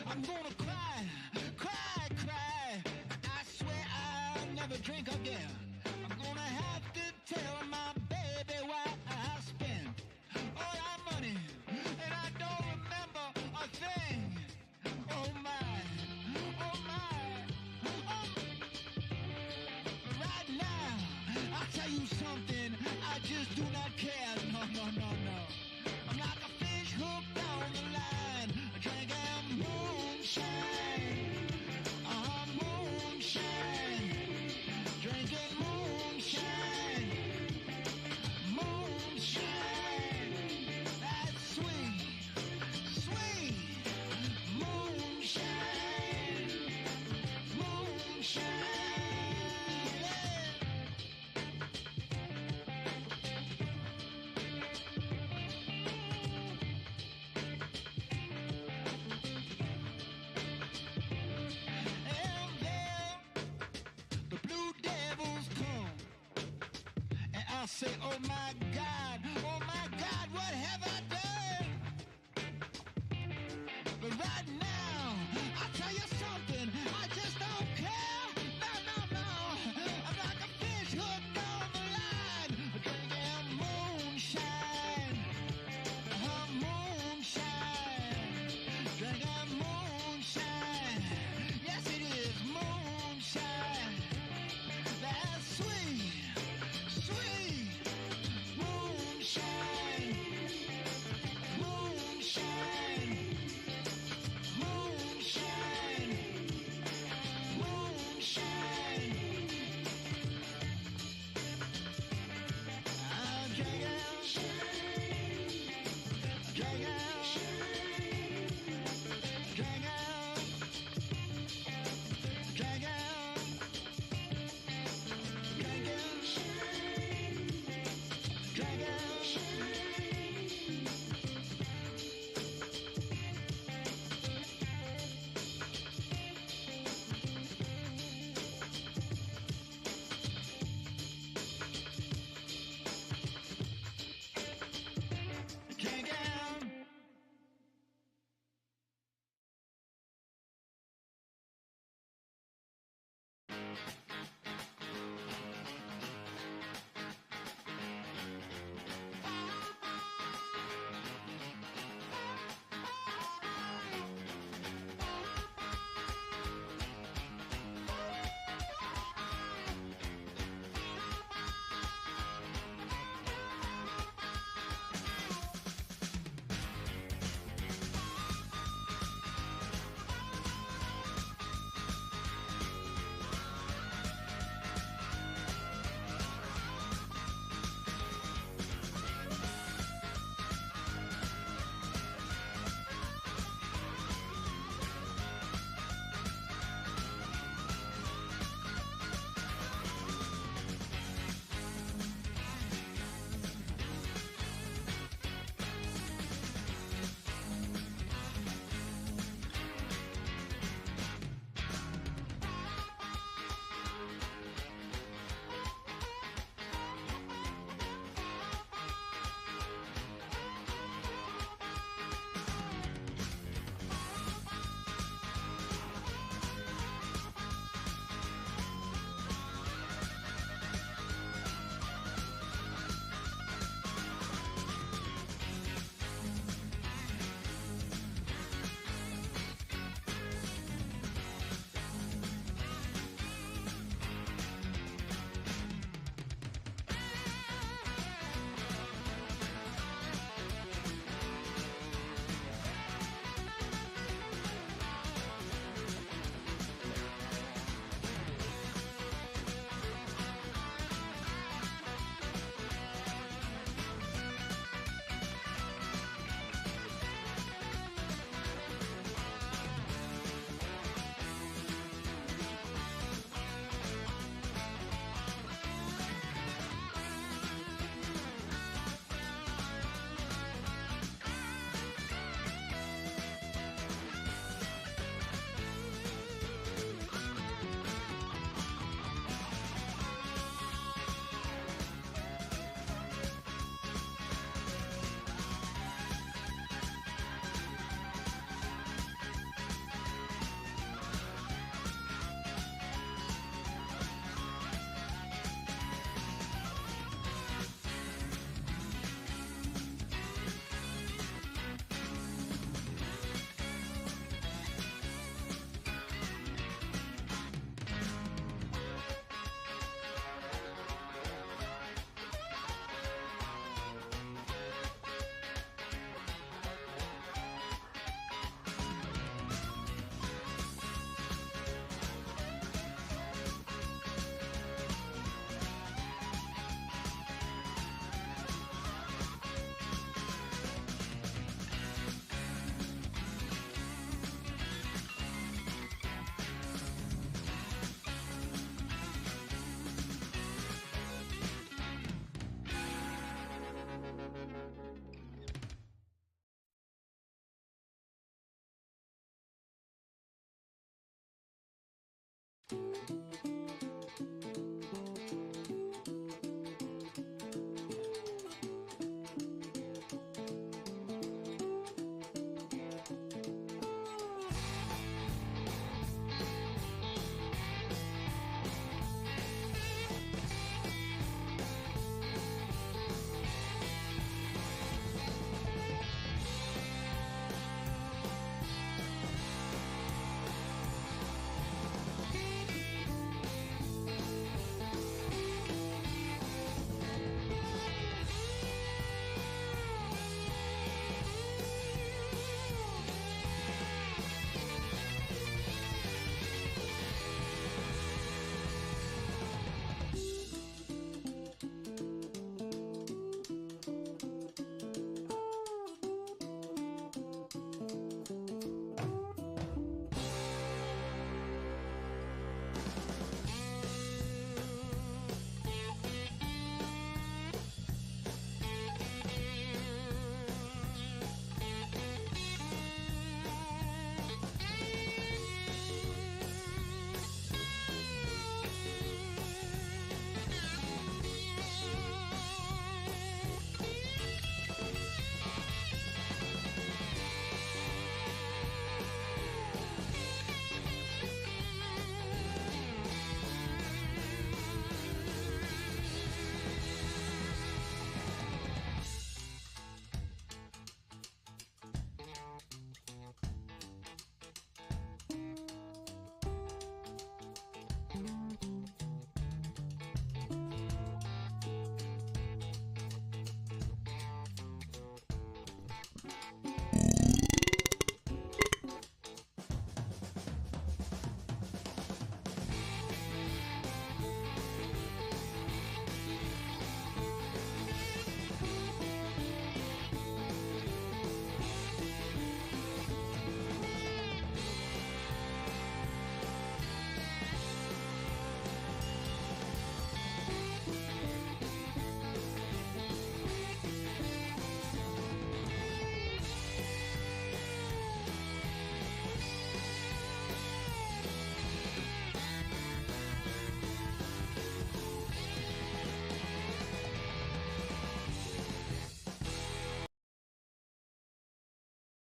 I'm gonna cry, cry, cry. I swear I'll never drink again. I'm gonna have to tell my baby why I spent all that money and I don't remember a thing. Oh my, oh my, oh. Right now, I'll tell you something, I just do not care. No, no, no, no. I'm like a fish hooked on the line, drinking moonshine. Moonshine. Drinking moonshine. Moonshine. That's sweet, sweet. Moonshine. Moonshine. I'll say, oh my God, what have I done? But right now, I'll tell you something, I just don't care. No, no, no. I'm like a fish hooked on the line, drinking moonshine. Moonshine. Drinking moonshine. Yes, it is moonshine. That's sweet. Sweet moonshine, moonshine, moonshine.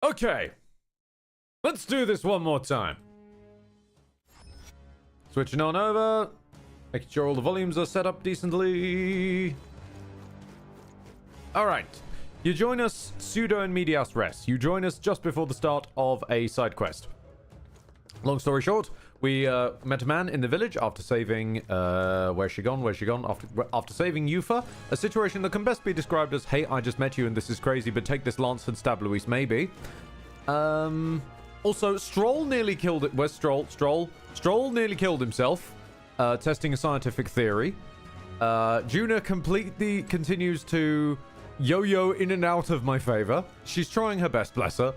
Okay, let's do this one more time. Switching on over, making sure all the volumes are set up decently. All right, you join us pseudo in medias res. You join us just before the start of a side quest. Long story short, we met a man in the village after saving where's she gone? After saving Yufa, a situation that can best be described as, hey, I just met you and this is crazy, but take this lance and stab Luis, maybe. Also, Strohl nearly killed it. Where's Strohl? Strohl nearly killed himself, testing a scientific theory. Juna completely continues to yo-yo in and out of my favor. She's trying her best, bless her.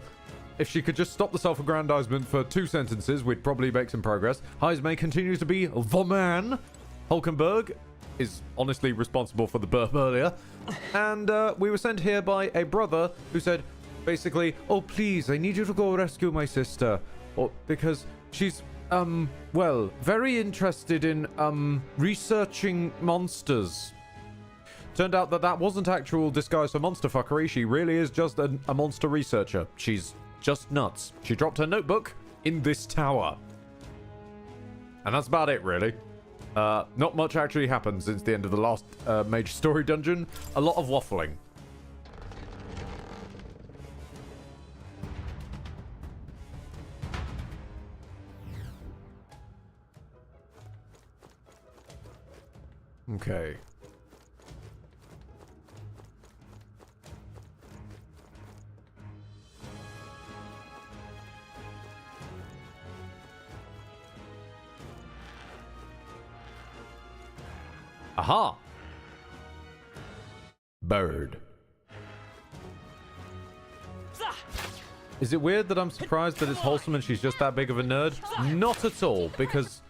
If she could just stop the self-aggrandizement for 2 sentences, we'd probably make some progress. Heismay continues to be the man. Hulkenberg is honestly responsible for the burp earlier. And we were sent here by a brother who said, basically, oh, please, I need you to go rescue my sister. Because she's, well, very interested in, researching monsters. Turned out that wasn't actual disguise for monster fuckery. She really is just a monster researcher. She's just nuts. She dropped her notebook in this tower. And that's about it, really. Not much actually happened since the end of the last major story dungeon. A lot of waffling. Okay. Aha! Bird. Is it weird that I'm surprised that it's wholesome and she's just that big of a nerd? Not at all, because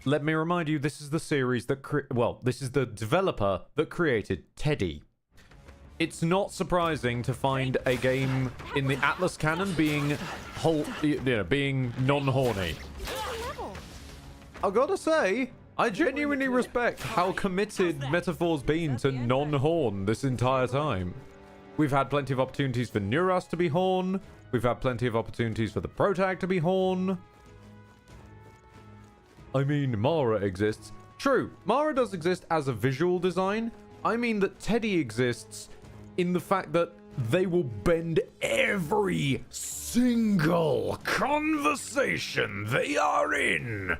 let me remind you, this is the series that this is the developer that created Teddy. It's not surprising to find a game in the Atlas canon being being non-horny. I gotta say, I genuinely respect how committed Metaphor's been to non-Horn this entire time. We've had plenty of opportunities for Neuras to be Horn. We've had plenty of opportunities for the Protag to be Horn. I mean, Mara exists. True, Mara does exist as a visual design. I mean that Teddy exists in the fact that they will bend every single conversation they are in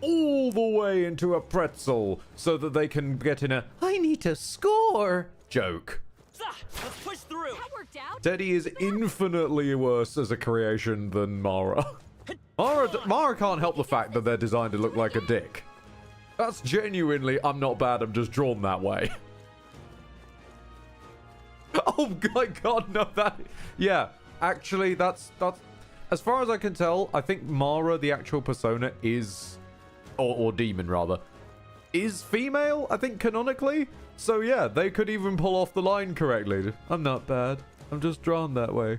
all the way into a pretzel so that they can get in a "I need to score" joke. Let's push through. That worked out. Teddy is infinitely worse as a creation than Mara. Mara can't help the fact that they're designed to look like a dick. That's genuinely, I'm not bad, I'm just drawn that way. Oh my god, no, that... Yeah, actually, that's... As far as I can tell, I think Mara, the actual persona, is... Or demon, rather. Is female, I think, canonically. So yeah, they could even pull off the line correctly. I'm not bad. I'm just drawn that way.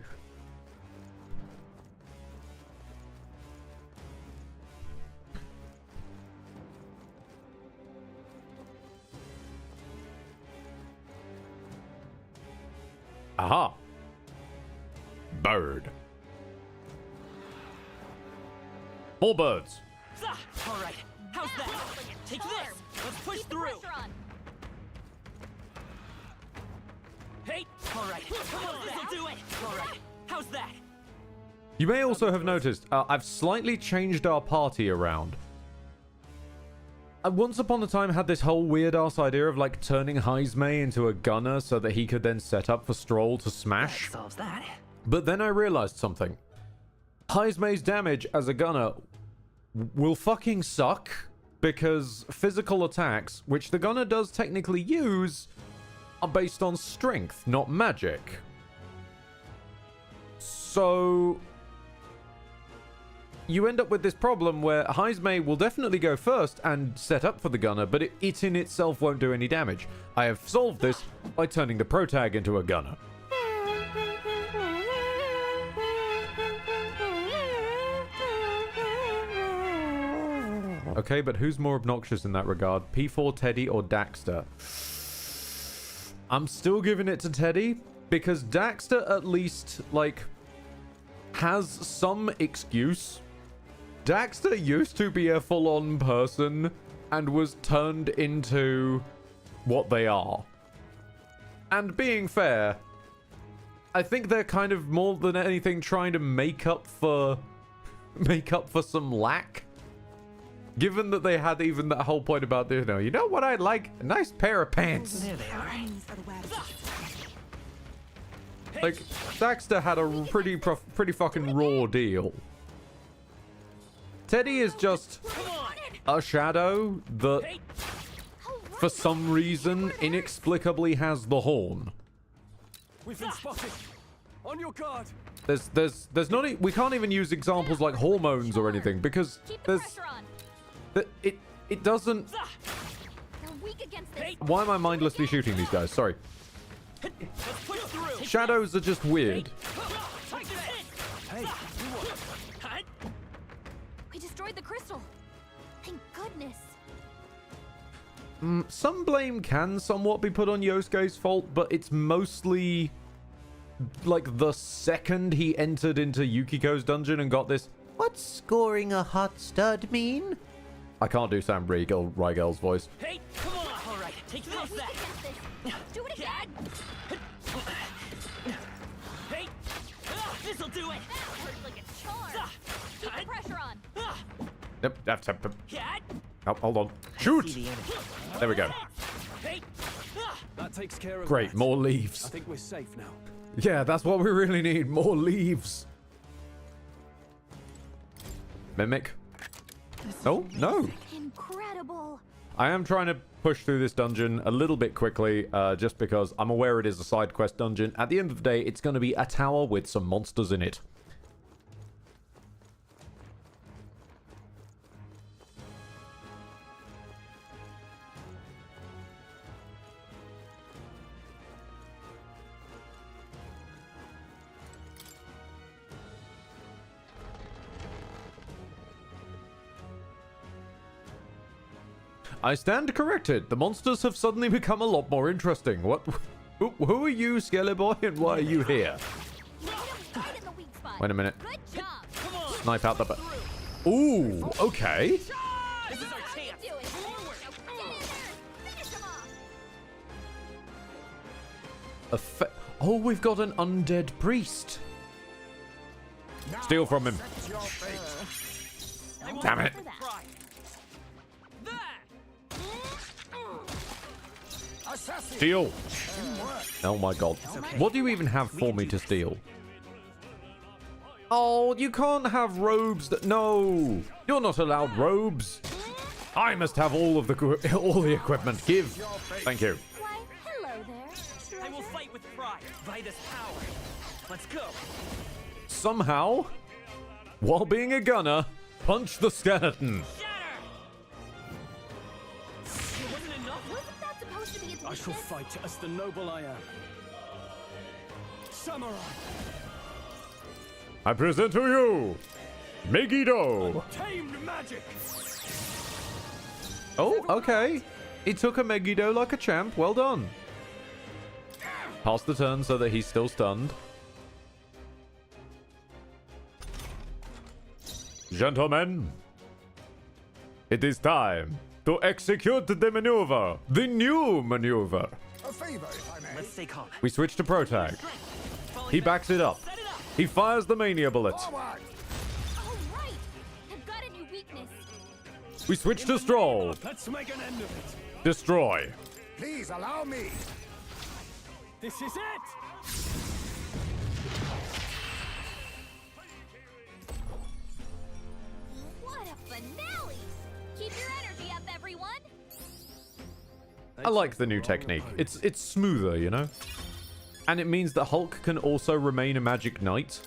Aha. Bird. More birds. All right, how's that? Take this. Let's push Keep the through. pressure on. Hey, all right, come on, this'll do it. All right, how's that? You may also have noticed, I've slightly changed our party around. I once upon a time had this whole weird-ass idea of, like, turning Heismay into a gunner so that he could then set up for Strohl to smash. That solves that. But then I realized something. Heismay's damage as a gunner will fucking suck, because physical attacks, which the gunner does technically use, are based on strength, not magic. So you end up with this problem where Heismay will definitely go first and set up for the gunner, but it in itself won't do any damage. I have solved this by turning the Protag into a gunner. Okay, but who's more obnoxious in that regard? P4 Teddy or Daxter? I'm still giving it to Teddy, because Daxter at least, like, has some excuse. Daxter used to be a full-on person and was turned into what they are. And being fair, I think they're kind of more than anything trying to make up for some lack. Given that they had even that whole point about, you know what I'd like? A nice pair of pants. There they are. Like, Daxter had a pretty fucking raw deal. Teddy is just a shadow that, for some reason, inexplicably has the horn. We've been spotted. On your guard. There's not we can't even use examples like hormones or anything, because Keep the there's pressure on. it doesn't. They're weak against this. Why am I mindlessly shooting these guys? Sorry. Let's push through. Shadows are just weird. Hey, We destroyed the crystal. Thank goodness. Some blame can somewhat be put on Yosuke's fault, but it's mostly like the second he entered into Yukiko's dungeon and got this, "What's scoring a hot stud mean?" I can't do Sam Riegel's voice. hey, come on. All right, take this. Weak against this. Do it again. Hey, this'll do it. That hurt like a charm. Keep the pressure on. Yep. Cat. Oh, hold on. Shoot! There we go. Hey, That takes care of Great, that. more I leaves. think we're safe now. Yeah, that's what we really need. More leaves. Mimic. Oh, no. Incredible. I am trying to push through this dungeon a little bit quickly, just because I'm aware it is a side quest dungeon. At the end of the day, it's going to be a tower with some monsters in it. I stand corrected. The monsters have suddenly become a lot more interesting. What? Who are you, Skelly Boy, and why are you here? Right in the weak spot. Wait a minute. Good job. Snipe out the... Ooh, okay. This is our chance. Do it. Get in there. Finish him off. Oh, we've got an undead priest. Steal from him. Damn it. For that. Steal. Oh my god. What do you even have for me to steal? Oh, you can't have robes that... No. You're not allowed robes. I must have all the equipment. Give. Thank you. Why, hello there. I will fight with pride by this power. Let's go. Somehow, while being a gunner, punch the skeleton. Shatter. It wasn't enough. Wasn't that supposed to be its I shall weakness? fight as the noble I am. Samurai. I present to you, Megiddo. Tamed magic. Oh, okay. He took a Megiddo like a champ. Well done. Pass the turn so that he's still stunned. Gentlemen, it is time to execute the maneuver. The new maneuver. A favor, if I may. Let's stay calm. We switch to Pro Tag. He backs it up. Set it up. He fires the Mania Bullet. Forward. Oh, right. I've got a new weakness. We switch to Stroll. Let's make an end of it. Destroy. Please allow me. This is it. What a finale. Keep your energy up, everyone. I like the new technique. It's smoother, you know? And it means that Hulk can also remain a Magic Knight.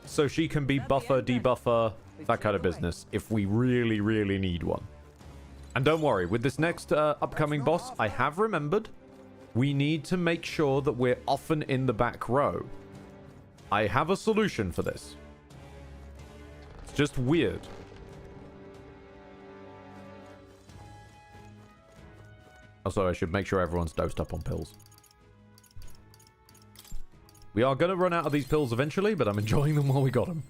So she can be buffer, debuffer, that kind of business, if we really, really need one. And don't worry, with this next upcoming boss, I have remembered, we need to make sure that we're often in the back row. I have a solution for this. It's just weird. Also, I should make sure everyone's dosed up on pills. We are going to run out of these pills eventually, but I'm enjoying them while we got them.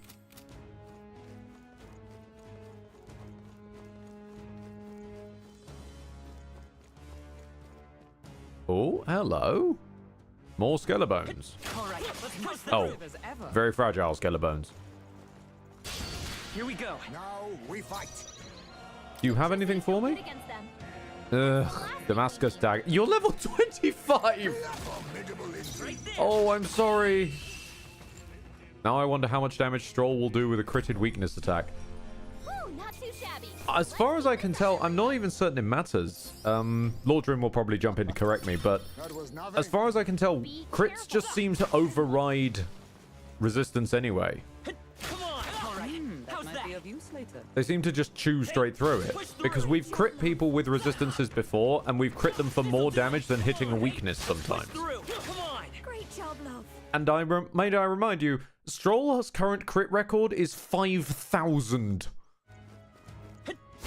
Oh, hello. More Skelebones. All right, let's push the Oh, very fragile Skelebones. Here we go. Now we fight. Do you have anything for me? Against them. Ugh, Damascus Dagger. You're level 25! Formidable indeed. Oh, I'm sorry. Now I wonder how much damage Stroll will do with a critted weakness attack. Whew, not too shabby. As far as I can tell, I'm not even certain it matters. Lordrim will probably jump in to correct me, but That was nothing. as far as I can tell, crits just seem to override resistance anyway. Come on. All right. How's that? They seem to just chew straight through it. Because we've crit people with resistances before, and we've crit them for more damage than hitting a weakness sometimes. Through. Come on. Great job, love. And may I remind you, Stroll's current crit record is 5,000.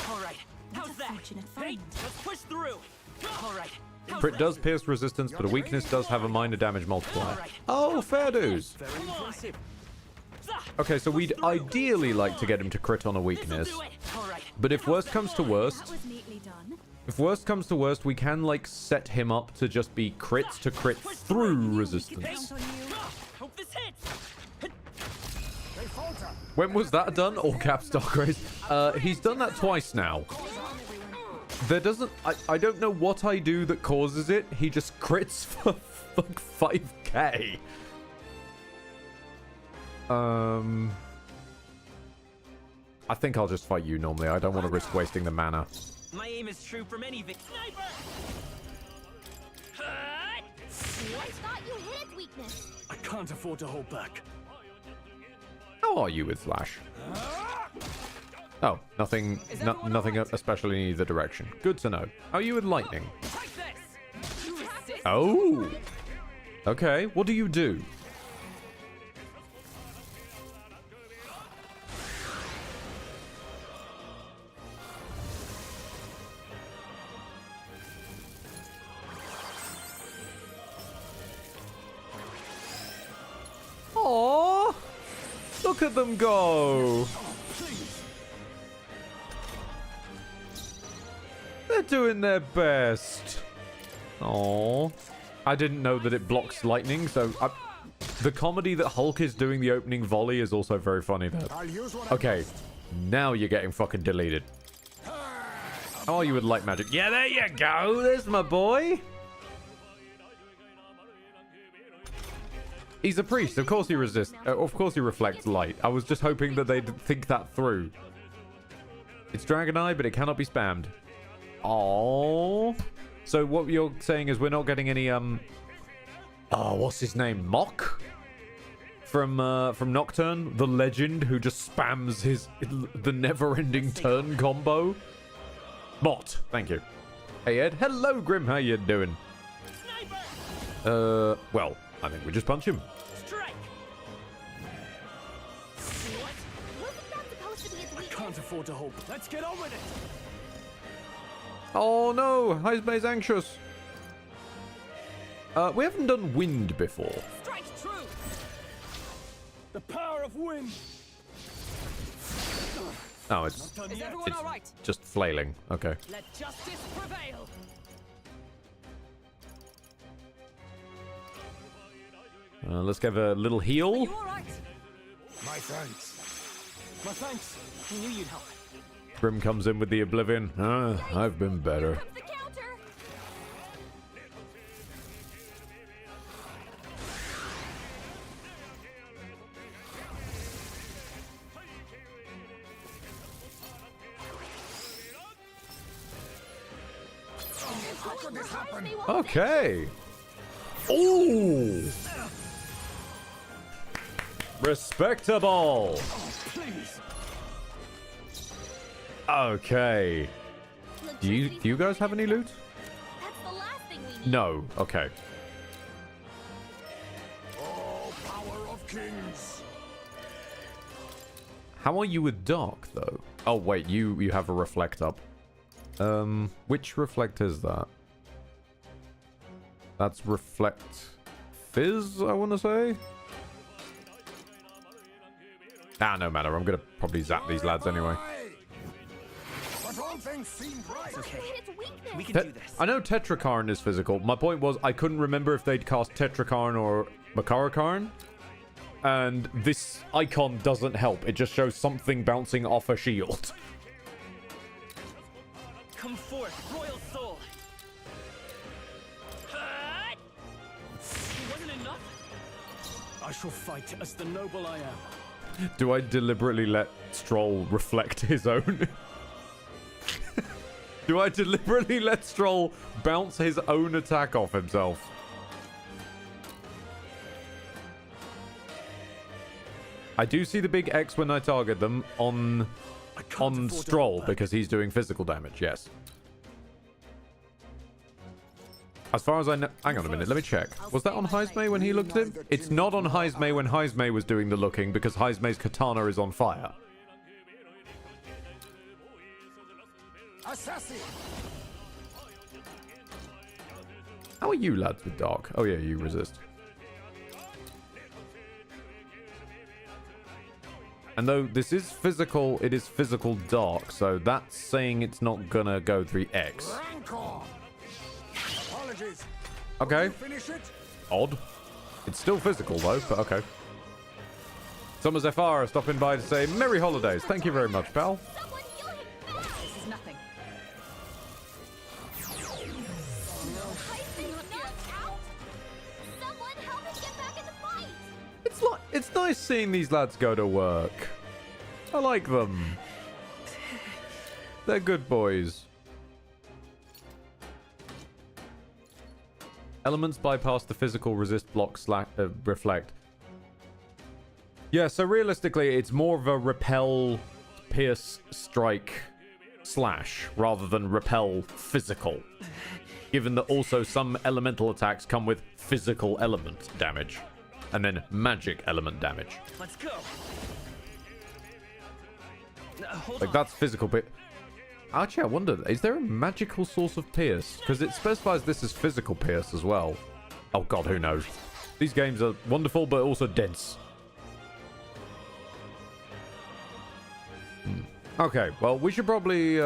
All right. How's that? fortunate Hey, find. let's push through. All right. How's Crit that? does pierce resistance, but a weakness does have a minor damage multiplier. Oh, fair dues. Very impressive. Okay, so we'd ideally like to get him to crit on a This'll weakness. do it. All right. But if worst comes to That worst, was neatly done. if worst comes to worst, we can, like, set him up to just be crits to crit through resistance. Hope this hits. They falter. When was that done? All caps Dark Rays. He's done that twice now. There doesn't... I don't know what I do that causes it. He just crits for like 5k. I think I'll just fight you normally. I don't want to risk wasting the mana. My aim is true from any sniper. I thought you hit its weakness. I can't afford to hold back. How are you with Flash? Oh, nothing nothing especially in either direction. Good to know. How are you with Lightning? Take this. Oh! Okay, what do you do? Look at them go. They're doing their best. Oh, I didn't know that it blocks lightning, so the comedy that Hulk is doing the opening volley is also very funny there. Okay, now you're getting fucking deleted. How are you with light magic? Yeah, there you go. There's my boy. He's a priest. Of course he resists. Of course he reflects light. I was just hoping that they'd think that through. It's Dragon Eye, but it cannot be spammed. Oh. So what you're saying is we're not getting any what's his name? Mock? From Nocturne, the legend who just spams the never-ending turn combo. Bot. Thank you. Hey Ed. Hello Grim. How you doing? Well, I think we just punch him. Strike. Wasn't that supposed to be its weakness? Can't afford to hold. Let's get on with it. Oh no, Heismei's anxious. We haven't done wind before. Strike true. The power of wind. Oh, it's Done Is yet. everyone all right? just flailing. Okay. Let justice prevail. Let's give a little heal. You all right? My thanks. My thanks. I knew you'd help. Grim comes in with the oblivion. I've been better. Comes the counter. How could this happen? Okay. Ooh. Respectable. Please. Okay. Do you guys have any loot? That's the last thing we need. No. Okay. Oh, power of kings. How are you with dark though? Oh wait, you have a reflect up. Which reflect is that? That's reflect fizz, I want to say. No matter. I'm gonna probably zap these lads anyway. But all things seemed right. Okay. Its weakness. We can do this. I know Tetrakarn is physical. My point was I couldn't remember if they'd cast Tetrakarn or Makarakarn. And this icon doesn't help. It just shows something bouncing off a shield. Come forth, royal soul. It wasn't enough. I shall fight as the noble I am. Do I deliberately let Stroll reflect his own? Do I deliberately let Stroll bounce his own attack off himself? I do see the big X when I target them on Stroll because he's doing physical damage, yes. As far as I know... Hang on a minute, let me check. Was that on Heismei when he looked at him? It's not on Heismei when Heismei was doing the looking because Heismei's katana is on fire. Assassin. How are you lads with dark? Oh yeah, you resist. And though this is physical, it is physical dark, so that's saying it's not gonna go through X. Rancor. Apologies. Okay. Finish it. Odd. It's still physical though, but okay. Summer Zephyr stopping by to say Merry Holidays. Thank you very much, pal. Someone heal him fast. This is nothing. Heisman's knocked out. Someone help him get back in the fight. It's nice seeing these lads go to work. I like them. They're good boys. Elements bypass the physical resist block reflect. Yeah, so realistically, it's more of a repel, pierce, strike, slash, rather than repel physical. Given that also some elemental attacks come with physical element damage. And then magic element damage. Let's go. Hold Like, on. that's physical pierce. Actually, I wonder, is there a magical source of pierce? Because it specifies this as physical pierce as well. Oh god, who knows? These games are wonderful, but also dense. Okay, well, we should probably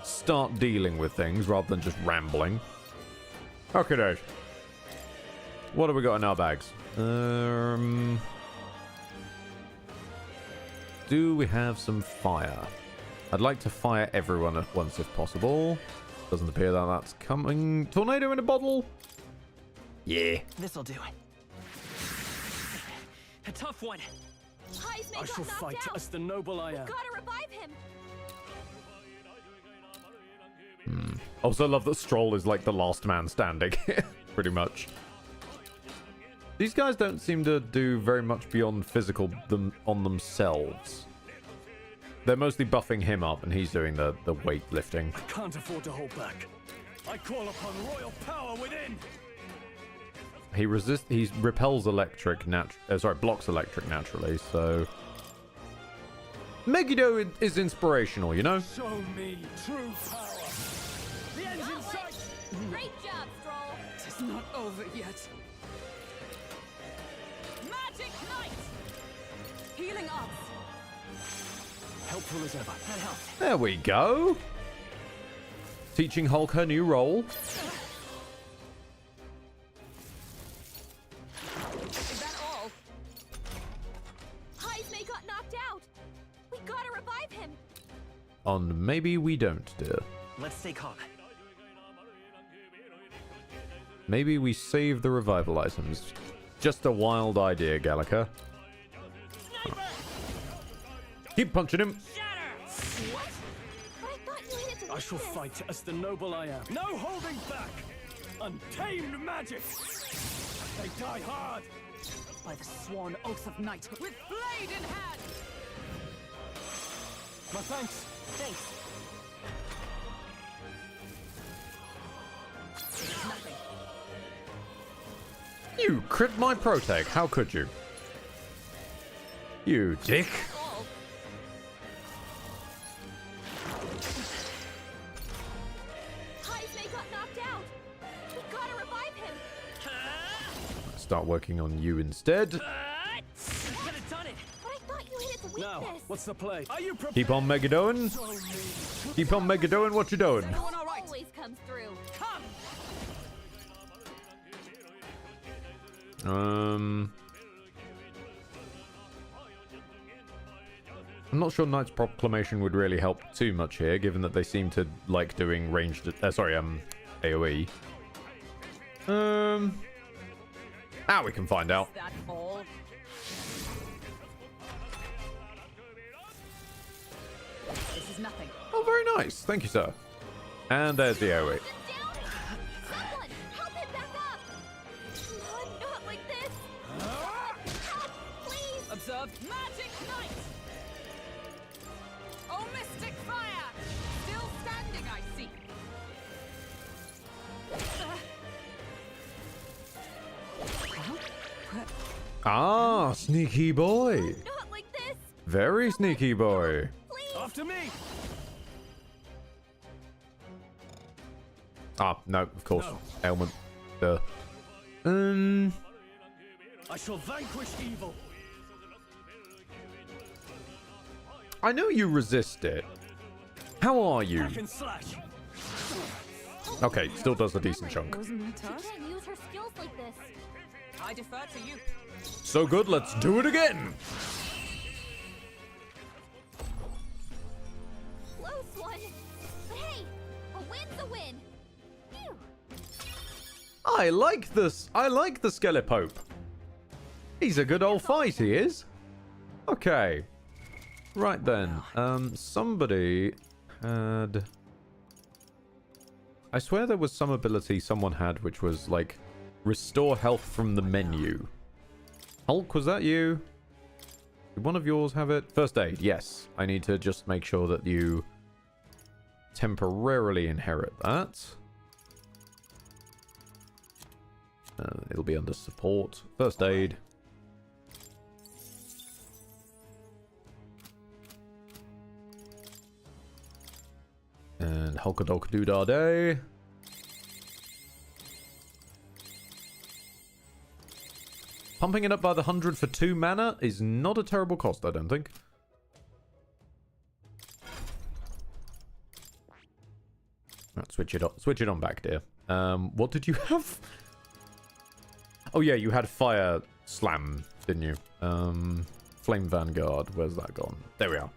start dealing with things rather than just rambling. Okay, Dave. What have we got in our bags? Do we have some fire? I'd like to fire everyone at once if possible. Doesn't appear that that's coming. Tornado in a bottle? Yeah. This'll do. A tough one. Heisman I got shall knocked fight out. as the noble I am. Gotta revive him. Also love that Stroll is like the last man standing. Pretty much. These guys don't seem to do very much beyond physical on themselves. They're mostly buffing him up, and he's doing the weightlifting. I can't afford to hold back. I call upon royal power within. He repels electric blocks electric naturally, so Megiddo is inspirational, you know? Show me true power. The end's in sight. Great job, Stroll. It's not over yet. Magic Knight! Healing us. Helpful as ever. That helps. There we go. Teaching Hulk her new role. Is that all? Heisman got knocked out. We gotta revive him. On maybe we don't, dear. Let's stay calm. Maybe we save the revival items. Just a wild idea, Gallica. Keep punching him. What? But I thought you needed to I shall weakness. fight as the noble I am. No holding back. Untamed magic. They die hard. By the sworn oath of night, with blade in hand! My thanks. Thanks. Nothing. You crit my protag. How could you? You dick. All. Heisman got knocked out. We gotta revive him. Start working on you instead. Could have done it. But I thought you needed to weakness. Now, what's the play? Are you prepared? Keep on Megadoing. Keep on Megadoing. What you doing? Everyone all right? Always comes through. Come! I'm not sure Knight's Proclamation would really help too much here, given that they seem to like doing ranged. AOE. We can find out. Is that all? This is nothing. Oh, very nice. Thank you, sir. And there's the AOE. He's down. Someone, help him back up. Not like this. Help, please. Observe Magic Knight! Oh, Mystic Fire! Still standing, I see. Ah, sneaky boy. Not like this. Very sneaky boy. Please. After me. Ah, no, of course. No. Ailment. Duh. I shall vanquish evil. I know you resist it. How are you? Hack and slash. Okay, still does a decent chunk. Wasn't that She tough? can't use her skills like this. I defer to you. So good, let's do it again. Close one. But hey, a win's a win. Phew. I like this. I like the Skelepope. He's a good old fight, he is. Okay. Right then. Somebody had... I swear there was some ability someone had which was like restore health from the menu. Hulk, was that you? Did one of yours have it? First aid, yes. I need to just make sure that you temporarily inherit that. It'll be under support. First aid. And Hulkadolk Doodah Day. Pumping it up by the 100 for 2 mana is not a terrible cost, I don't think. Right, switch it on back, dear. What did you have? Oh yeah, you had Fire Slam, didn't you? Flame Vanguard. Where's that gone? There we are.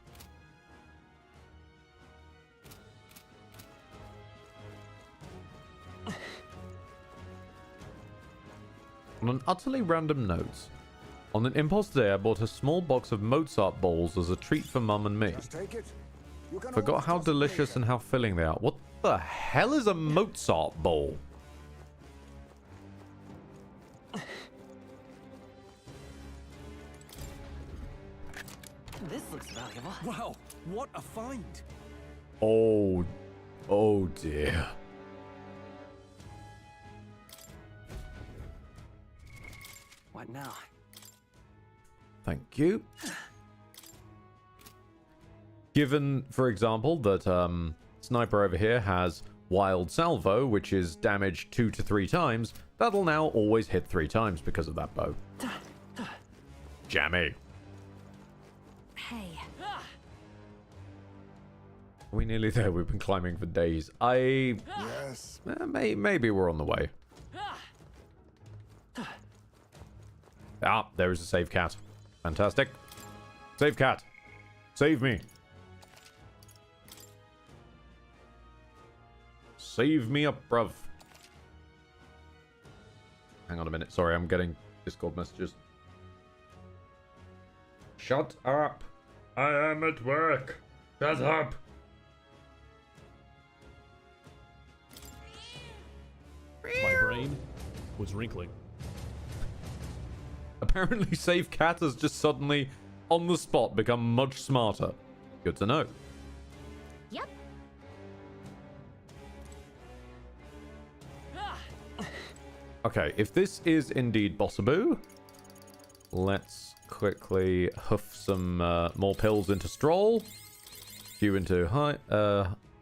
On an utterly random note, on an impulse today, I bought a small box of Mozart balls as a treat for Mum and me. Just take it. You can Forgot always how trust me delicious again. and how filling they are. What the hell is a Mozart bowl? This looks valuable. Wow, what a find! Oh, oh dear. What now? Thank you. Given, for example, that Sniper over here has Wild Salvo, which is damage 2 to 3 times, that'll now always hit 3 times because of that bow. Jammy. Hey. Are we nearly there? We've been climbing for days. Maybe we're on the way. Ah, there is a save cat. Fantastic. Save cat. Save me. Save me up, bruv. Hang on a minute. Sorry, I'm getting Discord messages. Shut up. I am at work. Shut up. My brain was wrinkling. Apparently, Save Cat has just suddenly, on the spot, become much smarter. Good to know. Yep. Okay, if this is indeed Bossaboo, let's quickly huff some more pills into Stroll. Few into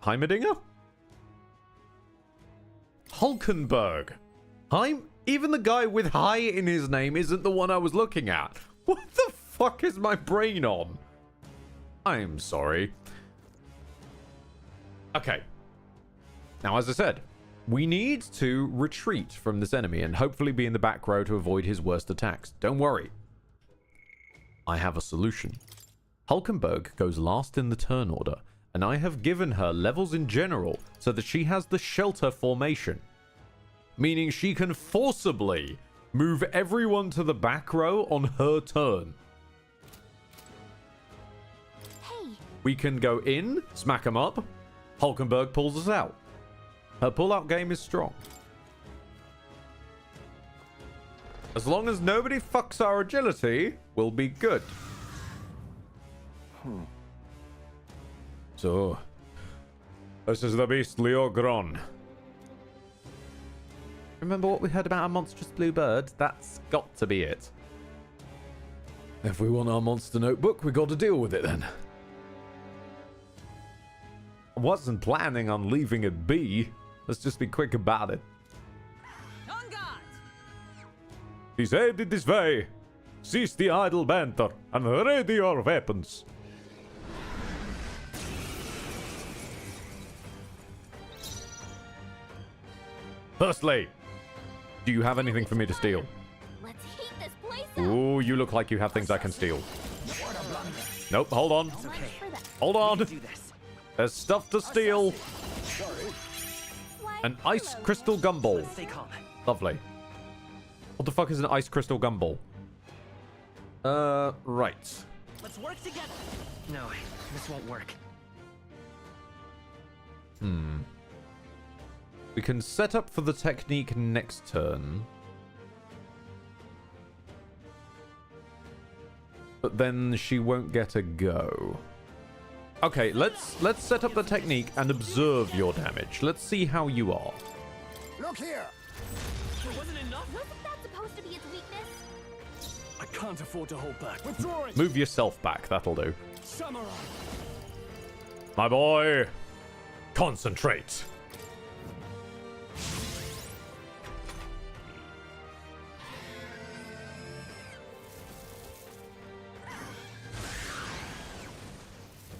Heimerdinger? Hulkenberg. Even the guy with High in his name isn't the one I was looking at. What the fuck is my brain on? I'm sorry. Okay. Now, as I said, we need to retreat from this enemy and hopefully be in the back row to avoid his worst attacks. Don't worry. I have a solution. Hulkenberg goes last in the turn order, and I have given her levels in general so that she has the shelter formation. Meaning she can forcibly move everyone to the back row on her turn. Hey. We can go in, smack them up. Hulkenberg pulls us out. Her pull-out game is strong. As long as nobody fucks our agility, we'll be good. So, this is the beastly Ogron. Remember what we heard about our monstrous blue bird? That's got to be it. If we want our monster notebook, we got to deal with it then. I wasn't planning on leaving it be. Let's just be quick about it. On guard! He's headed this way. Cease the idle banter and ready your weapons. Firstly, do you have anything for me to steal? Let's heat this place up. Ooh, you look like you have things I can steal. Nope, hold on. So much for that. Hold on. Do this. There's stuff to steal. Why, An ice hello. crystal gumball. Stay calm. Lovely. What the fuck is an ice crystal gumball? Right. Let's work together. No, this won't work. We can set up for the technique next turn. But then she won't get a go. Okay, let's set up the technique and observe your damage. Let's see how you are. Look here. There wasn't enough? Wasn't that supposed to be its weakness? I can't afford to hold back. Withdrawing. Move yourself back, that'll do. Samurai. My boy, concentrate.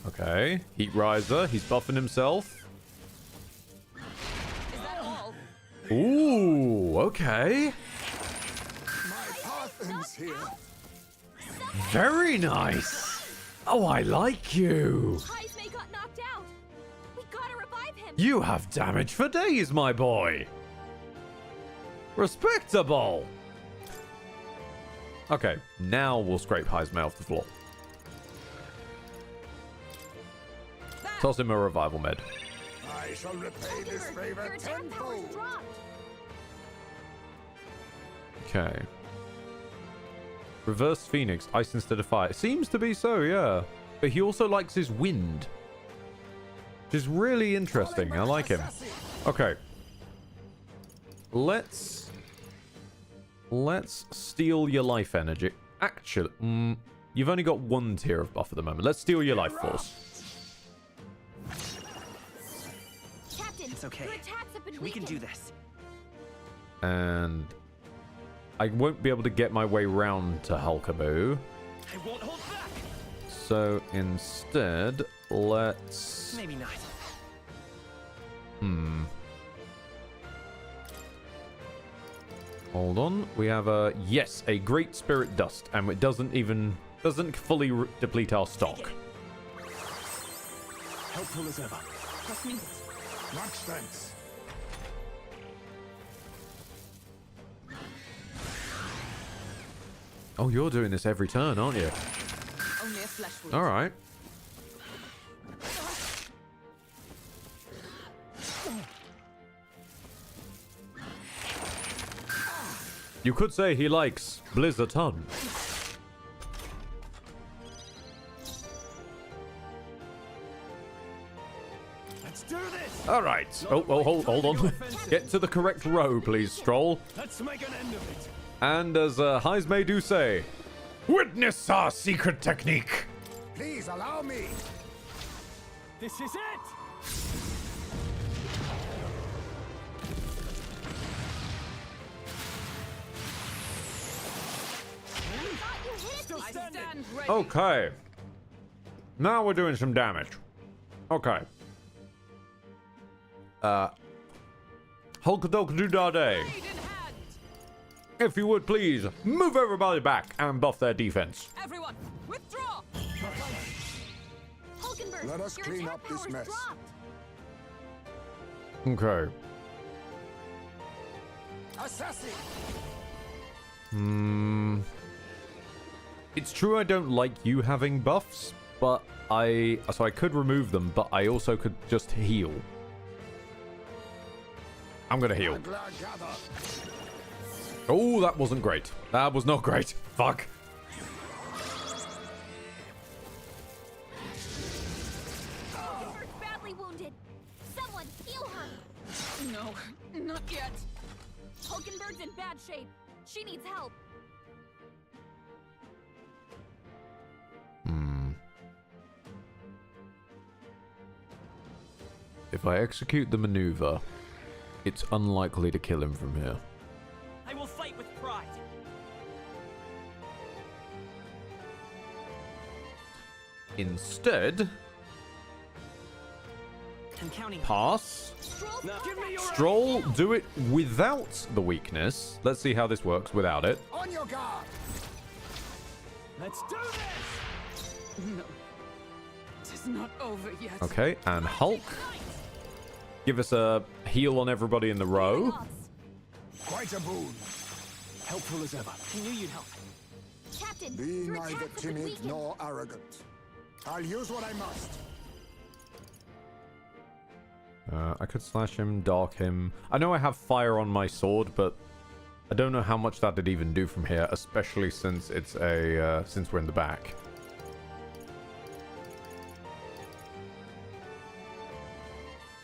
Okay, Heat Riser, he's buffing himself. Ooh, okay. My path ends here. Very nice. Oh, I like you. Heismay got knocked out. We gotta revive him. You have damage for days, my boy. Respectable. Okay, now we'll scrape Heismay off the floor. Toss him a revival med. I shall repay this favor Your attack power's tenfold. dropped. Okay. Reverse Phoenix, ice instead of fire. It seems to be so, yeah. But he also likes his wind. Which is really interesting. I like him. Okay. Let's steal your life energy. Actually, you've only got 1 tier of buff at the moment. Let's steal your life force. Captain, It's okay. your attacks have been We can do weakened. this. And I won't be able to get my way round to Hulkaboo. I won't hold back. So instead, let's... Maybe not. Hold on. We have a... Yes, a Great Spirit Dust. And it doesn't fully deplete our stock. Helpful as ever. Trust me. Much thanks. Oh, you're doing this every turn, aren't you? Only a flesh wound. All right. You could say he likes Blizz a ton. Let's do this. All right. Oh, hold on. Get to the correct row, please, Stroll. Let's make an end of it. And as Heismay do say, witness our secret technique. Please allow me. This is it. Thought you hit Still me. standing. Stand ready. Okay. Now we're doing some damage. Okay. Hulkadokadoo-da-day. Blade in hand. If you would please, move everybody back and buff their defense. Everyone, withdraw. Hulkenberg, Let us your clean attack up this power's mess. dropped. Okay. Assassin. It's true I don't like you having buffs, but I could remove them, but I also could just heal. I'm gonna heal. Oh, that wasn't great. That was not great. Fuck. Hulkenberg's badly wounded. Someone heal her. No, not yet. Hulkenberg's in bad shape. She needs help. If I execute the maneuver, it's unlikely to kill him from here. I will fight with pride. Instead, I'm counting. pass. Stroll, Now give me your Stroll, do it without the weakness. Let's see how this works without it. On your guard. Let's do this. No. It is not over yet. Okay, and Hulk. Give us a heal on everybody in the row. loss. Quite a boon. Helpful as ever. I knew you'd help. Captain, Be your neither attacks have been timid weakened. nor arrogant. I'll use what I must. I could slash him, dark him. I know I have fire on my sword, but I don't know how much that'd even do from here, especially since it's a since we're in the back.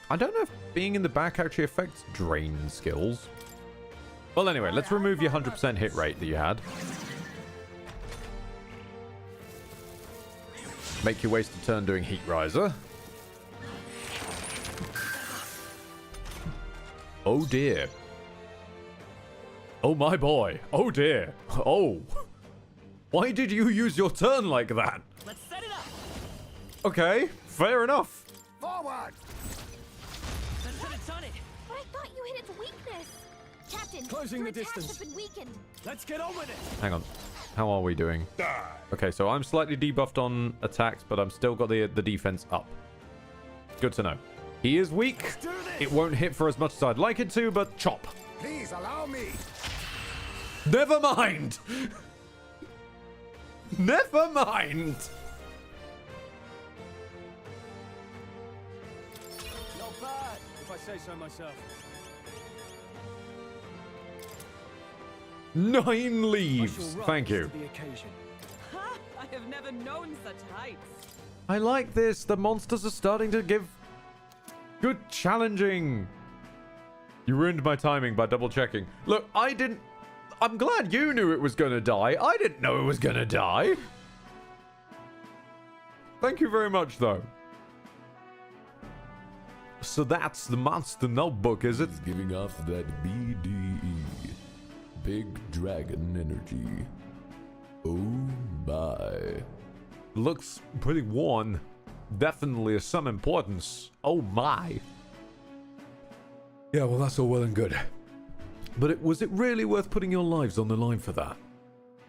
I don't know if being in the back actually affects drain skills. Well, anyway, let's remove your 100% hit rate that you had. Make you waste a turn doing Heat Riser. Oh dear. Oh my boy. Oh dear. Oh. Why did you use your turn like that? Let's set it up. Okay, fair enough. Forward. Let's put it on it. But I thought you hit its weakness. Captain, Closing your the attacks distance. have been weakened. Let's get on with it. Hang on. How are we doing? Okay, so I'm slightly debuffed on attacks, but I'm still got the defense up. Good to know. He is weak. Let's do this. It won't hit for as much as I'd like it to, but chop. Please allow me. Never mind. Never mind. Not bad, if I say so myself. 9 I shall leaves. rise Thank you. to the occasion. Ha! I have never known such heights. I like this. The monsters are starting to give good challenging. You ruined my timing by double checking. Look, I didn't. I'm glad you knew it was going to die. I didn't know it was going to die. Thank you very much, though. So that's the monster notebook, is it? It's giving off that BDE. Big Dragon Energy. Oh my. Looks pretty worn. Definitely of some importance. Oh my. Yeah, well, that's all well and good. But was it really worth putting your lives on the line for that?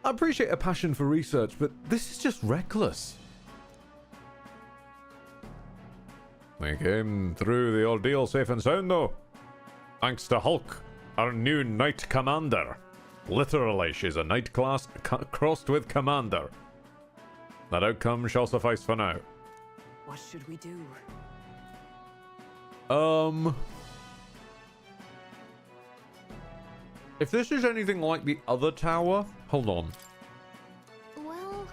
I appreciate a passion for research, but this is just reckless. We came through the ordeal safe and sound, though. Thanks to Hulk, our new Knight Commander. Literally, she's a Knight class crossed with Commander. That outcome shall suffice for now. What should we do? If this is anything like the other tower, hold on. Well,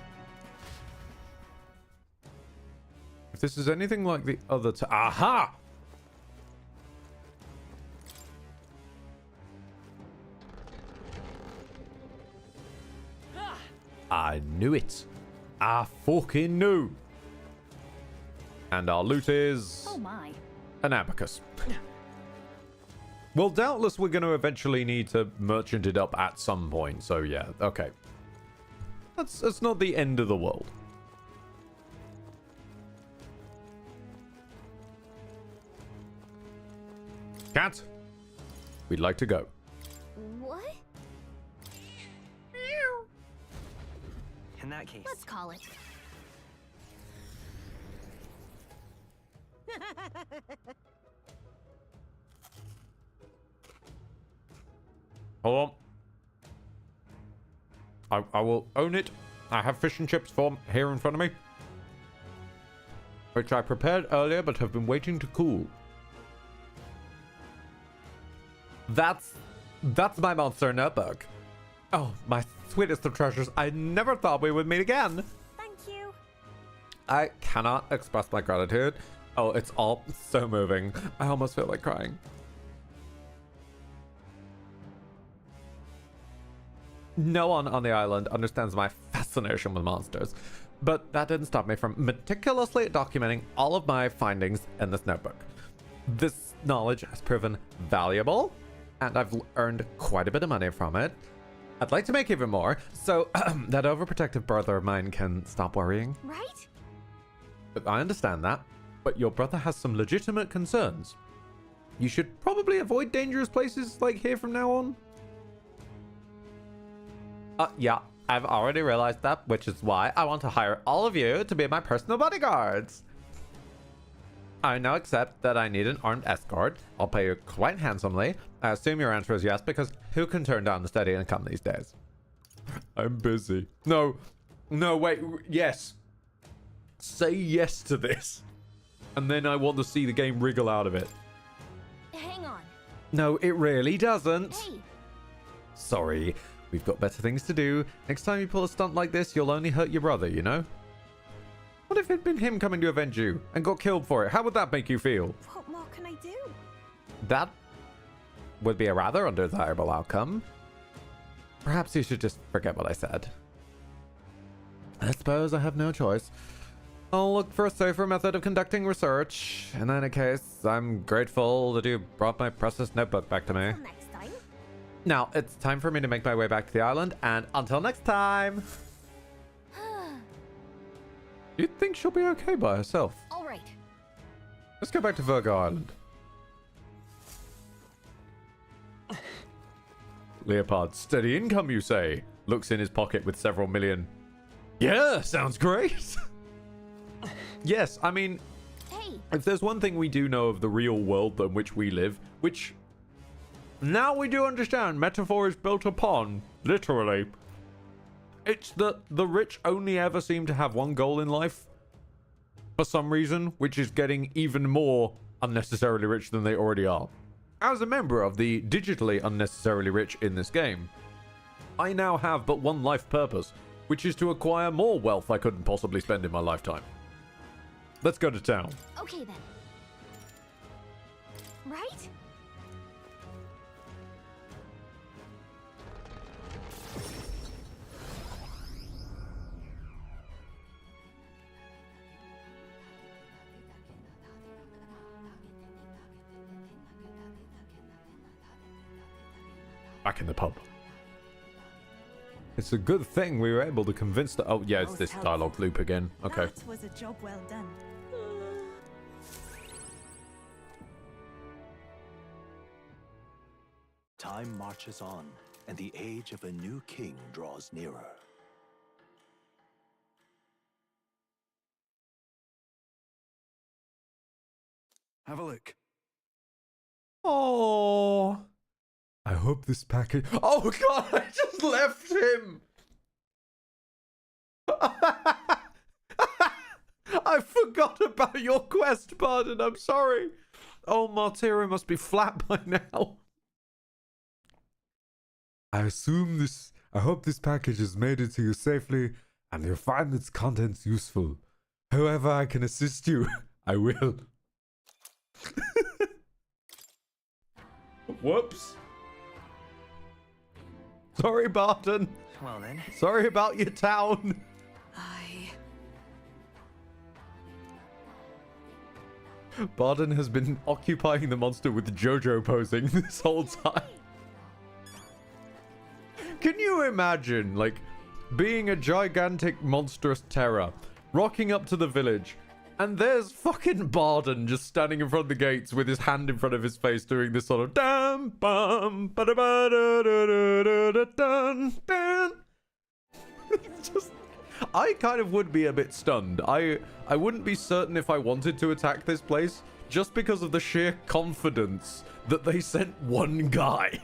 If this is anything like the other tower, aha! I knew it. I fucking knew. And our loot is oh my. an abacus. Well, doubtless we're going to eventually need to merchant it up at some point. So yeah, okay. That's not the end of the world. Cat, we'd like to go. What? In that case, Let's call it. Hold on. I will own it. I have fish and chips form here in front of me, which I prepared earlier but have been waiting to cool. That's my monster notebook. Oh, my sweetest of treasures. I never thought we would meet again. Thank you. I cannot express my gratitude. Oh, it's all so moving. I almost feel like crying. No one on the island understands my fascination with monsters, but that didn't stop me from meticulously documenting all of my findings in this notebook. This knowledge has proven valuable, and I've earned quite a bit of money from it. I'd like to make even more, so that overprotective brother of mine can stop worrying. Right? But I understand that, but your brother has some legitimate concerns. You should probably avoid dangerous places like here from now on. Yeah, I've already realized that, which is why I want to hire all of you to be my personal bodyguards. I now accept that I need an armed escort. I'll pay you quite handsomely. I assume your answer is yes, because who can turn down a steady income these days? I'm busy. No, wait, yes. Say yes to this. And then I want to see the game wriggle out of it. Hang on. No, it really doesn't. Hey, Sorry, we've got better things to do. Next time you pull a stunt like this, you'll only hurt your brother, you know? What if it'd been him coming to avenge you and got killed for it? How would that make you feel? What more can I do? That would be a rather undesirable outcome. Perhaps you should just forget what I said. I suppose I have no choice. I'll look for a safer method of conducting research. In any case, I'm grateful that you brought my precious notebook back to me. till next time. Now, it's time for me to make my way back to the island, and until next time! You'd think she'll be okay by herself. All right. Let's go back to Virgo Island. Leopard, steady income, you say? Looks in his pocket with several million. Yeah, sounds great. Yes, I mean, Hey, if there's one thing we do know of the real world in which we live, which now we do understand, metaphor is built upon, literally, it's that the rich only ever seem to have one goal in life for some reason, which is getting even more unnecessarily rich than they already are. As a member of the digitally unnecessarily rich in this game, I now have but one life purpose, which is to acquire more wealth I couldn't possibly spend in my lifetime. Let's go to town. okay then. Right? Back in the pub. It's a good thing we were able to convince the... Oh, yeah, it's this dialogue loop again. Okay. That was a job well done. Time marches on, and the age of a new king draws nearer. Have a look. Oh, I hope this package... Oh, God, I just left him. I forgot about your quest, Pardon. I'm sorry. Oh, Martyra must be flat by now. I hope this package has made it to you safely and you'll find its contents useful. However I can assist you, I will. Whoops. Sorry, Barton. Well then. Sorry about your town. Barton has been occupying the monster with JoJo posing this whole time. Can you imagine, like, being a gigantic monstrous terror, rocking up to the village, and there's fucking Barton just standing in front of the gates with his hand in front of his face doing this sort of dum bum ba da ba da da da da dun dun. It's just, I kind of would be a bit stunned. I wouldn't be certain if I wanted to attack this place just because of the sheer confidence that they sent one guy.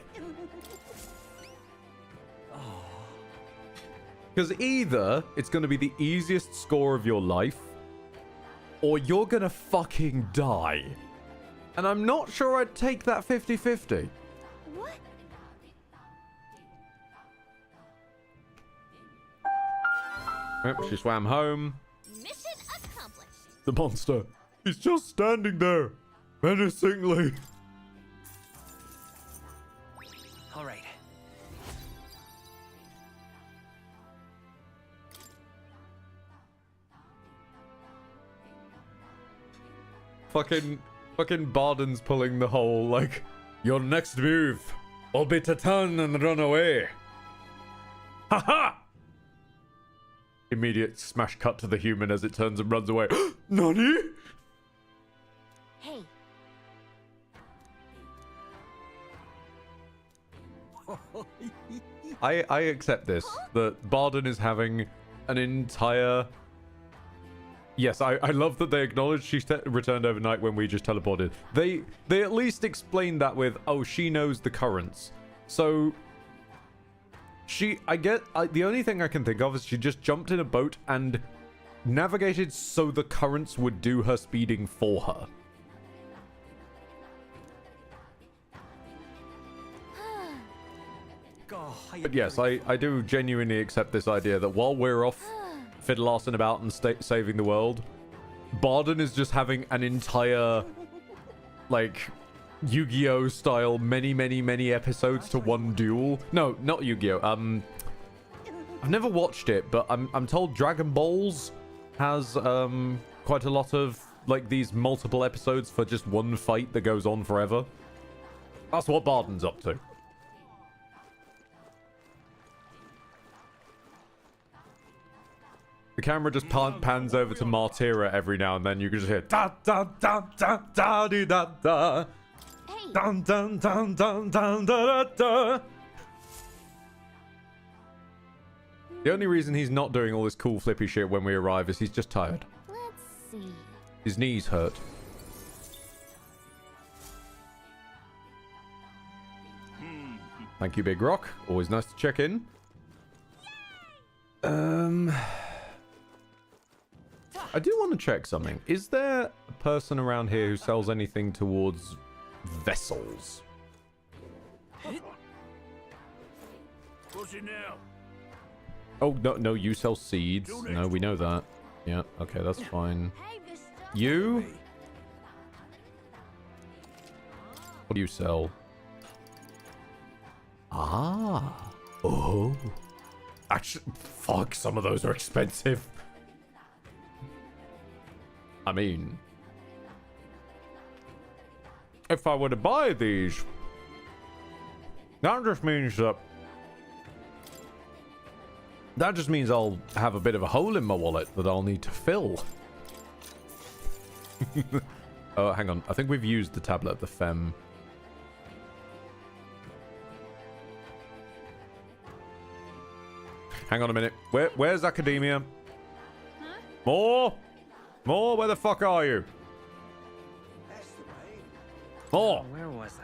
Because either it's going to be the easiest score of your life, or you're going to fucking die. And I'm not sure I'd take that 50-50. What? Yep, she swam home. Mission accomplished. The monster, he's just standing there, menacingly. All right. Fucking Barden's pulling the whole, like, your next move will be to turn and run away. Ha-ha! Immediate smash cut to the human as it turns and runs away. Nani? Hey. I accept this. That Barden is having an entire... Yes, I love that they acknowledged she returned overnight when we just teleported. They at least explained that with, oh, she knows the currents. So, the only thing I can think of is she just jumped in a boat and navigated so the currents would do her speeding for her. But yes, I do genuinely accept this idea that while we're off fiddle-arsing about and saving the world, Barden is just having an entire, like, Yu-Gi-Oh style many episodes to one duel. No, not Yu-Gi-Oh. I've never watched it, but I'm told Dragon Balls has quite a lot of, like, these multiple episodes for just one fight that goes on forever. That's what Barden's up to. The camera just pans over to Martyra every now and then. You can just hear da da da da da da da da. Hey. Dun dun dun dun dun da da da. The only reason he's not doing all this cool flippy shit when we arrive is he's just tired. Let's see. His knees hurt. Thank you, Big Rock. Always nice to check in. I do want to check something. Is there a person around here who sells anything towards vessels? What's it now? Oh, no, you sell seeds. No, we know that. Yeah, okay, that's fine. Hey, Vista. You? What do you sell? Ah. Oh. Actually, fuck, some of those are expensive. I mean, if I were to buy these, that just means I'll have a bit of a hole in my wallet that I'll need to fill. Oh, hang on. I think we've used the tablet of the Femme. Hang on a minute. Where's Academia? Huh? More? Where the fuck are you? More! Where was I?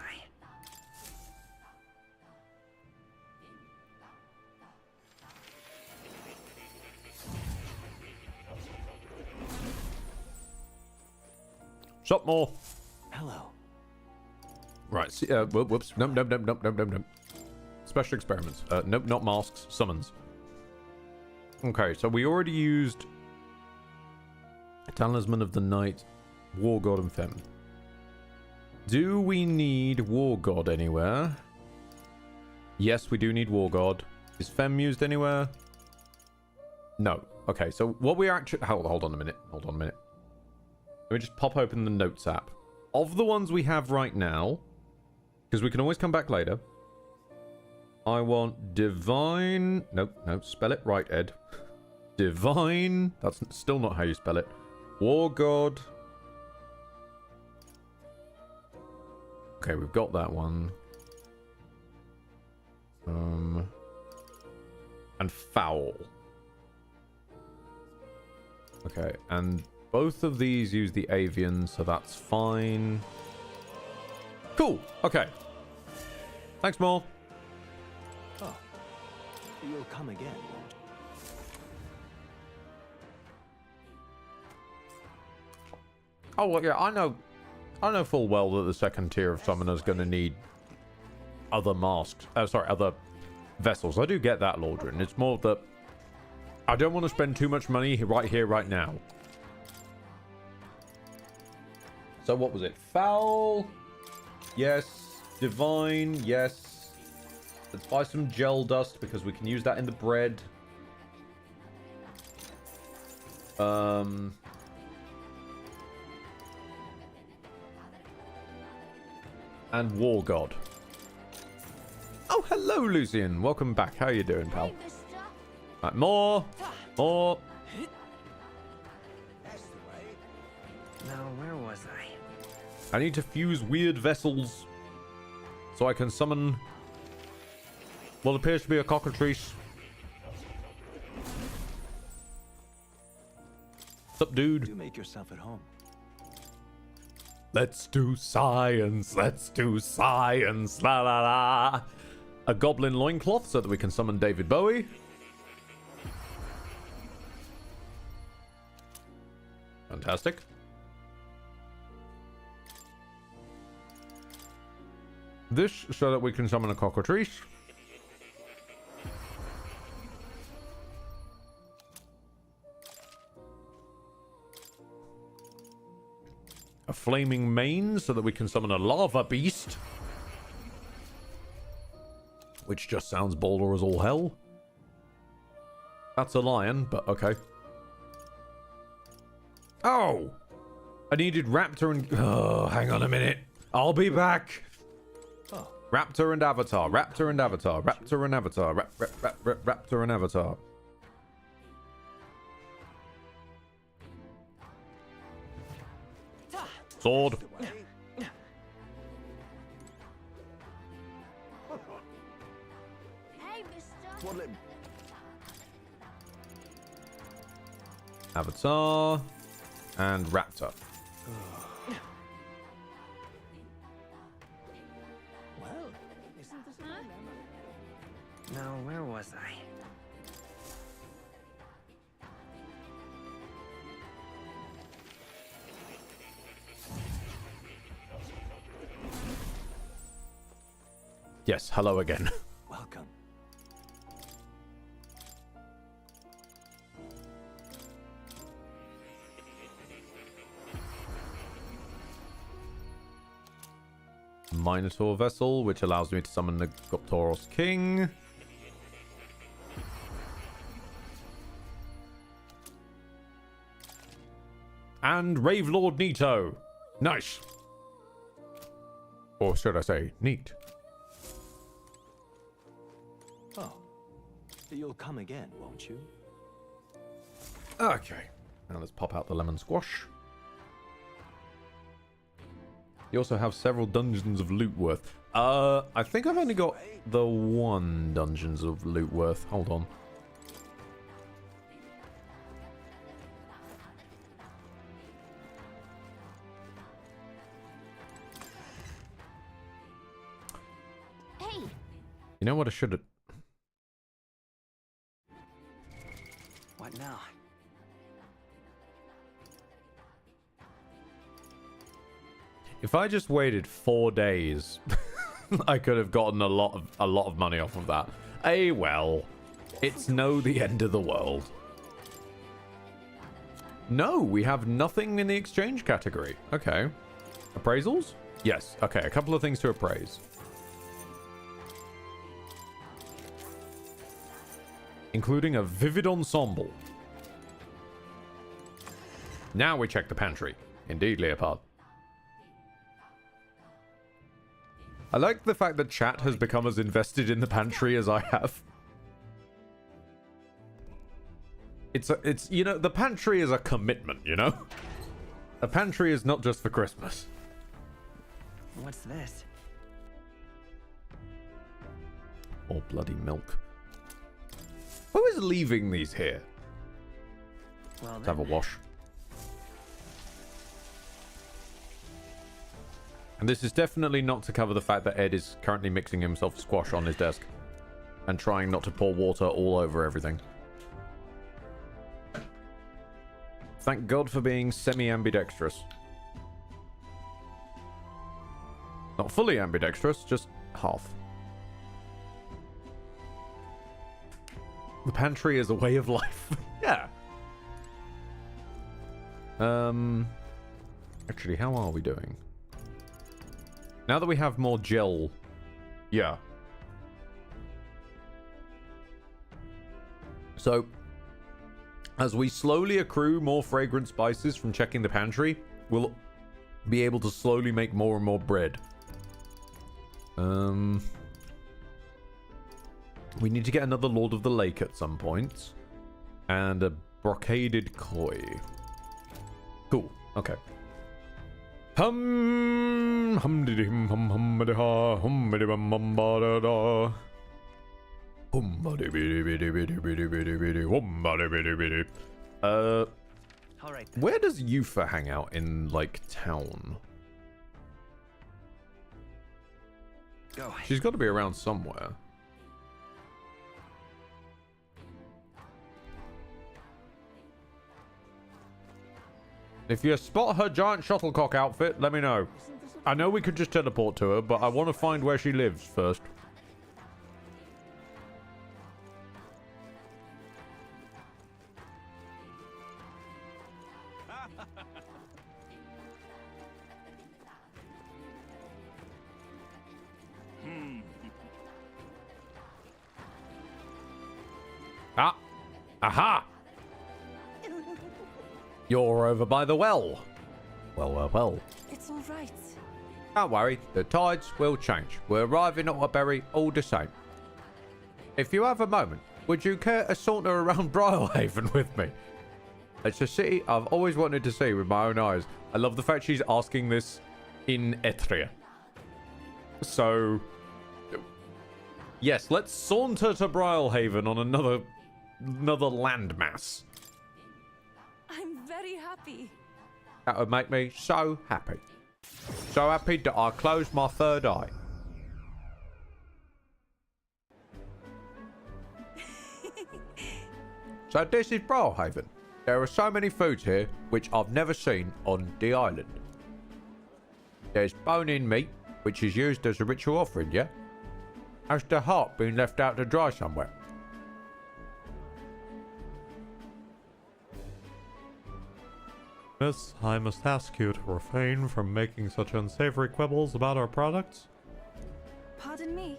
Stop more. Hello. Right. See, whoops. Nope. Special experiments. Nope, not masks. Summons. Okay, so we already used Talisman of the Night, War God, and Femme. Do we need War God anywhere? Yes, we do need War God. Is Femme used anywhere? No. Okay, so what we actually... Hold on a minute. Let me just pop open the Notes app. Of the ones we have right now, because we can always come back later, I want Divine... Nope, spell it right, Ed. Divine... That's still not how you spell it. War God... Okay, we've got that one. And Foul. Okay, and both of these use the Avian, so that's fine. Cool, okay. Thanks, Maul. Oh, you'll come again. Oh, well, yeah, I know full well that the second tier of summoners going to need other masks. Other vessels. I do get that, Lordrin. It's more that I don't want to spend too much money right here, right now. So what was it? Foul? Yes. Divine? Yes. Let's buy some gel dust because we can use that in the bread. And War God. Oh, hello, Lucian. Welcome back. How you doing, pal? Hey, Vista. Right, more. Now, where was I? I need to fuse weird vessels so I can summon what appears to be a cockatrice. What's up, dude? Do make yourself at home. Let's do science. La la la. A goblin loincloth so that we can summon David Bowie. Fantastic. This so that we can summon a cockatrice. A flaming mane so that we can summon a lava beast. Which just sounds baller as all hell. That's a lion, but okay. Oh! I needed Raptor and... Oh, hang on a minute. I'll be back. Oh. Raptor and Avatar. Raptor and Avatar. Raptor and Avatar. Raptor and Avatar. Sword. Scimitar, and Raptor. Well, isn't this Now, where was I? Yes, hello again. Welcome. Minotaur Vessel, which allows me to summon the Goptoros King. And Ravelord Nito. Nice. Or should I say, neat. Oh, you'll come again, won't you? Okay. Now let's pop out the lemon squash. You also have several dungeons of loot worth. I think I've only got the one dungeons of loot worth. Hold on. Hey, You know what I should have... What now? If I just waited 4 days, I could have gotten a lot of money off of that. Well, it's no the end of the world. No, we have nothing in the exchange category. Okay. Appraisals? Yes. Okay, a couple of things to appraise. Including a vivid ensemble. Now we check the pantry. Indeed, Leopard. I like the fact that chat has become as invested in the pantry as I have. It's you know, the pantry is a commitment, you know? A pantry is not just for Christmas. What's this? Or bloody milk. Who is leaving these here? Well, Let's have a wash. And this is definitely not to cover the fact that Ed is currently mixing himself squash on his desk. And trying not to pour water all over everything. Thank God for being semi-ambidextrous. Not fully ambidextrous, just half. The pantry is a way of life. Yeah. Actually, how are we doing? Now that we have more gel... Yeah. So, as we slowly accrue more fragrant spices from checking the pantry, we'll be able to slowly make more and more bread. We need to get another Lord of the Lake at some point. And a brocaded koi. Cool. Okay. Hum diddy hum hum hum biddy ha hum biddy bum bum ba da da. Hum biddy biddy biddy biddy biddy biddy biddy hum biddy biddy biddy. All right. Where does Yufa hang out in, like, town? Go. She's got to be around somewhere. If you spot her giant shuttlecock outfit, let me know. I know we could just teleport to her, but I want to find where she lives first. Ah! Aha! You're over by the well. Well. It's all right. Don't worry, the tides will change. We're arriving at Waterbury all the same. If you have a moment, would you care to saunter around Briarhaven with me? It's a city I've always wanted to see with my own eyes. I love the fact she's asking this in Etria. So, yes, let's saunter to Briarhaven on another landmass. I'm very happy. That would make me so happy. So happy that I closed my third eye. So this is Brawlhaven. There are so many foods here which I've never seen on the island. There's bone-in meat, which is used as a ritual offering, yeah? Has the heart been left out to dry somewhere? Miss, I must ask you to refrain from making such unsavory quibbles about our products. Pardon me.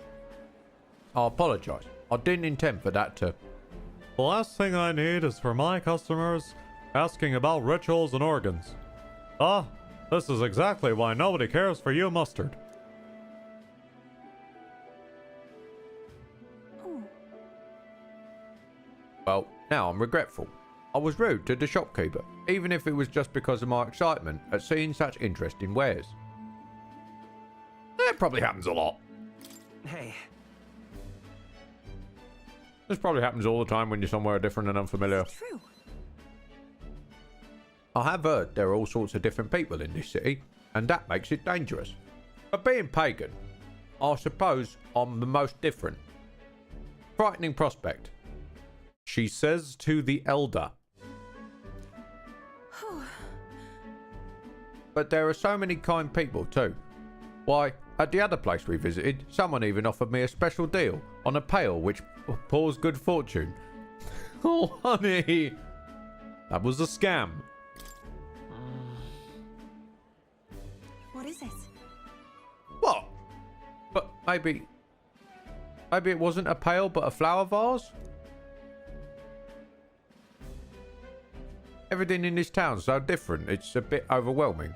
I apologise. I didn't intend for that to... The last thing I need is for my customers asking about rituals and organs. Ah, this is exactly why nobody cares for you, Mustard. Oh. Well, now I'm regretful. I was rude to the shopkeeper, even if it was just because of my excitement at seeing such interesting wares. That probably happens a lot. Hey, This probably happens all the time when you're somewhere different and unfamiliar. True. I have heard there are all sorts of different people in this city, and that makes it dangerous. But being pagan, I suppose I'm the most different. Frightening prospect. She says to the elder. But there are so many kind people too. Why, at the other place we visited, someone even offered me a special deal on a pail which pours good fortune. Oh, honey! That was a scam. What is it? What? But maybe it wasn't a pail but a flower vase? Everything in this town's so different, it's a bit overwhelming.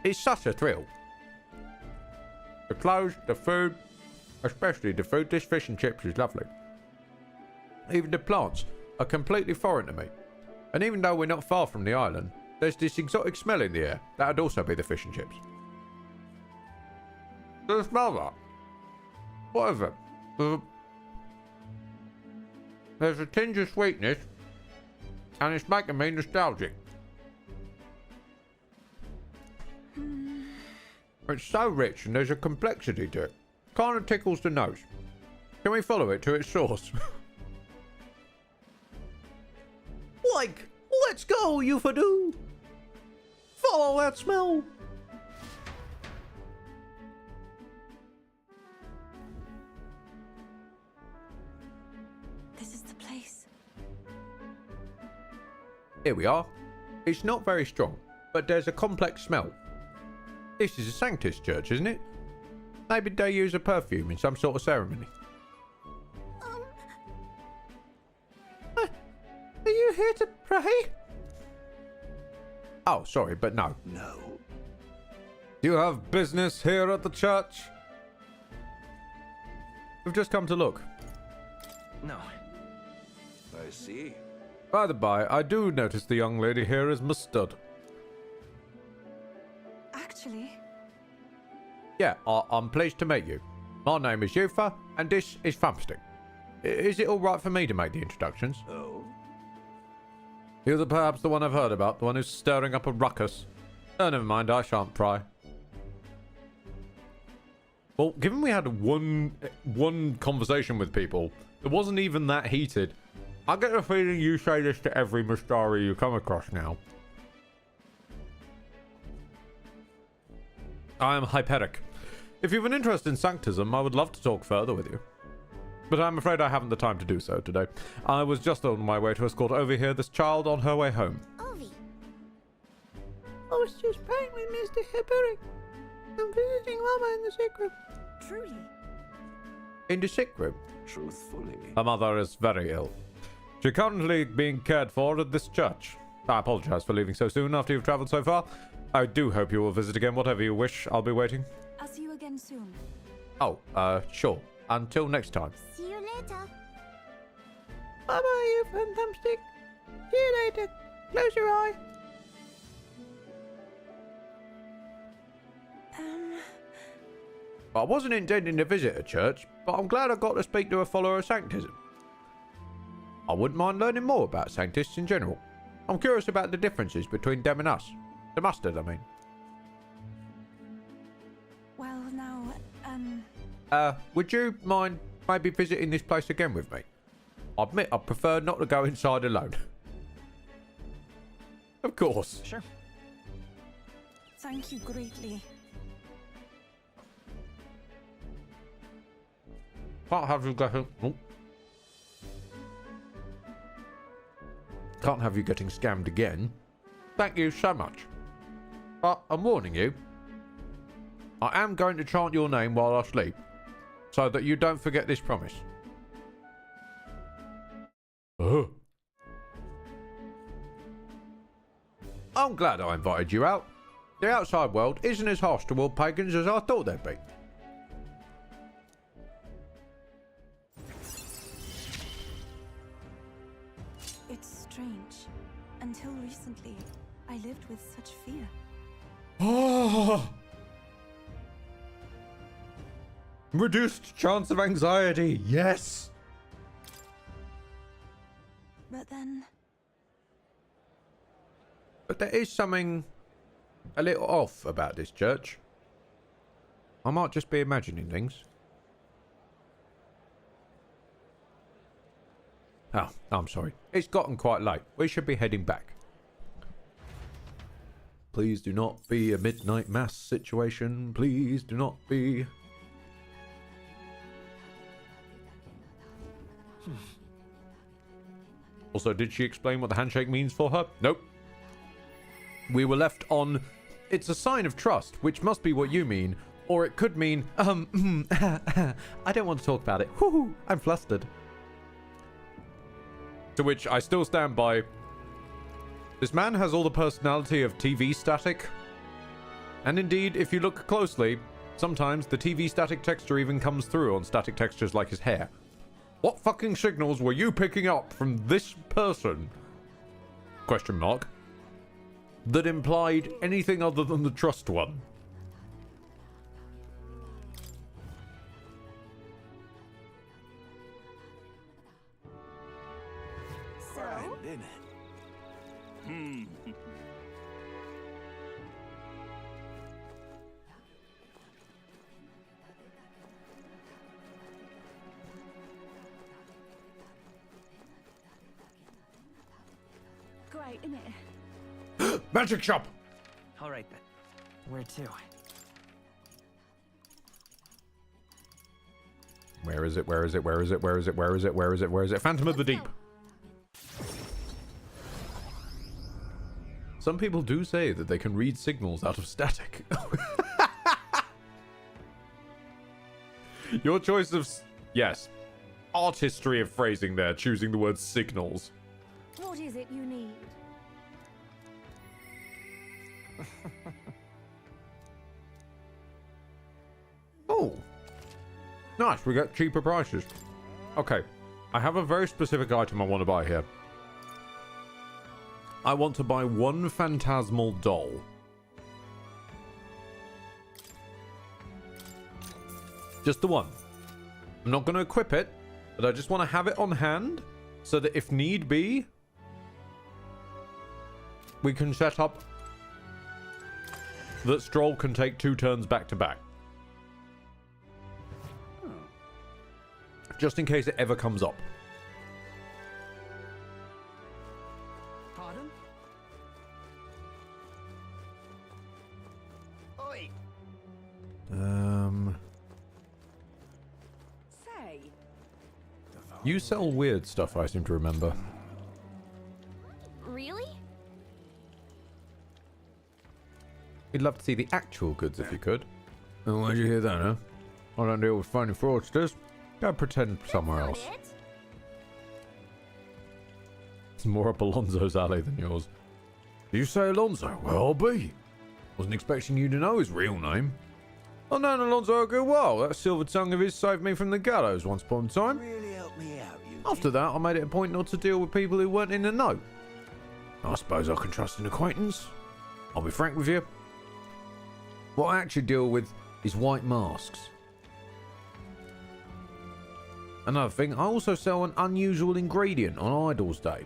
It's such a thrill. The clothes, the food, especially the food. This fish and chips is lovely. Even the plants are completely foreign to me. And even though we're not far from the island, there's this exotic smell in the air. That'd also be the fish and chips. Do you smell that? What is it? There's a tinge of sweetness, and it's making me nostalgic. It's so rich and there's a complexity to it. Kind of tickles the nose. Can we follow it to its source? Like, let's go, Euphodu! Follow that smell! This is the place. Here we are. It's not very strong, but there's a complex smell. This is a Sanctus church, isn't it? Maybe they use a perfume in some sort of ceremony. Are you here to pray? Oh, sorry, but no. no. Do you have business here at the church? We've just come to look. No. I see. By the by, I do notice the young lady here is Mustard. Actually, Yeah, I'm pleased to meet you. My name is Yufa, and this is Thumpstick. Is it alright for me to make the introductions? Oh. You're perhaps the one I've heard about, the one who's stirring up a ruckus. Oh, never mind, I shan't pry. Well, given we had one conversation with people, it wasn't even that heated. I get the feeling you say this to every Mustari you come across now. I am Hyperic. If you've an interest in Sanctism, I would love to talk further with you. But I'm afraid I haven't the time to do so today. I was just on my way to escort over here this child on her way home. Ovi. I was just praying with Mr. Hyperic. I'm visiting Mama in the sick room. truly. In the sick room? Truthfully. Her mother is very ill. She's currently being cared for at this church. I apologize for leaving so soon after you've traveled so far. I do hope you will visit again, whatever you wish. I'll be waiting. I'll see you again soon. Oh, sure. Until next time. See you later. Bye-bye, you Thumpstick. See you later. Close your eye. I wasn't intending to visit a church, but I'm glad I got to speak to a follower of Sanctism. I wouldn't mind learning more about Sanctists in general. I'm curious about the differences between them and us. The mustard, I mean. Well, now, Would you mind maybe visiting this place again with me? I admit I prefer not to go inside alone. Of course. Sure. thank you greatly. Can't have you getting... Oh. Can't have you getting scammed again. Thank you so much. But I'm warning you. I am going to chant your name while I sleep. So that you don't forget this promise. I'm glad I invited you out. The outside world isn't as harsh toward pagans as I thought they'd be. It's strange. Until recently, I lived with such fear. Reduced chance of anxiety, yes. But then, But there is something a little off about this church. I might just be imagining things. Oh, I'm sorry. It's gotten quite late. We should be heading back. Please do not be a midnight mass situation. Please do not be... Also, did she explain what the handshake means for her? Nope. We were left on... It's a sign of trust, which must be what you mean. Or it could mean... I don't want to talk about it. Woohoo! I'm flustered. To which I still stand by... This man has all the personality of TV static. And indeed, if you look closely, sometimes the TV static texture even comes through on static textures like his hair. What fucking signals were you picking up from this person? Question mark. That implied anything other than the trust one. so, Great, innit? Magic shop! All right then. Where to? Where is it? Where is it? Where is it? Where is it? Where is it? Where is it? Where is it? Phantom of the Deep. Some people do say that they can read signals out of static. Your choice of... Yes. Artistry of phrasing there, choosing the word signals. What is it you need? Oh. Nice, we got cheaper prices. Okay. I have a very specific item I want to buy here. I want to buy one phantasmal doll. Just the one. I'm not going to equip it, but I just want to have it on hand so that if need be, we can set up that Strohl can take 2 turns back to back. Just in case it ever comes up. Pardon? Oi! Say, You sell weird stuff, I seem to remember. Really? We'd love to see the actual goods if you could. Oh, why'd you hear that, huh? I don't deal with phony fraudsters. Go pretend somewhere else. Not it. It's more up Alonso's alley than yours. Did you say Alonso? Well, I'll be. Wasn't expecting you to know his real name. I've known Alonso a good while. That silver tongue of his saved me from the gallows once upon a time. Really help me out, you. After that, I made it a point not to deal with people who weren't in the know. I suppose I can trust an acquaintance. I'll be frank with you. What I actually deal with is white masks. Another thing, I also sell an unusual ingredient on Idol's Day.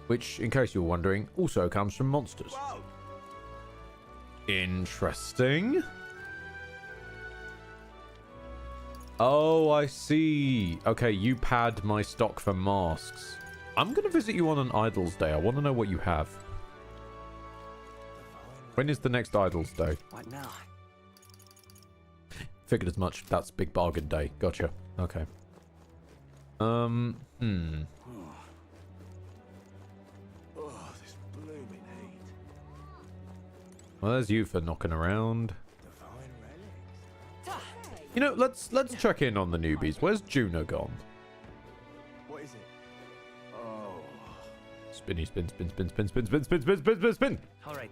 which, in case you're wondering, also comes from monsters. Whoa. Interesting. Oh, I see. Okay, you pad my stock for masks. I'm going to visit you on an Idols Day. I want to know what you have. When is the next Idols Day? What now? Figured as much. That's big bargain day. Gotcha. Okay. Oh, this blooming heat. Well, there's you for knocking around. Divine relics. You know, let's check in on the newbies. Where's Juno gone? What is it? Oh. Spinny, spin, spin, spin, spin, spin, spin, spin, spin, spin, spin, spin. All right.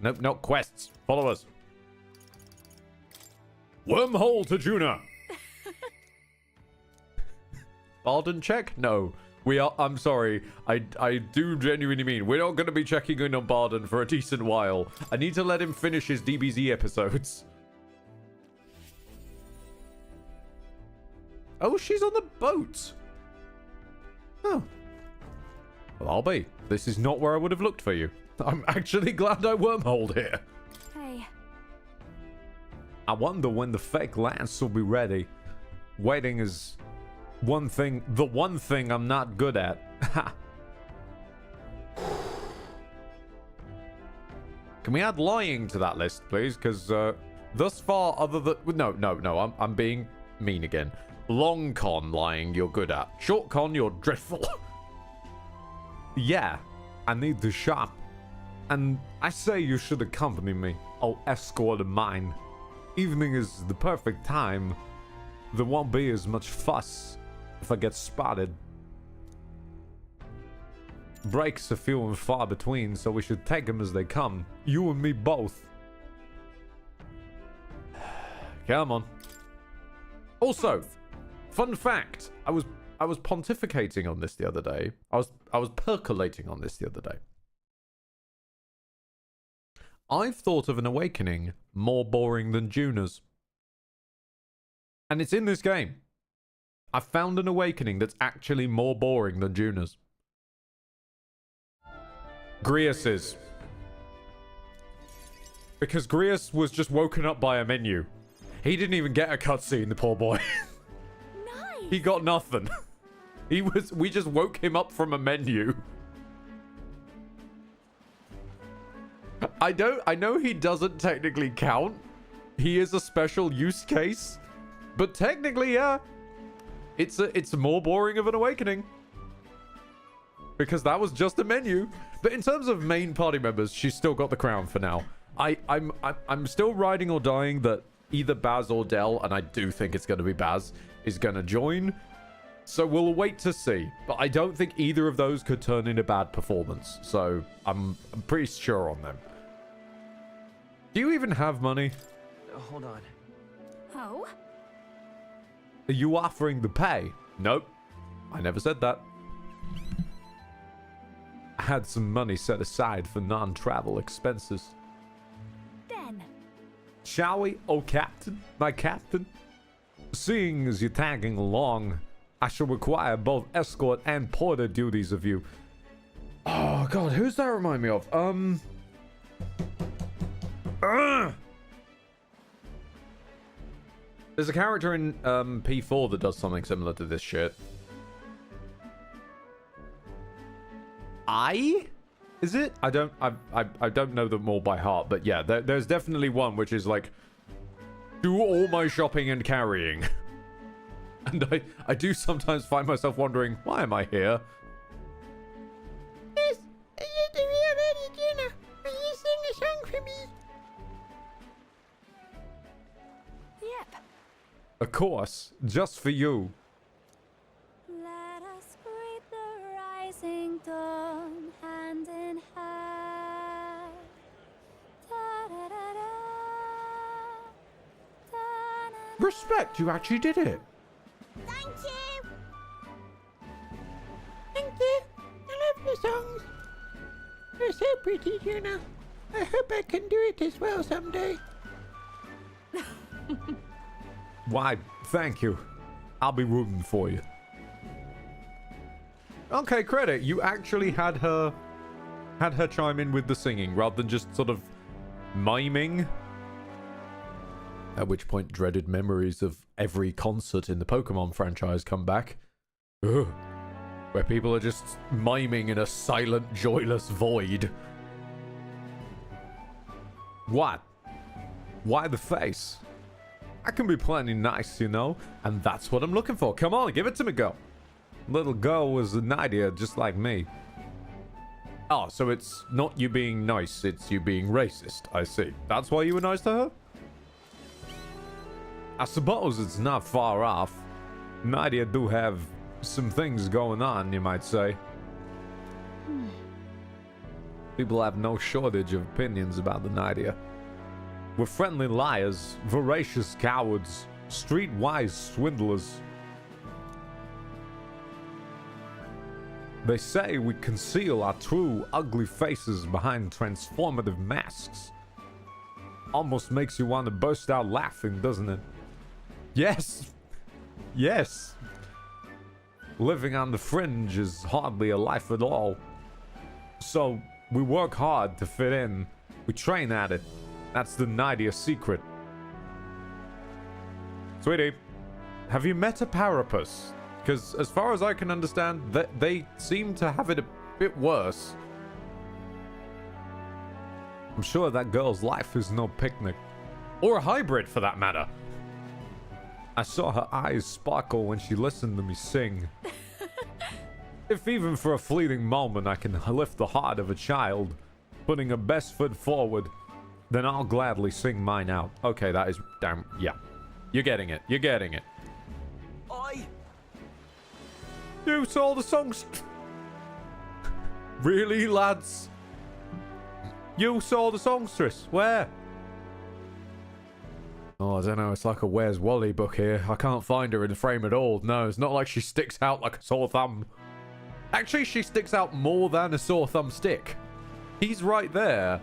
Nope, not quests. Follow us. Wormhole to Juno. Barden check? No. We are. I'm sorry. I do genuinely mean we're not going to be checking in on Barden for a decent while. I need to let him finish his DBZ episodes. Oh, she's on the boat. Oh. Well, I'll be. This is not where I would have looked for you. I'm actually glad I wormholed here. Hey. I wonder when the fake lance will be ready. Waiting is the one thing I'm not good at. Can we add lying to that list, please? Because thus far, other than no, I'm being mean again. Long con lying, you're good at. Short con, you're dreadful. Yeah, I need the shop, and I say you should accompany me. Oh, escort of mine. Evening is the perfect time. There won't be as much fuss if I get spotted. Breaks are few and far between, so we should take them as they come. You and me both. Come on. Also, fun fact, I was pontificating on this the other day. I was percolating on this the other day. I've thought of an awakening more boring than Juna's. And it's in this game. I found an awakening that's actually more boring than Juna's. Grius's. Because Grius was just woken up by a menu. He didn't even get a cutscene, the poor boy. Nice. He got nothing. We just woke him up from a menu. I know he doesn't technically count. He is a special use case. But technically, yeah. It's more boring of an awakening. Because that was just a menu. But in terms of main party members, she's still got the crown for now. I'm still riding or dying that either Baz or Del, and I do think it's going to be Baz, is going to join. So we'll wait to see. But I don't think either of those could turn in a bad performance. So I'm pretty sure on them. Do you even have money? Hold on. Oh? Are you offering the pay? Nope. I never said that. I had some money set aside for non-travel expenses. Then. Shall we, oh captain, my captain? Seeing as you're tagging along, I shall require both escort and porter duties of you. Oh god, who's that remind me of? There's a character in P4 that does something similar to this shit. Is it? I don't know them all by heart, but yeah, there's definitely one which is like, do all my shopping and carrying. And I do sometimes find myself wondering, why am I here? Yes, are you the real Juno? Will you sing a song for me? Yep. Of course, just for you. Let us greet the rising dawn hand in hand. Da-da-da-da. Da-na-na. Respect, you actually did it. Thank you! Thank you! I love your songs! You're so pretty, Juno. I hope I can do it as well someday. Why, thank you. I'll be rooting for you. Okay, credit. You actually had her chime in with the singing rather than just sort of miming. At which point, dreaded memories of every concert in the Pokemon franchise come back. Ugh. Where people are just miming in a silent, joyless void. What? Why the face? I can be plenty nice, you know? And that's what I'm looking for. Come on, give it to me, girl. Little girl was an idea just like me. Oh, so it's not you being nice, it's you being racist. I see. That's why you were nice to her? I suppose it's not far off. Nadia do have some things going on, you might say. People have no shortage of opinions about the Nadia. We're friendly liars, voracious cowards, streetwise swindlers. They say we conceal our true ugly faces behind transformative masks. Almost makes you want to burst out laughing, doesn't it? Yes. Yes. Living on the fringe is hardly a life at all. So we work hard to fit in. We train at it. That's the Nadia secret. Sweetie, have you met a Parapus? Because as far as I can understand, they seem to have it a bit worse. I'm sure that girl's life is no picnic. Or a hybrid, for that matter. I saw her eyes sparkle when she listened to me sing. If even for a fleeting moment I can lift the heart of a child, putting her best foot forward, then I'll gladly sing mine out. Okay, that is... damn... yeah. You're getting it. You're getting it. You saw the songs... Really, lads? You saw the songstress? Where? Oh, I don't know. It's like a Where's Wally book here. I can't find her in the frame at all. No, it's not like she sticks out like a sore thumb. Actually, she sticks out more than a sore thumb stick. He's right there.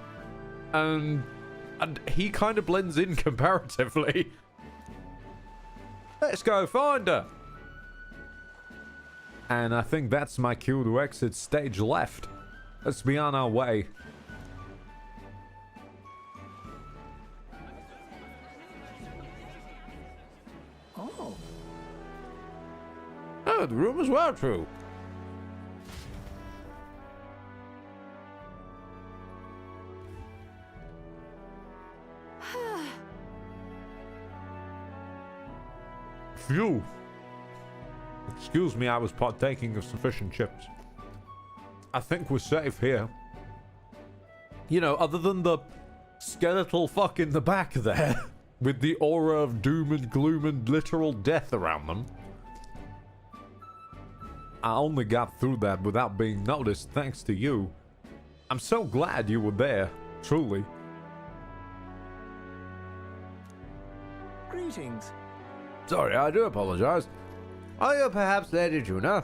And he kind of blends in comparatively. Let's go find her. And I think that's my cue to exit stage left. Let's be on our way. Oh. Oh, the rumors were true. Phew. Excuse me, I was partaking of some fish and chips. I think we're safe here. You know, other than the skeletal fuck in the back there, with the aura of doom and gloom and literal death around them. I only got through that without being noticed thanks to you. I'm so glad you were there, truly. Greetings. Sorry, I do apologize. Are you perhaps Lady Juna?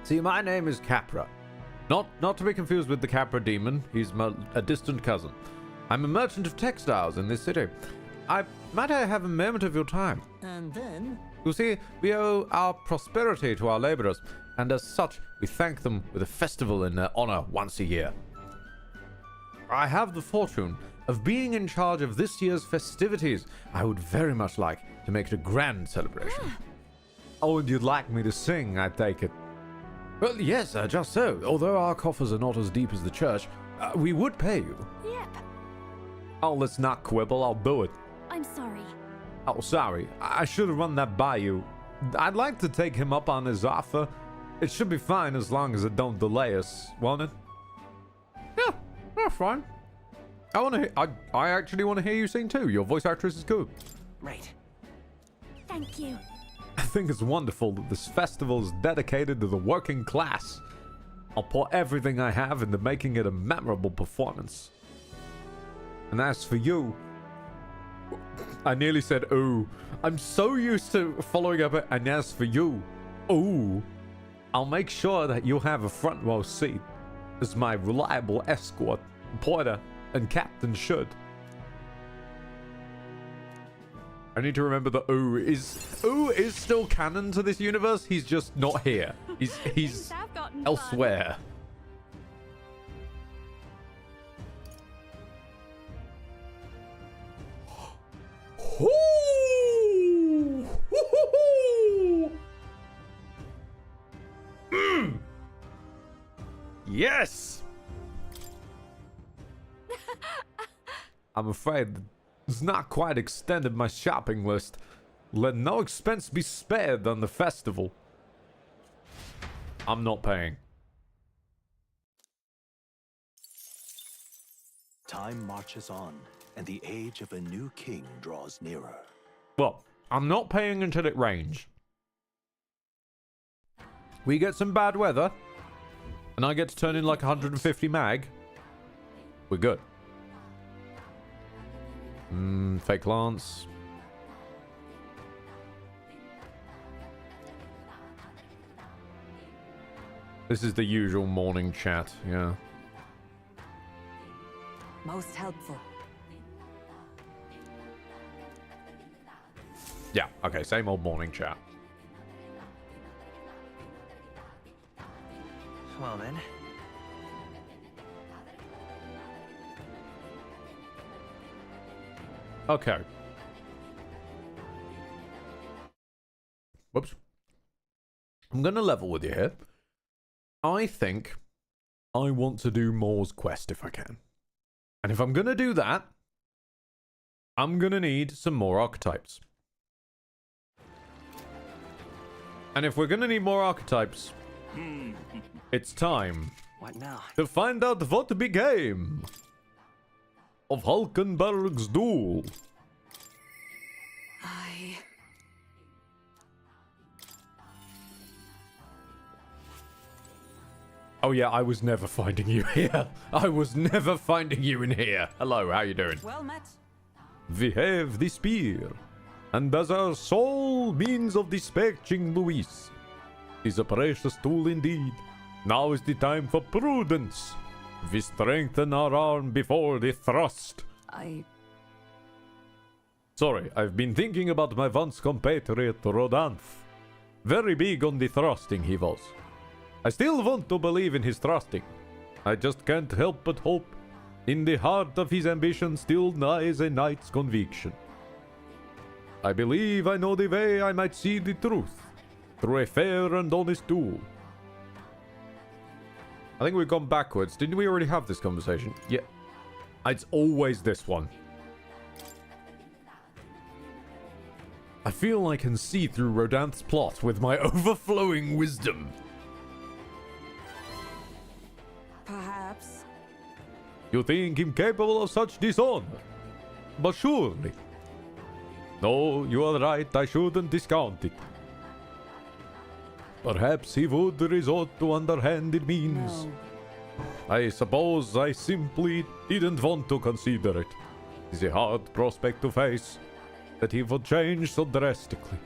See, my name is Capra. Not to be confused with the Capra demon. He's a distant cousin. I'm a merchant of textiles in this city. Might I have a moment of your time? And then? You see, we owe our prosperity to our laborers, and as such, we thank them with a festival in their honor once a year. I have the fortune of being in charge of this year's festivities. I would very much like to make it a grand celebration. Oh, and you'd like me to sing, I take it? Well, yes, just so. Although our coffers are not as deep as the church, we would pay you. Yep. Oh, let's not quibble. I'll do it. I'm sorry. Oh, sorry. I should have run that by you. I'd like to take him up on his offer. It should be fine as long as it don't delay us, won't it? Yeah, that's fine. I actually want to hear you sing too. Your voice actress is good. Right. Thank you. I think it's wonderful that this festival is dedicated to the working class. I'll pour everything I have into making it a memorable performance. And as for you... I nearly said ooh. I'm so used to following up it, and as for you, ooh. I'll make sure that you'll have a front row seat as my reliable escort, porter, and captain should. I need to remember that Ooh is still canon to this universe. He's just not here. He's elsewhere. Yes. I'm afraid it's not quite extended my shopping list. Let no expense be spared on the festival. I'm not paying. Time marches on, and the age of a new king draws nearer. Well, I'm not paying until it rains. We get some bad weather, and I get to turn in like 150 mag. We're good. Fake Lance. This is the usual morning chat, yeah. Most helpful. Yeah, okay, same old morning chat. Well then. Okay. Whoops. I'm going to level with you here. I think I want to do Moore's Quest if I can. And if I'm going to do that, I'm going to need some more archetypes. And if we're going to need more archetypes, it's time What now? to find out what became of Hulkenberg's duel. Oh yeah, I was never finding you here. I was never finding you in here. Hello, how you doing? Well met. We have the spear, and as our sole means of dispatching Luis, is a precious tool indeed. Now is the time for prudence. We strengthen our arm before the thrust. Sorry, I've been thinking about my once compatriot Rodanth. Very big on the thrusting he was. I still want to believe in his thrusting. I just can't help but hope. In the heart of his ambition still lies a knight's conviction. I believe I know the way I might see the truth, through a fair and honest duel. I think we've gone backwards. Didn't we already have this conversation? Yeah. It's always this one. I feel I can see through Rodanth's plot with my overflowing wisdom. Perhaps. You think him capable of such dishonor? But surely. No, you are right, I shouldn't discount it. Perhaps he would resort to underhanded means. No. I suppose I simply didn't want to consider it. It's a hard prospect to face, that he would change so drastically.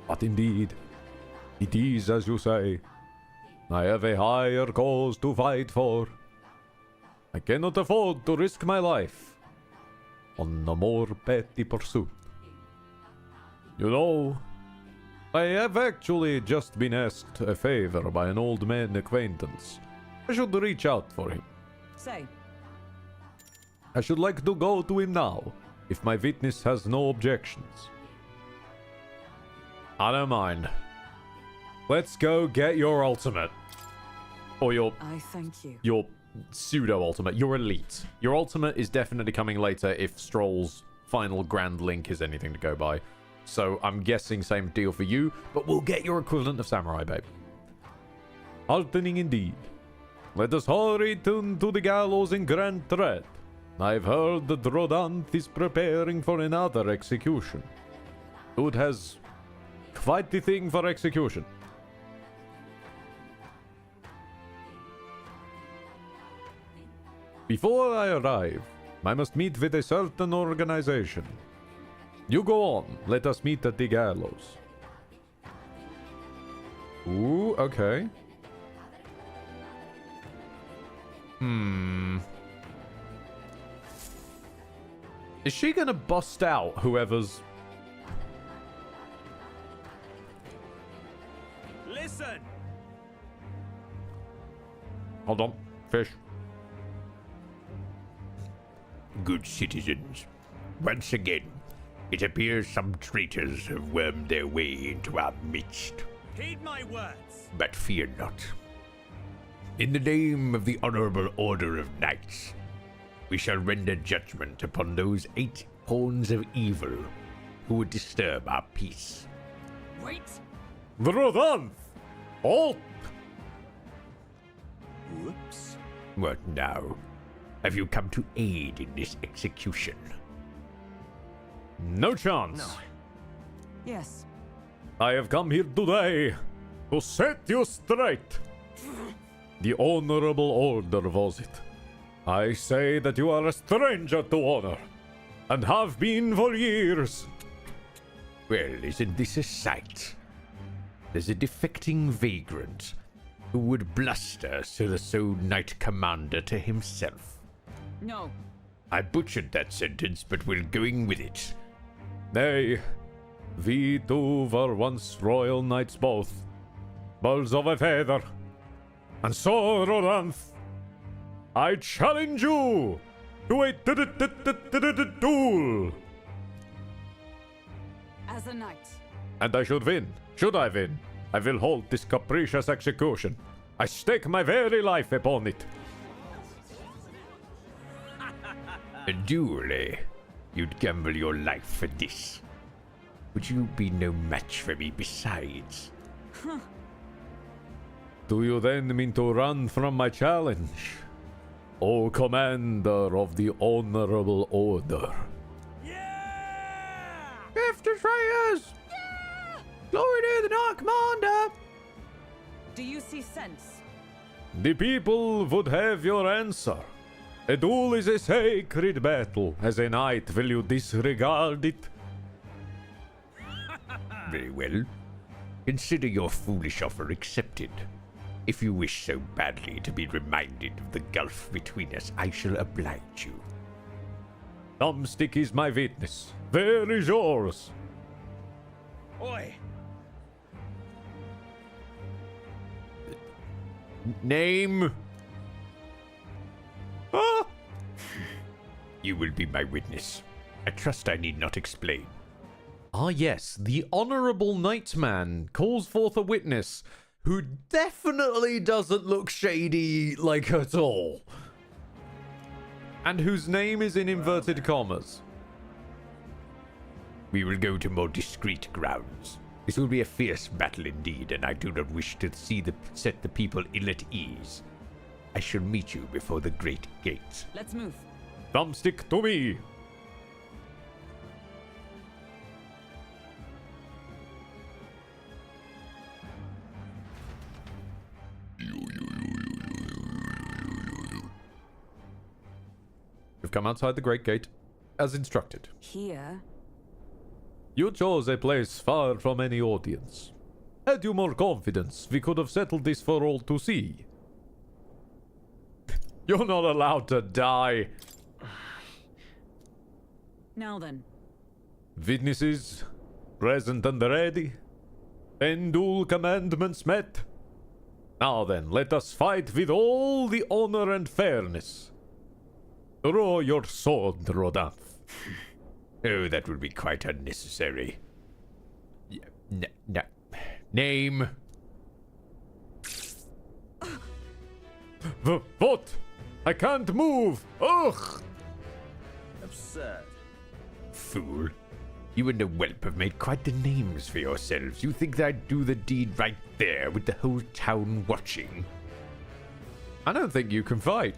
But indeed, it is as you say. I have a higher cause to fight for. I cannot afford to risk my life on a more petty pursuit. You know, I have actually just been asked a favor by an old man acquaintance. I should reach out for him. Say. I should like to go to him now, if my witness has no objections. I don't mind. Let's go get your ultimate. Or your... I thank you. Your pseudo-ultimate. Your elite. Your ultimate is definitely coming later if Strohl's final Grand Link is anything to go by. So I'm guessing same deal for you, but we'll get your equivalent of Samurai, babe. Heartening indeed. Let us hurry to the gallows in grand tread. I've heard that Rodanth is preparing for another execution. Dude has quite the thing for execution. Before I arrive, I must meet with a certain organization. You go on, let us meet at the gallows. Ooh, okay. Is she gonna bust out whoever's... Listen! Hold on. Fish. Good citizens, once again, it appears some traitors have wormed their way into our midst. Heed my words! But fear not. In the name of the Honorable Order of Knights, we shall render judgment upon those 8 horns of evil who would disturb our peace. Wait! Rodan! Oh! Whoops. What now? Have you come to aid in this execution? No chance. No. Yes. I have come here today to set you straight. The Honorable Order was it. I say that you are a stranger to honor, and have been for years. Well, isn't this a sight? There's a defecting vagrant who would bluster so Knight Commander to himself. No. I butchered that sentence, but we're going with it. Nay, we two were once royal knights both, birds of a feather. And so, Rodanth, I challenge you to a duel. As a knight. And I should win. Should I win, I will hold this capricious execution. I stake my very life upon it. A duel, eh? You'd gamble your life for this. Would you be no match for me besides? Do you then mean to run from my challenge, O Commander of the Honorable Order? Yeah! Gift Destroyers! Yeah! Glory to the Knight Commander! Do you see sense? The people would have your answer. A duel is a sacred battle. As a knight, will you disregard it? Very well. Consider your foolish offer accepted. If you wish so badly to be reminded of the gulf between us, I shall oblige you. Thumbstick is my witness. Where is yours? Oi! Name? Ah! You will be my witness. I trust I need not explain. Ah yes, the Honourable Knightman calls forth a witness who definitely doesn't look shady, like, at all. And whose name is in inverted commas. We will go to more discreet grounds. This will be a fierce battle indeed, and I do not wish to set the people ill at ease. I shall meet you before the great gate. Let's move. Thumbstick to me. We've come outside the Great Gate, as instructed. Here? You chose a place far from any audience. Had you more confidence, we could have settled this for all to see. You're not allowed to die. Now then. Witnesses, present and ready. And dual commandments met. Now then, let us fight with all the honor and fairness. Draw your sword, Rodanth. Oh, that would be quite unnecessary. Name? What? I can't move! Ugh! Absurd. Fool. You and a whelp have made quite the names for yourselves. You think that I'd do the deed right there with the whole town watching? I don't think you can fight.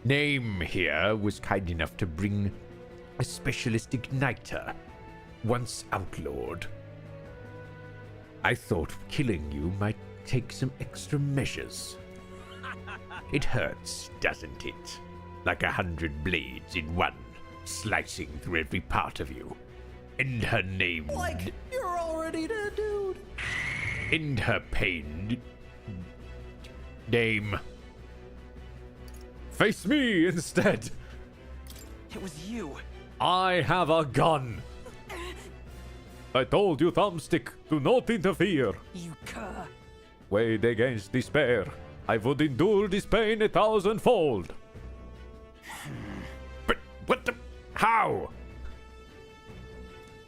Name here was kind enough to bring a specialist igniter, once outlawed. I thought killing you might take some extra measures. It hurts, doesn't it? Like 100 blades in one, slicing through every part of you. End her name. Like, you're already dead, dude. End her pain. Name. Face me instead. It was you. I have a gun. I told you, Thumbstick, do not interfere. You cur. Weighed against despair, I would endure this pain 1,000-fold. But what the... How?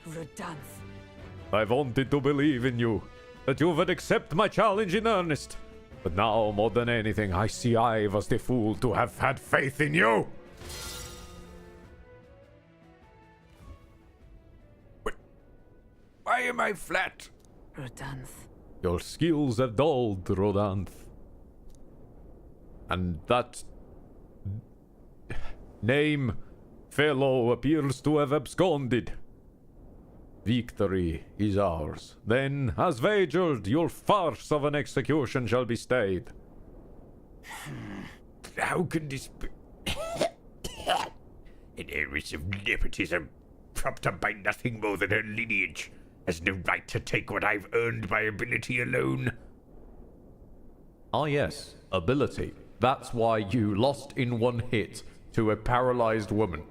Redanth. I wanted to believe in you, that you would accept my challenge in earnest. But now, more than anything, I see I was the fool to have had faith in you. Why am I flat? Redanth. Your skills have dulled, Rodanth. And that... name, fellow, appears to have absconded. Victory is ours. Then, as wagered, your farce of an execution shall be stayed. How can this be? An heiress of nepotism, propped up by nothing more than her lineage, has no right to take what I've earned by ability alone. Ah yes, ability. That's why you lost in one hit to a paralyzed woman.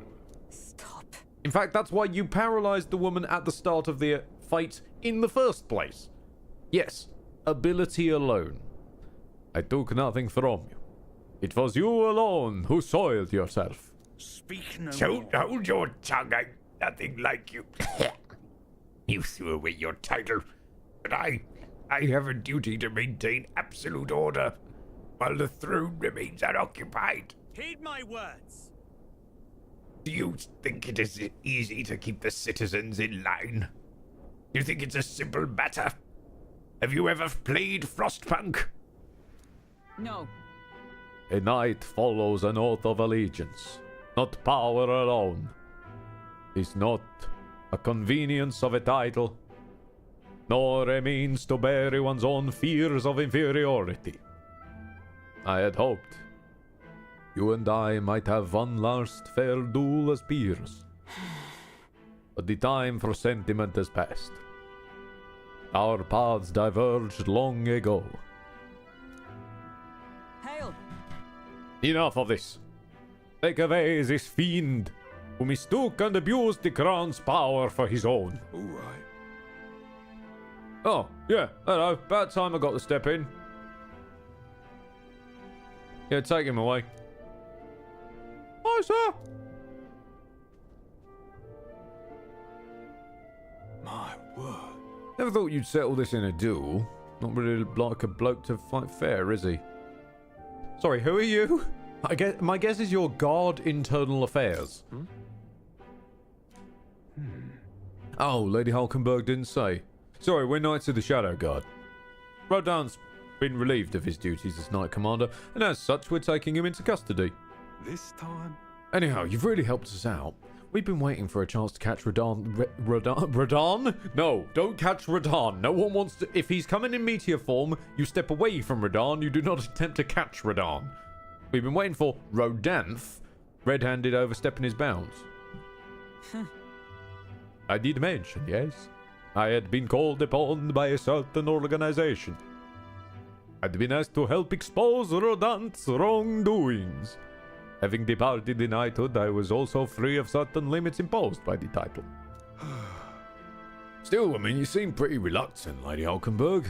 Stop. In fact, that's why you paralyzed the woman at the start of the fight in the first place. Yes, ability alone. I took nothing from you. It was you alone who soiled yourself. Speak no Don't more. hold your tongue. I'm nothing like you. You threw away your title, but I have a duty to maintain absolute order, while the throne remains unoccupied. Heed my words. Do you think it is easy to keep the citizens in line? Do you think it's a simple matter? Have you ever played Frostpunk? No. A knight follows an oath of allegiance, not power alone. Is not a convenience of a title, nor a means to bury one's own fears of inferiority. I had hoped you and I might have one last fair duel as peers, but the time for sentiment has passed. Our paths diverged long ago. Hail. Enough of this. Take away this fiend who mistook and abused the crown's power for his own. All right. Oh, yeah, hello. About time I got to step in. Yeah, take him away. Hi, sir. My word. Never thought you'd settle this in a duel. Not really like a bloke to fight fair, is he? Sorry, who are you? My guess is your guard internal affairs. Oh, Lady Hulkenberg didn't say. Sorry, we're Knights of the Shadow Guard. Rodan's been relieved of his duties as Knight Commander, and as such, we're taking him into custody. This time? Anyhow, you've really helped us out. We've been waiting for a chance to catch Radahn? No, don't catch Radahn. No one wants to... If he's coming in meteor form, you step away from Radahn. You do not attempt to catch Radahn. We've been waiting for Rodanth, red-handed overstepping his bounds. I did mention, yes. I had been called upon by a certain organization. I'd been asked to help expose Rodanth's wrongdoings. Having departed the knighthood, I was also free of certain limits imposed by the title. Still, I mean, you seem pretty reluctant, Lady Hulkenberg.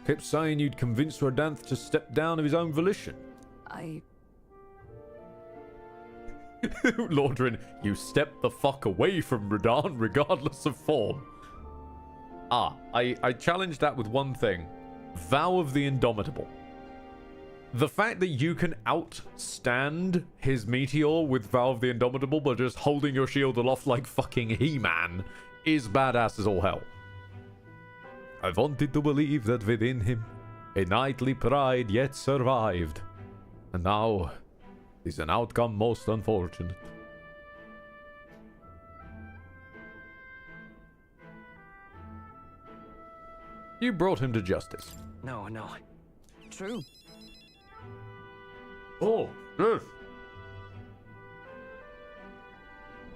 Kept saying you'd convince Rodanth to step down of his own volition. Lordrin, you step the fuck away from Radahn regardless of form. I challenged that with one thing. Vow of the Indomitable. The fact that you can outstand his meteor with Vow of the Indomitable by just holding your shield aloft like fucking He-Man is badass as all hell. I wanted to believe that within him a knightly pride yet survived. And now is an outcome most unfortunate. You brought him to justice. No. True. Oh, yes.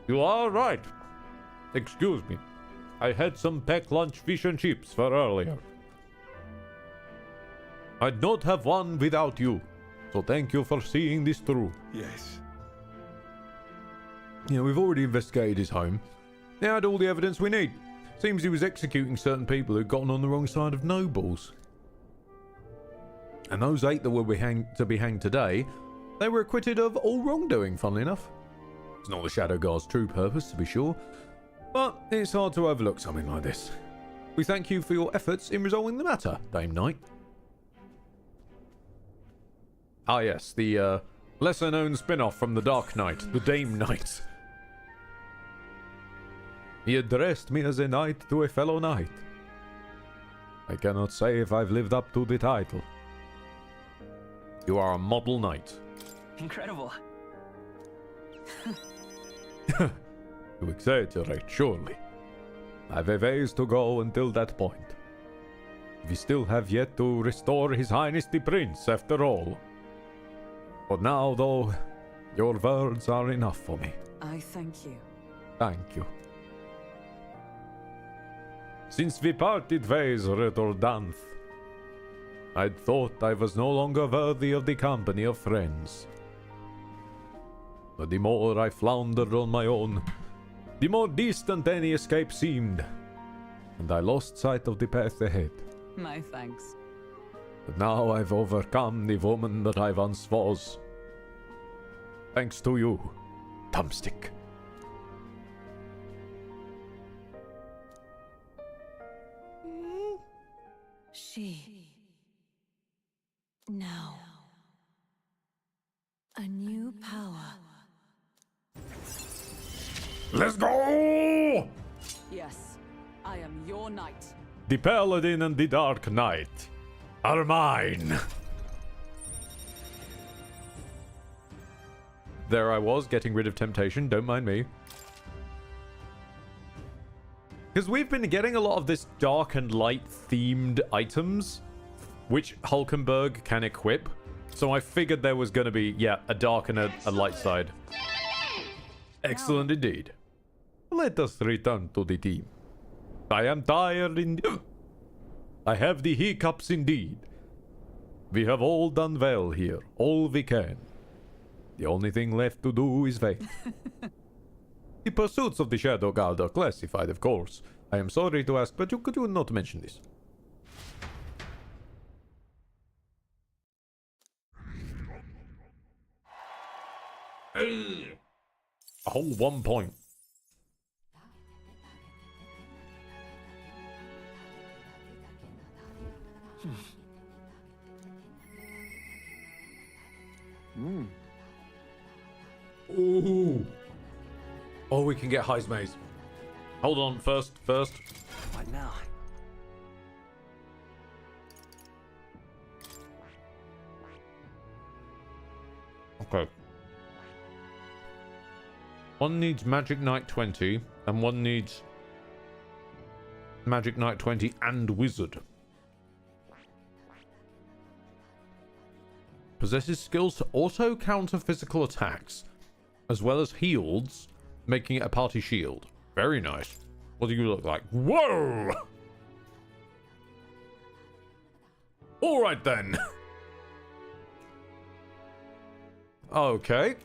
You are right. Excuse me. I had some packed lunch fish and chips for earlier. I'd not have one without you. So thank you for seeing this through. Yes. Yeah, we've already investigated his home. They had all the evidence we need. Seems he was executing certain people who'd gotten on the wrong side of nobles. And those 8 that were to be hanged today, they were acquitted of all wrongdoing, funnily enough. It's not the Shadow Guard's true purpose, to be sure, but it's hard to overlook something like this. We thank you for your efforts in resolving the matter, Dame Knight. Ah yes, the lesser-known spin-off from the Dark Knight, the Dame Knight. He addressed me as a knight to a fellow knight. I cannot say if I've lived up to the title. You are a model knight. Incredible. You exaggerate, surely. I've a ways to go until that point. We still have yet to restore His Highness the Prince, after all. For now, though, your words are enough for me. I thank you. Thank you. Since we parted ways, Redordanth, I'd thought I was no longer worthy of the company of friends. But the more I floundered on my own, the more distant any escape seemed, and I lost sight of the path ahead. My thanks. But now I've overcome the woman that I once was. Thanks to you, Thumbstick. She. Now. A new power. Let's go! Yes, I am your knight. The Paladin and the Dark Knight are mine. There I was, getting rid of temptation. Don't mind me. Because we've been getting a lot of this dark and light themed items, which Hulkenberg can equip. So I figured there was going to be, yeah, a dark and a light side. Excellent indeed. Let us return to the team. I am tired indeed. I have the hiccups indeed. We have all done well here, all we can. The only thing left to do is wait. The pursuits of the Shadow Guard are classified, of course. I am sorry to ask, but could you not mention this? A whole 1 point. Ooh. Oh, we can get Heis Maze. Hold on, first. What now? Okay. One needs Magic Knight 20, and one needs Magic Knight 20 and Wizard. Possesses skills to auto counter physical attacks, as well as heals, making it a party shield. Very nice. What do you look like? Whoa! Alright then. Okay.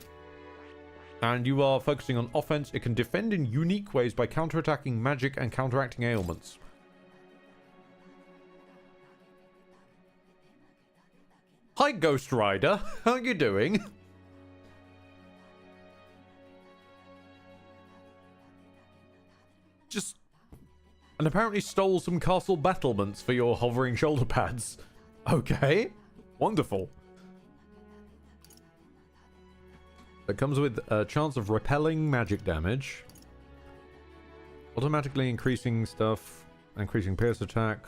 And you are focusing on offense. It can defend in unique ways by counterattacking magic and counteracting ailments. Hi, Ghost Rider. How are you doing? Just... And apparently stole some castle battlements for your hovering shoulder pads. Okay. Wonderful. It comes with a chance of repelling magic damage. Automatically increasing stuff. Increasing pierce attack.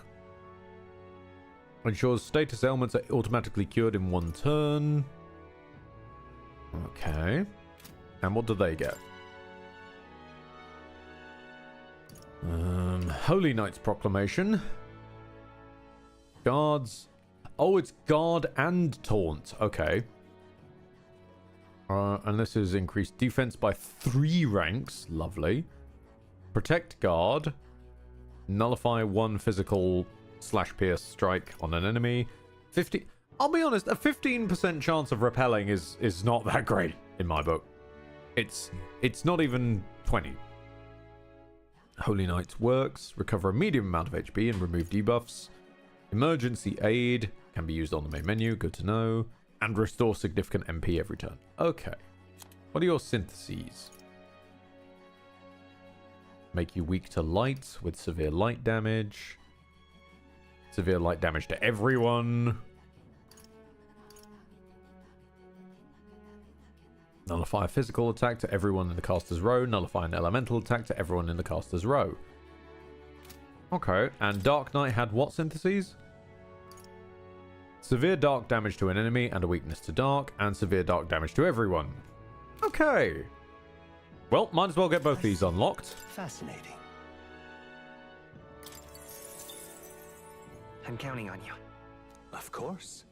Ensures status ailments are automatically cured in 1 turn. Okay. And what do they get? Holy Knight's Proclamation. Guards. Oh, it's Guard and Taunt. Okay. And this is increased defense by 3 ranks. Lovely. Protect Guard. Nullify 1 physical /pierce strike on an enemy. 50. I'll be honest, a 15% chance of repelling is not that great in my book. It's not even 20. Holy Knight works. Recover a medium amount of HP and remove debuffs. Emergency aid can be used on the main menu. Good to know. And restore significant MP every turn. Okay. What are your syntheses? Make you weak to light with severe light damage. Severe light damage to everyone. Nullify a physical attack to everyone in the caster's row. Nullify an elemental attack to everyone in the caster's row. Okay, and Dark Knight had what syntheses? Severe dark damage to an enemy and a weakness to dark, and severe dark damage to everyone. Okay. Well, might as well get both these unlocked. Fascinating. I'm counting on you. Of course.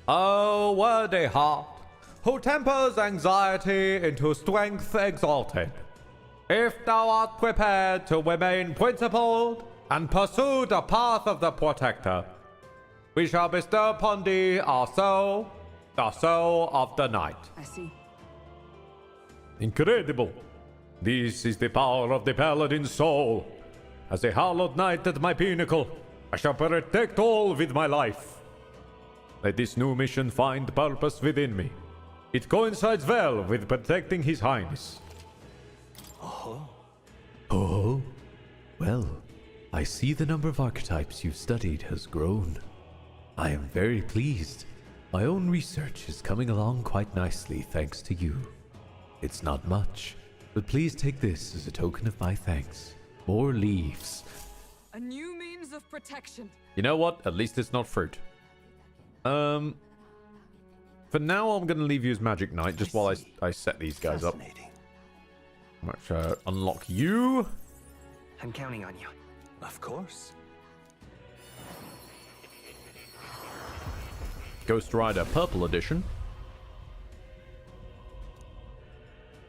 Oh, worthy heart, who tempers anxiety into strength exalted. If thou art prepared to remain principled and pursue the path of the Protector, we shall bestow upon thee our soul, the soul of the night. I see. Incredible. This is the power of the Paladin's soul. As a hallowed knight at my pinnacle, I shall protect all with my life. Let this new mission find purpose within me. It coincides well with protecting His Highness. Oh, well, I see the number of archetypes you've studied has grown. I am very pleased. My own research is coming along quite nicely thanks to you. It's not much, but please take this as a token of my thanks. More leaves. A new means of protection. You know what? At least it's not fruit. For now, I'm going to leave you as Magic Knight just while I set these guys up. Let's unlock you. I'm counting on you. Of course. Ghost Rider Purple Edition.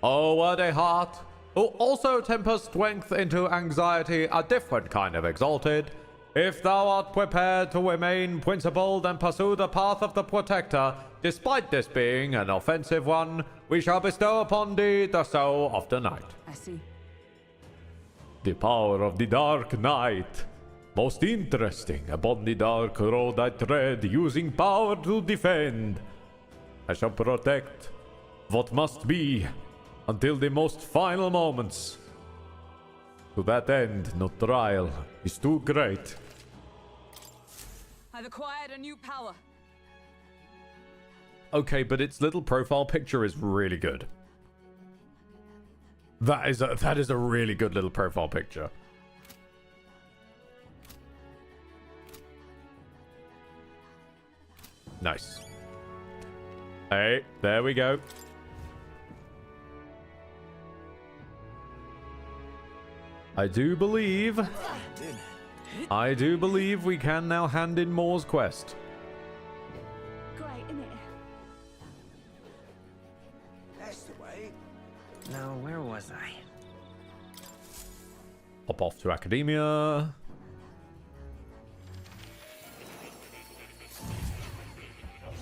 Oh, what a heart. Who also tempers strength into anxiety, a different kind of exalted. If thou art prepared to remain principled and pursue the path of the Protector, despite this being an offensive one, we shall bestow upon thee the soul of the night. I see. The power of the Dark Knight. Most interesting. Upon the dark road I tread, using power to defend. I shall protect what must be until the most final moments. To that end, no trial is too great. I've acquired a new power. Okay, but its little profile picture is really good. That is a really good little profile picture. Nice. Hey, there we go. I do believe we can now hand in Moore's quest. Great, innit? That's the way. Now, where was I? Hop off to Academia.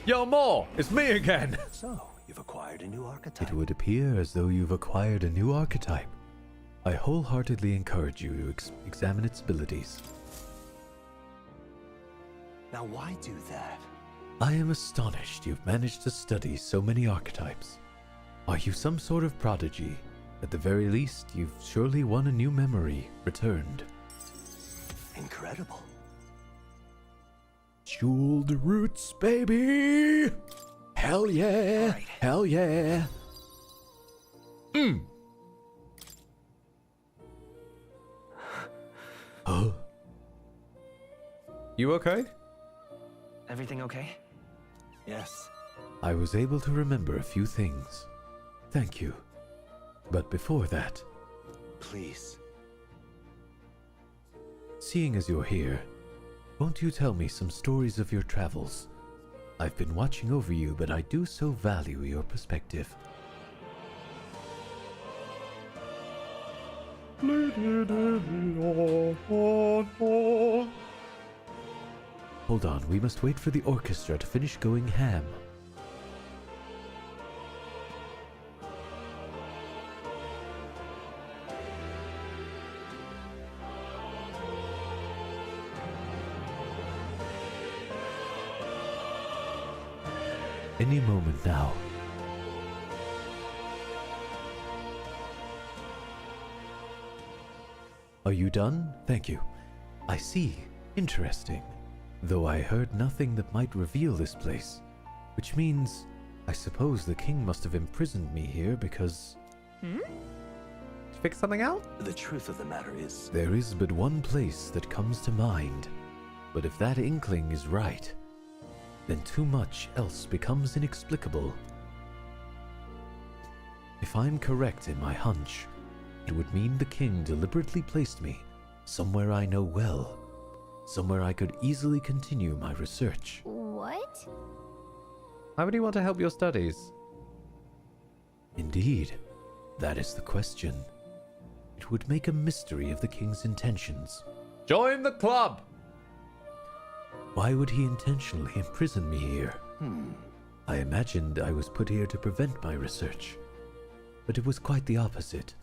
Yo, Moore! It's me again! So, you've acquired a new archetype. It would appear as though you've acquired a new archetype. I wholeheartedly encourage you to examine its abilities. Now, why do that? I am astonished you've managed to study so many archetypes. Are you some sort of prodigy? At the very least, you've surely won a new memory returned. Incredible. Jeweled roots, baby! Hell yeah! Right. Hell yeah! Huh? You okay? Everything okay? Yes. I was able to remember a few things. Thank you. But before that, Please. seeing as you're here, won't you tell me some stories of your travels? I've been watching over you, but I do so value your perspective. Hold on, we must wait for the orchestra to finish going ham. Any moment now. Are you done? Thank you. I see. Interesting. Though I heard nothing that might reveal this place. Which means, I suppose the king must have imprisoned me here because... To fix something out? The truth of the matter is... There is but one place that comes to mind. But if that inkling is right, then too much else becomes inexplicable. If I'm correct in my hunch, it would mean the king deliberately placed me somewhere I know well, somewhere I could easily continue my research. What? Why would he want to help your studies? Indeed, that is the question. It would make a mystery of the king's intentions. Join the club! Why would he intentionally imprison me here? I imagined I was put here to prevent my research, but it was quite the opposite.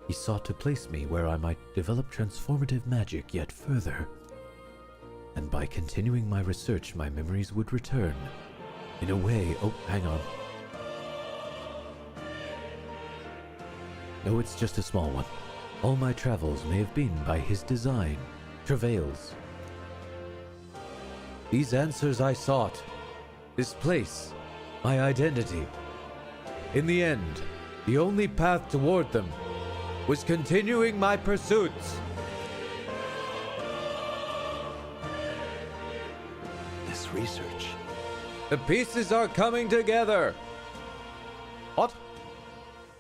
He sought to place me where I might develop transformative magic yet further. And by continuing my research, my memories would return. In a way... Oh, hang on. No, it's just a small one. All my travels may have been by his design, travails. These answers I sought. This place. My identity. In the end, the only path toward them was continuing my pursuits. This research. The pieces are coming together! What?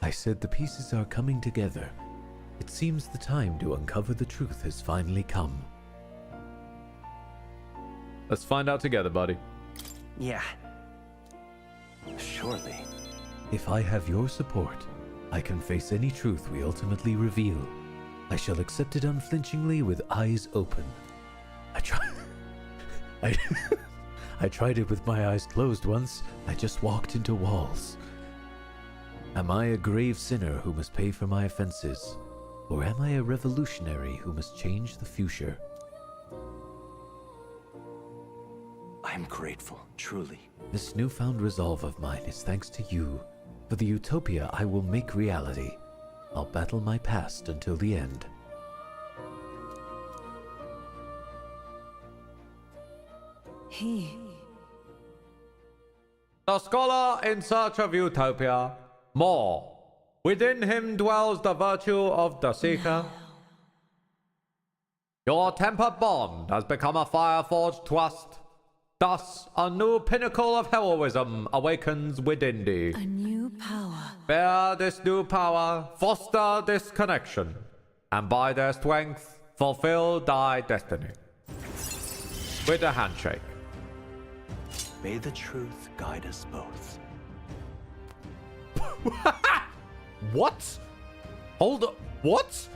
I said the pieces are coming together. It seems the time to uncover the truth has finally come. Let's find out together, buddy. Yeah. Surely. If I have your support, I can face any truth we ultimately reveal. I shall accept it unflinchingly with eyes open. I tried it with my eyes closed once. I just walked into walls. Am I a grave sinner who must pay for my offenses? Or am I a revolutionary who must change the future? I'm grateful, truly. This newfound resolve of mine is thanks to you. For the utopia I will make reality. I'll battle my past until the end. The scholar in search of utopia. More. Within him dwells the virtue of the seeker. Your tempered bond has become a fire-forged trust. Thus, a new pinnacle of heroism awakens within thee. A new power. Bear this new power, foster this connection, and by their strength, fulfill thy destiny. With a handshake. May the truth guide us both. What? Hold up. What?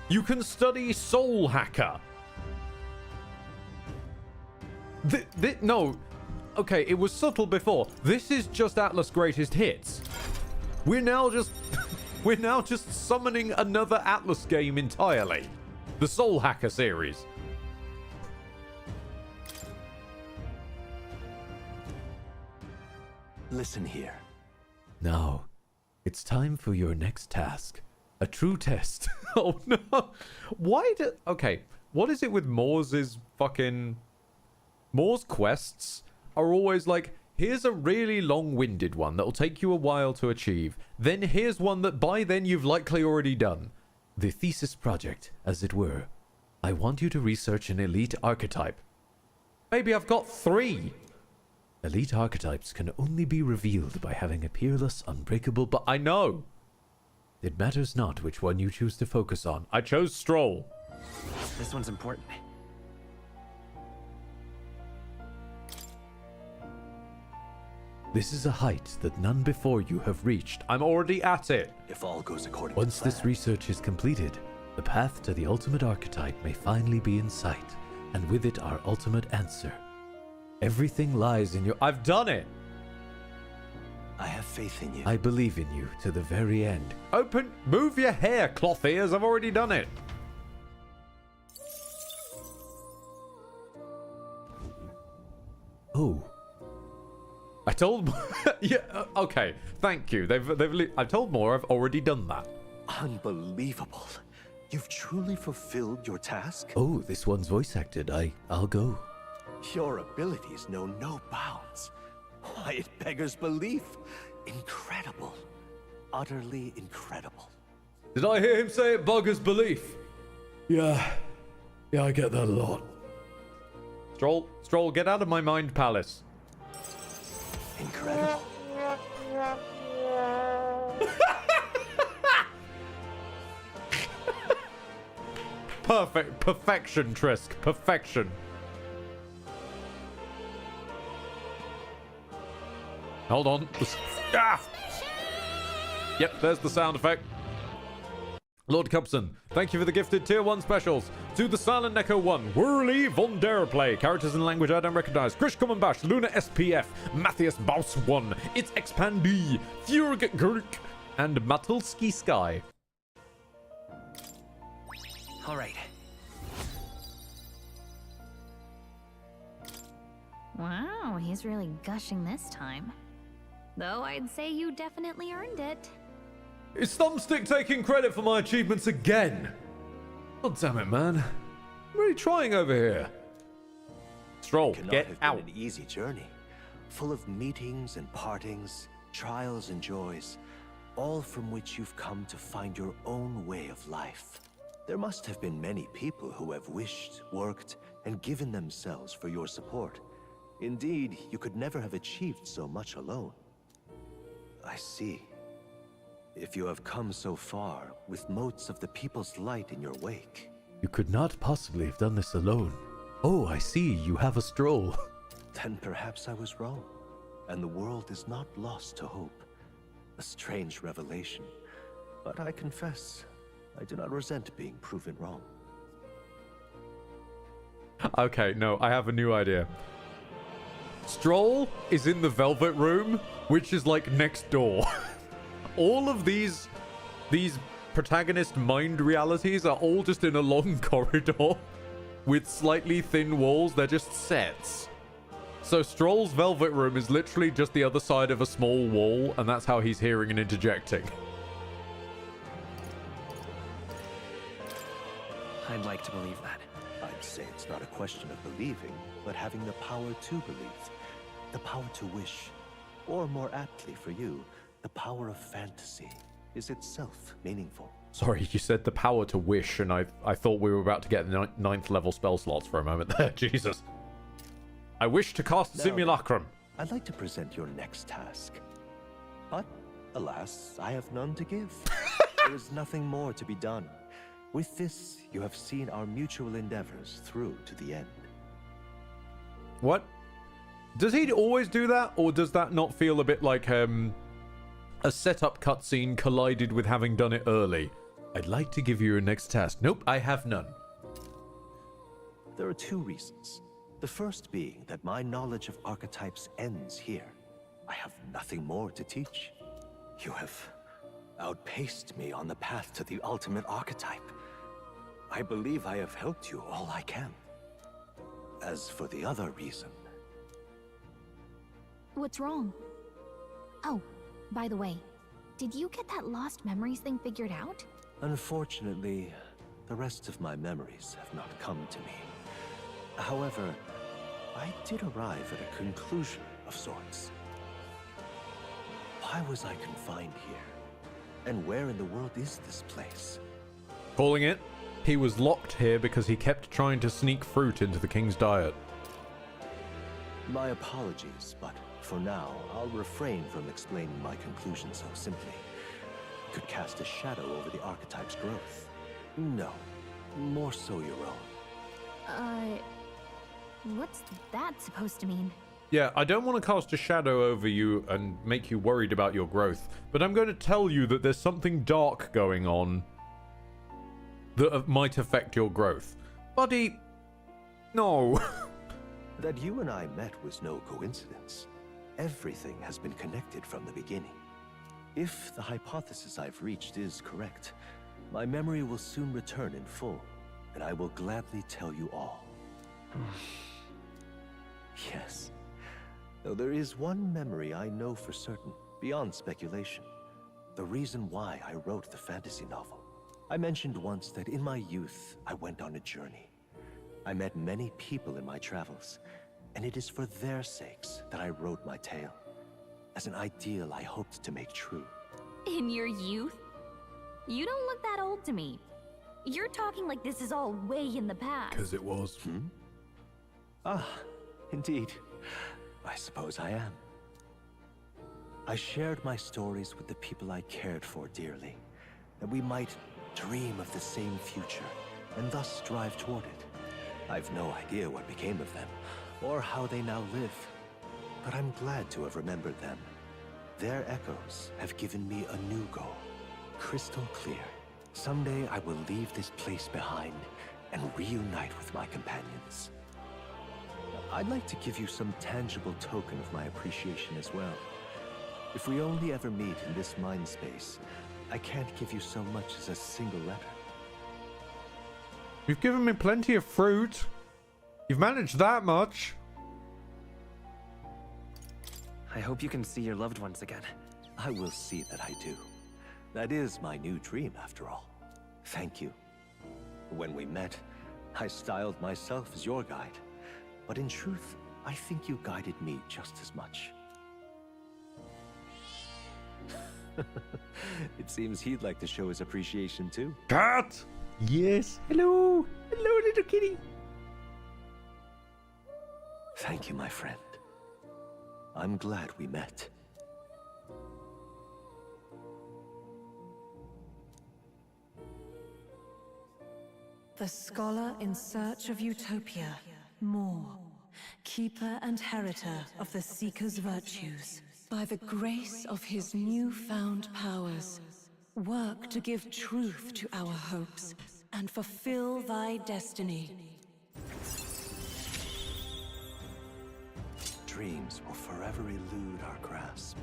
You can study Soul Hacker. No. Okay, it was subtle before. This is just Atlas Greatest Hits. We're now just summoning another Atlas game entirely. The Soul Hacker series. Listen here. Now, it's time for your next task. A true test. Oh no. Okay, what is it with Moore's fucking... Moore's quests are always like, here's a really long-winded one that'll take you a while to achieve. Then here's one that by then you've likely already done. The thesis project, as it were. I want you to research an elite archetype. Maybe I've got 3. Elite archetypes can only be revealed by having a peerless, unbreakable... But I know. It matters not which one you choose to focus on. I chose Stroll. This one's important. This is a height that none before you have reached. I'm already at it. If all goes according Once to plan. this research is completed, the path to the ultimate archetype may finally be in sight, and with it our ultimate answer. Everything lies in your... I've done it. I have faith in you. I believe in you to the very end. Move your hair, cloth ears. I've already done it. Oh. I told... yeah, okay. Thank you. I've told more. I've already done that. Unbelievable. You've truly fulfilled your task? Oh, this one's voice acted. I'll go. Your abilities know no bounds. Why, it beggars belief. Incredible. Utterly incredible. Did I hear him say it buggers belief? Yeah, I get that a lot. Stroll, get out of my mind palace. Incredible. Perfection, Trisk. Perfection. Hold on. Ah! Yep, there's the sound effect. Lord Cubson, thank you for the gifted Tier 1 specials. To the Silent Neko 1, Whirly Von Der Play, characters in language I don't recognize, Krish Kumanbash, Luna SPF, Matthias Baus 1, It's Expandee, Furg Gurk, and Matulski Sky. All right. Wow, he's really gushing this time. Though I'd say you definitely earned it. Is Thumbstick taking credit for my achievements again? God damn it, man. I'm really trying over here. Stroll, get out. An easy journey, full of meetings and partings, trials and joys, all from which you've come to find your own way of life. There must have been many people who have wished, worked, and given themselves for your support. Indeed, you could never have achieved so much alone. I see. If you have come so far, with motes of the people's light in your wake. You could not possibly have done this alone. Oh, I see, you have a stroll. Then perhaps I was wrong, and the world is not lost to hope. A strange revelation, but I confess, I do not resent being proven wrong. Okay, no, I have a new idea. Stroll is in the Velvet Room, which is like next door. All of these protagonist mind realities are all just in a long corridor with slightly thin walls. They're just sets. So Stroll's Velvet Room is literally just the other side of a small wall, and that's how he's hearing and interjecting. I'd like to believe that. I'd say it's not a question of believing, but having the power to believe. The power to wish. Or more aptly for you, the power of fantasy is itself meaningful. Sorry, you said the power to wish, and I thought we were about to get the 9th level spell slots for a moment there. Jesus. I wish to cast Simulacrum. I'd like to present your next task. But, alas, I have none to give. There is nothing more to be done. With this, you have seen our mutual endeavors through to the end. What? Does he always do that, or does that not feel a bit like a setup cutscene collided with having done it early? I'd like to give you your next task. Nope, I have none. There are two reasons. The first being that my knowledge of archetypes ends here. I have nothing more to teach. You have outpaced me on the path to the ultimate archetype. I believe I have helped you all I can. As for the other reason... What's wrong? Oh, by the way, did you get that lost memories thing figured out? Unfortunately, the rest of my memories have not come to me. However, I did arrive at a conclusion of sorts. Why was I confined here? And where in the world is this place? Calling it. He was locked here because he kept trying to sneak fruit into the king's diet. My apologies, but for now, I'll refrain from explaining my conclusion so simply. It could cast a shadow over the archetype's growth. No, more so your own. What's that supposed to mean? Yeah, I don't want to cast a shadow over you and make you worried about your growth, but I'm going to tell you that there's something dark going on that might affect your growth. Buddy, no. That you and I met was no coincidence. Everything has been connected from the beginning. If the hypothesis I've reached is correct, my memory will soon return in full, and I will gladly tell you all. Yes. Though there is one memory I know for certain, beyond speculation. The reason why I wrote the fantasy novel. I mentioned once that in my youth, I went on a journey. I met many people in my travels, and it is for their sakes that I wrote my tale, as an ideal I hoped to make true. In your youth? You don't look that old to me. You're talking like this is all way in the past. Because it was. Ah, indeed. I suppose I am. I shared my stories with the people I cared for dearly, that we might dream of the same future, and thus strive toward it. I've no idea what became of them, or how they now live, but I'm glad to have remembered them. Their echoes have given me a new goal, crystal clear. Someday I will leave this place behind and reunite with my companions. I'd like to give you some tangible token of my appreciation as well. If we only ever meet in this mind space, I can't give you so much as a single letter. You've given me plenty of fruit. You've managed that much. I hope you can see your loved ones again. I will see that I do. That is my new dream, after all. Thank you. When we met, I styled myself as your guide. But in truth, I think you guided me just as much. It seems he'd like to show his appreciation too. Cat! Yes. Hello. Hello, little kitty. Thank you, my friend. I'm glad we met. The scholar in search of utopia. More. Keeper and heritor of the Seeker's virtues. By the grace of his newfound powers, work to give truth to our hopes and fulfill thy destiny. Dreams will forever elude our grasp.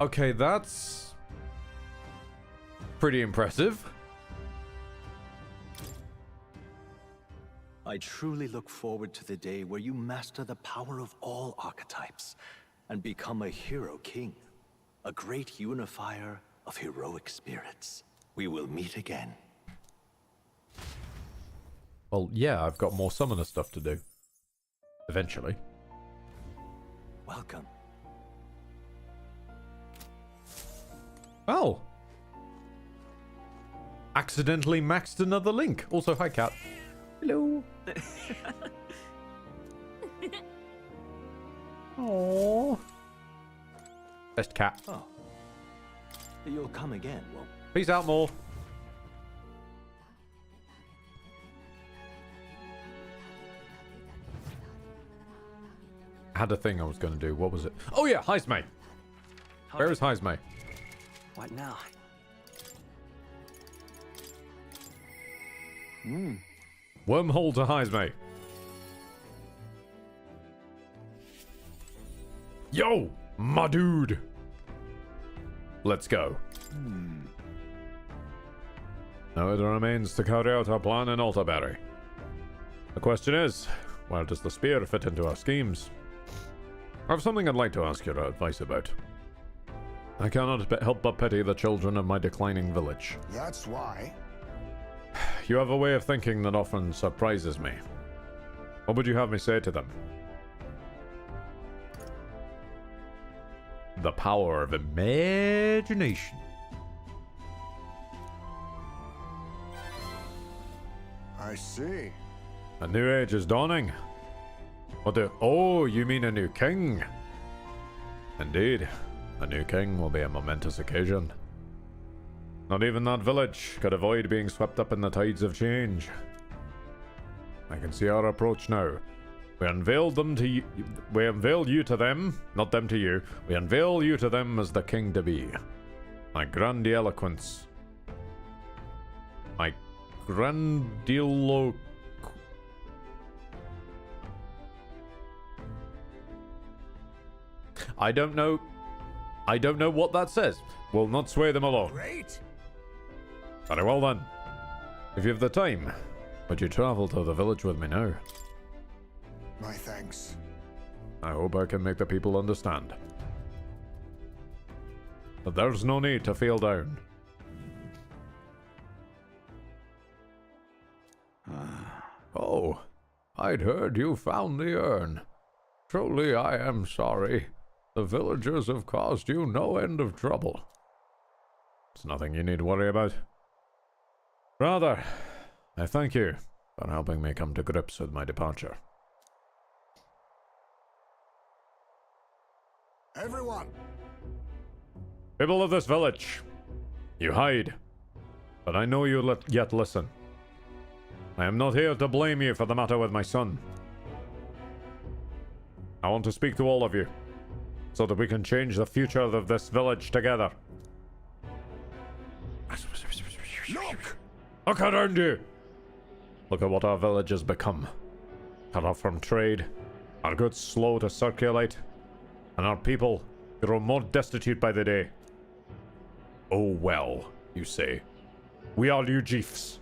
Okay, that's pretty impressive. I truly look forward to the day where you master the power of all archetypes and become a hero king, a great unifier of heroic spirits. We will meet again. Well, yeah, I've got more summoner stuff to do. Eventually. Welcome. Oh. Accidentally maxed another link. Also, hi, cat. Hello. Aww. Best cat. Oh. You'll come again, won't you? Peace out, more. I had a thing I was going to do. What was it? Oh, yeah, Heismay. Where is Heismay? What now? Wormhole to Heismay. Yo, my dude. Let's go. Now it remains to carry out our plan in Altaberry. The question is, where does the spear fit into our schemes? I have something I'd like to ask your advice about. I cannot help but pity the children of my declining village. That's why. You have a way of thinking that often surprises me. What would you have me say to them? The power of imagination. I see. A new age is dawning. Oh, you mean a new king? Indeed, a new king will be a momentous occasion. Not even that village could avoid being swept up in the tides of change. I can see our approach now. We unveiled them to you. We unveiled you to them, not them to you. We unveil you to them as the king to be. My grandiloquence. My grandilo. I don't know. I don't know what that says. Will not sway them alone. Great. Very well then. If you have the time, would you travel to the village with me now? My thanks. I hope I can make the people understand. But there's no need to feel down. Oh, I'd heard you found the urn. Truly I am sorry. The villagers have caused you no end of trouble. It's nothing you need to worry about. Rather, I thank you for helping me come to grips with my departure. Everyone! People of this village, you hide, but I know you yet listen. I am not here to blame you for the matter with my son. I want to speak to all of you, so that we can change the future of this village together. Look around you! Look at what our village has become. Cut off from trade, our goods slow to circulate, and our people grow more destitute by the day. Oh well, you say. We are you chiefs.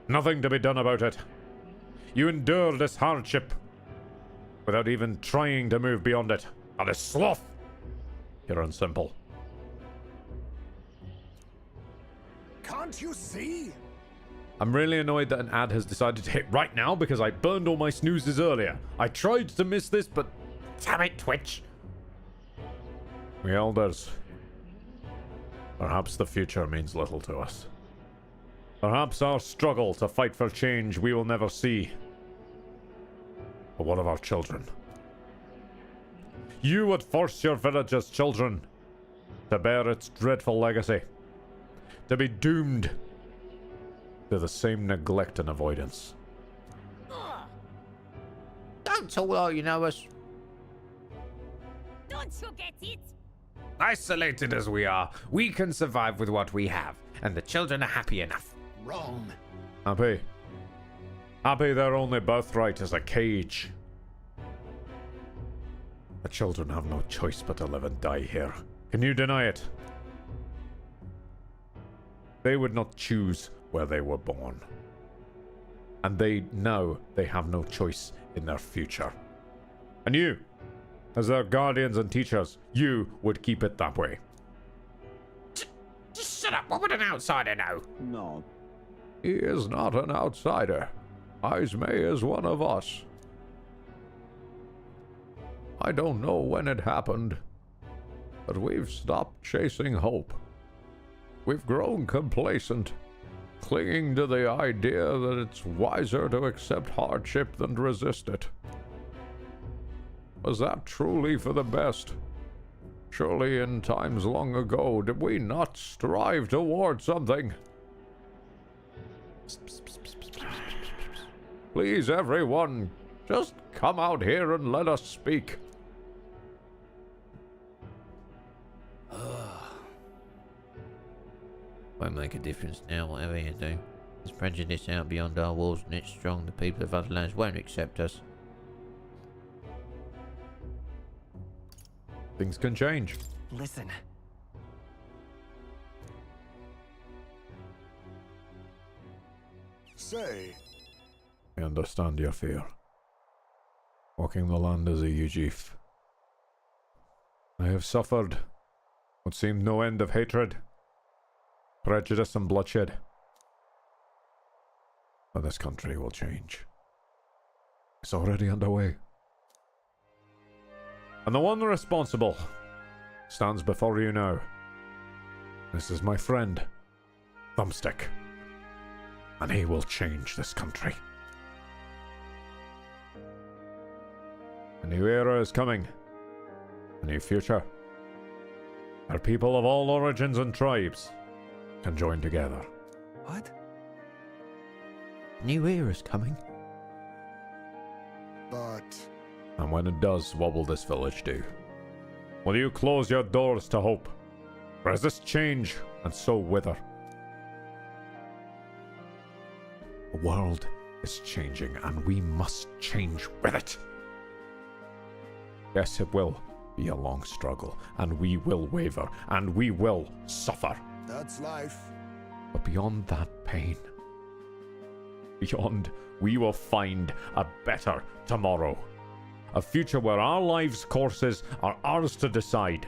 Nothing to be done about it. You endure this hardship without even trying to move beyond it. That is sloth, pure and simple. Can't you see? I'm really annoyed that an ad has decided to hit right now because I burned all my snoozes earlier. I tried to miss this, but damn it, Twitch. We elders. Perhaps the future means little to us. Perhaps our struggle to fight for change we will never see. But what of our children? You would force your village's children to bear its dreadful legacy. To be doomed to the same neglect and avoidance. Don't talk like you know us. Don't you get it? Isolated as we are, we can survive with what we have, and the children are happy enough. Wrong. Happy. Happy their only birthright is a cage. The children have no choice but to live and die here. Can you deny it? They would not choose where they were born. And they know they have no choice in their future. And you, as their guardians and teachers, you would keep it that way. Just shut up. What would an outsider know? No. He is not an outsider. Ismay is one of us. I don't know when it happened, but we've stopped chasing hope. We've grown complacent, clinging to the idea that it's wiser to accept hardship than to resist it. Was that truly for the best? Surely in times long ago did we not strive toward something? Please, everyone, just come out here and let us speak. Won't make a difference now, whatever you do. There's prejudice out beyond our walls and it's strong. The people of other lands won't accept us. Things can change. Listen. Say. I understand your fear. Walking the land as a Yujif. I have suffered what seemed no end of hatred, prejudice and bloodshed. But this country will change. It's already underway. And the one responsible stands before you now. This is my friend, Thumbstick. And he will change this country. A new era is coming. A new future. Our people of all origins and tribes can join together. What? New era's coming. but... And when it does, what will this village do? Will you close your doors to hope? Resist change, and so wither. The world is changing, and we must change with it. Yes, it will be a long struggle, and we will waver, and we will suffer. That's life. But beyond that pain, beyond, we will find a better tomorrow. A future where our lives' courses are ours to decide.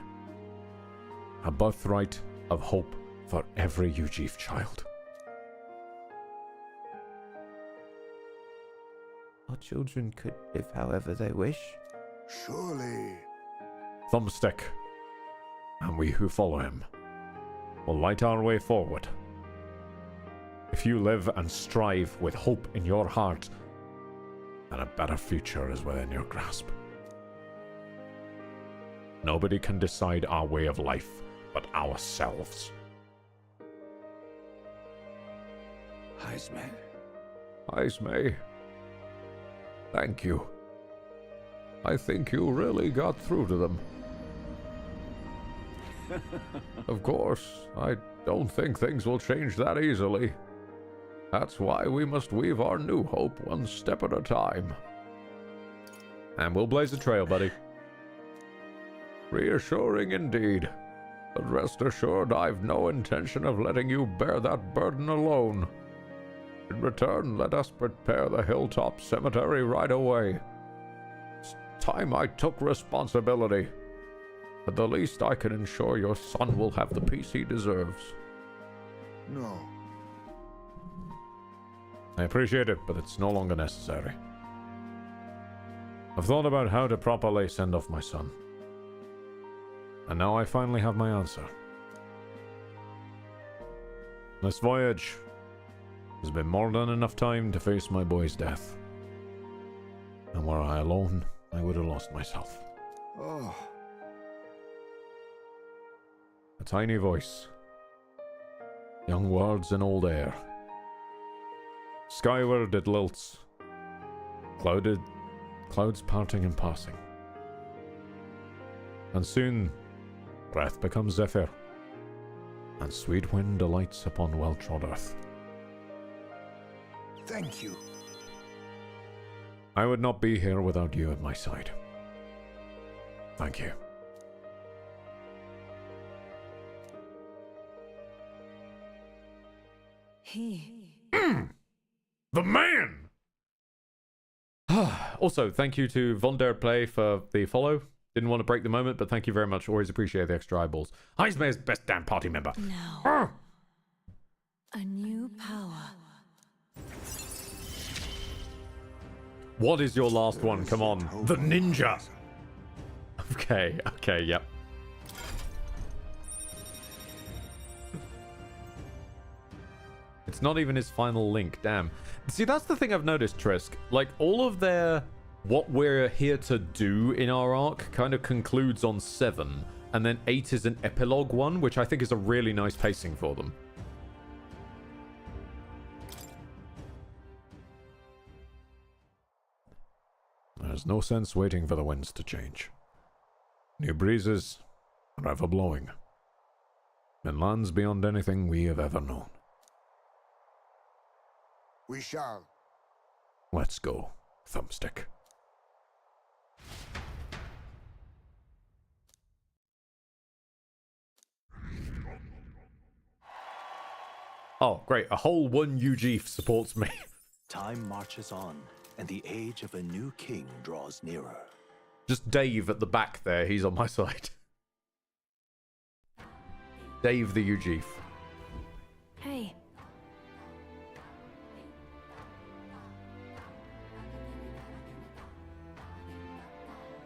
A birthright of hope for every Ujif child. Our children could live however they wish. Surely. Thumbstick, and we who follow him, will light our way forward. If you live and strive with hope in your heart, then a better future is within your grasp. Nobody can decide our way of life but ourselves. Ismay. Thank you. I think you really got through to them. Of course, I don't think things will change that easily. That's why we must weave our new hope one step at a time. And we'll blaze a trail, buddy. Reassuring indeed. But rest assured, I've no intention of letting you bear that burden alone. In return, let us prepare the hilltop cemetery right away. It's time I took responsibility. At the least, I can ensure your son will have the peace he deserves. No. I appreciate it, but it's no longer necessary. I've thought about how to properly send off my son. And now I finally have my answer. This voyage has been more than enough time to face my boy's death. And were I alone, I would have lost myself. Oh. A tiny voice. Young words in old air. Skyward it lilts. Clouds parting and passing. And soon, breath becomes zephyr, and sweet wind alights upon well-trod earth. Thank you. I would not be here without you at my side. Thank you. The man! Also, thank you to Von Der Play for the follow. Didn't want to break the moment, but thank you very much. Always appreciate the extra eyeballs. Heismay's best damn party member. Now, a new power. What is your last one? Come on. The ninja! Okay, yep. It's not even his final link, damn. See, that's the thing I've noticed, Trisk. Like, all of their what we're here to do in our arc kind of concludes on 7, and then 8 is an epilogue one, which I think is a really nice pacing for them. There's no sense waiting for the winds to change. New breezes are ever blowing, in lands beyond anything we have ever known. We shall. Let's go, Thumbstick. Oh, great. A whole one UG supports me. Time marches on, and the age of a new king draws nearer. Just Dave at the back there. He's on my side. Dave the UG. Hey.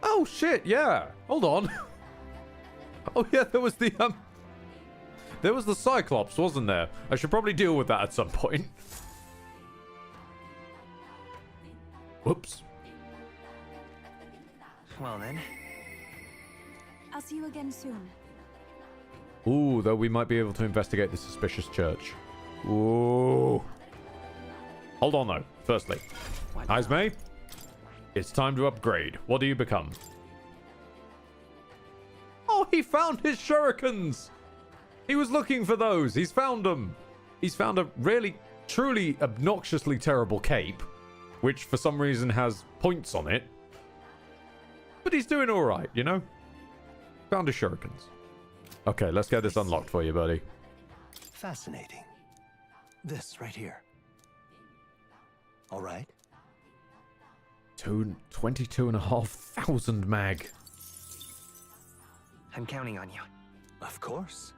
Oh shit, yeah. Hold on. Oh yeah, there was the Cyclops, wasn't there? I should probably deal with that at some point. Whoops. Well then. I'll see you again soon. Ooh, though we might be able to investigate the suspicious church. Ooh. Hold on though, firstly. Heismay, It's time to upgrade. What do you become? Oh, he found his shurikens! He was looking for those. He's found them. He's found a really, truly obnoxiously terrible cape, which for some reason has points on it. But he's doing all right, you know? Found his shurikens. Okay, let's get this unlocked for you, buddy. Fascinating. This right here. All right. 22,500 mag. I'm counting on you. Of course.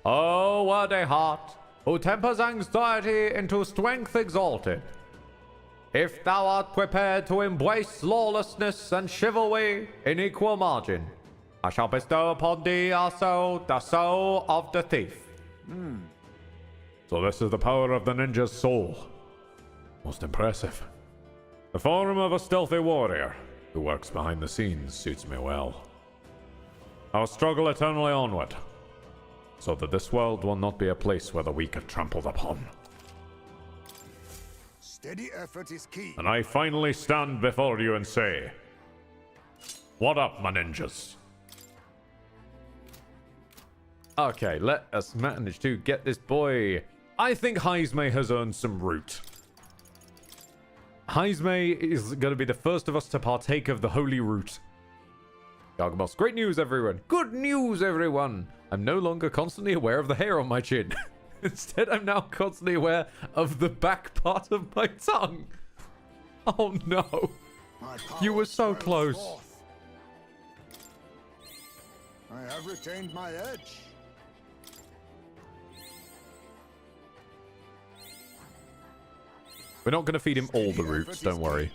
Oh, what a heart, who tempers anxiety into strength exalted. If thou art prepared to embrace lawlessness and chivalry in equal margin, I shall bestow upon thee also the soul of the thief. So this is the power of the ninja's soul. Most impressive. The form of a stealthy warrior who works behind the scenes suits me well. I'll struggle eternally onward, so that this world will not be a place where the weak are trampled upon. Steady effort is key. And I finally stand before you and say, what up, my ninjas? Okay, let us manage to get this boy. I think Heismay has earned some root. Heismay is going to be the first of us to partake of the holy root. Gargamos, great news, everyone. Good news, everyone. I'm no longer constantly aware of the hair on my chin. Instead, I'm now constantly aware of the back part of my tongue. Oh, no. You were so close. Forth. I have retained my edge. We're not going to feed him all the roots, don't worry.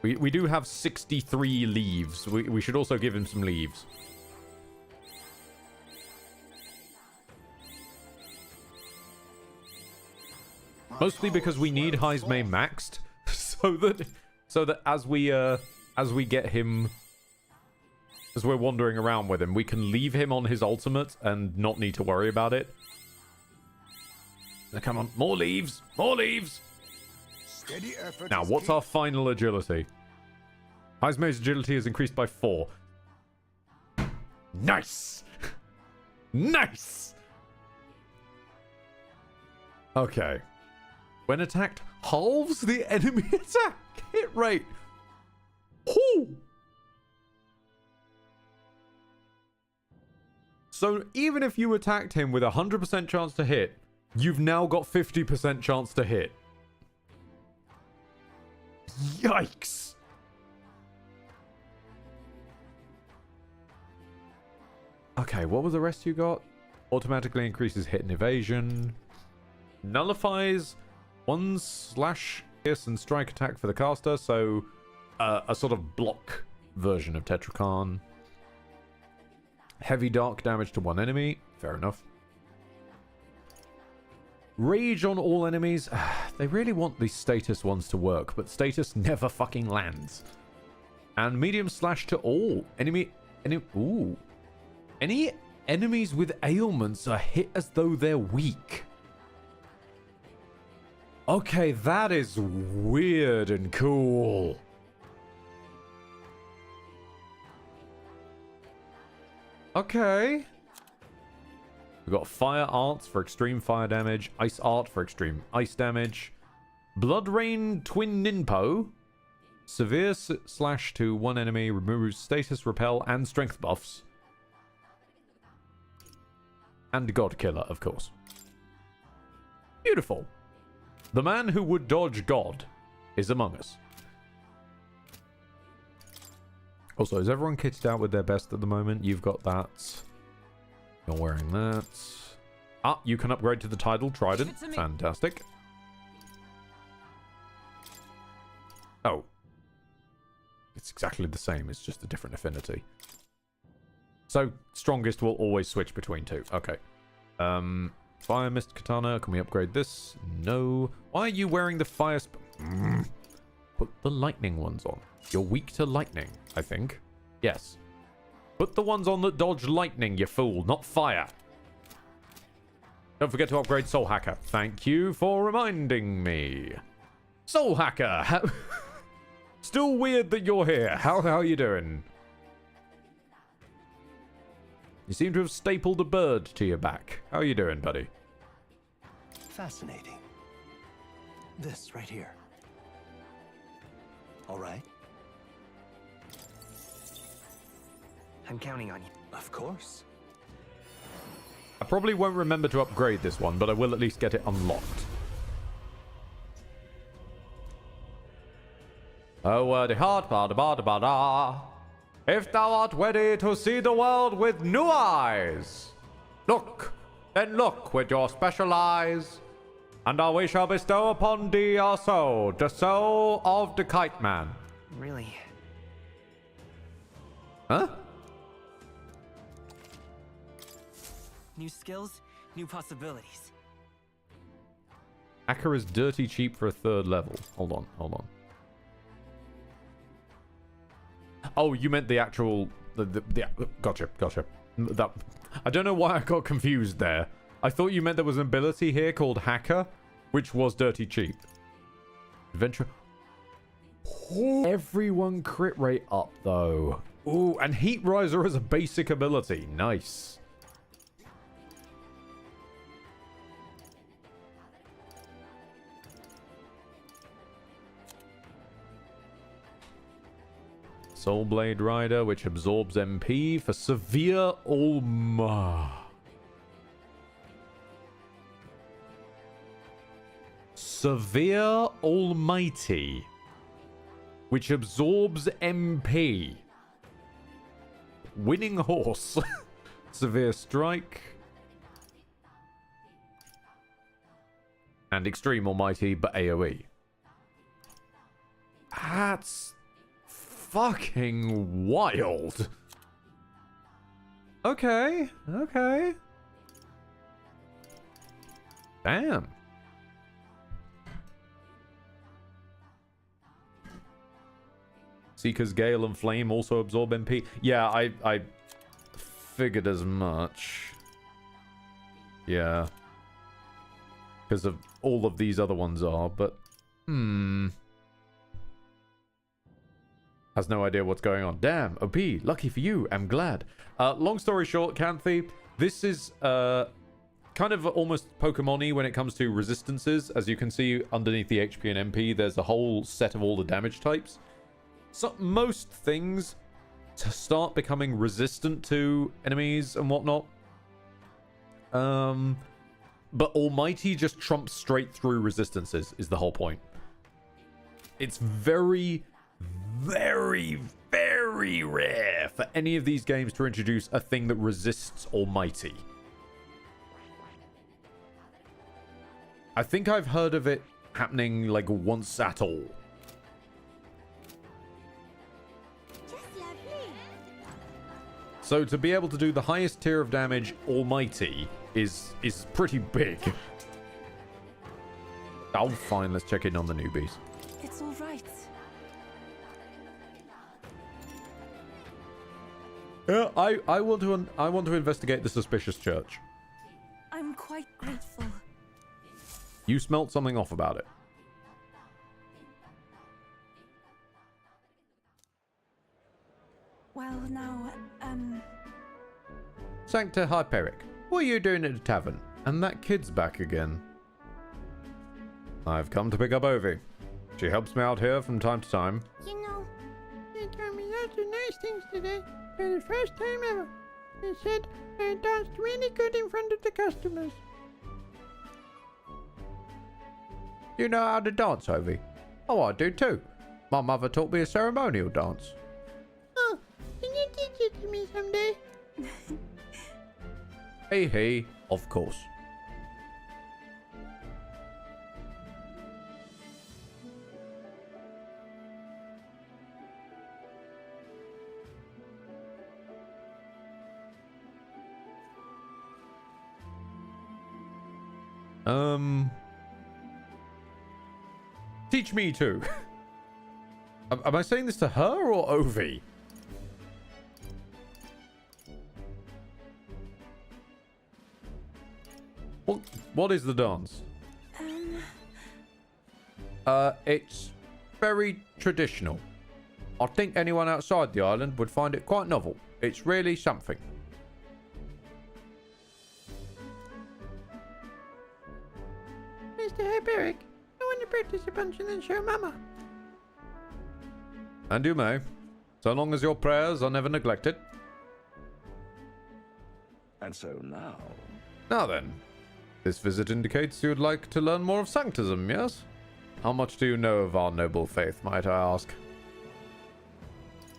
We do have 63 leaves. We should also give him some leaves. Mostly because we need Heismay maxed, so that as we get him, as we're wandering around with him, we can leave him on his ultimate and not need to worry about it. Now, come on, more leaves, more leaves. Steady effort. Now, what's our final agility? Heismay's agility is increased by 4. Nice! Nice! Okay. When attacked, halves the enemy attack hit rate. Ooh. So even if you attacked him with a 100% chance to hit, you've now got 50% chance to hit. Yikes! Okay, what was the rest you got? Automatically increases hit and evasion. Nullifies 1/pierce and strike attack for the caster, so a sort of block version of Tetrakarn. Heavy dark damage to one enemy. Fair enough. Rage on all enemies. They really want these status ones to work, but status never fucking lands. And medium slash to all. Any enemies with ailments are hit as though they're weak. Okay, that is weird and cool. Okay. We've got Fire Arts for extreme fire damage, Ice Art for extreme ice damage, Blood Rain Twin Ninpo, Severe slash to one enemy, removes status, repel, and strength buffs. And God Killer, of course. Beautiful. The man who would dodge God is among us. Also, is everyone kitted out with their best at the moment? You've got that. You're wearing that. Ah, you can upgrade to the Tidal Trident. Fantastic. Oh. It's exactly the same. It's just a different affinity. So, strongest will always switch between two. Okay. Fire Mist Katana. Can we upgrade this? No. Why are you wearing the fire... Put the lightning ones on. You're weak to lightning, I think. Yes. Put the ones on that dodge lightning, you fool, not fire. Don't forget to upgrade Soul Hacker. Thank you for reminding me. Soul Hacker! Still weird that you're here. How are you doing? You seem to have stapled a bird to your back. How are you doing, buddy? Fascinating. This right here. All right? I'm counting on you. Of course. I probably won't remember to upgrade this one, but I will at least get it unlocked. Oh, wordy heart, bada bada bada. If thou art ready to see the world with new eyes, look, then look with your special eyes, and we shall bestow upon thee our soul, the soul of the Kite Man. Really? Huh? New skills, new possibilities. Hacker is dirty cheap for a 3rd level. Hold on. Oh, you meant the actual... Gotcha. That, I don't know why I got confused there. I thought you meant there was an ability here called Hacker, which was dirty cheap. Adventure... Everyone crit rate up, though. Ooh, and Heat Riser as a basic ability. Nice. Soul Blade Rider, which absorbs MP for Severe Severe Almighty, which absorbs MP. Winning Horse. Severe Strike. And Extreme Almighty, but AoE. That's... fucking wild. Okay. Damn. Seeker's Gale and Flame also absorb MP. Yeah, I figured as much. Yeah. Because of all of these other ones are, but... Has no idea what's going on. Damn, OP, lucky for you, I'm glad. Long story short, Canthy, this is kind of almost Pokemon-y when it comes to resistances. As you can see underneath the HP and MP, there's a whole set of all the damage types. So most things to start becoming resistant to enemies and whatnot. But Almighty just trumps straight through resistances is the whole point. It's very... very, very rare for any of these games to introduce a thing that resists Almighty. I think I've heard of it happening like once at all. So to be able to do the highest tier of damage Almighty is pretty big. Oh, fine. Let's check in on the newbies. It's all right. Yeah, I want to investigate the suspicious church. I'm quite grateful. You smelt something off about it. Well, now, Sancta Hyperic, what are you doing at the tavern? And that kid's back again. I've come to pick up Ovi. She helps me out here from time to time. You know, they told me lots of nice things today. For the first time ever. They said I danced really good in front of the customers. You know how to dance, Ovi? Oh, I do too. My mother taught me a ceremonial dance. Oh, can you teach it to me someday? Hey, of course. Teach me too. Am I saying this to her or Ovi? What is the dance? It's very traditional. I think anyone outside the island would find it quite novel. It's really something. Mr. Hyperic, I want to practice a bunch and then show Mama. And you may, so long as your prayers are never neglected. And so now... Now then, this visit indicates you would like to learn more of Sanctism, yes? How much do you know of our noble faith, might I ask?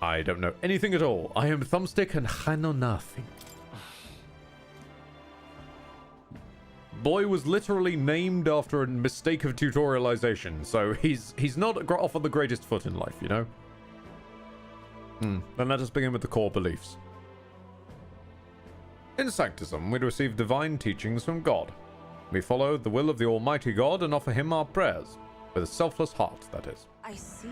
I don't know anything at all. I am Thumbstick and I know nothing. Boy was literally named after a mistake of tutorialization, so he's not off on the greatest foot in life, you know? Then let us begin with the core beliefs. In Sanctism, we receive divine teachings from God. We follow the will of the Almighty God and offer Him our prayers, with a selfless heart, that is. I see.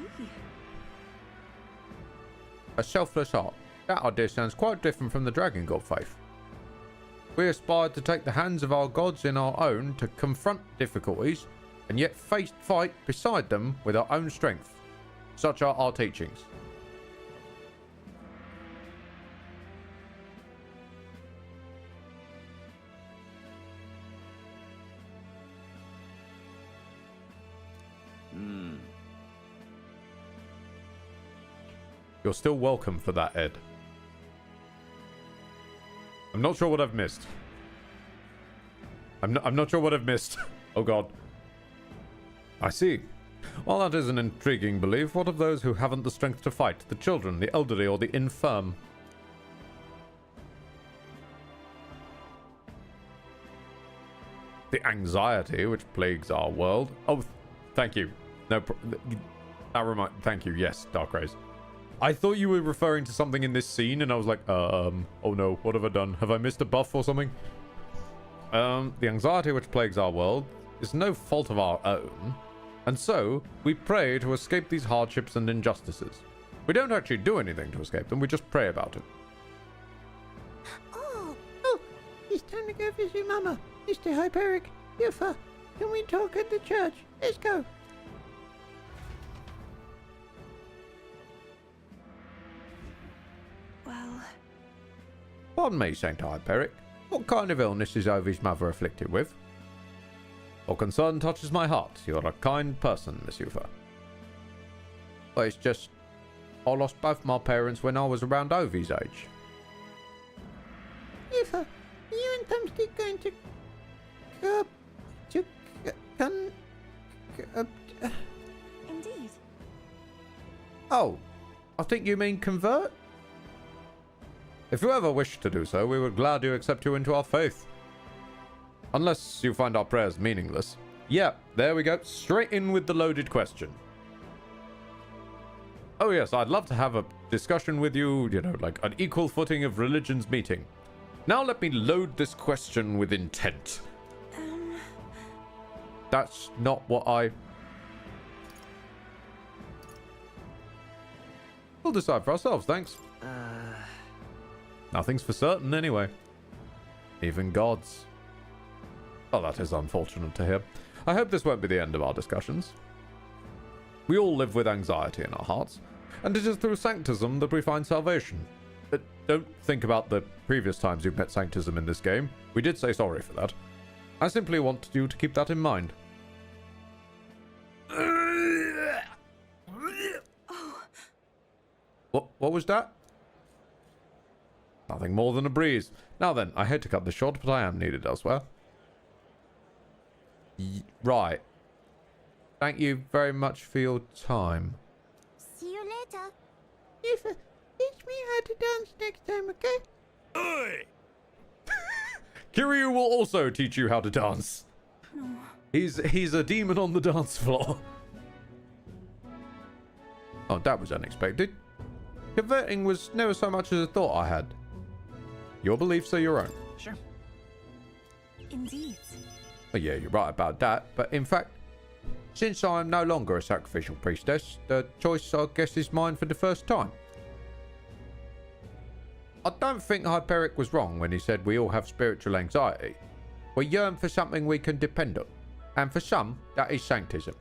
A selfless heart. That idea sounds quite different from the Dragon God faith. We aspire to take the hands of our gods in our own to confront difficulties, and yet fight beside them with our own strength. Such are our teachings. You're still welcome for that, Ed. I'm not sure what I've missed. I'm not sure what I've missed. Oh god. I see. Well, that is an intriguing belief. What of those who haven't the strength to fight? The children, the elderly, or the infirm? The anxiety which plagues our world. Oh, thank you. Thank you. Yes, Dark Rays. I thought you were referring to something in this scene, and I was like, oh no, what have I done? Have I missed a buff or something? The anxiety which plagues our world is no fault of our own, and so we pray to escape these hardships and injustices. We don't actually do anything to escape them, we just pray about it. Oh, it's time to go visit Mama. Mr. Hyperic, Yufa, can we talk at the church? Let's go. Well... Pardon me, Saint Hyperic. What kind of illness is Ovi's mother afflicted with? Your concern touches my heart. You're a kind person, Miss Yufa. Well, it's just... I lost both my parents when I was around Ovi's age. Yufa, are you and Thumbstick going to... Indeed. Oh, I think you mean convert? If you ever wish to do so, we would gladly accept you into our faith. Unless you find our prayers meaningless. Yeah, there we go. Straight in with the loaded question. Oh yes, I'd love to have a discussion with you, you know, like an equal footing of religions meeting. Now let me load this question with intent. That's not what I... We'll decide for ourselves, thanks. Nothing's for certain, anyway. Even gods. Oh, that is unfortunate to hear. I hope this won't be the end of our discussions. We all live with anxiety in our hearts, and it is through Sanctism that we find salvation. But don't think about the previous times you've met Sanctism in this game. We did say sorry for that. I simply want you to keep that in mind. What was that? Nothing more than a breeze. Now then, I hate to cut this short, but I am needed elsewhere. Right. Thank you very much for your time. See you later. Yufa, teach me how to dance next time, okay? Oi! Kiryu will also teach you how to dance. No. He's a demon on the dance floor. Oh, that was unexpected. Converting was never so much as a thought I had. Your beliefs are your own. Sure. Indeed. Oh, yeah, you're right about that. But in fact, since I am no longer a sacrificial priestess, the choice, I guess, is mine for the first time. I don't think Hyperic was wrong when he said we all have spiritual anxiety. We yearn for something we can depend on. And for some, that is sanctism.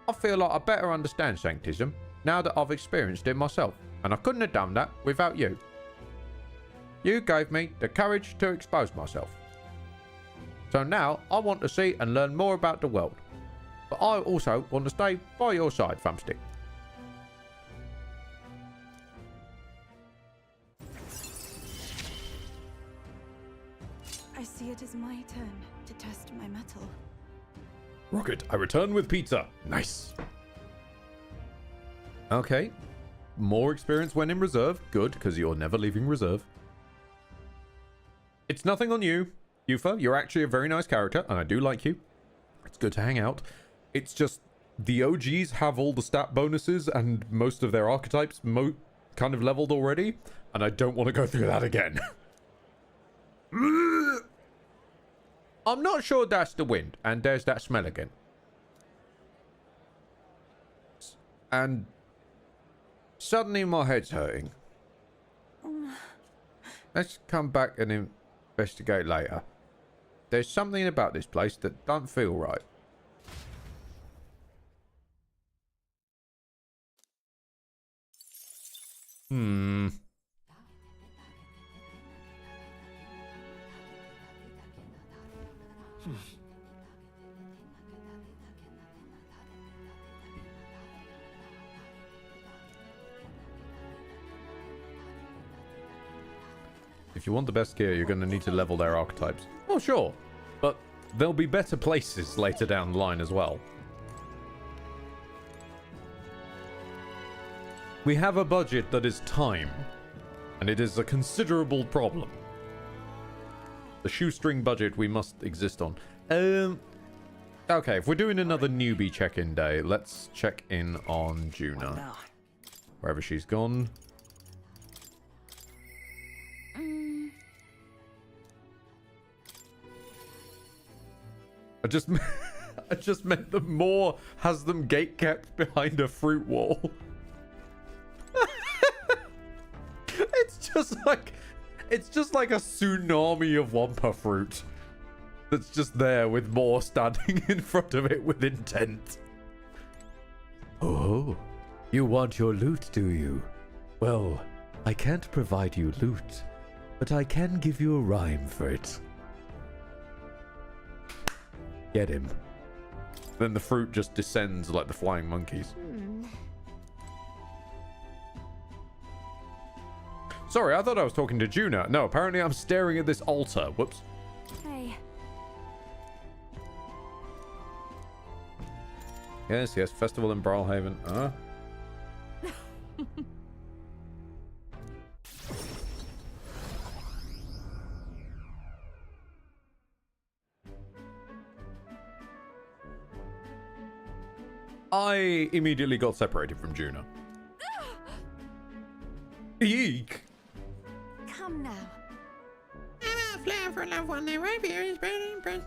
I feel like I better understand sanctism now that I've experienced it myself. And I couldn't have done that without you. You gave me the courage to expose myself. So now I want to see and learn more about the world. But I also want to stay by your side, Thumbstick. I see it is my turn to test my mettle. Rocket, I return with pizza. Nice. Okay. More experience when in reserve. Good, because you're never leaving reserve. It's nothing on you, Yufa. You're actually a very nice character, and I do like you. It's good to hang out. It's just the OGs have all the stat bonuses and most of their archetypes kind of leveled already, and I don't want to go through that again. I'm not sure that's the wind, and there's that smell again. And suddenly my head's hurting. Let's come back and investigate later. There's something about this place that don't feel right. If you want the best gear, you're going to need to level their archetypes. Oh, sure. But there'll be better places later down the line as well. We have a budget that is time, and it is a considerable problem. The shoestring budget we must exist on. Okay, if we're doing another newbie check-in day, let's check in on Juna. Wherever she's gone. I just meant the Moor has them gate kept behind a fruit wall. It's just like a tsunami of Wampa fruit that's just there with Moor standing in front of it with intent. Oh, you want your loot, do you? Well, I can't provide you loot, but I can give you a rhyme for it. Get him. Then the fruit just descends like the flying monkeys. Sorry, I thought I was talking to Juna. No, apparently I'm staring at this altar. Whoops. Hey. Yes, yes. Festival in Brawlhaven. I immediately got separated from Juna. Eek! Come now. I'm a flower for a loved one. Their right here is very impressed.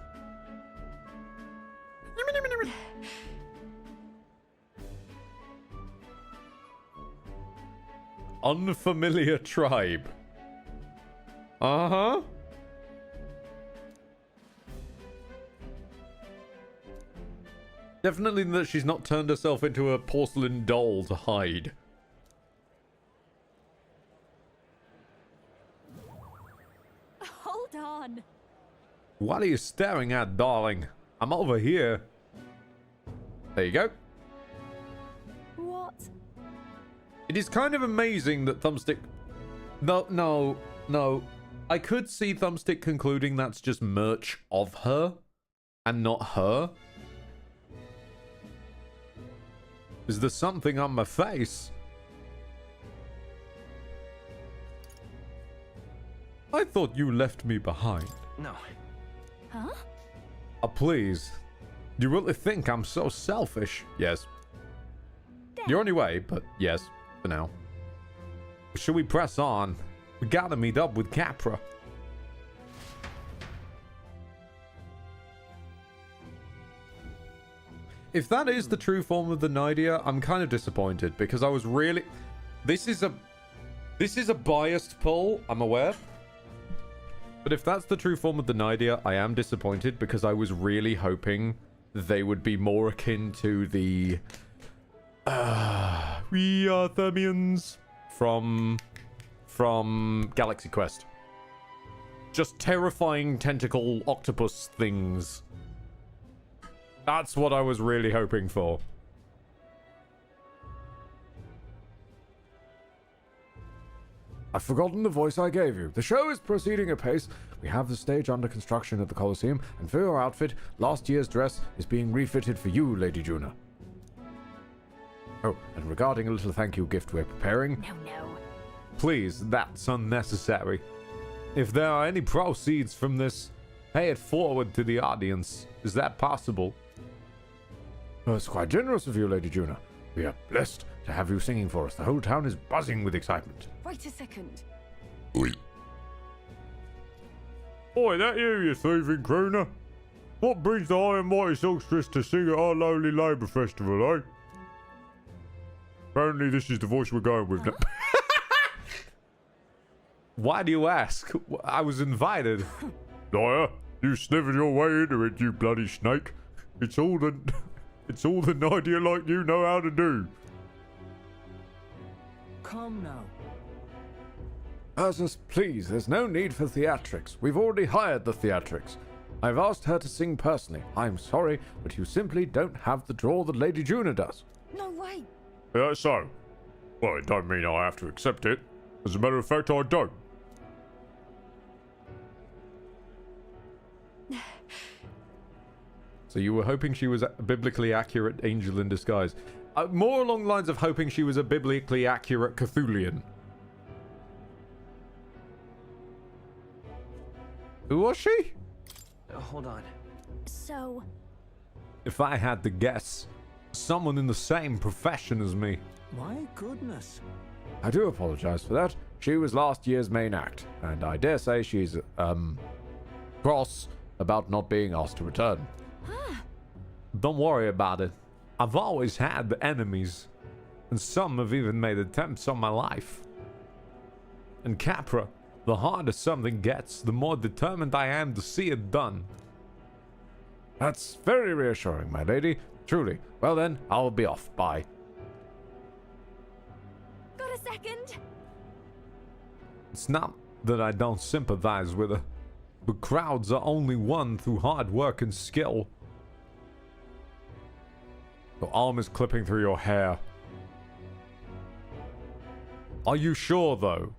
Unfamiliar tribe. Uh-huh. Definitely that she's not turned herself into a porcelain doll to hide. Hold on. What are you staring at, darling? I'm over here. There you go. What? It is kind of amazing that Thumbstick... No. I could see Thumbstick concluding that's just merch of her and not her. Is there something on my face? I thought you left me behind. No. Huh? Please. You really think I'm so selfish? Yes. You're on your way, but yes, for now. Should we press on? We gotta meet up with Capra. If that is the true form of the Nydia, I'm kind of disappointed because I was really... This is a biased pull, I'm aware. But if that's the true form of the Nydia, I am disappointed because I was really hoping they would be more akin to the we are Thermians from Galaxy Quest. Just terrifying tentacle octopus things. That's what I was really hoping for. I've forgotten the voice I gave you. The show is proceeding apace. We have the stage under construction at the Colosseum, and for your outfit, last year's dress is being refitted for you, Lady Juna. Oh, and regarding a little thank you gift we're preparing... No. Please, that's unnecessary. If there are any proceeds from this, pay it forward to the audience. Is that possible? Oh, it's quite generous of you, Lady Juna. We are blessed to have you singing for us. The whole town is buzzing with excitement. Wait a second. Oi, that you thieving crooner? What brings the high and mighty songstress to sing at our lowly Labour Festival, eh? Apparently this is the voice we're going with now. Why do you ask? I was invited. Liar, you slithered your way into it, you bloody snake. It's all the Nydia like you know how to do. Come now. Ursus, please, there's no need for theatrics. We've already hired the theatrics. I've asked her to sing personally. I'm sorry, but you simply don't have the draw that Lady Juna does. No way. That's so. Well, it don't mean I have to accept it. As a matter of fact, I don't. So you were hoping she was a biblically accurate angel in disguise. More along the lines of hoping she was a biblically accurate Cthulian. Who was she? Hold on. So... If I had to guess, someone in the same profession as me. My goodness. I do apologize for that. She was last year's main act, and I dare say she's, cross about not being asked to return. Don't worry about it. I've always had enemies, and some have even made attempts on my life. And Capra, the harder something gets, the more determined I am to see it done. That's very reassuring, my lady. Truly. Well then, I'll be off. Bye. Got a second? It's not that I don't sympathize with her, but crowds are only won through hard work and skill. Your arm is clipping through your hair. Are you sure, though?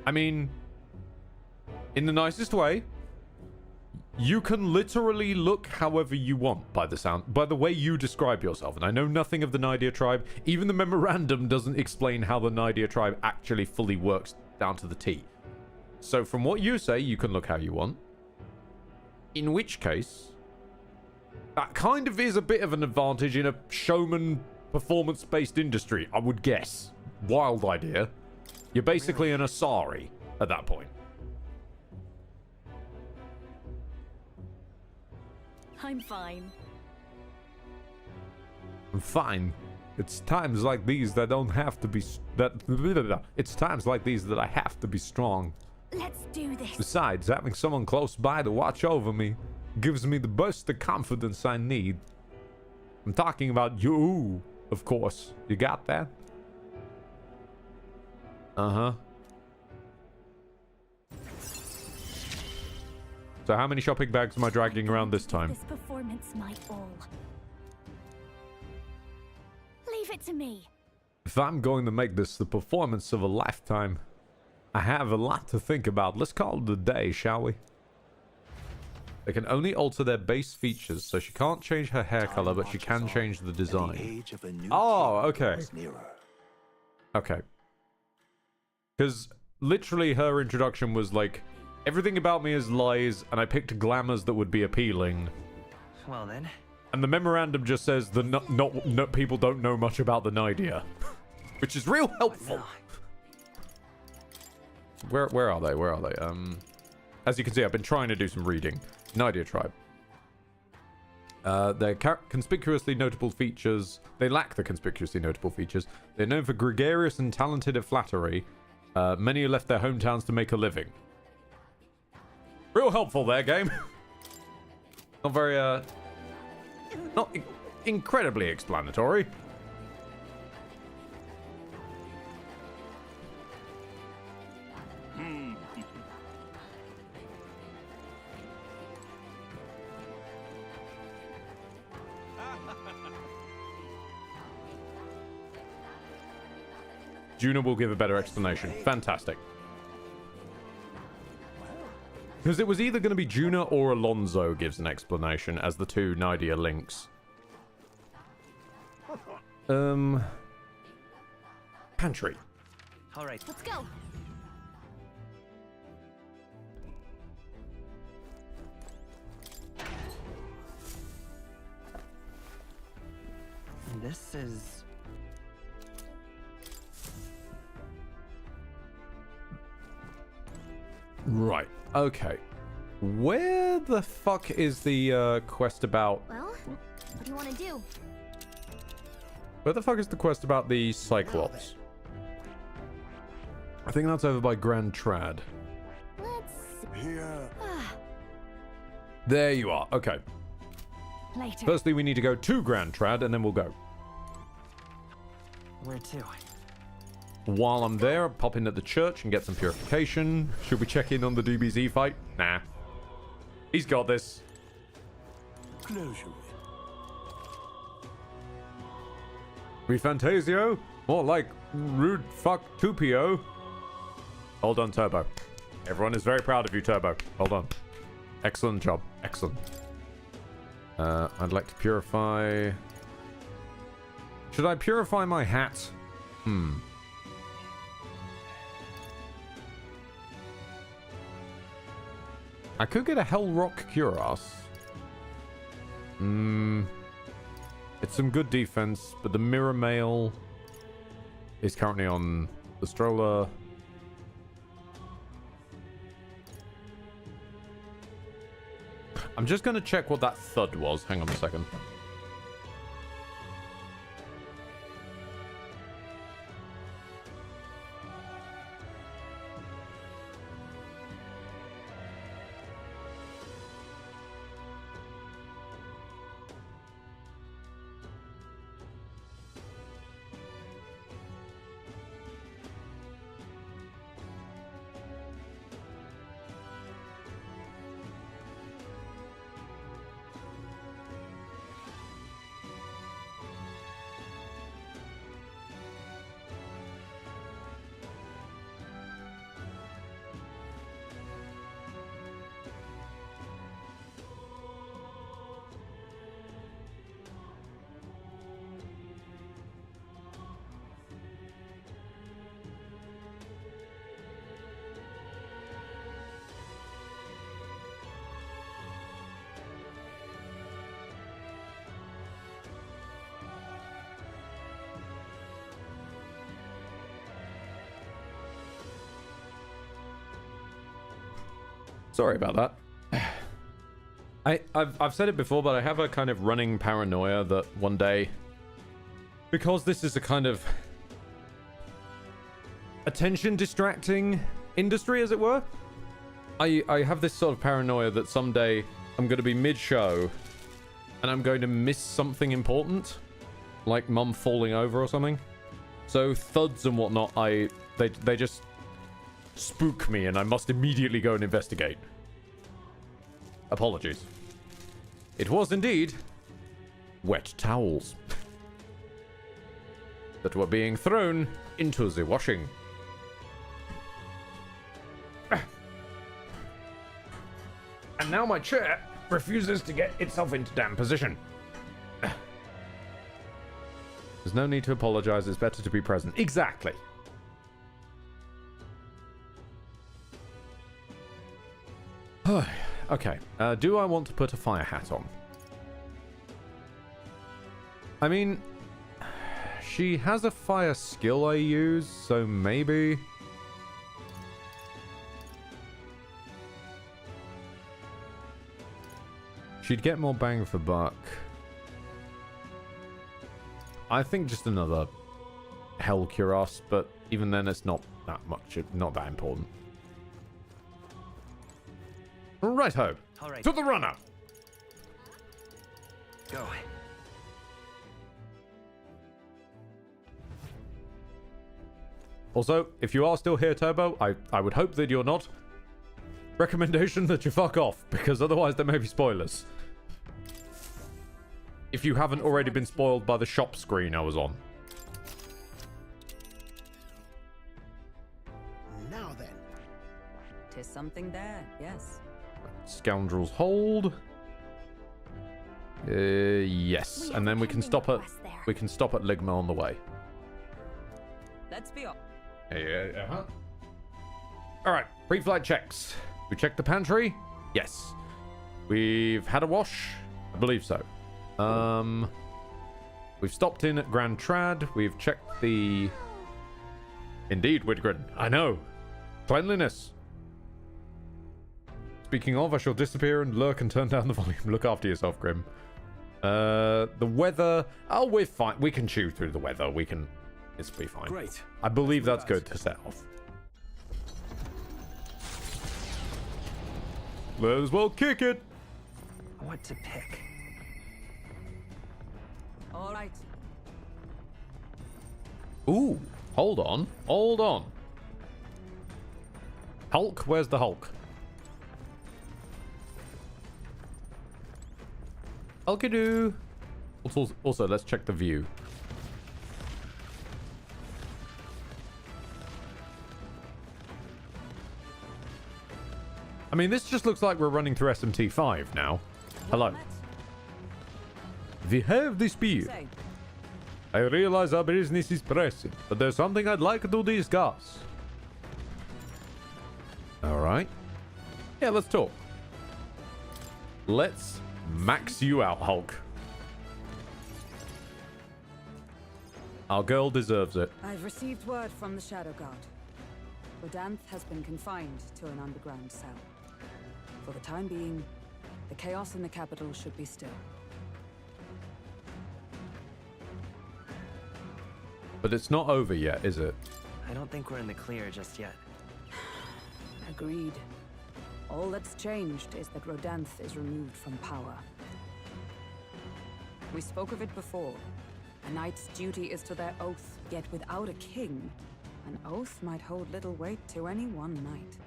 I mean, in the nicest way, you can literally look however you want by the way you describe yourself. And I know nothing of the Nydia tribe. Even the memorandum doesn't explain how the Nydia tribe actually fully works down to the T. So from what you say, you can look how you want. In which case, that kind of is a bit of an advantage in a showman performance-based industry, I would guess. Wild idea. You're basically an Asari at that point. I'm fine. I'm fine. It's times like these that don't have to be... It's times like these that I have to be strong. Let's do this. Besides, having someone close by to watch over me gives me the burst of confidence I need. I'm talking about you, of course. You got that? Uh-huh. So how many shopping bags am I dragging around this time? This performance might all. Leave it to me. If I'm going to make this the performance of a lifetime, I have a lot to think about. Let's call it a day, shall we? They can only alter their base features, so she can't change her hair color, but she can change the design. Oh, okay. Okay. Because literally her introduction was like, everything about me is lies, and I picked glamours that would be appealing. Well then. And the memorandum just says the people don't know much about the Nydia, which is real helpful. Where are they? Where are they? As you can see, I've been trying to do some reading. Nydia tribe. Their conspicuously notable features. They lack the conspicuously notable features. They're known for gregarious and talented at flattery. Many have left their hometowns to make a living. Real helpful there, game. Not very, not incredibly explanatory. Juna will give a better explanation. Fantastic. Because it was either going to be Juna or Alonso gives an explanation as the two Nydia links. Pantry. All right. Let's go. This is... Right. Okay. Where the fuck is the quest about... Well, what do you want to do? Where the fuck is the quest about the Cyclops? I think that's over by Grand Trad. Let's... Here. There you are. Okay. Later. Firstly, we need to go to Grand Trad, and then we'll go. Where to? While I'm there, I'll pop in at the church and get some purification. Should we check in on the DBZ fight? Nah. He's got this. Closure. ReFantazio? More like rude fuck Tupio. Hold on, Turbo. Everyone is very proud of you, Turbo. Hold on. Excellent job. Excellent. I'd like to purify... Should I purify my hat? I could get a Hell Rock Cuirass. It's some good defense, but the Mirror Mail is currently on the Stroller. I'm just going to check what that thud was. Hang on a second. Sorry about that. I've said it before, but I have a kind of running paranoia that one day, because this is a kind of attention distracting industry, as it were, I have this sort of paranoia that someday I'm going to be mid-show and I'm going to miss something important, like Mum falling over or something. So thuds and whatnot, they just spook me and I must immediately go and investigate. Apologies. It was indeed wet towels that were being thrown into the washing. And now my chair refuses to get itself into damn position. There's no need to apologize. It's better to be present. Exactly. Okay. Do I want to put a fire hat on? I mean, she has a fire skill I use, so maybe. She'd get more bang for buck. I think just another Hell Cuirass, but even then it's not that much, not that important. Righto. All right. To the runner. Go. Also, if you are still here, Turbo, I would hope that you're not. Recommendation that you fuck off, because otherwise there may be spoilers. If you haven't already been spoiled by the shop screen I was on. Now then. 'Tis something there, yes. Scoundrels hold. Yes, and then we can stop at Ligma on the way. Let's be off. Yeah. All right, pre-flight checks. We checked the pantry. Yes. We've had a wash. I believe so. We've stopped in at Grand Trad. We've checked the. Indeed, Widgren. I know. Cleanliness. Speaking of, I shall disappear and lurk and turn down the volume. Look after yourself, Grim. The weather. Oh, we're fine. We can chew through the weather. We can. It's be fine. Great. I believe that's good to set off. Let as well kick it. What to pick? All right. Ooh, hold on. Hold on. Hulk, where's the Hulk? Hulkadoo. Also, let's check the view. I mean, this just looks like we're running through SMT5 now. Hello. We have the spear. I realize our business is pressing, but there's something I'd like to discuss. Alright. Yeah, let's talk. Let's max you out, Hulk. Our girl deserves it. I've received word from the Shadow Guard. Rodanth has been confined to an underground cell. For the time being, the chaos in the capital should be still. But it's not over yet, is it? I don't think we're in the clear just yet. Agreed. All that's changed is that Rodanth is removed from power. We spoke of it before. A knight's duty is to their oath, yet without a king, an oath might hold little weight to any one knight.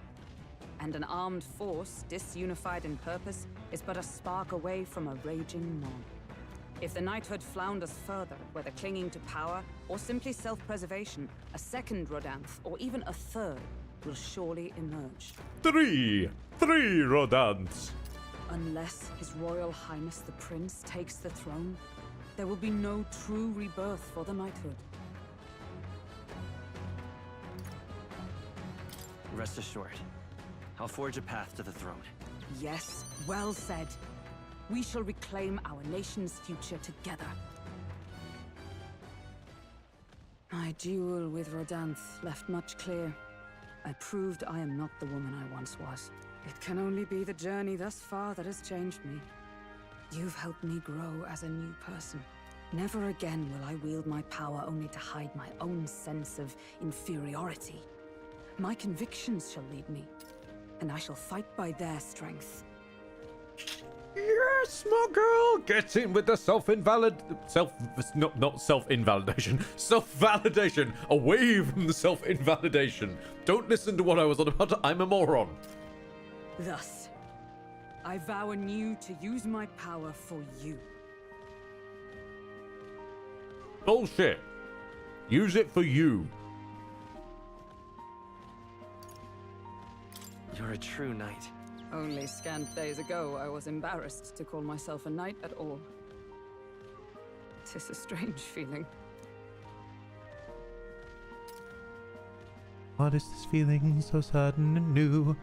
And an armed force, disunified in purpose, is but a spark away from a raging mob. If the knighthood flounders further, whether clinging to power or simply self-preservation, a second Rodanth, or even a third, will surely emerge. Three Rodanths. Unless His Royal Highness the Prince takes the throne, there will be no true rebirth for the knighthood. Rest assured, I'll forge a path to the throne. Yes, well said. We shall reclaim our nation's future together. My duel with Rodanth left much clear. I proved I am not the woman I once was. It can only be the journey thus far that has changed me. You've helped me grow as a new person. Never again will I wield my power only to hide my own sense of inferiority. My convictions shall lead me, and I shall fight by their strength. Yes, my girl! Get in with the not self-invalidation. Self-validation! Away from the self-invalidation! Don't listen to what I was on about. I'm a moron. Thus, I vow anew to use my power for you. Bullshit. Use it for you. You're a true knight. Only scant days ago, I was embarrassed to call myself a knight at all. 'Tis a strange feeling. What is this feeling so sudden and new?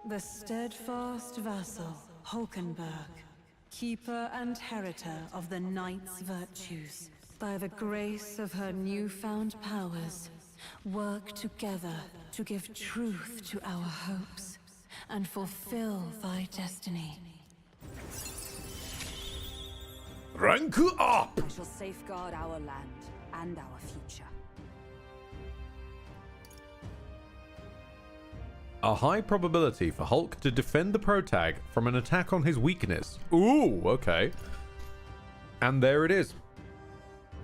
The steadfast vassal, Hulkenberg, keeper and heritor of the knight's virtues, by the grace of her newfound powers, work together to give truth to our hopes and fulfill thy destiny. Rank up! I shall safeguard our land and our future. A high probability for Hulk to defend the protag from an attack on his weakness. Ooh, okay. And there it is.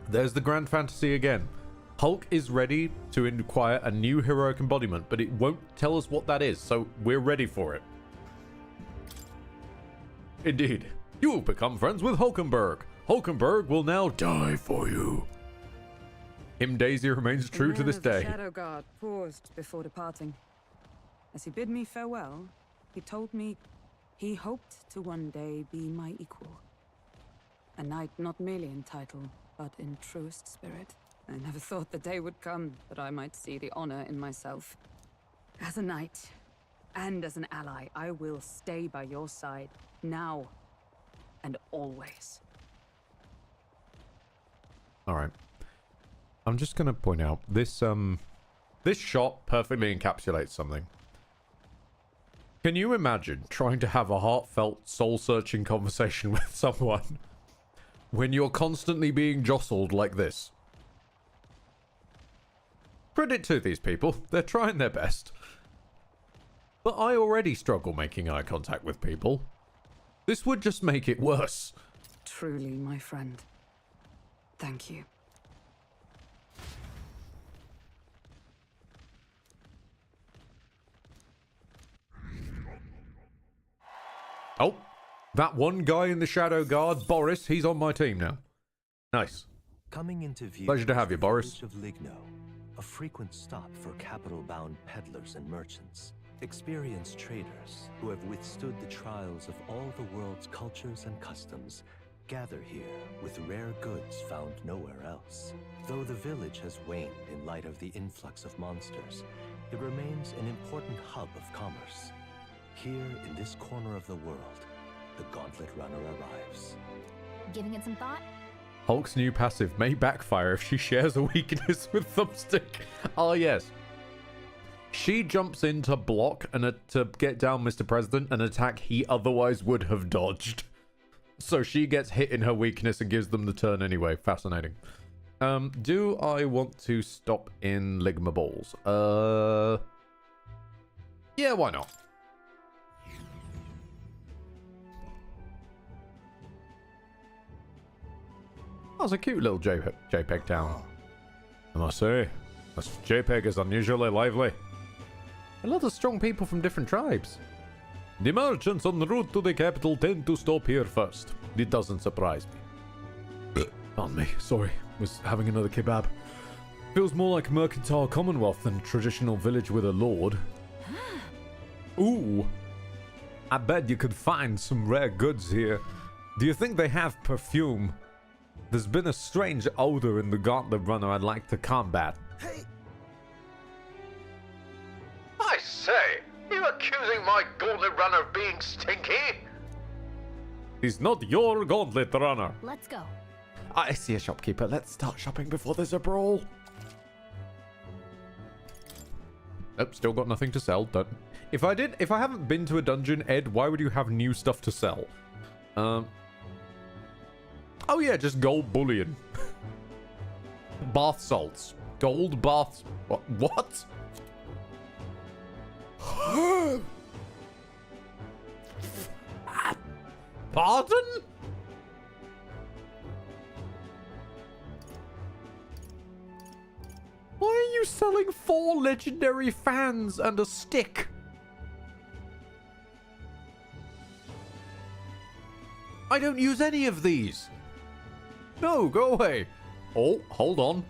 There's the grand fantasy again. Hulk is ready to acquire a new heroic embodiment, but it won't tell us what that is, so we're ready for it. Indeed. You've become friends with Hulkenberg. Hulkenberg will now die for you. Him Daisy remains true to this day. The Shadow Guard paused before departing. As he bid me farewell, he told me he hoped to one day be my equal. A knight not merely in title, but in truest spirit. I never thought the day would come that I might see the honor in myself. As a knight, and as an ally, I will stay by your side, now and always. Alright. I'm just going to point out, this shot perfectly encapsulates something. Can you imagine trying to have a heartfelt, soul-searching conversation with someone when you're constantly being jostled like this? Credit to these people, they're trying their best. But I already struggle making eye contact with people. This would just make it worse. Truly, my friend. Thank you. Oh, that one guy in the Shadow Guard, Boris, he's on my team now. Nice. Coming into view. Pleasure to have you, Boris. Of Ligno, a frequent stop for capital-bound peddlers and merchants, experienced traders who have withstood the trials of all the world's cultures and customs, gather here with rare goods found nowhere else. Though the village has waned in light of the influx of monsters, it remains an important hub of commerce. Here, in this corner of the world, the Gauntlet Runner arrives. Giving it some thought? Hulk's new passive may backfire if she shares a weakness with Thumbstick. Oh, yes. She jumps in to block and to get down Mr. President, an attack he otherwise would have dodged. So she gets hit in her weakness and gives them the turn anyway. Fascinating. Do I want to stop in Ligma Balls? Yeah, why not? That was a cute little JPEG town. I must say, this JPEG is unusually lively. A lot of strong people from different tribes. The merchants en route to the capital tend to stop here first. It doesn't surprise me. Pardon me, sorry. Was having another kebab. Feels more like a mercantile commonwealth than a traditional village with a lord. Ooh. I bet you could find some rare goods here. Do you think they have perfume? There's been a strange odor in the Gauntlet Runner I'd like to combat. Hey! I say, you accusing my Gauntlet Runner of being stinky? He's not your Gauntlet Runner. Let's go. I see a shopkeeper. Let's start shopping before there's a brawl. Nope, still got nothing to sell. Don't. If I haven't been to a dungeon, Ed, why would you have new stuff to sell? Oh yeah, just gold bullion. Bath salts. Gold bath... What? Pardon? Why are you selling 4 legendary fans and a stick? I don't use any of these. No, go away. Oh, hold on.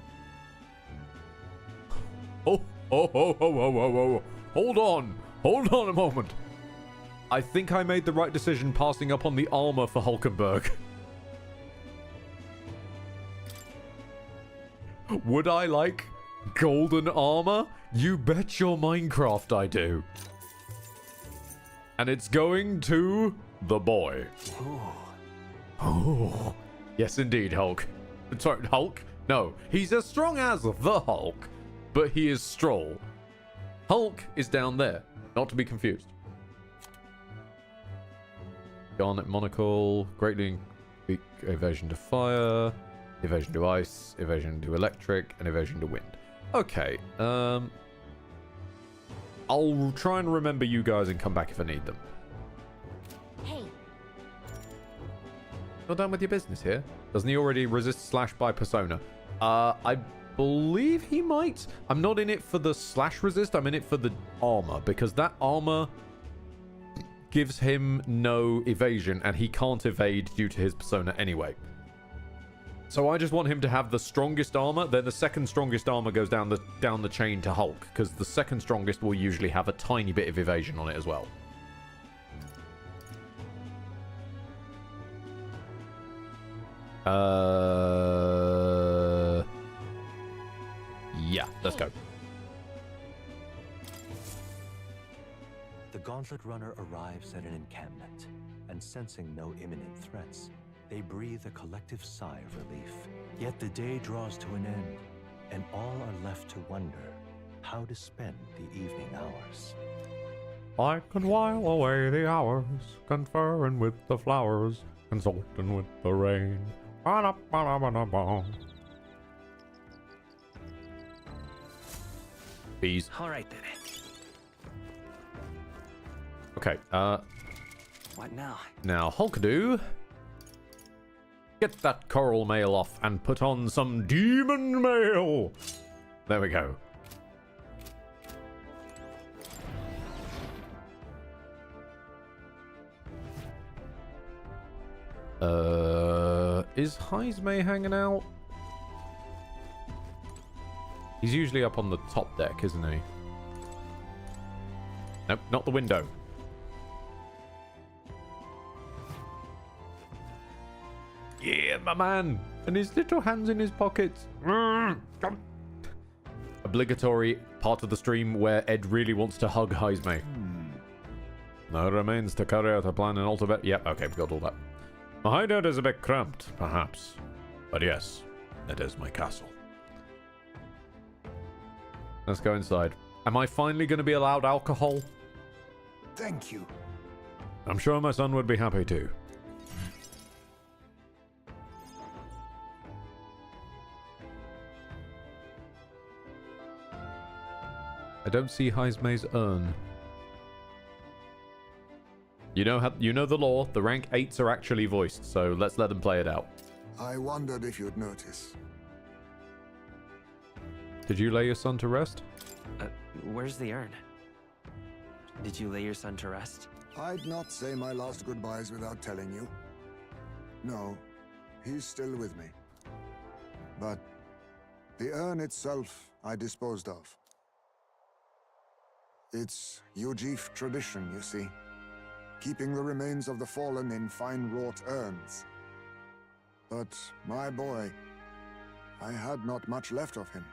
Oh. Hold on. Hold on a moment. I think I made the right decision passing up on the armor for Hulkenberg. Would I like golden armor? You bet your Minecraft I do. And it's going to the boy. Oh. Yes, indeed, Hulk. Sorry, Hulk? No, he's as strong as the Hulk, but he is Stroll. Hulk is down there, not to be confused. Garnet Monocle, greatly evasion to fire, evasion to ice, evasion to electric, and evasion to wind. Okay, I'll try and remember you guys and come back if I need them. Hey. You're done with your business here? Doesn't he already resist slash by persona? I believe he might. I'm not in it for the slash resist. I'm in it for the armor, because that armor gives him no evasion, and he can't evade due to his persona anyway. So I just want him to have the strongest armor, then the second strongest armor goes down the chain to Hulk, because the second strongest will usually have a tiny bit of evasion on it as well. Yeah, let's go. The Gauntlet Runner arrives at an encampment, and sensing no imminent threats, they breathe a collective sigh of relief. Yet the day draws to an end, and all are left to wonder how to spend the evening hours. I can while away the hours, conferring with the flowers, consulting with the rain. Bees. All right then. Okay, What now? now Hulkadoo, get that coral mail off and put on some demon mail. There we go. Is Heismay hanging out? He's usually up on the top deck, isn't he? Nope, not the window. Yeah, my man! And his little hands in his pockets. Obligatory part of the stream where Ed really wants to hug Heismay. Now it remains to carry out a plan and alter bet. Yep, okay, we got all that. My hideout is a bit cramped, perhaps. But yes, it is my castle. Let's go inside. Am I finally going to be allowed alcohol? Thank you. I'm sure my son would be happy to. I don't see Heismay's urn. You know the law. The rank 8s are actually voiced, so let's let them play it out. I wondered if you'd notice. Did you lay your son to rest? Where's the urn? Did you lay your son to rest? I'd not say my last goodbyes without telling you. No, he's still with me. But the urn itself I disposed of. It's Ujif tradition, you see. Keeping the remains of the fallen in fine-wrought urns. But my boy, I had not much left of him.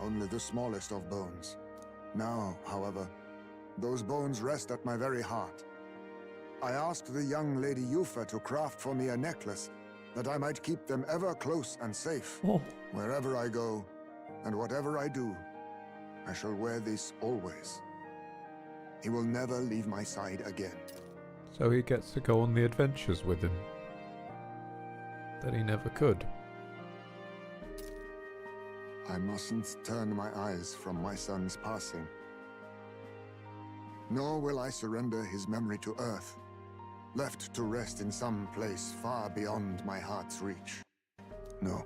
Only the smallest of bones. Now, however, those bones rest at my very heart. I asked the young Lady Yufa to craft for me a necklace that I might keep them ever close and safe. Wherever I go, and whatever I do, I shall wear this always. He will never leave my side again. So he gets to go on the adventures with him that he never could. I mustn't turn my eyes from my son's passing. Nor will I surrender his memory to Earth, left to rest in some place far beyond my heart's reach. No.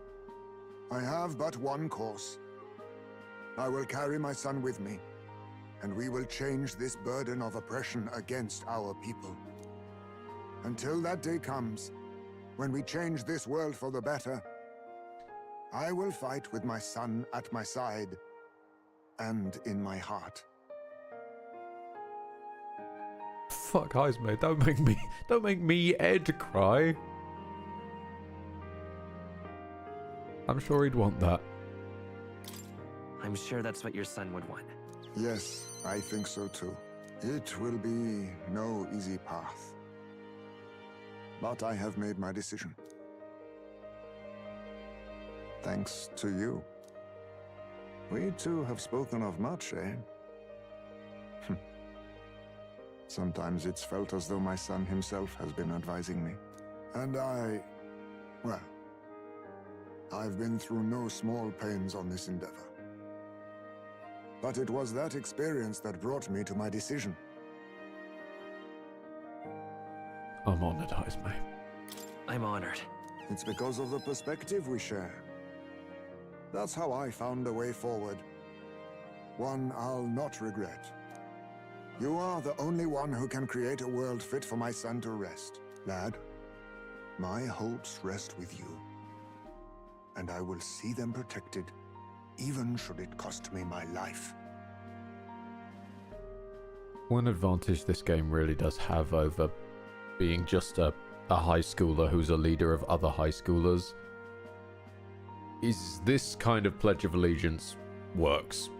I have but one course. I will carry my son with me, and we will change this burden of oppression against our people. Until that day comes, when we change this world for the better, I will fight with my son at my side and in my heart. Fuck Heismay, don't make me Ed cry. I'm sure he'd want that. I'm sure that's what your son would want. Yes, I think so too. It will be no easy path. But I have made my decision. Thanks to you. We two have spoken of much, eh? Sometimes it's felt as though my son himself has been advising me. And well, I've been through no small pains on this endeavor. But it was that experience that brought me to my decision. I'm honored, Heisme. I'm honored. It's because of the perspective we share. That's how I found a way forward. One I'll not regret. You are the only one who can create a world fit for my son to rest. Lad, my hopes rest with you. And I will see them protected, even should it cost me my life. One advantage this game really does have over being just a high schooler who's a leader of other high schoolers is this kind of Pledge of Allegiance works.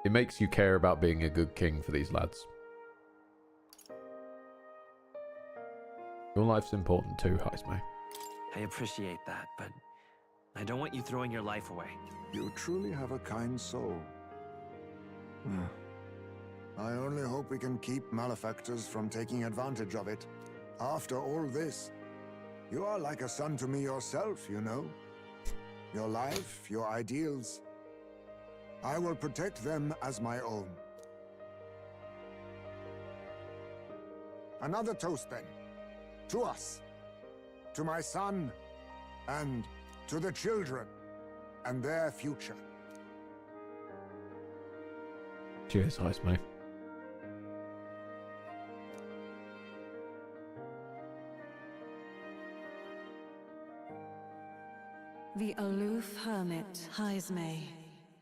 It makes you care about being a good king for these lads. Your life's important too, Heisme. I appreciate that, but I don't want you throwing your life away. You truly have a kind soul. I only hope we can keep malefactors from taking advantage of it. After all this, you are like a son to me yourself, you know? Your life, your ideals. I will protect them as my own. Another toast then. To us. To my son. And to the children. And their future. Cheers, Heisme. The aloof hermit, Heisme,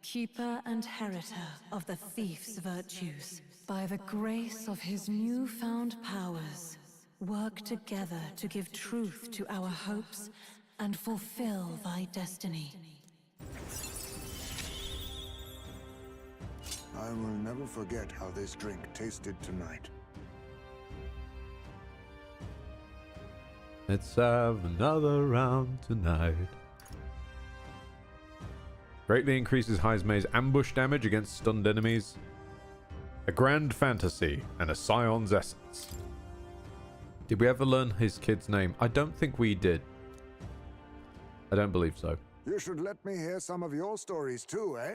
keeper and heritor of the thief's virtues, by the grace of his newfound powers, work together to give truth to our hopes and fulfill thy destiny. I will never forget how this drink tasted tonight. Let's have another round tonight. Greatly increases Heisme's ambush damage against stunned enemies. A grand fantasy and a scion's essence. Did we ever learn his kid's name? I don't think we did. I don't believe so. You should let me hear some of your stories too, eh?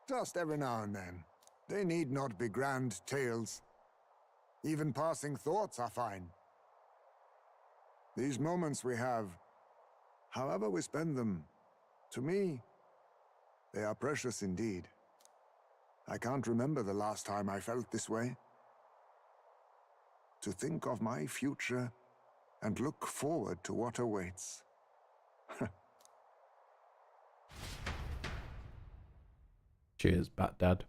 Just every now and then. They need not be grand tales. Even passing thoughts are fine. These moments we have, however we spend them, to me, they are precious indeed. I can't remember the last time I felt this way. To think of my future and look forward to what awaits. Cheers, Bat Dad.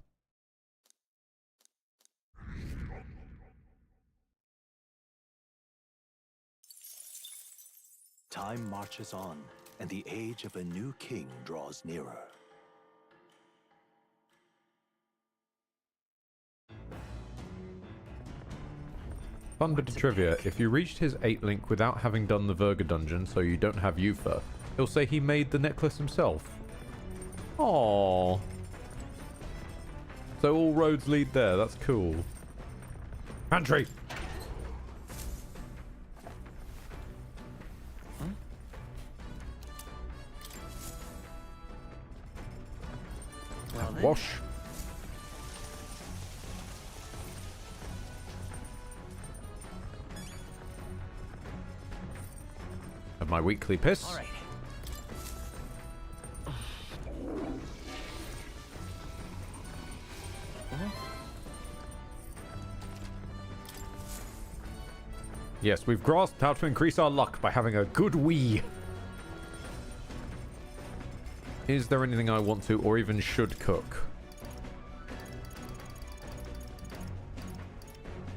Time marches on, and the age of a new king draws nearer. Fun bit of trivia, if you reached his 8 link without having done the Verga dungeon, so you don't have Yufa, he'll say he made the necklace himself. Aww. So all roads lead there, that's cool. Pantry! Well, Wash. Have my weekly piss. All right. Yes, we've grasped how to increase our luck by having a good wee. Is there anything I want to or even should cook?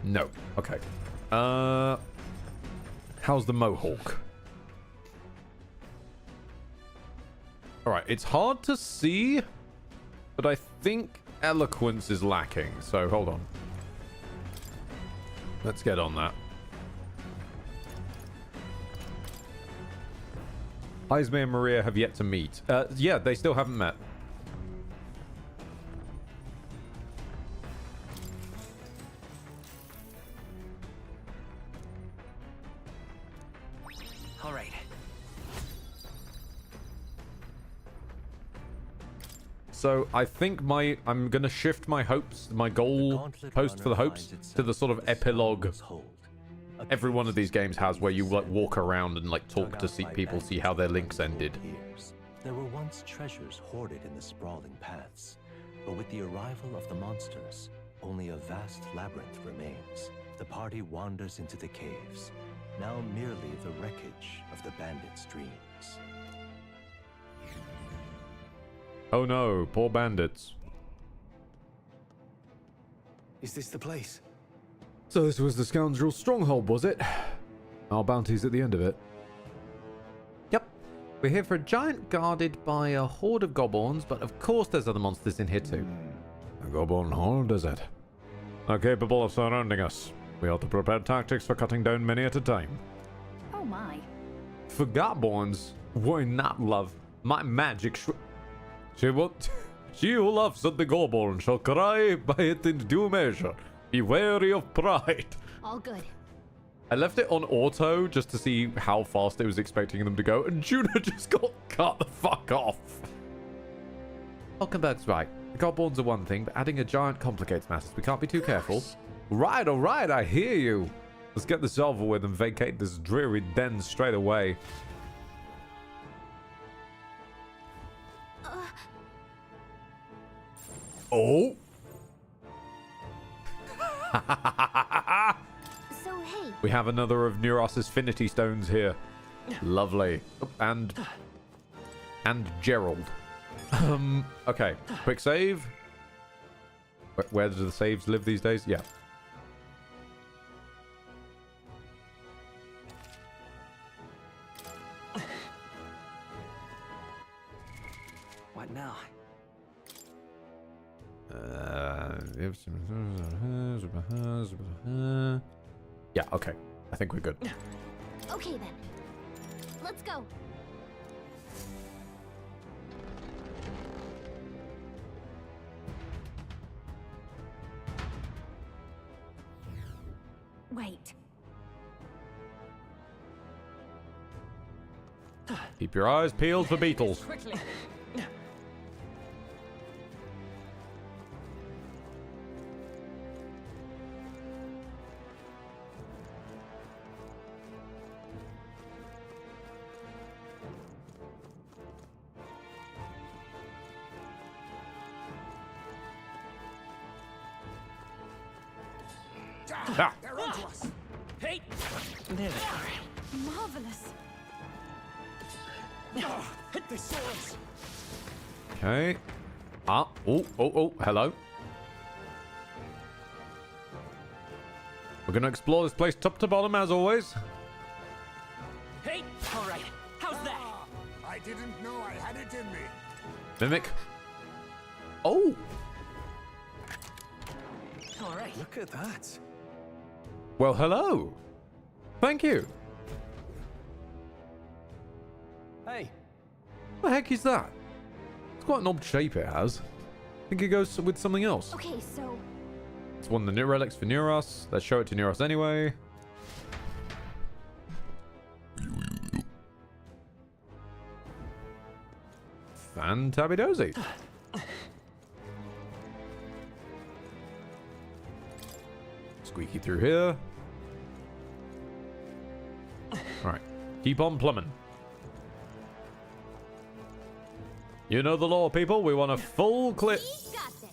No. Okay. How's the mohawk? Alright, it's hard to see, but I think eloquence is lacking, so hold on. Let's get on that. Heisme and Maria have yet to meet. Yeah, they still haven't met. All right. So I think I'm gonna shift my hopes, my goal post for the hopes to the sort of epilogue every one of these games has, where you like walk around and like talk to people, see how their links ended. There were once treasures hoarded in the sprawling paths, but with the arrival of the monsters, only a vast labyrinth remains. The party wanders into the caves, now merely the wreckage of the bandits' dreams. Oh no, poor bandits. Is this the place? So this was the scoundrel stronghold, was it? Our bounty's at the end of it. Yep. We're here for a giant guarded by a horde of goblins, but of course there's other monsters in here too. A goblin horde, is it? Are capable of surrounding us. We ought to prepare tactics for cutting down many at a time. Oh my. For goblins, why not, love? My magic She who laughs at the goblin shall cry by it in due measure. Be wary of pride. All good. I left it on auto just to see how fast it was expecting them to go, and Juna just got cut the fuck off. Hulkenberg's right. The goblins are one thing, but adding a giant complicates matters. We can't be too careful. Right, alright, I hear you. Let's get this over with and vacate this dreary den straight away. Oh! So, hey. We have another of Neuros' Affinity Stones here. Lovely. And Gerald. Okay. Quick save. Where do the saves live these days? Yeah. What now? Yeah, okay. I think we're good. Okay then. Let's go. Wait. Keep your eyes peeled for beetles. Quickly. Ah, they're onto us. Hey! There they are. Marvelous. Hit the swords. Okay. Oh, hello. We're gonna explore this place top to bottom as always. Hey! All right. How's that? I didn't know I had it in me. Mimic. Oh! All right. Look at that. Well, hello. Thank you. Hey. What the heck is that? It's quite an odd shape it has. I think it goes with something else. Okay, so It's one of the new relics for Neuros. Let's show it to Neuros anyway. Fantabidozy. Squeaky through here. Alright. Keep on plumbing. You know the law, people. We want a full clip. he's got this.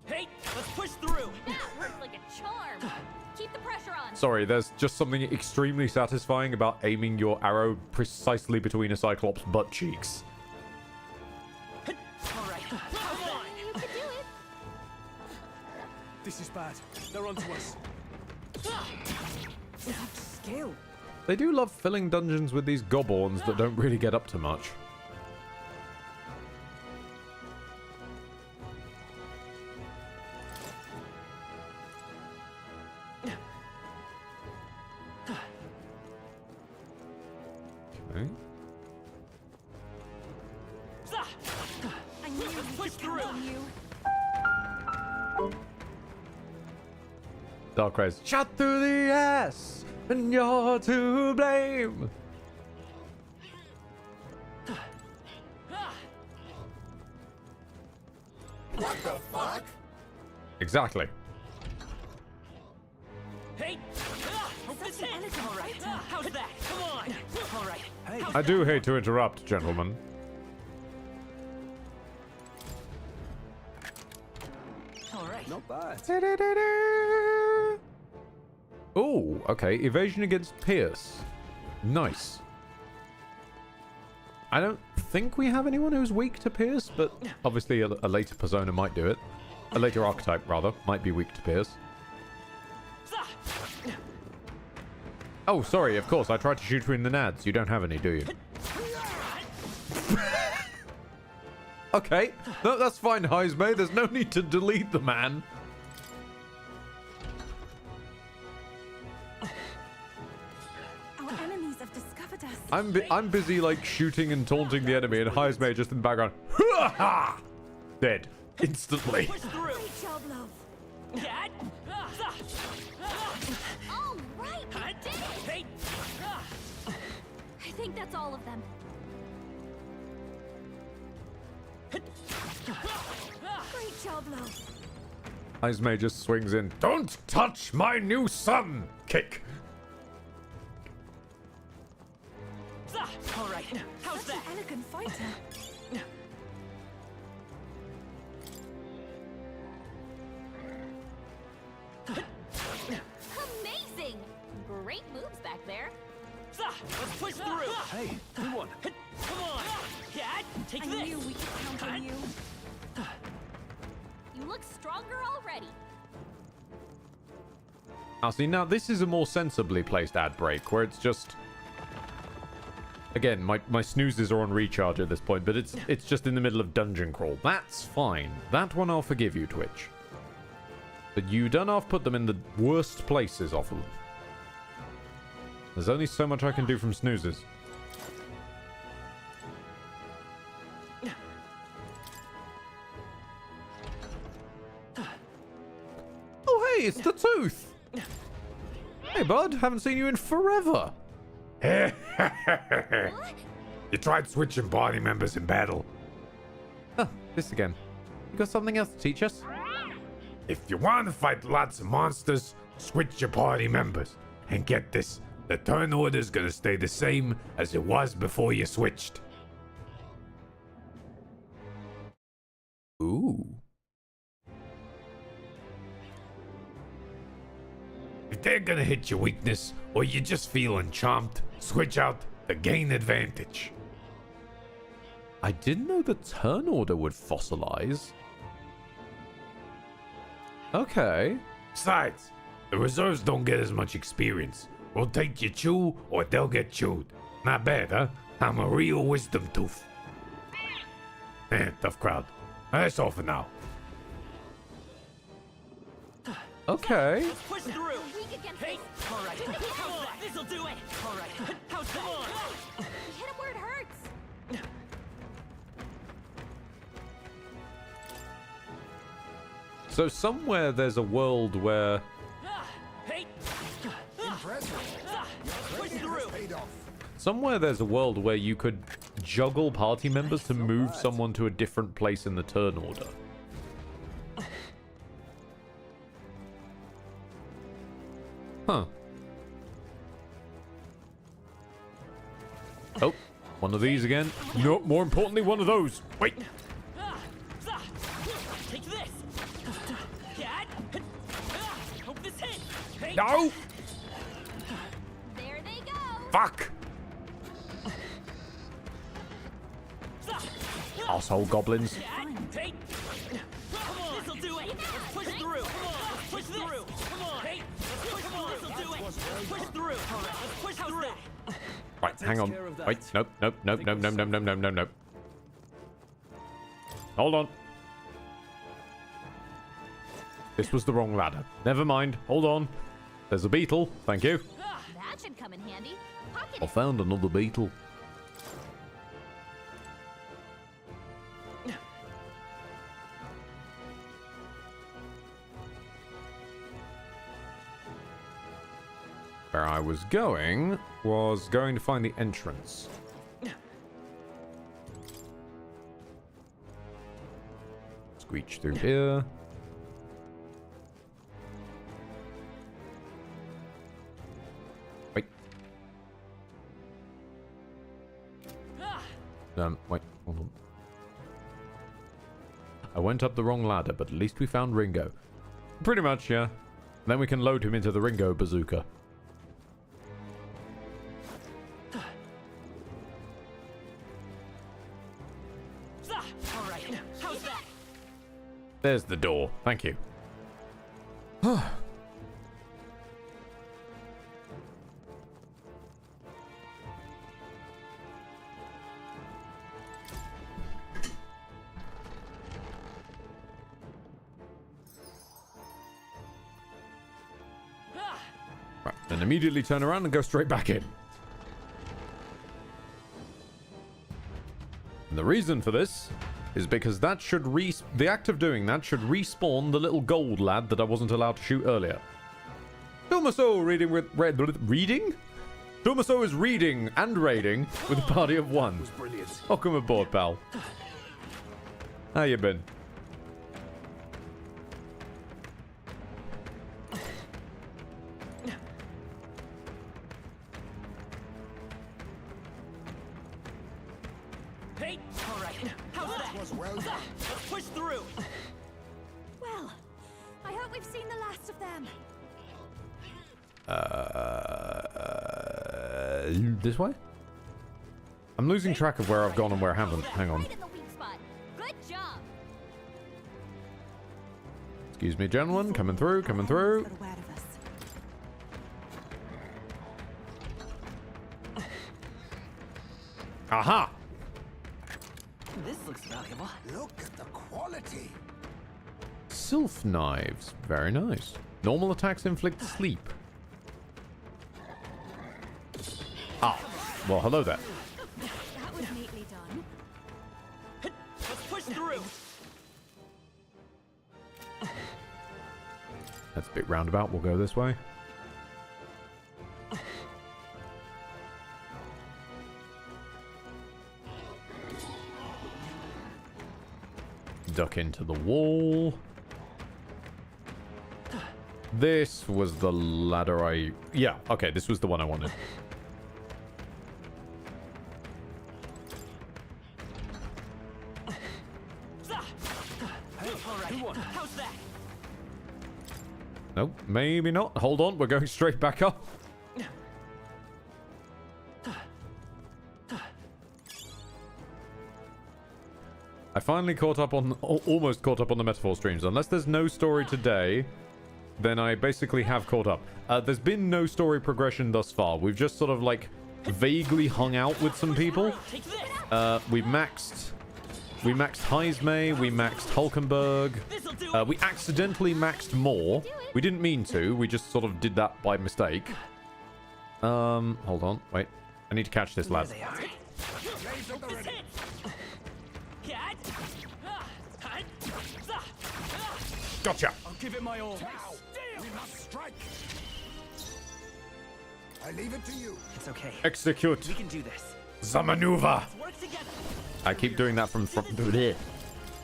Hey, let's push through. That worked like a charm. Keep the pressure on. Sorry, there's just something extremely satisfying about aiming your arrow precisely between a Cyclops' butt cheeks. All right. How's that? You can do it. This is bad. They're onto us. Skill. They do love filling dungeons with these goblins that don't really get up to much. Okay. I knew we could count on you. Dark Rays. Shot through the ass, and you're to blame. What the fuck? Exactly. Hey! Hope this hits! Alright, how's that? Come on! Alright. Hey. I do hate to interrupt, gentlemen. Alright. Not bad. Oh, okay. Evasion against Pierce. Nice. I don't think we have anyone who's weak to Pierce, but obviously a later persona might do it. A later archetype, rather, might be weak to Pierce. Oh, sorry, of course. I tried to shoot you in the nads. You don't have any, do you? Okay. No, that's fine, Heismay. There's no need to delete the man. Our enemies have discovered us. I'm busy, like, shooting and taunting the enemy, and Heismay just in the background. Dead. Instantly. Great job, love. All right, we did it! I think that's all of them. Great job, love. Heismay just swings in. Don't touch my new son! Kick. Alright, how's Such that? an elegant fighter. Amazing! Great moves back there. Let's push through! Hey, good one. Come on! Take I this! knew we could count on you. You look stronger already. Now, see, now this is a more sensibly placed ad break, where it's just... Again, my snoozes are on recharge at this point, but it's just in the middle of dungeon crawl. That's fine. That one I'll forgive you, Twitch. But you done half put them in the worst places off of them. There's only so much I can do from snoozes. Oh, hey, it's the Tooth! Hey, bud, haven't seen you in forever. You tried switching party members in battle. Oh, this again. You got something else to teach us? If you want to fight lots of monsters, switch your party members. And get this, the turn order's gonna stay the same as it was before you switched. Ooh. If they're gonna hit your weakness, or you're just feeling chomped, switch out to gain advantage. I didn't know the turn order would fossilize. Okay. Besides, the reserves don't get as much experience. We'll take your chew, or they'll get chewed. Not bad, huh? I'm a real wisdom tooth. Tough crowd. That's all for now. Okay. Let's push through! Weak against Hey! Alright, how's that? This'll do it! Alright, how's that? We hit him where it hurts. So somewhere there's a world where... Hey! Impressive. Push through! Paid off. Somewhere there's a world where you could juggle party members to move someone to a different place in the turn order. Huh. Oh, one of these again. No, more importantly, one of those. Wait. Take this! Hope this hits! Hey! No! There they go. Fuck! Asshole goblins. Hey! Come on! This'll do it! Let's push through! Come on! Let's push through! Come on! Hey! Let's push through! This'll do it! Let's push through! Let's push through! Right, hang on. Wait, nope. Hold on. This was the wrong ladder. Never mind. Hold on. There's a beetle. Thank you. That should come in handy. Pocket I found another beetle. Where I was going to find the entrance. It's Screech through here. Wait. Wait, hold on. I went up the wrong ladder, but at least we found Ringo. Pretty much, yeah. Then we can load him into the Ringo bazooka. Alright, how's that? There's the door. Thank you. Right, then immediately turn around and go straight back in. And the reason for this is because that should the act of doing that should respawn the little gold lad that I wasn't allowed to shoot earlier. Tomaso reading? Tomaso is reading and raiding with a party of one. Welcome aboard, pal. How you been? Hey, alright, how's that? Was well done. Let's push through. Well, I hope we've seen the last of them. This way? I'm losing track of where I've gone and where I haven't. Hang on. Right in the weak spot. Good job. Excuse me, gentlemen. Coming through, coming through. Aha! This looks valuable. Look at the quality. Sylph knives. Very nice. Normal attacks inflict sleep. Ah. Well, hello there. That was neatly done. Let's push through. That's a bit roundabout. We'll go this way. Duck into the wall. This was the ladder I... Yeah, okay, this was the one I wanted. How's that? Nope, maybe not. Hold on, we're going straight back up. I finally caught up on... almost caught up on the metaphor streams. Unless there's no story today, then I basically have caught up. There's been no story progression thus far. We've just sort of, like, vaguely hung out with some people. We maxed Heismay, we maxed Hulkenberg. We accidentally maxed Moore. We didn't mean to, we just sort of did that by mistake. Hold on, wait. I need to catch this lad. Gotcha! I'll give it my all. We must strike. I leave it to you. It's okay. Execute We can do this. the maneuver. Let's work together. I keep doing that from there.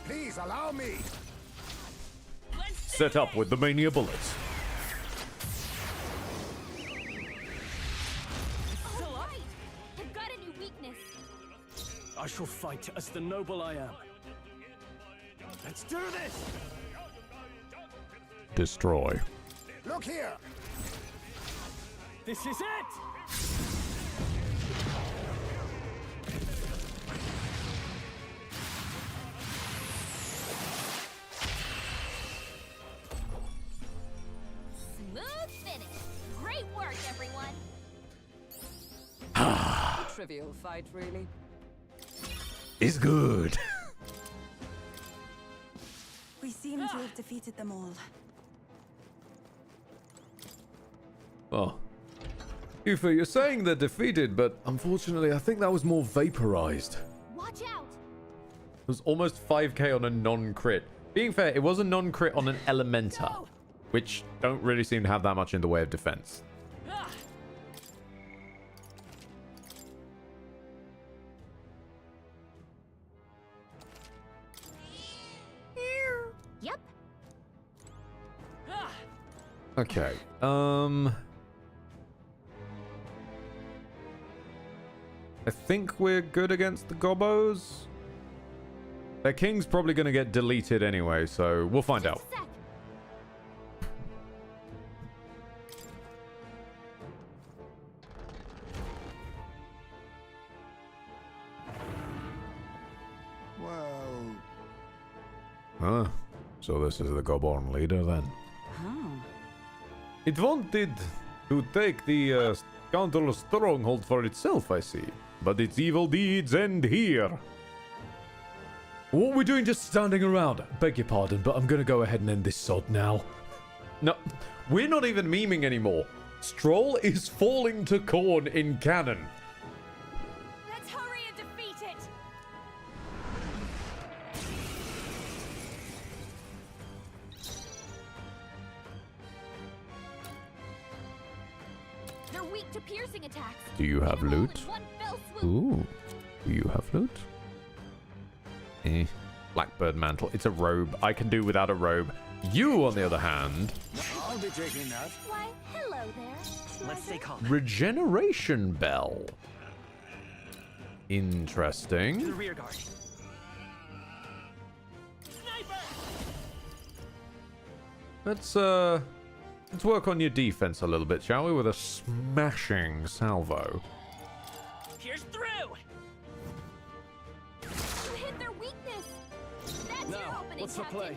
Please allow me. Set up with the mania bullets. All right. I've got a new weakness. I shall fight as the noble I am. Let's do this. Destroy. Look here. This is it. Smooth finish. Great work, everyone. A trivial fight, really. It's good. We seem to have defeated them all. Oh. Yufa, you're saying they're defeated, but unfortunately, I think that was more vaporized. Watch out. It was almost 5k on a non-crit. Being fair, it was a non-crit on an Elementor, which don't really seem to have that much in the way of defense. Okay. I think we're good against the Gobos. Their king's probably going to get deleted anyway, so we'll find out. Well... Huh? So this is the Goborn leader then? It wanted to take the scoundrel stronghold for itself, I see. But its evil deeds end here. What are we doing just standing around? Beg your pardon, but I'm gonna go ahead and end this sod now. No, we're not even memeing anymore. Stroll is falling to Khorne in canon. Let's hurry and defeat it! They're weak to piercing attacks. Do you have loot? One fell swoop. Ooh. Do you have loot? Blackbird mantle. It's a robe. I can do without a robe. You, on the other hand... I'll be taking that. Why, hello there. Let's stay calm. Regeneration bell. To the Interesting. rear guard. Sniper! Let's work on your defense a little bit, shall we? With a smashing salvo. Pierce through! You hit their weakness. That's your opening, What's the Captain. play?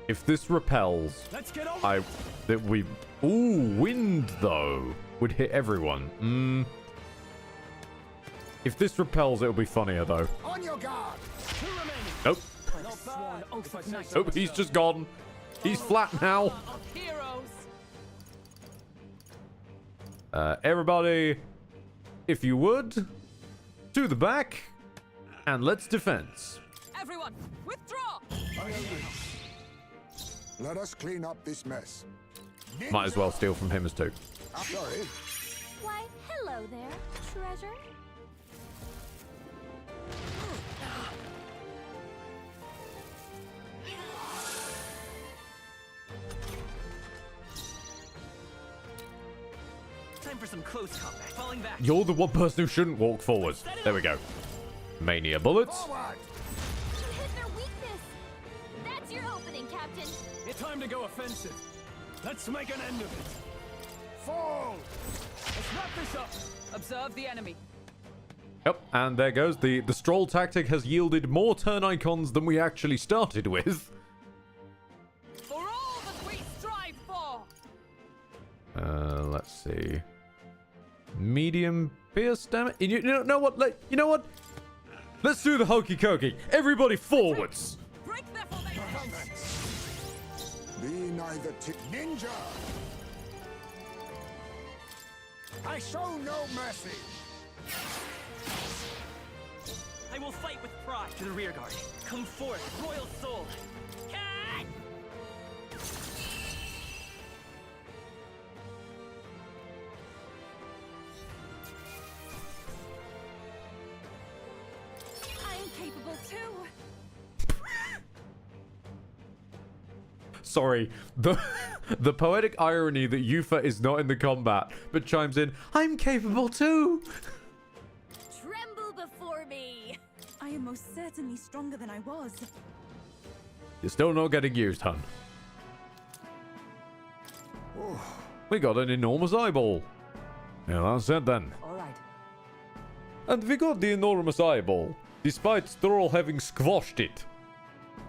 If this repels, Let's get on. wind though would hit everyone. If this repels, it'll be funnier though. On your guard! Nope. Not bad. If I say so Nope. He's just gone. He's flat now. Of heroes. Everybody, if you would, to the back, and let's defense. Everyone, withdraw! Let us clean up this mess. Might as well steal from him as too. Sorry. Why, hello there, treasure. Time for some close combat. Falling back. You're the one person who shouldn't walk forward. There we go. Mania bullets. Forward! You hit their weakness. That's your opening, Captain. It's time to go offensive. Let's make an end of it. Fall! Let's wrap this up. Observe the enemy. Yep, and there goes. The stroll tactic has yielded more turn icons than we actually started with. For all that we strive for! Let's see. Medium pierce damage. You know what? You know what? Let's do the hokey cokey. Everybody forwards. Break their formation! Be neither ninja! I show no mercy! I will fight with pride. To the rear guard. Come forth, royal soul. Cat! I am capable too. Sorry, the poetic irony that Yufa is not in the combat, but chimes in, I'm capable too! Tremble before me. I am most certainly stronger than I was. You're still not getting used, hun. We got an enormous eyeball. Yeah, that's it then. All right. And we got the enormous eyeball, despite Stroll having squashed it.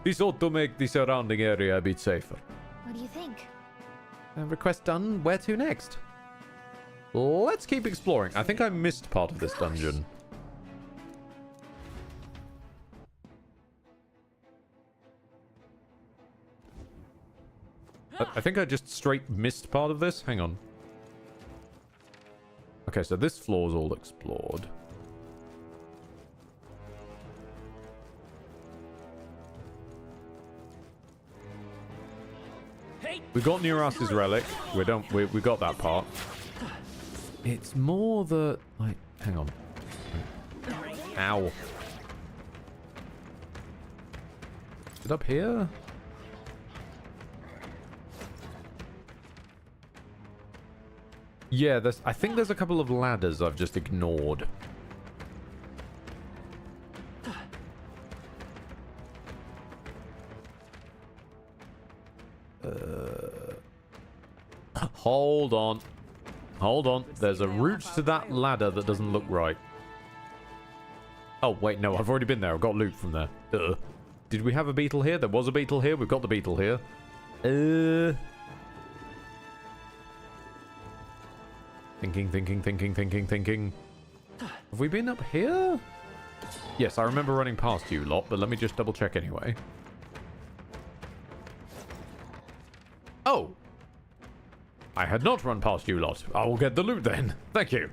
This ought to make the surrounding area a bit safer. What do you think? Request done. Where to next? Let's keep exploring. I think I missed part of this dungeon. I think I just straight missed part of this. Hang on. Okay, so this floor's all explored. We got Neuras's relic. We got that part. It's more the like. Hang on. Ow. Is it up here? Yeah, I think there's a couple of ladders I've just ignored. Hold on. Hold on. There's a route to that ladder that doesn't look right. Oh, wait, no. I've already been there. I've got loot from there. Duh. Did we have a beetle here? There was a beetle here. We've got the beetle here. Thinking. Have we been up here? Yes, I remember running past you lot, but let me just double check anyway. Oh! I had not run past you lot. I will get the loot then. Thank you.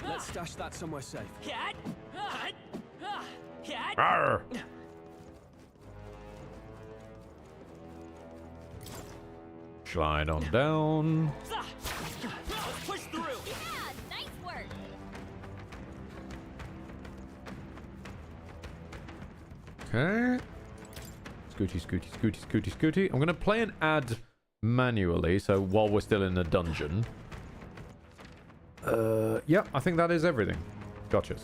Let's stash that somewhere safe. Arr. Slide on down. Let's push through. Yeah, nice work. Okay. Scooty. I'm going to play an ad manually, so while we're still in the dungeon. Yeah, I think that is everything. Gotchas.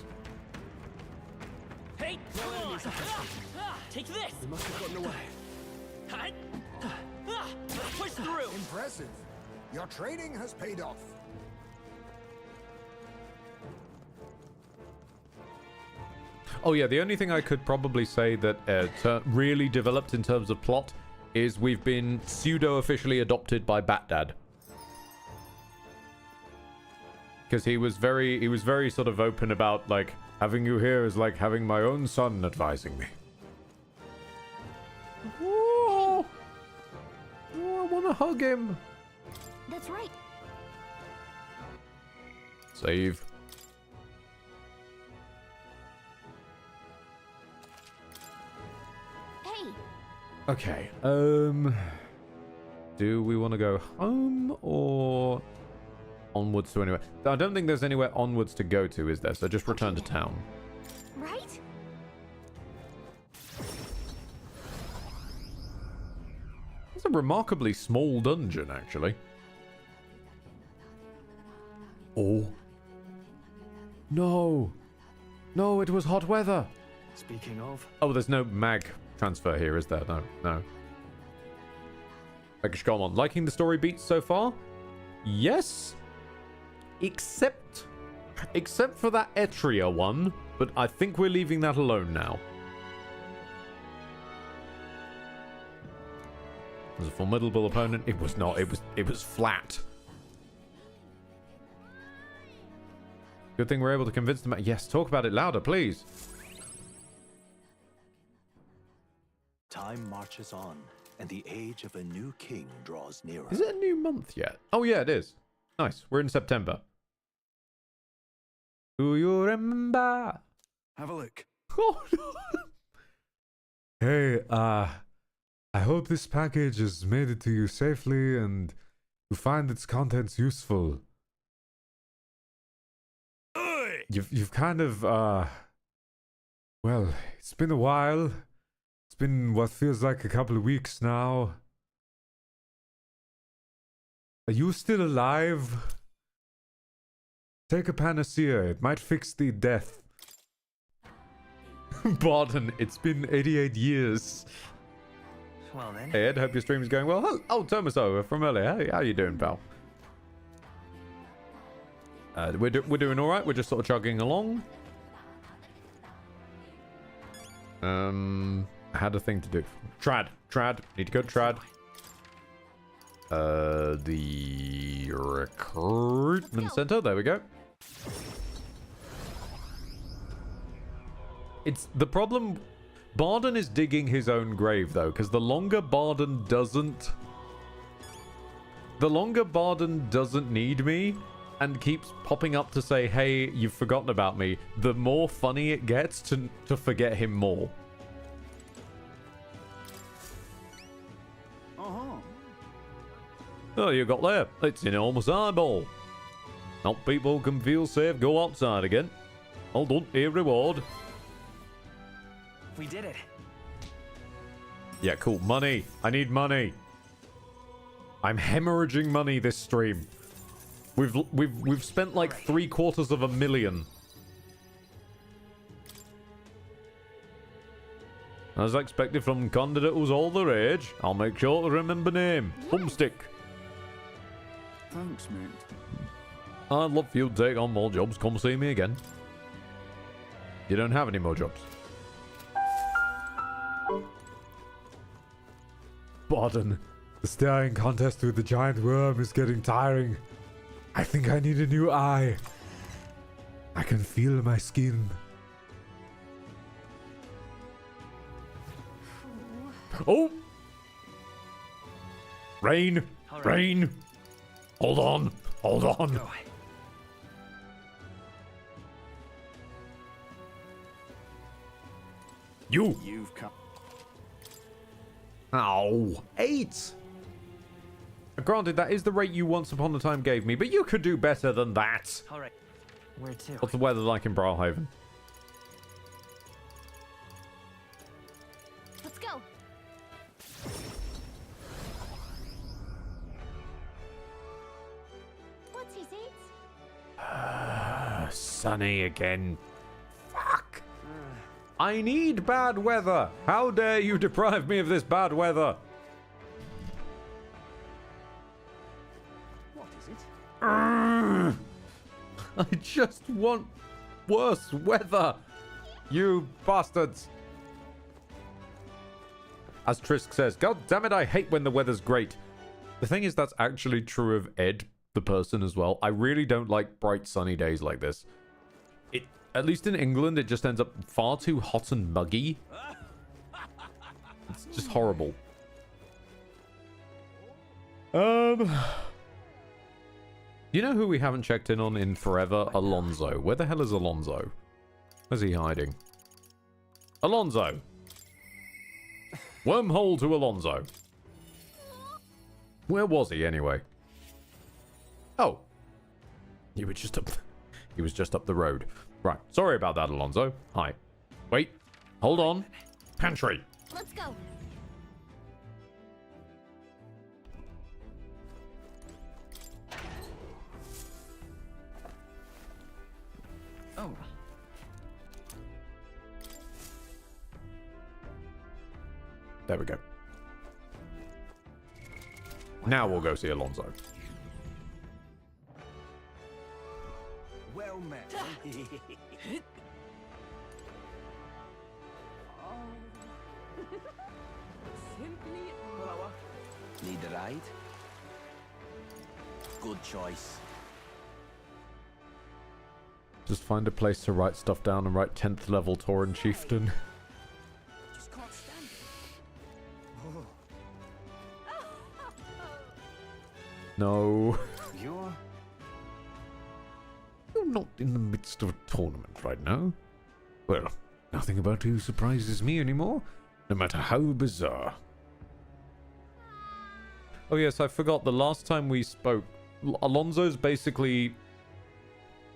Hey, come on. Take this. We must have gotten away. Let's push through. Impressive. Your training has paid off. Oh yeah, the only thing I could probably say that really developed in terms of plot is we've been pseudo-officially adopted by Bat-Dad. Because he was very sort of open about, like, having you here is like having my own son advising me. Oh, I want to hug him. That's right. Save. Hey. Okay. Do we want to go home or onwards to anywhere? I don't think there's anywhere onwards to go to, is there? So just return to town. Right? It's a remarkably small dungeon, actually. Oh. No. No, it was hot weather. Speaking of... Oh, there's no mag transfer here, is there? No. Okay, come on. Liking the story beats so far? Yes. Except for that Etria one, but I think we're leaving that alone now. It was a formidable opponent. It was not. It was flat. Good thing we're able to convince them. Yes, talk about it louder, please. Time marches on, and the age of a new king draws nearer. Is it a new month yet? Oh yeah, it is. Nice. We're in September. Do you remember? Have a look. Oh, no. Hey, I hope this package has made it to you safely and you find its contents useful. You've kind of, well, it's been a while. It's been what feels like a couple of weeks now. Are you still alive? Take a panacea. It might fix the death. Pardon, it's been 88 years. Well then. Hey Ed, hope your stream is going well. Oh, Tomaso from earlier. Hey, how you doing, pal? We're doing all right. We're just sort of chugging along. I had a thing to do. Trad. Need to go to Trad. The recruitment center. There we go. It's the problem. Barden is digging his own grave though, because the longer Barden doesn't need me and keeps popping up to say, hey, you've forgotten about me, the more funny it gets to forget him more. Oh, you got there. It's an enormous eyeball. Now people can feel safe, go outside again. Hold on, here reward. We did it. Yeah, cool. Money. I need money. I'm hemorrhaging money this stream. We've spent like $750,000. As expected from candidate who's all the rage, I'll make sure to remember name. Bumstick. Thanks, mate. I'd love for you to take on more jobs. Come see me again. You don't have any more jobs. Pardon. The staring contest with the giant worm is getting tiring. I think I need a new eye. I can feel my skin. Oh! Rain! All right. Rain! Hold on! Hold on! Go. You've come. Ow! 8! Granted, that is the rate you once upon a time gave me, but you could do better than that. All right. Where to? What's the weather like in Brawlhaven? Let's go. What's his eats? Sunny again. Fuck. I need bad weather. How dare you deprive me of this bad weather? What is it? I just want worse weather. You bastards. As Trisk says, God damn it, I hate when the weather's great. The thing is, that's actually true of Ed, the person, as well. I really don't like bright sunny days like this. At least in England, it just ends up far too hot and muggy. It's just horrible. You know who we haven't checked in on in forever? Alonso. Where the hell is Alonso? Where's he hiding? Alonso! Wormhole to Alonso. Where was he anyway? Oh. He was just up the road. Right. Sorry about that, Alonso. Hi. Wait. Hold on. Pantry. Let's go. Oh. There we go. Now we'll go see Alonso. Well met. Simply Need a ride? Good choice. Just find a place to write stuff down and write 10th level Tauren Chieftain. Just can't stand it. No. You're not in the midst of a tournament right now. Well, nothing about you surprises me anymore, no matter how bizarre. Oh yes, I forgot, the last time we spoke, Alonso's basically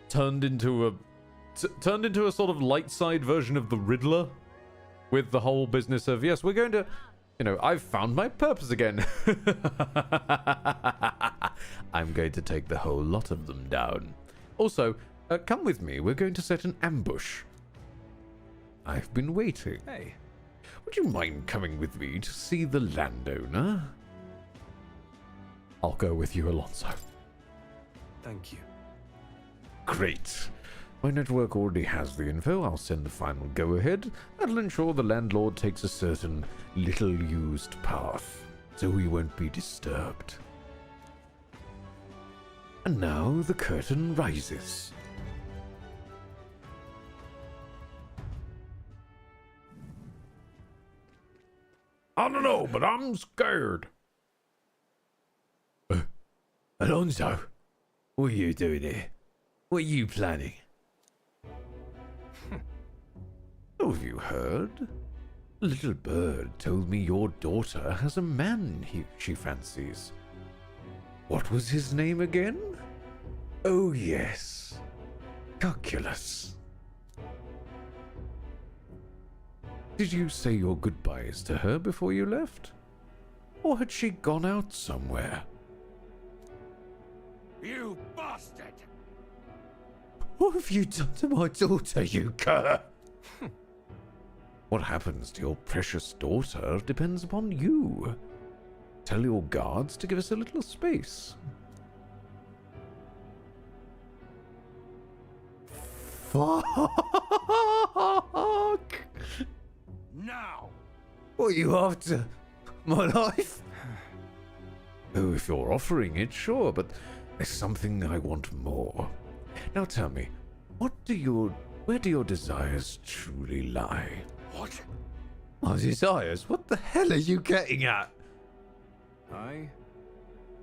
turned into a sort of light side version of the Riddler, with the whole business of, yes, we're going to, you know, I've found my purpose again. I'm going to take the whole lot of them down. Also, come with me. We're going to set an ambush. I've been waiting. Hey. Would you mind coming with me to see the landowner? I'll go with you, Alonso. Thank you. Great. My network already has the info. I'll send the final go-ahead. That'll ensure the landlord takes a certain little-used path, so we won't be disturbed. And now the curtain rises. I don't know, but I'm scared. Alonso, what are you doing here? What are you planning? Oh, have you heard? A little bird told me your daughter has a man she fancies. What was his name again? Oh, yes. Calculus. Did you say your goodbyes to her before you left? Or had she gone out somewhere? You bastard! What have you done to my daughter, you cur? What happens to your precious daughter depends upon you. Tell your guards to give us a little space. Fuck! Now! What are you after? My life? Oh, if you're offering it, sure, but there's something I want more. Now tell me, where do your desires truly lie? What? My desires? What the hell are you getting at?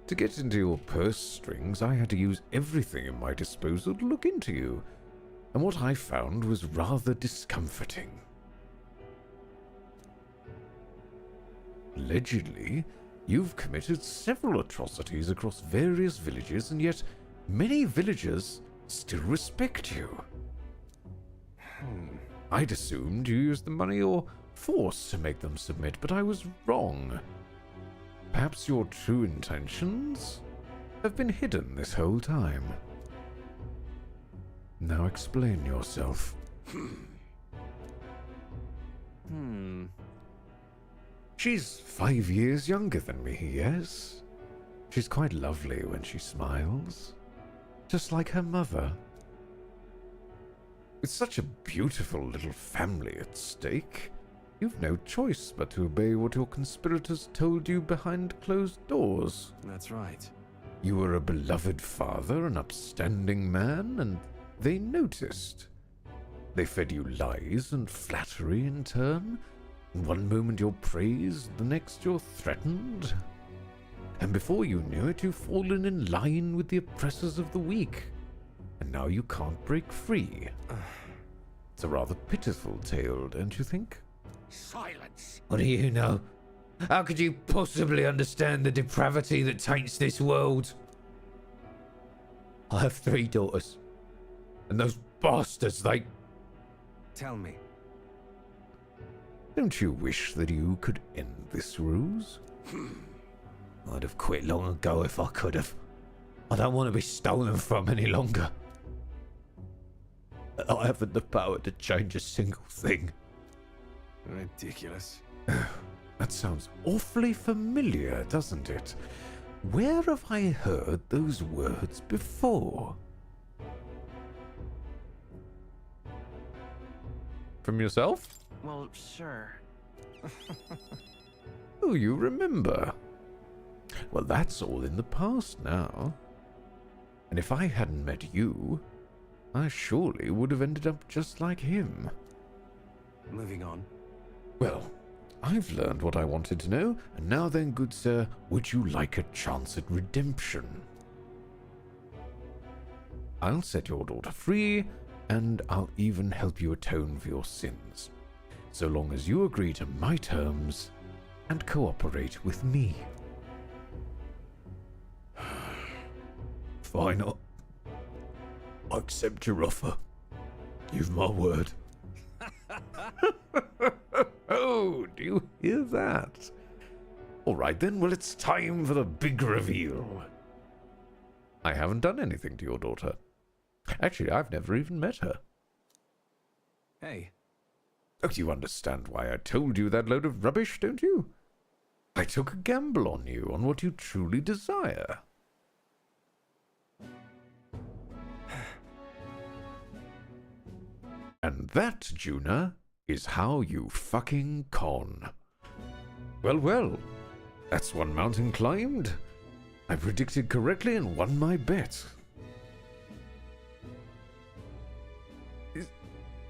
To get into your purse strings, I had to use everything at my disposal to look into you, and what I found was rather discomforting. Allegedly, you've committed several atrocities across various villages, and yet many villagers still respect you. I'd assumed you used the money or force to make them submit, but I was wrong. Perhaps your true intentions have been hidden this whole time. Now explain yourself. She's 5 years younger than me, yes? She's quite lovely when she smiles. Just like her mother. With such a beautiful little family at stake, you've no choice but to obey what your conspirators told you behind closed doors. That's right. You were a beloved father, an upstanding man, and they noticed. They fed you lies and flattery in turn. One moment you're praised, the next you're threatened. And before you knew it, you've fallen in line with the oppressors of the weak. And now you can't break free. It's a rather pitiful tale, don't you think? Silence! What do you know? How could you possibly understand the depravity that taints this world? I have 3 daughters. And those bastards, they... Tell me. Don't you wish that you could end this ruse? I'd have quit long ago if I could have. I don't want to be stolen from any longer. I haven't the power to change a single thing. Ridiculous. That sounds awfully familiar, doesn't it? Where have I heard those words before? From yourself? Well, sure. Oh, you remember. Well, that's all in the past now. And if I hadn't met you, I surely would have ended up just like him. Moving on. Well, I've learned what I wanted to know, and now then, good sir, would you like a chance at redemption? I'll set your daughter free, and I'll even help you atone for your sins, so long as you agree to my terms and cooperate with me. Fine, I accept your offer. You've my word. Oh, do you hear that? All right then, well, it's time for the big reveal. I haven't done anything to your daughter. Actually, I've never even met her. Hey. Oh, you understand why I told you that load of rubbish, don't you? I took a gamble on you, on what you truly desire. And that, Juna, is how you fucking con. Well, well, that's one mountain climbed. I predicted correctly and won my bet.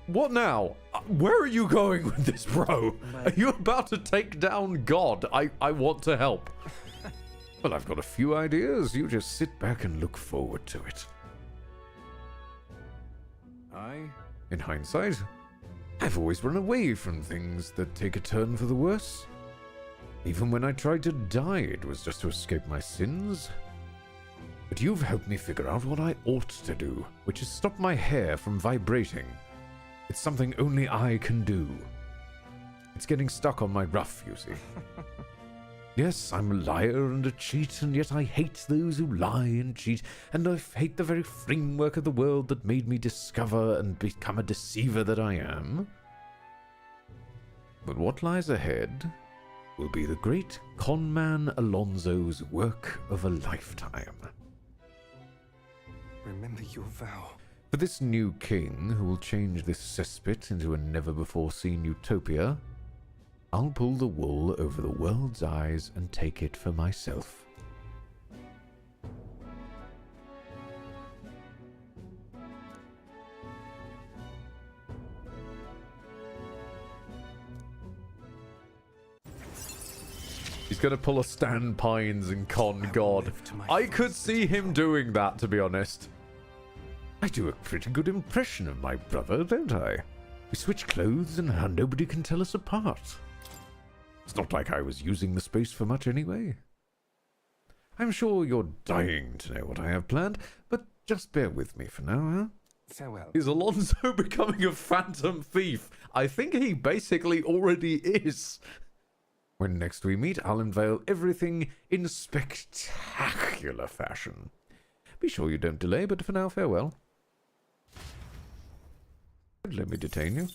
What now? Where are you going with this, bro? Are you about to take down God? I want to help. Well, I've got a few ideas. You just sit back and look forward to it. In hindsight, I've always run away from things that take a turn for the worse. Even when I tried to die, it was just to escape my sins. But you've helped me figure out what I ought to do, which is stop my hair from vibrating. It's something only I can do. It's getting stuck on my ruff, you see. Yes, I'm a liar and a cheat, and yet I hate those who lie and cheat, and I hate the very framework of the world that made me discover and become a deceiver that I am. But what lies ahead will be the great conman Alonso's work of a lifetime. Remember your vow. For this new king, who will change this cesspit into a never-before-seen utopia, I'll pull the wool over the world's eyes and take it for myself. He's gonna pull a Stan Pines and con God. I could see him doing that, to be honest. I do a pretty good impression of my brother, don't I? We switch clothes and how nobody can tell us apart. It's not like I was using the space for much anyway. I'm sure you're dying to know what I have planned, but just bear with me for now, huh? Farewell. Is Alonso becoming a phantom thief? I think he basically already is. When next we meet, I'll unveil everything in spectacular fashion. Be sure you don't delay, but for now, farewell. Let me detain you.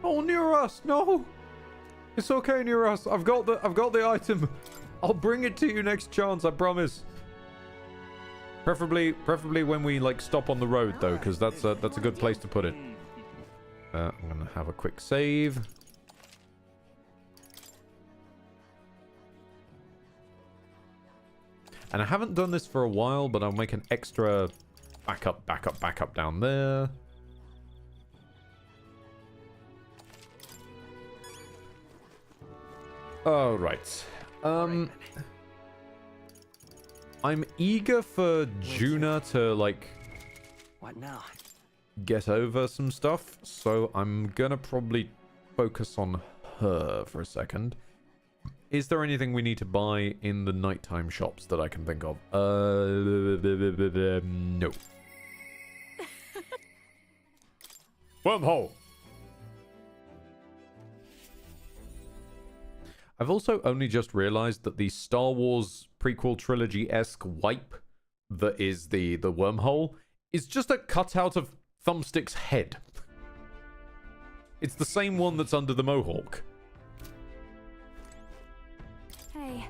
Oh, near us! No, it's okay, near us. I've got the item. I'll bring it to you next chance. I promise. Preferably when we like stop on the road though, because that's a good place to put it. I'm gonna have a quick save. And I haven't done this for a while, but I'll make an extra backup down there. Oh, right. I'm eager for Juna to, like... What now? Get over some stuff, so I'm gonna probably focus on her for a second. Is there anything we need to buy in the nighttime shops that I can think of? No. Wormhole! I've also only just realized that the Star Wars prequel trilogy-esque wipe that is the wormhole is just a cutout of Thumbstick's head. It's the same one that's under the mohawk. Hey.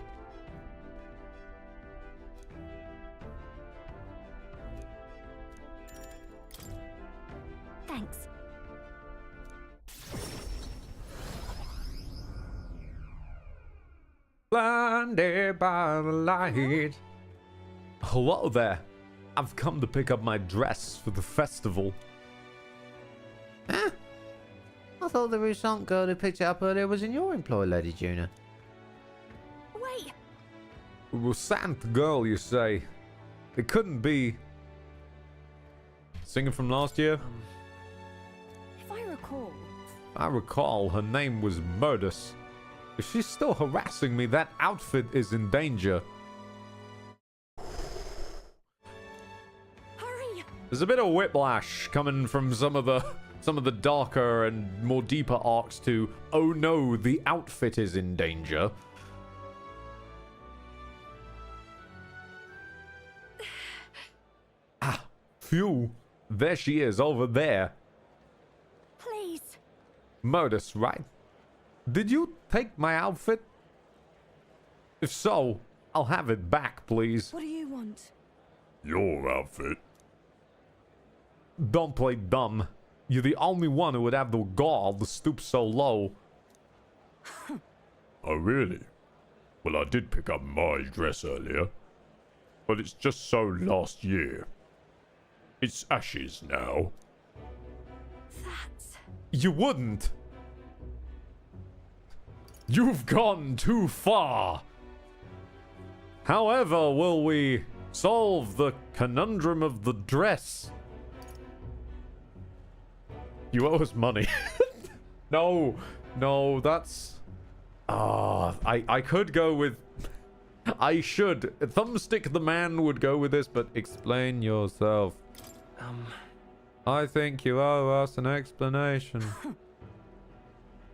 Thanks. Blinded by the light. Hello there. I've come to pick up my dress for the festival. Huh? I thought the Roussant girl who picked it up earlier was in your employ, Lady Juna. Wait. Roussant girl, you say? It couldn't be. Singer from last year? If I recall... I recall her name was Murdus. If she's still harassing me, that outfit is in danger. Hurry! There's a bit of whiplash coming from some of the darker and more deeper arcs to, oh no, the outfit is in danger. Phew. There she is, over there. Please. Modus, right? Did you take my outfit? If so, I'll have it back, please. What do you want? Your outfit? Don't play dumb. You're the only one who would have the gall to stoop so low. Oh, really? Well, I did pick up my dress earlier. But it's just so last year. It's ashes now. That's... You wouldn't. You've gone too far. However, will we solve the conundrum of the dress? You owe us money. No, that's... I could go with... I should. Thumbstick the man would go with this, but explain yourself. I think you owe us an explanation.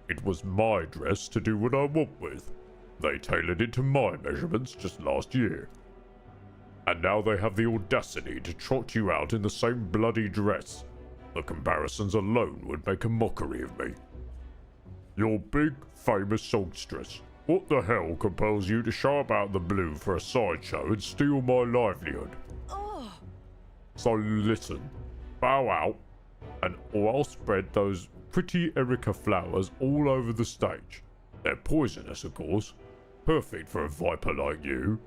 It was my dress to do what I want with. They tailored it to my measurements just last year. And now they have the audacity to trot you out in the same bloody dress. The comparisons alone would make a mockery of me. You're big, famous songstress. What the hell compels you to show up out the blue for a sideshow and steal my livelihood? Oh. So listen, bow out, or I'll spread those pretty Erica flowers all over the stage. They're poisonous, of course. Perfect for a viper like you.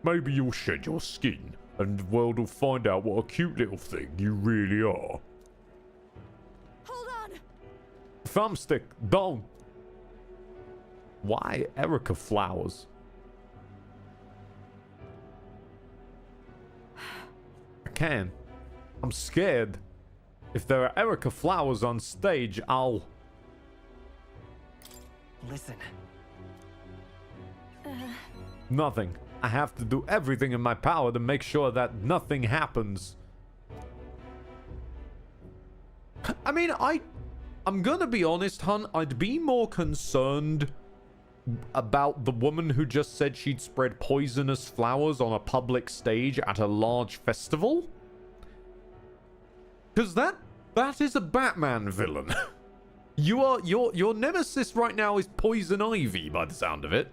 Maybe you'll shed your skin, and the world will find out what a cute little thing you really are. Hold on. Thumbstick, don't. Why Erica flowers? I can. I'm scared. If there are Erica flowers on stage, I'll... Listen. Nothing. I have to do everything in my power to make sure that nothing happens. I mean, I'm gonna be honest, hun. I'd be more concerned about the woman who just said she'd spread poisonous flowers on a public stage at a large festival. Because that is a Batman villain. Your nemesis right now is Poison Ivy, by the sound of it.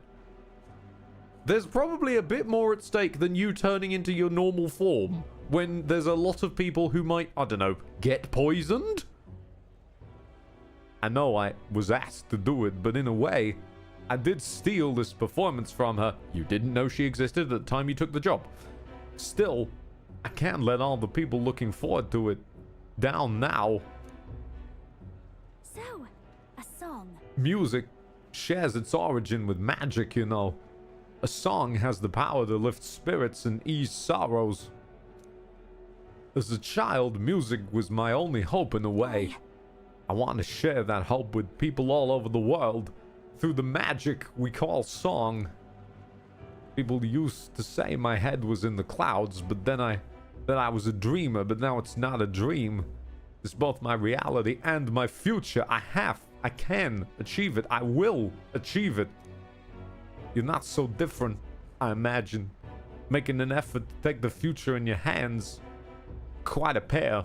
There's probably a bit more at stake than you turning into your normal form when there's a lot of people who might, I don't know, get poisoned? I know I was asked to do it, but in a way, I did steal this performance from her. You didn't know she existed at the time you took the job. Still, I can't let all the people looking forward to it down now. So, a song. Music shares its origin with magic, you know. A song has the power to lift spirits and ease sorrows. As a child, music was my only hope in a way. I want to share that hope with people all over the world through the magic we call song. People used to say my head was in the clouds, but then I was a dreamer, but now it's not a dream. It's both my reality and my future. I can achieve it. I will achieve it. You're not so different, I imagine. Making an effort to take the future in your hands. Quite a pair,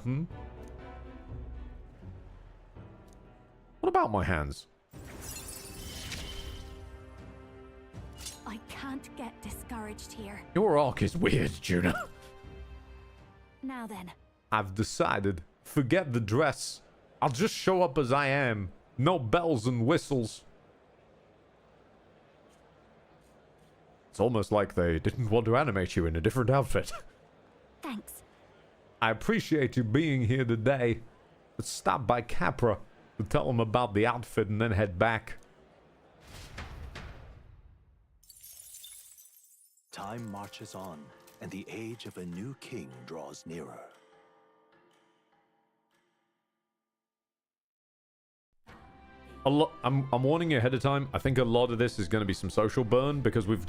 What about my hands? I can't get discouraged here. Your arc is weird, Juna. Now then. I've decided. Forget the dress. I'll just show up as I am. No bells and whistles. It's almost like they didn't want to animate you in a different outfit. Thanks. I appreciate you being here today. Let's stop by Capra to tell them about the outfit and then head back. Time marches on, and the age of a new king draws nearer. I'm warning you ahead of time. I think a lot of this is going to be some social burn because we've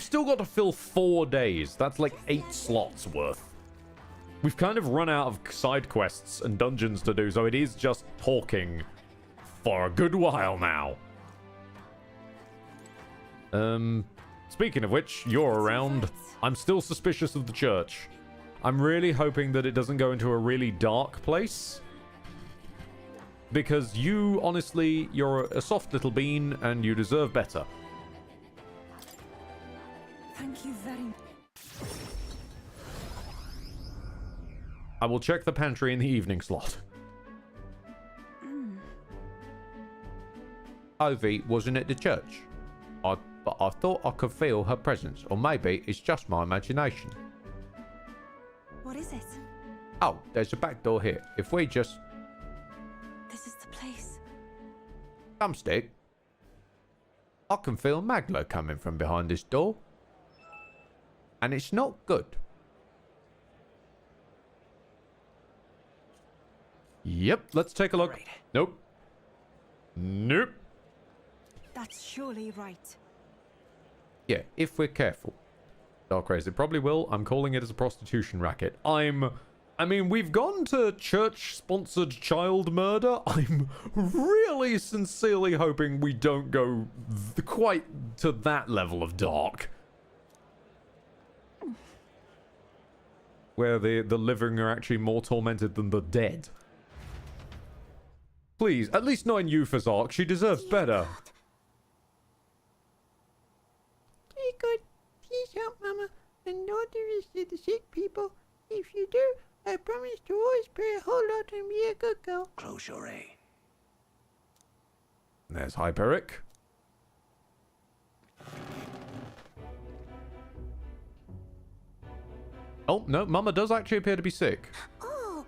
still got to fill 4 days. That's like 8 slots worth. We've kind of run out of side quests and dungeons to do, so it is just talking for a good while now. Speaking of which, you're around. I'm still suspicious of the church. I'm really hoping that it doesn't go into a really dark place. Because you, honestly, you're a soft little bean and you deserve better. Thank you very much. I will check the pantry in the evening slot. Ivy wasn't at the church. But I thought I could feel her presence, or maybe it's just my imagination. What is it? Oh, there's a back door here. If we just... This is the place. Thumbstick. I can feel Magla coming from behind this door. And it's not good. Yep, let's take a look. Right. Nope. Nope. That's surely right. Yeah, if we're careful. Dark Rays, it probably will. I'm calling it as a prostitution racket. I mean, we've gone to church-sponsored child murder. I'm really sincerely hoping we don't go quite to that level of dark. Where the living are actually more tormented than the dead. Please, at least not in Yufa's arc. She deserves better. Dear God, please help Mama and all the rest of the sick people. If you do, I promise to always pray a whole lot and be a good girl. Close your A. There's Hyperic. Oh, no, Mama does actually appear to be sick. Oh.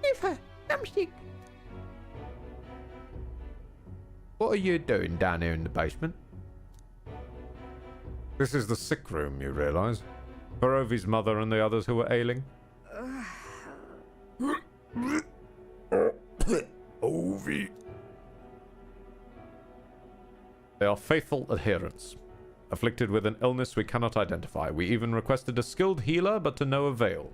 Leave her. I'm sick. What are you doing down here in the basement? This is the sick room, you realise? For Ovi's mother and the others who were ailing. Ovi. They are faithful adherents. Afflicted with an illness we cannot identify. We even requested a skilled healer, but to no avail.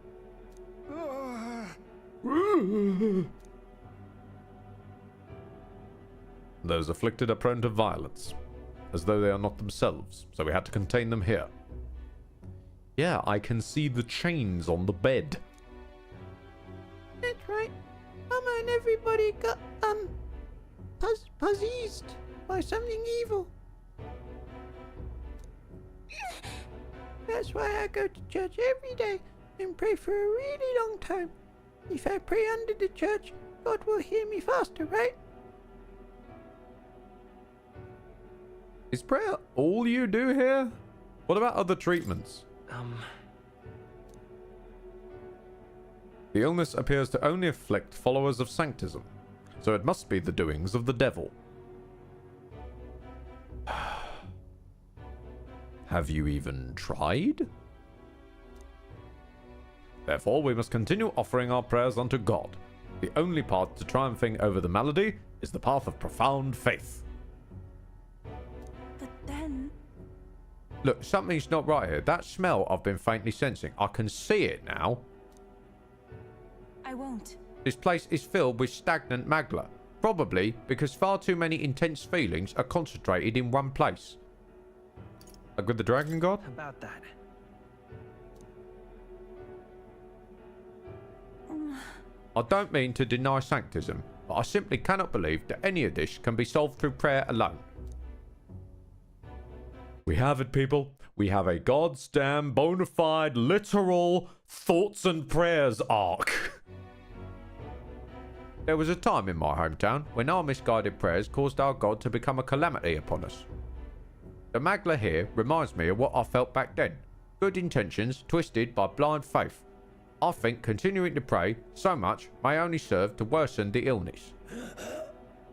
Those afflicted are prone to violence, as though they are not themselves, so we had to contain them here. Yeah, I can see the chains on the bed. That's right. Mama and everybody got, possessed by something evil. That's why I go to church every day and pray for a really long time. If I pray under the church, God will hear me faster, right? Is prayer all you do here? What about other treatments? The illness appears to only afflict followers of Sanctism, so it must be the doings of the devil. Have you even tried? Therefore, we must continue offering our prayers unto God. The only path to triumphing over the malady is the path of profound faith. But then... Look, something's not right here. That smell I've been faintly sensing. I can see it now. I won't. This place is filled with stagnant magla. Probably because far too many intense feelings are concentrated in one place. Like with the dragon god? About that. I don't mean to deny Sanctism, but I simply cannot believe that any of this can be solved through prayer alone. We have it, people. We have a goddamn bona fide, literal thoughts and prayers arc. There was a time in my hometown when our misguided prayers caused our God to become a calamity upon us. The magla here reminds me of what I felt back then. Good intentions twisted by blind faith. I think continuing to pray so much may only serve to worsen the illness.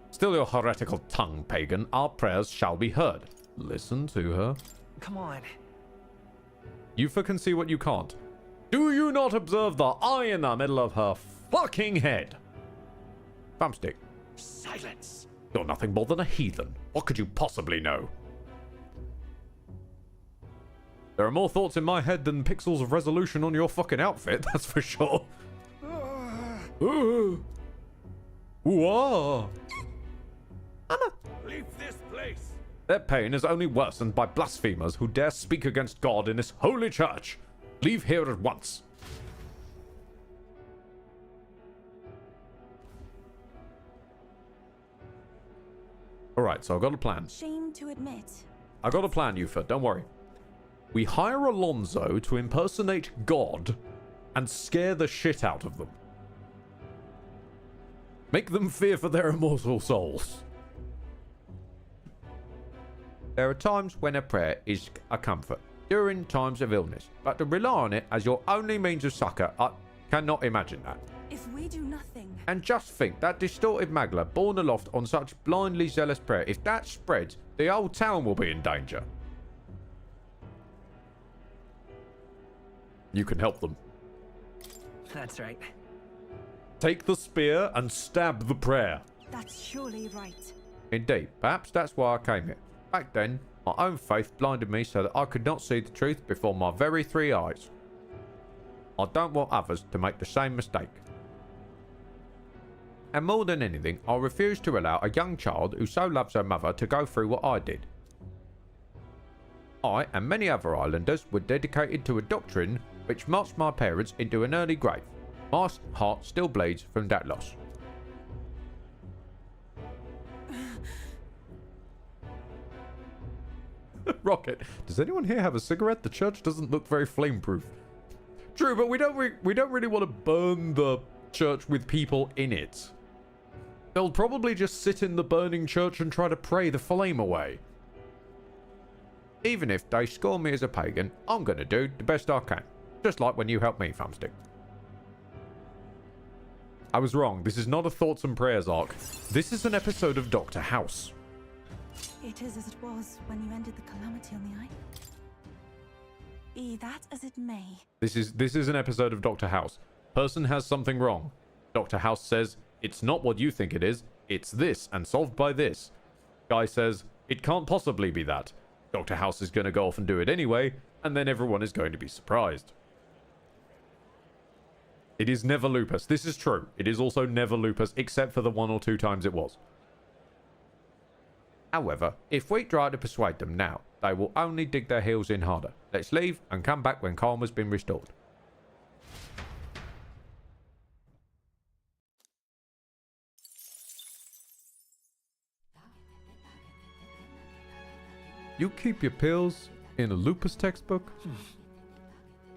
Still your heretical tongue, pagan. Our prayers shall be heard. Listen to her. Come on. Yufa can see what you can't. Do you not observe the eye in the middle of her fucking head? Thumbstick. Silence. You're nothing more than a heathen. What could you possibly know? There are more thoughts in my head than pixels of resolution on your fucking outfit, that's for sure. Ooh. Whoa. Mama. Leave this place. Their pain is only worsened by blasphemers who dare speak against God in this holy church. Leave here at once. Alright, so I've got a plan. Shame to admit. I got a plan, Yufa, don't worry. We hire Alonso to impersonate God and scare the shit out of them. Make them fear for their immortal souls. There are times when a prayer is a comfort, during times of illness, but to rely on it as your only means of succor, I cannot imagine that. If we do nothing... And just think, that distorted magla borne aloft on such blindly zealous prayer, if that spreads, the whole town will be in danger. You can help them. That's right. Take the spear and stab the prayer. That's surely right. Indeed, perhaps that's why I came here. Back then, my own faith blinded me so that I could not see the truth before my very 3 eyes. I don't want others to make the same mistake. And more than anything, I refuse to allow a young child who so loves her mother to go through what I did. I and many other islanders were dedicated to a doctrine which marched my parents into an early grave. My heart still bleeds from that loss. Rocket, does anyone here have a cigarette? The church doesn't look very flame-proof. True, but we don't really want to burn the church with people in it. They'll probably just sit in the burning church and try to pray the flame away. Even if they score me as a pagan, I'm going to do the best I can. Just like when you helped me, Thumbstick. I was wrong. This is not a Thoughts and Prayers arc. This is an episode of Dr. House. It is as it was when you ended the calamity on the island. Be that as it may. This is an episode of Dr. House. Person has something wrong. Dr. House says, it's not what you think it is. It's this, and solved by this. Guy says, it can't possibly be that. Dr. House is going to go off and do it anyway, and then everyone is going to be surprised. It is never lupus. This is true. It is also never lupus, except for the 1 or 2 times it was. However, if we try to persuade them now, they will only dig their heels in harder. Let's leave and come back when calm has been restored. You keep your pills in a lupus textbook?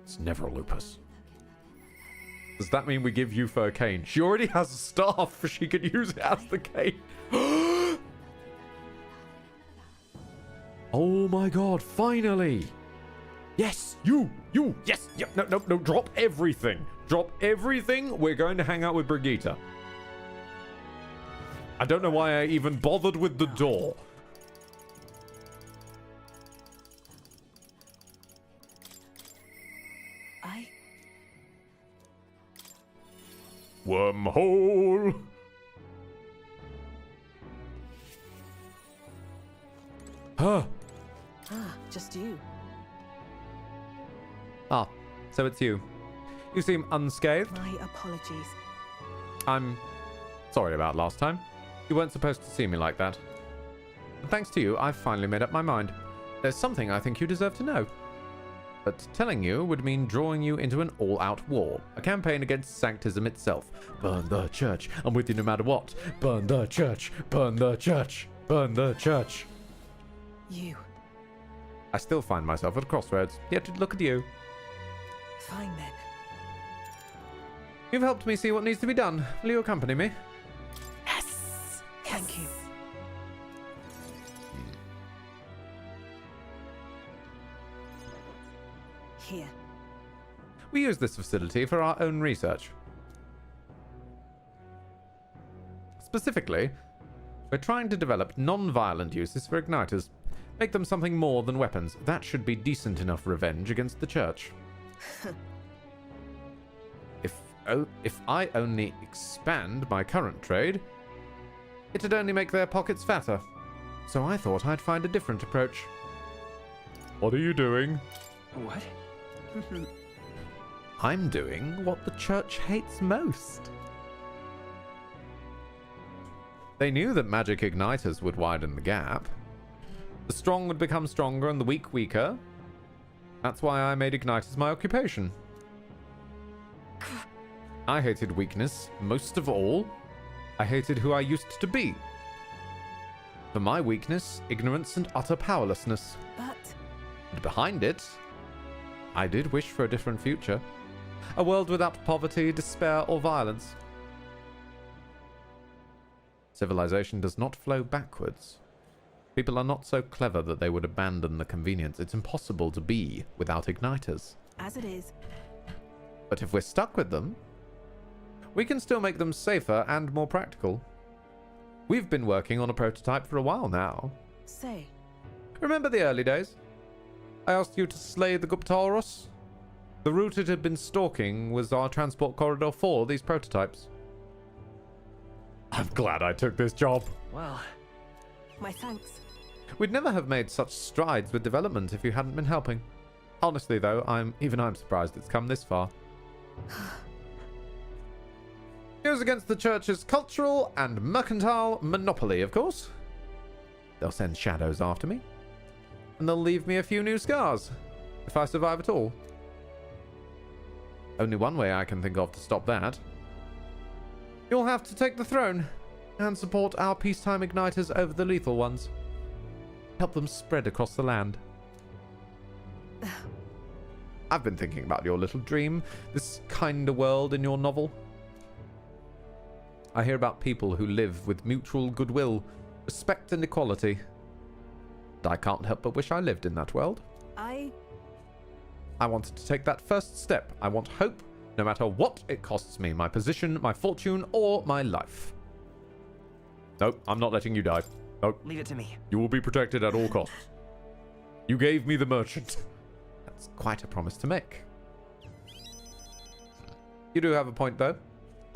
It's never lupus. Does that mean we give Yufa a cane? She already has a staff. She could use it as the cane. Oh my god, finally! Yes, yes, yep, no, drop everything. Drop everything. We're going to hang out with Brigitte. I don't know why I even bothered with the door. Wormhole! Huh. Ah, just you. Ah, so it's you. You seem unscathed. My apologies. I'm sorry about last time. You weren't supposed to see me like that. But thanks to you, I've finally made up my mind. There's something I think you deserve to know. But telling you would mean drawing you into an all-out war. A campaign against sanctism itself. Burn the church. I'm with you no matter what. Burn the church. Burn the church. Burn the church. You. I still find myself at a crossroads. Yet look at you. Fine then. You've helped me see what needs to be done. Will you accompany me? Yes. Thank you. Here. We use this facility for our own research. Specifically, we're trying to develop non-violent uses for igniters. Make them something more than weapons. That should be decent enough revenge against the church. If I only expand my current trade, it'd only make their pockets fatter. So I thought I'd find a different approach. What are you doing? What? I'm doing what the church hates most. They knew that magic igniters would widen the gap. The strong would become stronger and the weak weaker. That's why I made igniters my occupation. I hated weakness most of all. I hated who I used to be. For my weakness, ignorance and utter powerlessness. And behind it, I did wish for a different future. A world without poverty, despair, or violence. Civilization does not flow backwards. People are not so clever that they would abandon the convenience. It's impossible to be without igniters. As it is. But if we're stuck with them, we can still make them safer and more practical. We've been working on a prototype for a while now. Say. Remember the early days? I asked you to slay the Guptaurus? The route it had been stalking was our transport corridor for these prototypes. I'm glad I took this job. Well, My thanks. We'd never have made such strides with development if you hadn't been helping. Honestly, though, I'm surprised it's come this far. Goes against the church's cultural and mercantile monopoly, of course. They'll send shadows after me. And they'll leave me a few new scars, if I survive at all. Only one way I can think of to stop that. You'll have to take the throne and support our peacetime igniters over the lethal ones. Help them spread across the land. I've been thinking about your little dream, this kind of world in your novel. I hear about people who live with mutual goodwill, respect and equality. And I can't help but wish I lived in that world. I wanted to take that first step. I want hope, no matter what it costs me, my position, my fortune, or my life. Nope, I'm not letting you die. Nope. Leave it to me. You will be protected at all costs. You gave me the merchant. That's quite a promise to make. You do have a point, though.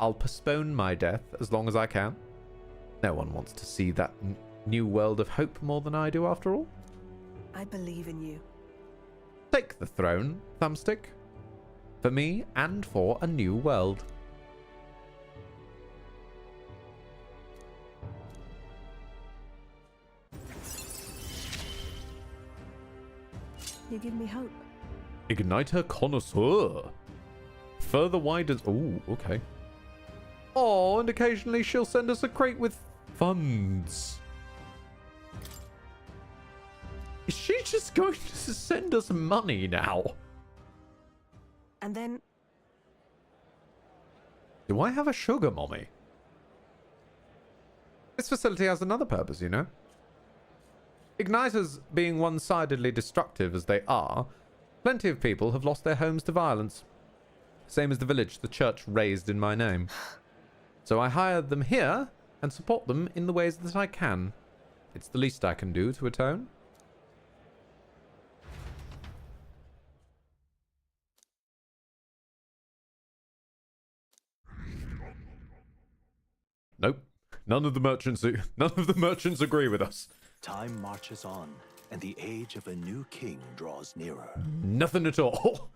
I'll postpone my death as long as I can. No one wants to see that new world of hope more than I do, after all. I believe in you. Take the throne, Thumbstick. For me and for a new world. You give me hope. Igniter connoisseur. Further widens. Oh, okay. Oh, and occasionally she'll send us a crate with funds. Is she just going to send us money now? And then... Do I have a sugar mommy? This facility has another purpose, you know. Igniters being one-sidedly destructive as they are, plenty of people have lost their homes to violence. Same as the village the church raised in my name. So I hired them here and support them in the ways that I can. It's the least I can do to atone. Nope. None of the merchants agree with us. Time marches on, and the age of a new king draws nearer. Nothing at all.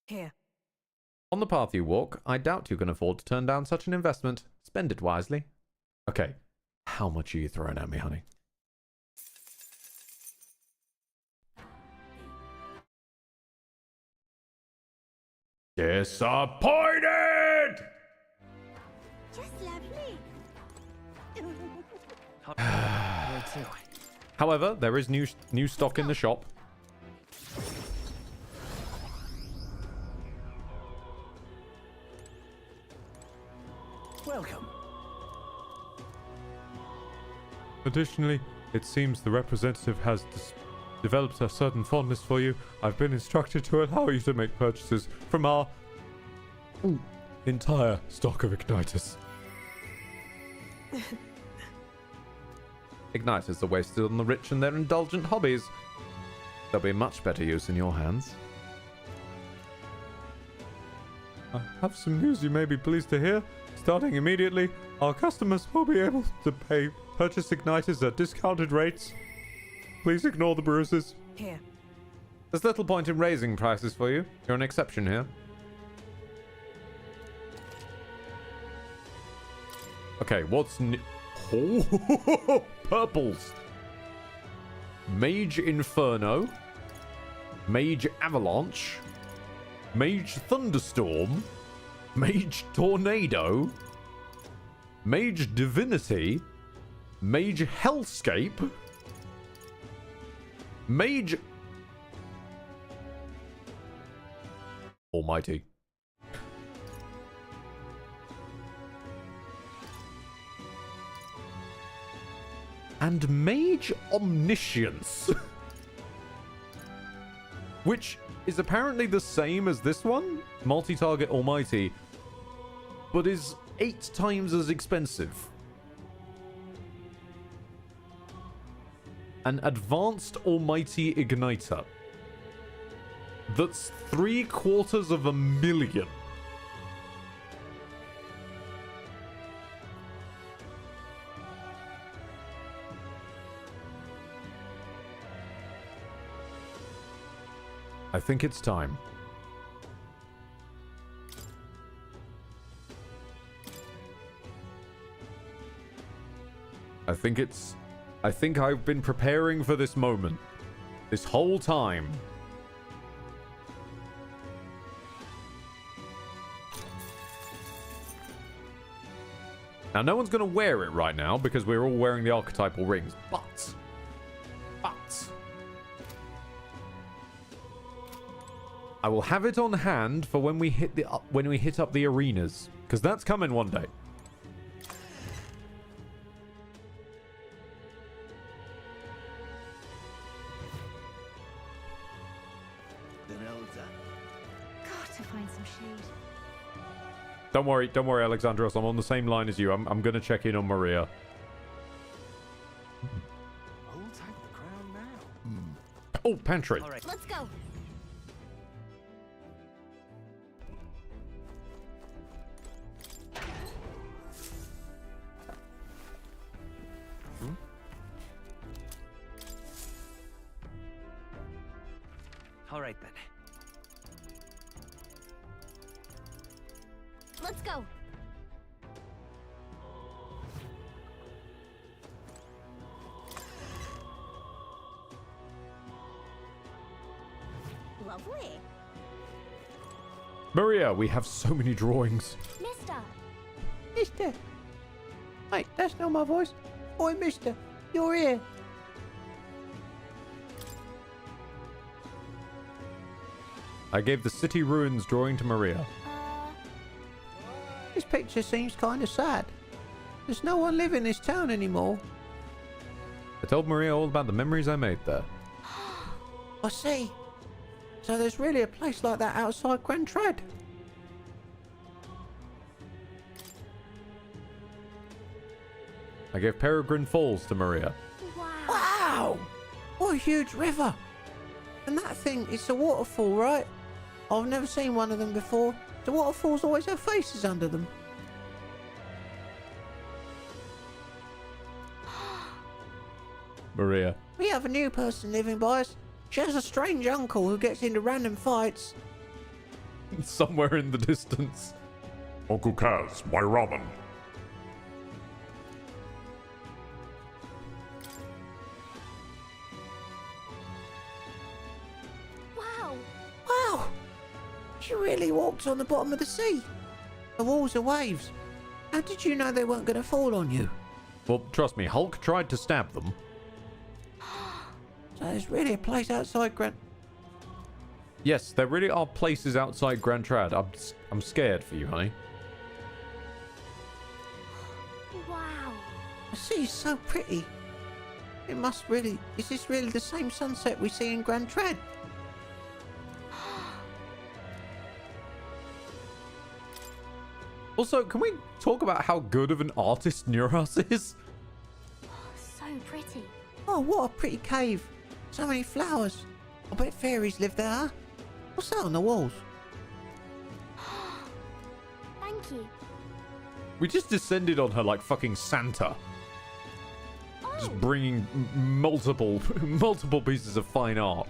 Here. On the path you walk, I doubt you can afford to turn down such an investment. Spend it wisely. Okay. How much are you throwing at me, honey? Disappointed! Just lovely. Me too. However, there is new stock in the shop. Welcome. Additionally, it seems the representative has developed a certain fondness for you. I've been instructed to allow you to make purchases from our entire stock of igniters. Igniters are wasted on the rich and their indulgent hobbies. They'll be much better use in your hands. I have some news you may be pleased to hear. Starting immediately, our customers will be able to purchase igniters at discounted rates. Please ignore the bruises. Here. There's little point in raising prices for you. You're an exception here. Okay, what's oh, purples. Mage Inferno. Mage Avalanche. Mage Thunderstorm. Mage Tornado. Mage Divinity. Mage Hellscape. Mage Almighty. And Mage Omniscience. Which is apparently the same as this one, Multi-Target Almighty, but is 8 times as expensive. An Advanced Almighty Igniter. That's $750,000. I think it's time. I think I've been preparing for this moment. This whole time. Now, no one's going to wear it right now because we're all wearing the archetypal rings. But. I will have it on hand for when we hit up the arenas. Because that's coming one day. Got to find some shade. Don't worry, Alexandros. I'm on the same line as you. I'm going to check in on Maria. Hold tight to the crown now. Oh, pantry. All right. Let's go. All right then. Let's go. Lovely. Maria, we have so many drawings. Mister. Mister. Wait, that's not my voice. Oi, mister. You're here. I gave the city ruins drawing to Maria. This picture seems kind of sad. There's no one living in this town anymore. I told Maria all about the memories I made there. I see. So there's really a place like that outside Grand Trad. I gave Peregrine Falls to Maria. Wow! What a huge river. And that thing, it's a waterfall, right? I've never seen one of them before. The waterfalls always have faces under them. Maria. We have a new person living by us. She has a strange uncle who gets into random fights. Somewhere in the distance. Uncle Kaz, my ramen. Wow. Wow! She really walks on the bottom of the sea. The walls are waves. How did you know they weren't going to fall on you? Well, trust me, Hulk tried to stab them. So there's really a place outside Grand... Yes, there really are places outside Grand Trad. I'm scared for you, honey. Wow. The sea's so pretty. It must really... Is this really the same sunset we see in Grand Trad? Also, can we talk about how good of an artist Neuros is? So pretty. Oh, what a pretty cave. So many flowers. I bet fairies live there, huh? What's that on the walls? Thank you. We just descended on her like fucking Santa. Just bringing multiple pieces of fine art.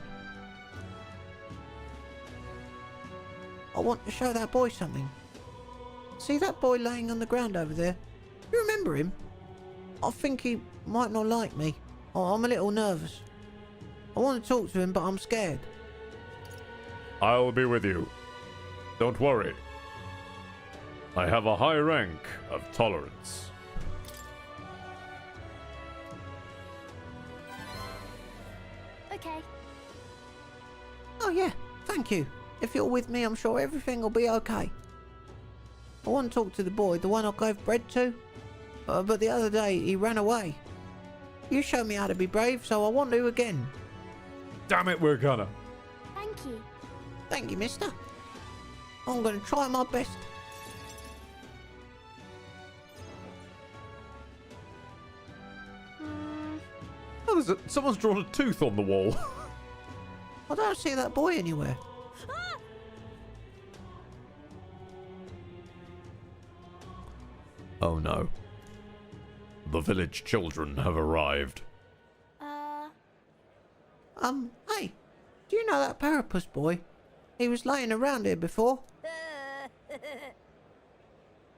I want to show that boy something. See that boy laying on the ground over there? You remember him? I think he might not like me. I'm a little nervous. I want to talk to him, but I'm scared. I'll be with you. Don't worry. I have a high rank of tolerance. Okay. Oh yeah, thank you. If you're with me, I'm sure everything will be okay. I want to talk to the boy, the one I gave bread to. But the other day, he ran away. You showed me how to be brave, so I want to again. Damn it, we're gonna. Thank you. Thank you, mister. I'm going to try my best. Oh, someone's drawn a tooth on the wall. I don't see that boy anywhere. Oh no. The village children have arrived. Hey, do you know that Parapus boy? He was laying around here before.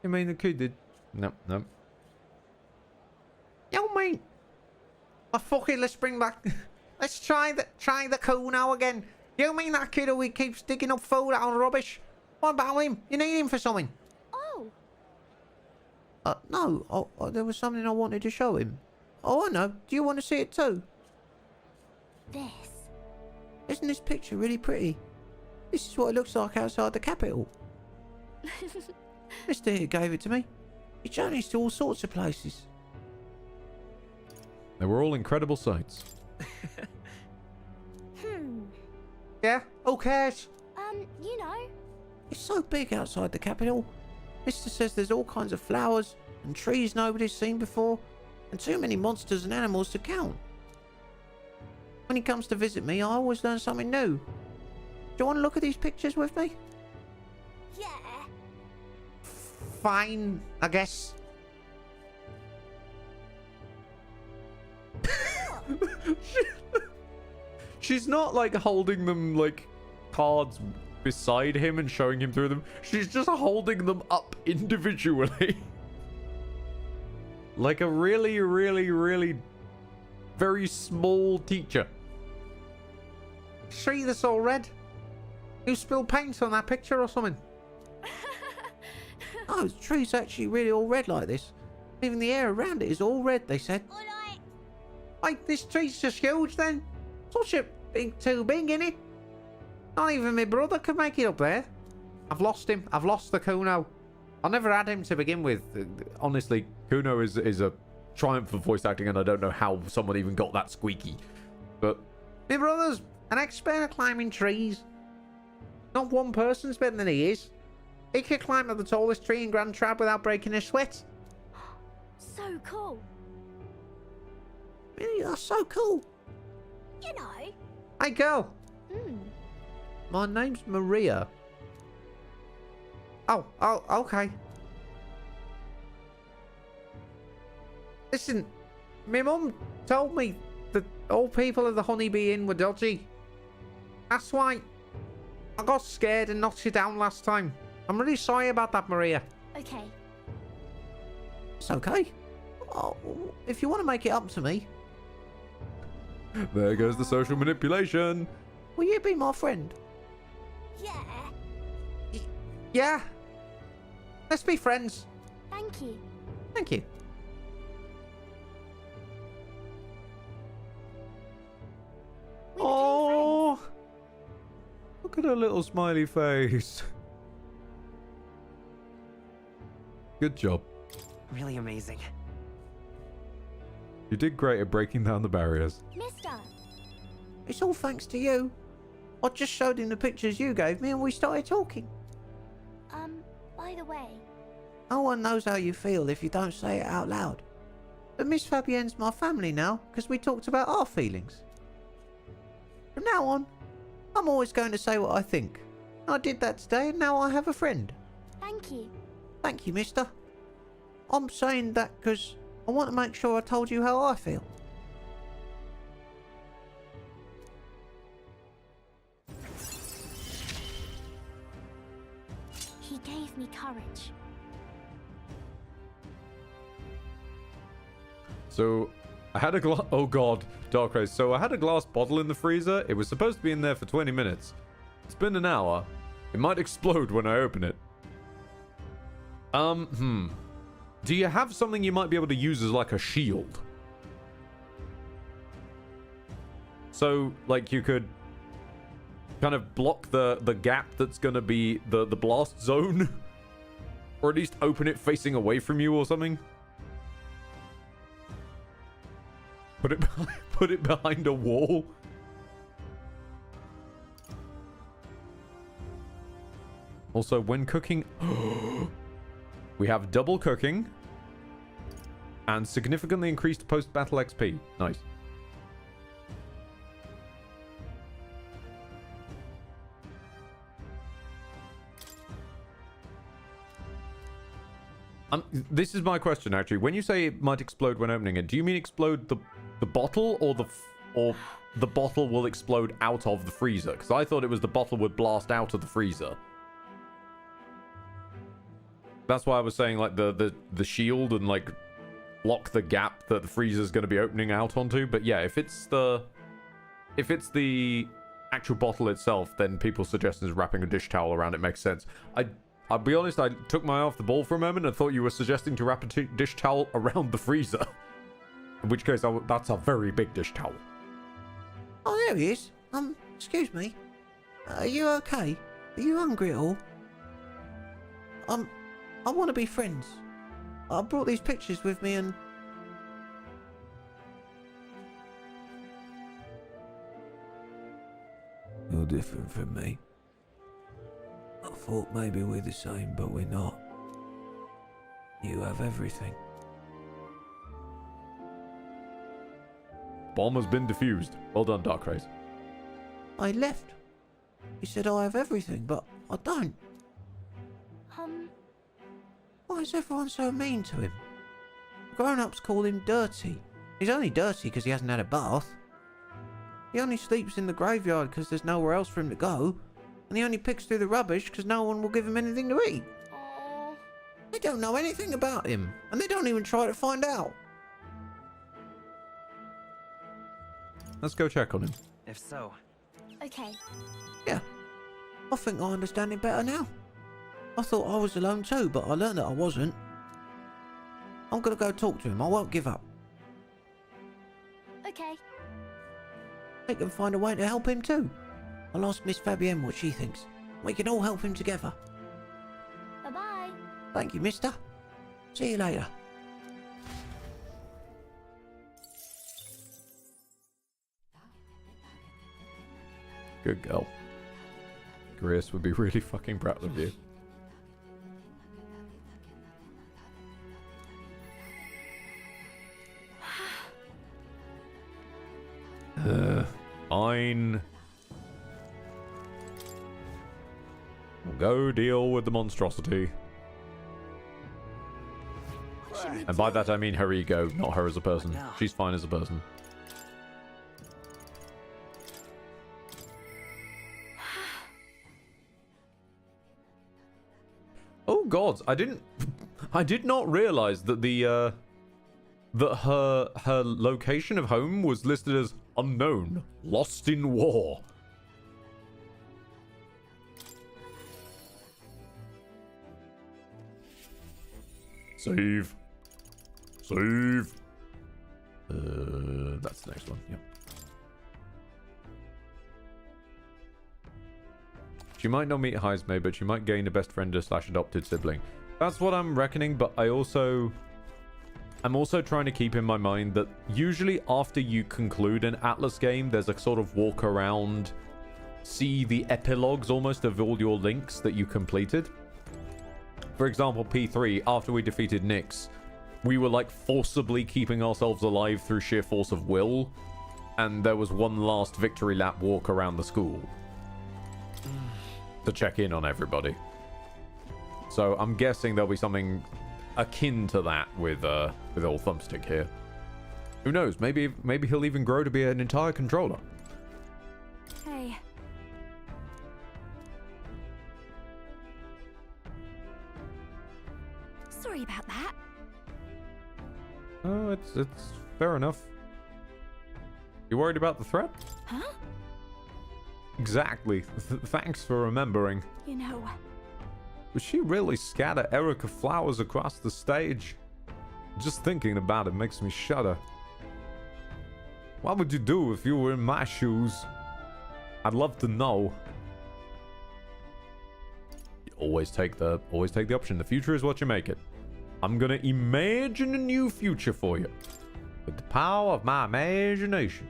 You mean the kid did? No. Yo, mate. Oh, fuck it, let's bring back... Let's try the coup now again. You mean that kid who keeps digging up food out of rubbish? What about him? You need him for something? Oh. No. There was something I wanted to show him. Oh, I know. Do you want to see it too? This. Isn't this picture really pretty? This is what it looks like outside the capital. Mr. here gave it to me. He journeys to all sorts of places. They were all incredible sights. Yeah? Who cares? You know. It's so big outside the capital. Mister says there's all kinds of flowers and trees nobody's seen before, and too many monsters and animals to count. When he comes to visit me, I always learn something new. Do you want to look at these pictures with me? Yeah. Fine, I guess. She's not like holding them like cards beside him and showing him through them. She's just holding them up individually. Like a really, really, really very small teacher. See, that's all red. You spilled paint on that picture or something? Oh, the tree's actually really all red like this. Even the air around it is all red, they said. Alright. Wait, this tree's just huge then? Such a big, too big, innit? Not even my brother could make it up there. I've lost him. I've lost the Kuno. I never had him to begin with. Honestly, Kuno is a triumph of voice acting, and I don't know how someone even got that squeaky. But my brother's an expert at climbing trees. Not one person's better than he is. He could climb up the tallest tree in Grand Trab without breaking a sweat. So cool. Really, that's so cool. You know. Hey, girl. Hmm. My name's Maria. Oh, okay. Listen, my mum told me that all people of the Honeybee Inn were dodgy. That's why I got scared and knocked you down last time. I'm really sorry about that, Maria. Okay. It's okay. Oh, if you want to make it up to me. There goes the social manipulation. Will you be my friend? Yeah. Yeah. Let's be friends. Thank you. Thank you. Oh, look at her little smiley face. Good job. Really amazing. You did great at breaking down the barriers. Mister. It's all thanks to you. I just showed him the pictures you gave me and we started talking. By the way. No one knows how you feel if you don't say it out loud. But Miss Fabienne's my family now because we talked about our feelings. From now on, I'm always going to say what I think. I did that today and now I have a friend. Thank you. Thank you, mister. I'm saying that because I want to make sure I told you how I feel. He gave me courage. So, I had a glass... Oh god, Dark Race. So, I had a glass bottle in the freezer. It was supposed to be in there for 20 minutes. It's been an hour. It might explode when I open it. Do you have something you might be able to use as like a shield? So, like, you could kind of block the gap that's going to be the blast zone? Or at least open it facing away from you or something? Put it behind a wall? Also, when cooking... we have double cooking. And significantly increased post-battle XP. Nice. This is my question, actually. When you say it might explode when opening it, do you mean explode the bottle or the bottle will explode out of the freezer. Because I thought it was the bottle would blast out of the freezer. That's why I was saying, like, the shield and, like, block the gap that the freezer's going to be opening out onto. But yeah, if it's the actual bottle itself, then people's suggestions of wrapping a dish towel around it makes sense. I'll be honest, I took my eye off the ball for a moment and thought you were suggesting to wrap a dish towel around the freezer. In which case, that's a very big dish towel. Oh, there he is. Excuse me. Are you okay? Are you hungry at all? I want to be friends. I brought these pictures with me and... You're different from me. I thought maybe we're the same, but we're not. You have everything. Bomb has been defused. Well done, Darkrai. I left. He said I have everything, but I don't. Why is everyone so mean to him? Grown-ups call him dirty. He's only dirty because he hasn't had a bath. He only sleeps in the graveyard because there's nowhere else for him to go. And he only picks through the rubbish because no one will give him anything to eat. They don't know anything about him, and they don't even try to find out. Let's go check on him. If so. Okay. Yeah. I think I understand him better now. I thought I was alone too, but I learned that I wasn't. I'm gonna go talk to him. I won't give up. Okay. We can find a way to help him too. I'll ask Miss Fabienne what she thinks. We can all help him together. Bye-bye. Thank you, mister. See you later. Good girl. Grace would be really fucking proud of you. Fine. We'll go deal with the monstrosity. And by that I mean her ego, not her as a person. She's fine as a person. Oh god, I did not realize that that her location of home was listed as unknown, lost in war. Save. Save. That's the next one. Yep. She might not meet Heismay, but she might gain a best friend / adopted sibling. That's what I'm reckoning, but I'm also trying to keep in my mind that usually after you conclude an Atlas game, there's a sort of walk around, see the epilogues almost of all your links that you completed. For example, P3, after we defeated Nyx, we were like forcibly keeping ourselves alive through sheer force of will, and there was one last victory lap walk around the school to check in on everybody. So I'm guessing there'll be something akin to that with old Thumbstick here. Who knows? Maybe he'll even grow to be an entire controller. Hey. Sorry about that. Oh, it's fair enough. You worried about the threat? Huh? Exactly. Thanks for remembering. You know... Would she really scatter Erica flowers across the stage? Just thinking about it makes me shudder. What would you do if you were in my shoes? I'd love to know. You always take the option. The future is what you make it. I'm gonna imagine a new future for you. With the power of my imagination.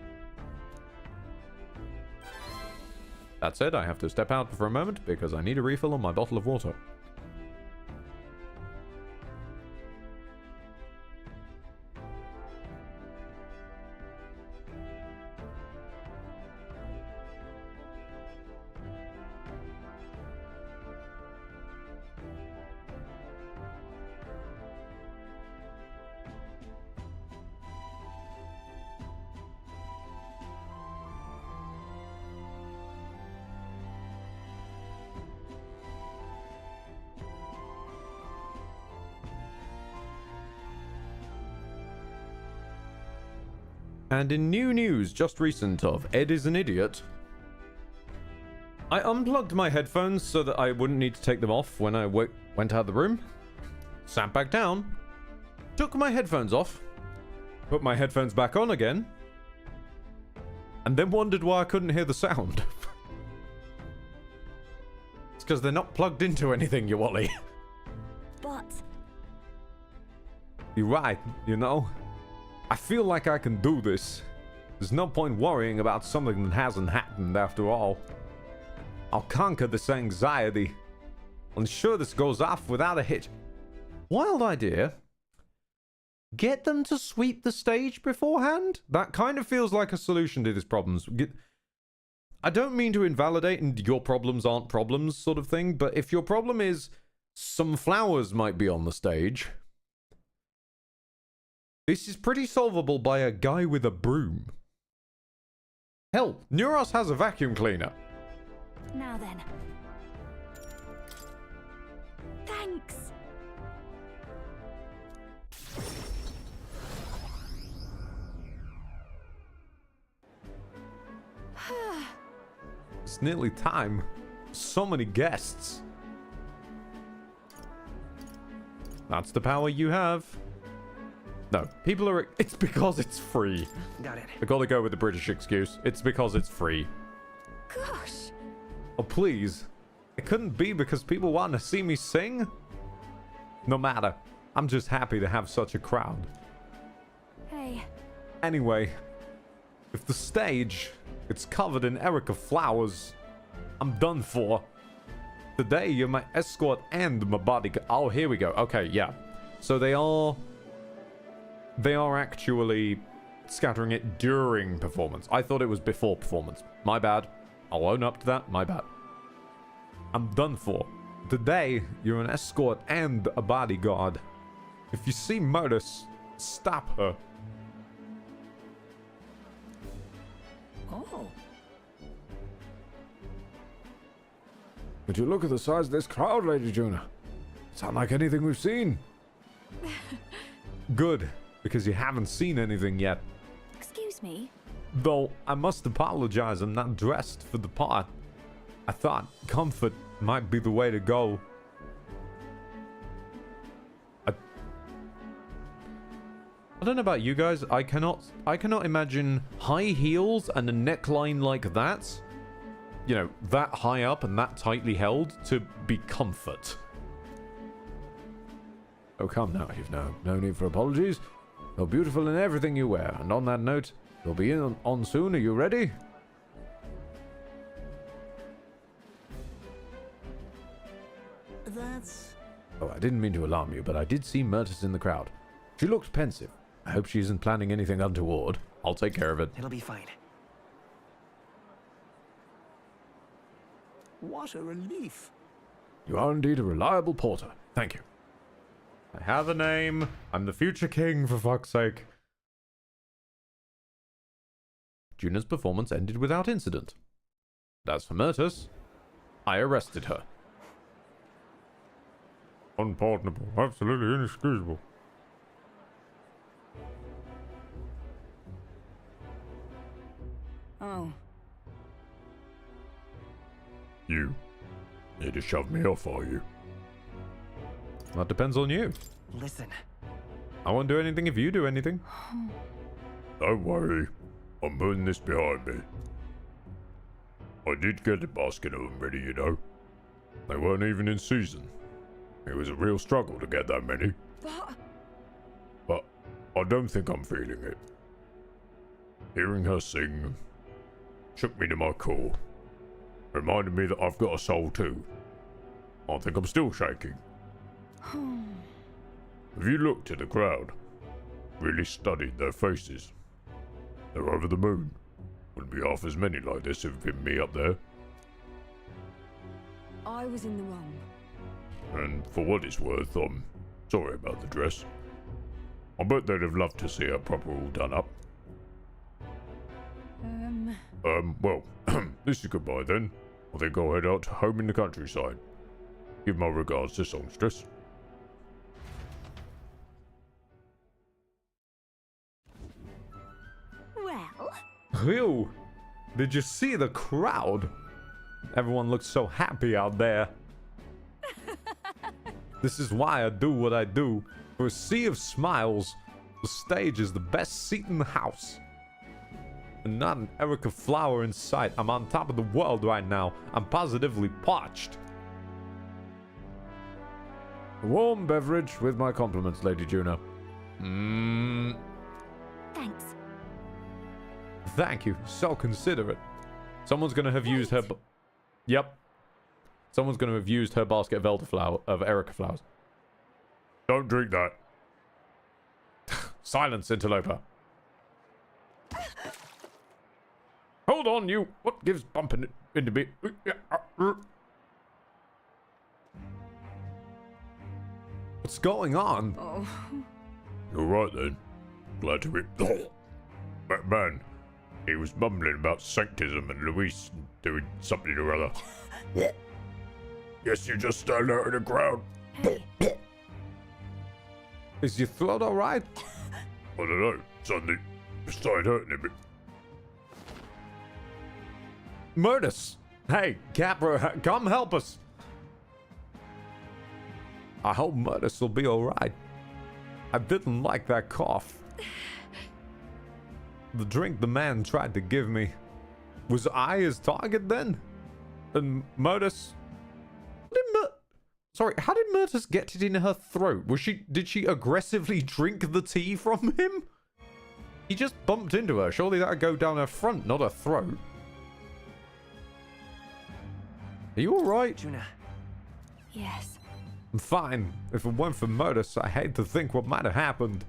That said, I have to step out for a moment because I need a refill on my bottle of water. And in new news just recent of Ed is an idiot, I unplugged my headphones so that I wouldn't need to take them off when I went out of the room, sat back down, took my headphones off, put my headphones back on again, and then wondered why I couldn't hear the sound. It's because they're not plugged into anything, you Wally. But... You're right, you know? I feel like I can do this. There's no point worrying about something that hasn't happened after all. I'll conquer this anxiety. I'll ensure this goes off without a hitch. Wild idea. Get them to sweep the stage beforehand? That kind of feels like a solution to these problems. I don't mean to invalidate and your problems aren't problems sort of thing, but if your problem is some flowers might be on the stage, this is pretty solvable by a guy with a broom. Hell, Neuros has a vacuum cleaner. Now then. Thanks. It's nearly time. So many guests. That's the power you have. No, people are... It's because it's free. Got it. I gotta go with the British excuse. It's because it's free. Gosh. Oh, please. It couldn't be because people want to see me sing? No matter. I'm just happy to have such a crowd. Hey. Anyway, if the stage gets covered in Erica flowers, I'm done for. Today, you're my escort and my bodyguard. Oh, here we go. Okay, yeah. So they are actually scattering it during performance. I thought it was before performance. My bad. I'll own up to that. My bad. I'm done for. Today, you're an escort and a bodyguard. If you see Murtis, stop her. Oh. Would you look at the size of this crowd, Lady Juna? It's unlike anything we've seen. Good, because you haven't seen anything yet. Excuse me? Though, I must apologize, I'm not dressed for the part. I thought comfort might be the way to go. I don't know about you guys, I cannot imagine high heels and a neckline like that, you know, that high up and that tightly held to be comfort. Oh, come now, you've no need for apologies. You're beautiful in everything you wear, and on that note, you'll be on soon. Are you ready? That's... Oh, I didn't mean to alarm you, but I did see Murtis in the crowd. She looked pensive. I hope she isn't planning anything untoward. I'll take care of it. It'll be fine. What a relief. You are indeed a reliable porter. Thank you. I have a name. I'm the future king, for fuck's sake. Juna's performance ended without incident. And as for Murtis, I arrested her. Unpardonable. Absolutely inexcusable. Oh. You need to shove me off, are you? That depends on you. Listen. I won't do anything if you do anything. Don't worry. I'm putting this behind me. I did get a basket of them ready, you know. They weren't even in season. It was a real struggle to get that many. But I don't think I'm feeling it. Hearing her sing shook me to my core. Reminded me that I've got a soul too. I think I'm still shaking. Have you looked at the crowd? Really studied their faces? They're over the moon. Wouldn't be half as many like this if it'd been me up there. I was in the wrong. And for what it's worth, I'm sorry about the dress. I bet they'd have loved to see her proper all done up. Well, this is goodbye then. I think I'll head out to home in the countryside. Give my regards to Songstress. Phew. Did you see the crowd? Everyone looks so happy out there. This is why I do what I do. For a sea of smiles, the stage is the best seat in the house. And not an Erica flower in sight. I'm on top of the world right now. I'm positively parched. A warm beverage with my compliments, Lady Juno. Thanks. Thank you. So considerate. Someone's gonna have used her... Yep. Someone's gonna have used her basket of Erica flowers. Don't drink that. Silence, interloper. Hold on, you. What gives bumping into me? What's going on? Oh. You're right then. Glad to hear. That man, he was mumbling about sanctism and Luis doing something or other. Guess you just stand out in the crowd. Is your throat alright? I don't know. Suddenly, it started hurting a bit. Murtis! Hey, Capra, come help us! I hope Murtis will be alright. I didn't like that cough. The drink the man tried to give me. Was I his target then? And Murtis... Sorry, how did Murtis get it in her throat? Did she aggressively drink the tea from him? He just bumped into her. Surely that would go down her front, not her throat. Are you alright? Juna. Yes. I'm fine. If it weren't for Murtis, I hate to think what might have happened.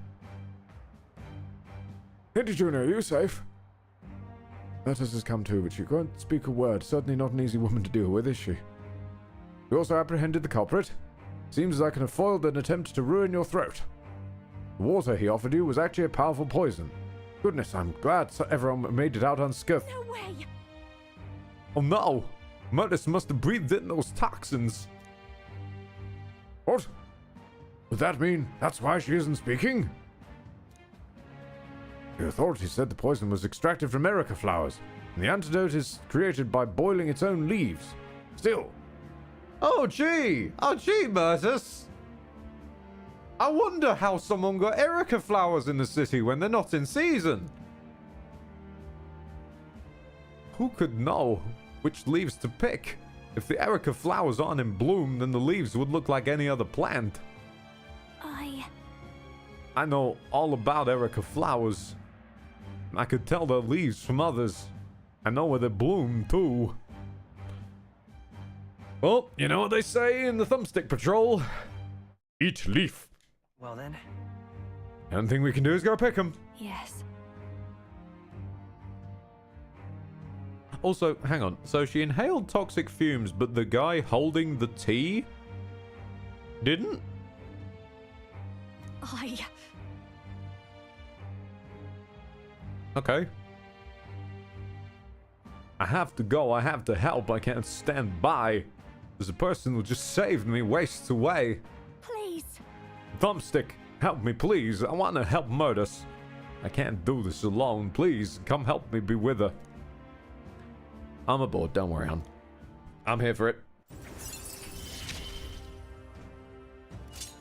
Lady Juna, are you safe? Murtis has come too, but she can't speak a word. Certainly not an easy woman to deal with, is she? We also apprehended the culprit. Seems as I can have foiled an attempt to ruin your throat. The water he offered you was actually a powerful poison. Goodness, I'm glad everyone made it out unscathed. No way! Oh no! Murtis must have breathed in those toxins. What? Would that mean that's why she isn't speaking? The authorities said the poison was extracted from Erica flowers, and the antidote is created by boiling its own leaves. Still. Oh gee, Murtis. I wonder how someone got Erica flowers in the city when they're not in season. Who could know which leaves to pick? If the Erica flowers aren't in bloom, then the leaves would look like any other plant. I know all about Erica flowers. I could tell their leaves from others. I know where they bloom, too. Well, you know what they say in the Thumbstick Patrol. Each leaf. Well then. The only thing we can do is go pick them. Yes. Also, hang on. So she inhaled toxic fumes, but the guy holding the tea didn't? Okay. I have to go. I have to help. I can't stand by. There's a person who just saved me wastes away. Please. Thumbstick, help me, please. I want to help Murtis. I can't do this alone. Please, come help me be with her. I'm aboard. Don't worry, hon. I'm here for it.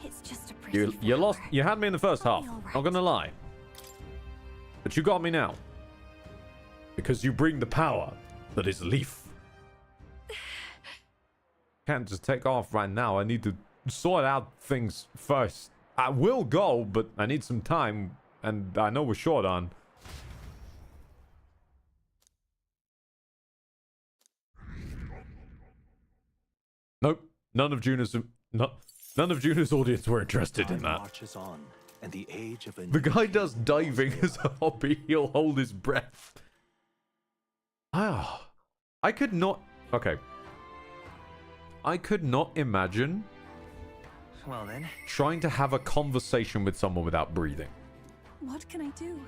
It's just a pretty You lost. You had me in the first half. Right. Not gonna lie. But you got me now. Because you bring the power that is leaf. Can't just take off right now. I need to sort out things first. I will go, but I need some time, and I know we're short on. Nope. None of Juno's audience were interested in that. Marches on, and the age of The guy does diving as a hobby. He'll hold his breath. Ah, I could not. Okay. I could not imagine. Well then. Trying to have a conversation with someone without breathing. What can I do?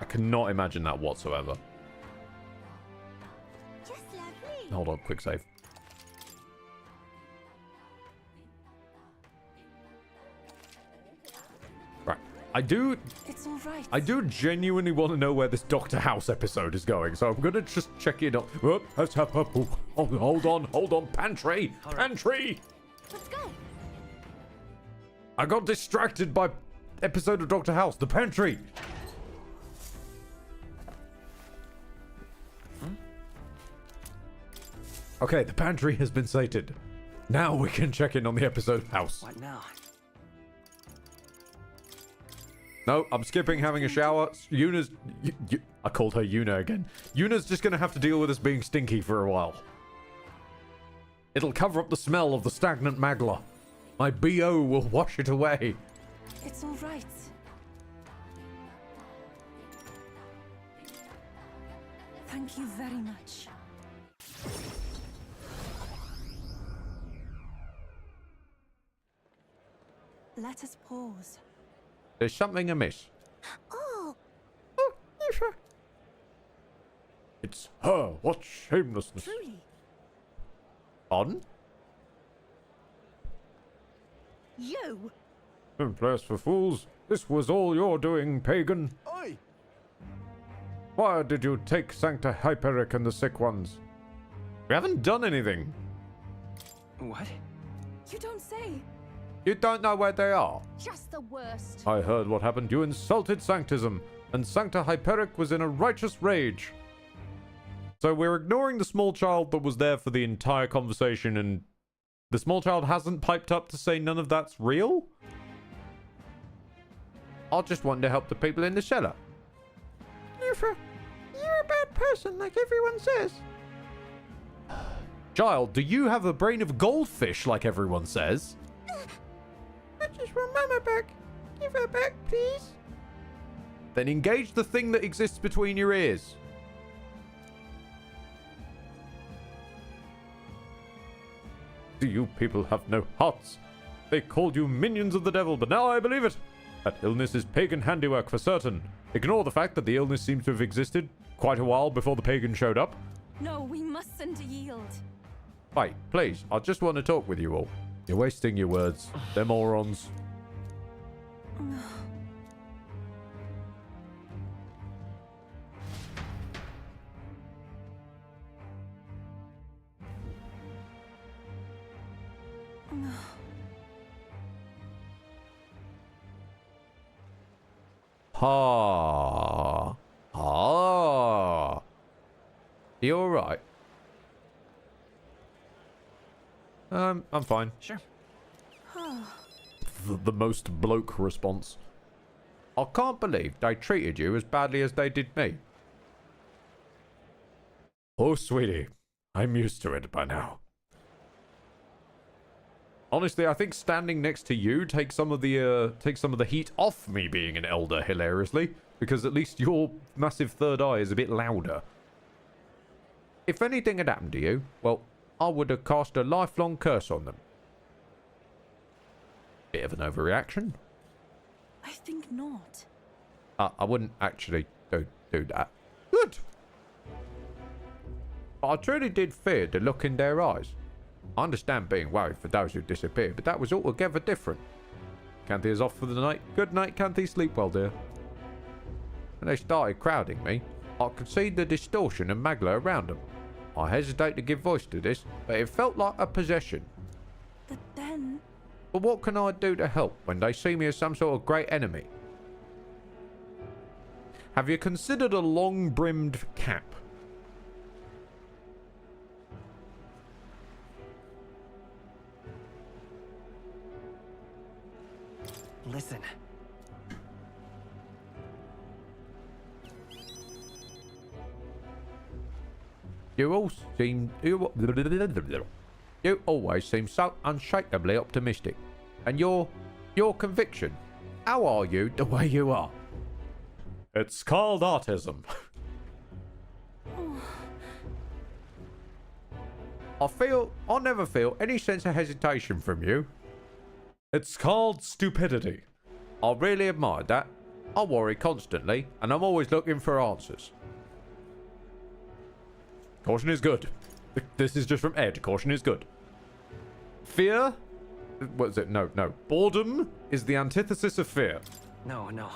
I cannot imagine that whatsoever. Just lovely. Hold on, quick save. Right. It's all right. I do genuinely want to know where this Doctor House episode is going, so I'm gonna just check it out. Hold on, pantry, pantry. Let's go. I got distracted by episode of Doctor House, the pantry. Okay, the pantry has been sated. Now we can check in on the episode of House. What now? No, I'm skipping having a shower. Yuna's... I called her Yuna again. Yuna's just gonna have to deal with us being stinky for a while. It'll cover up the smell of the stagnant Magla. My BO will wash it away. It's all right. Thank you very much. Let us pause. There's something amiss. Oh, It's her. What shamelessness. Truly. On? you. Don't play us for fools. This was all your doing, pagan. Oi! Why did you take Sancta Hyperic and the sick ones? We haven't done anything. What? You don't say. You don't know where they are. Just the worst. I heard what happened. You insulted Sanctism, and Sancta Hyperic was in a righteous rage. So we're ignoring the small child that was there for the entire conversation, and the small child hasn't piped up to say none of that's real? I just wanted to help the people in the cellar. You're a bad person, like everyone says. Child, do you have a brain of goldfish like everyone says? I just want Mama back. Give her back, please. Then engage the thing that exists between your ears. Do you people have no hearts? They called you minions of the devil, but now I believe it. That illness is pagan handiwork for certain. Ignore the fact that the illness seems to have existed quite a while before the pagan showed up. No, we mustn't yield. Wait, please, I just want to talk with you all. You're wasting your words. They're morons. Ha. Ah. You alright? I'm fine. Sure. The most bloke response. I can't believe they treated you as badly as they did me. Oh, sweetie. I'm used to it by now. Honestly, I think standing next to you takes some of the heat off me being an elder, hilariously, because at least your massive third eye is a bit louder. If anything had happened to you, well, I would have cast a lifelong curse on them. Bit of an overreaction. I think not. I wouldn't actually do that. Good. But I truly did fear the look in their eyes. I understand being worried for those who disappeared, but that was altogether different. Canthy is off for the night. Good night, Canthy. Sleep well, dear. When they started crowding me, I could see the distortion and Magla around them. I hesitate to give voice to this, but it felt like a possession. But then... But what can I do to help when they see me as some sort of great enemy? Have you considered a long-brimmed cap? Listen. You always seem so unshakably optimistic. And your conviction, how are you the way you are? It's called autism. I never feel any sense of hesitation from you. It's called stupidity. I really admire that. I worry constantly, and I'm always looking for answers. Caution is good. This is just from Ed. Caution is good. Fear? What is it? No. Boredom is the antithesis of fear. No, no.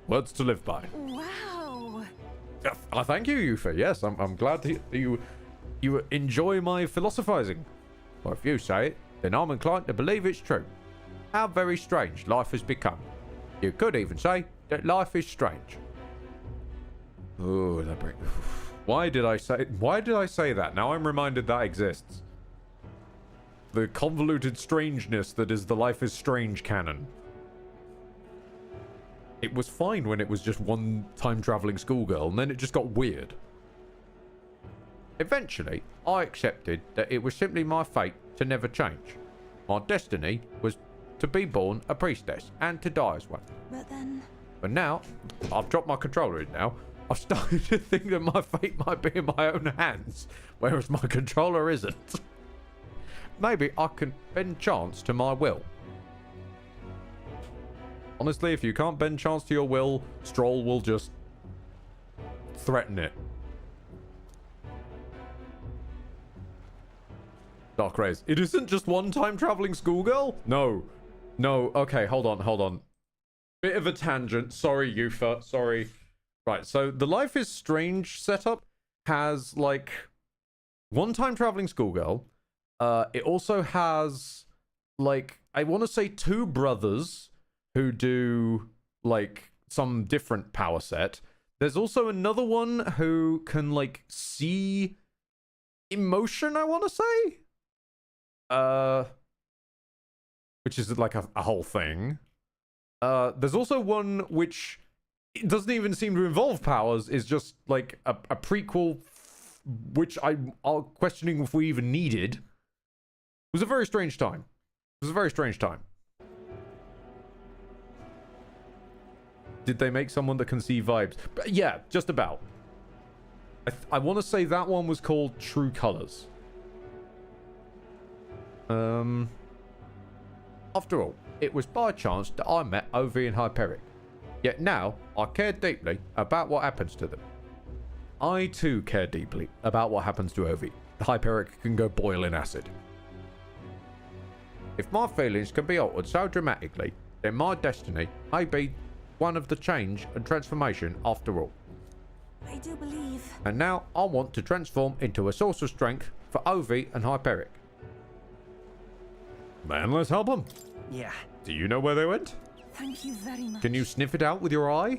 Words to live by. Wow. I thank you, Yufa. Yes, I'm glad you enjoy my philosophizing. Well, if you say it, then I'm inclined to believe it's true. How very strange life has become. You could even say that life is strange. Oh, that break. Why did I say that? Now I'm reminded that exists. The convoluted strangeness that is the Life is Strange canon. It was fine when it was just one time-traveling schoolgirl, and then it just got weird. Eventually, I accepted that it was simply my fate to never change. My destiny was to be born a priestess, and to die as one. But then... But now, I've dropped my controller in now, I've started to think that my fate might be in my own hands, whereas my controller isn't. Maybe I can bend chance to my will. Honestly, if you can't bend chance to your will, Strohl will just threaten it. Dark Rays. It isn't just one time traveling schoolgirl? No. No. Okay, hold on. Bit of a tangent. Sorry, Yufa. Sorry. Right, so the Life is Strange setup has, like, one time traveling schoolgirl. It also has, like, I want to say 2 brothers who do, like, some different power set. There's also another one who can, like, see emotion, I want to say? Which is, like, a whole thing. There's also one which it doesn't even seem to involve powers, is just, like, a prequel, which I'm questioning if we even needed. It was a very strange time. Did they make someone that can see vibes? But yeah, just about. I want to say that one was called True Colors. After all, it was by chance that I met Ovi and Hyperic. Yet now, I care deeply about what happens to them. I too care deeply about what happens to Ovi. Hyperic can go boil in acid. If my feelings can be altered so dramatically, then my destiny may be one of the change and transformation after all. I do believe... And now I want to transform into a source of strength for Ovi and Hyperic. Man, let's help them. Yeah. Do you know where they went? Thank you very much. Can you sniff it out with your eye?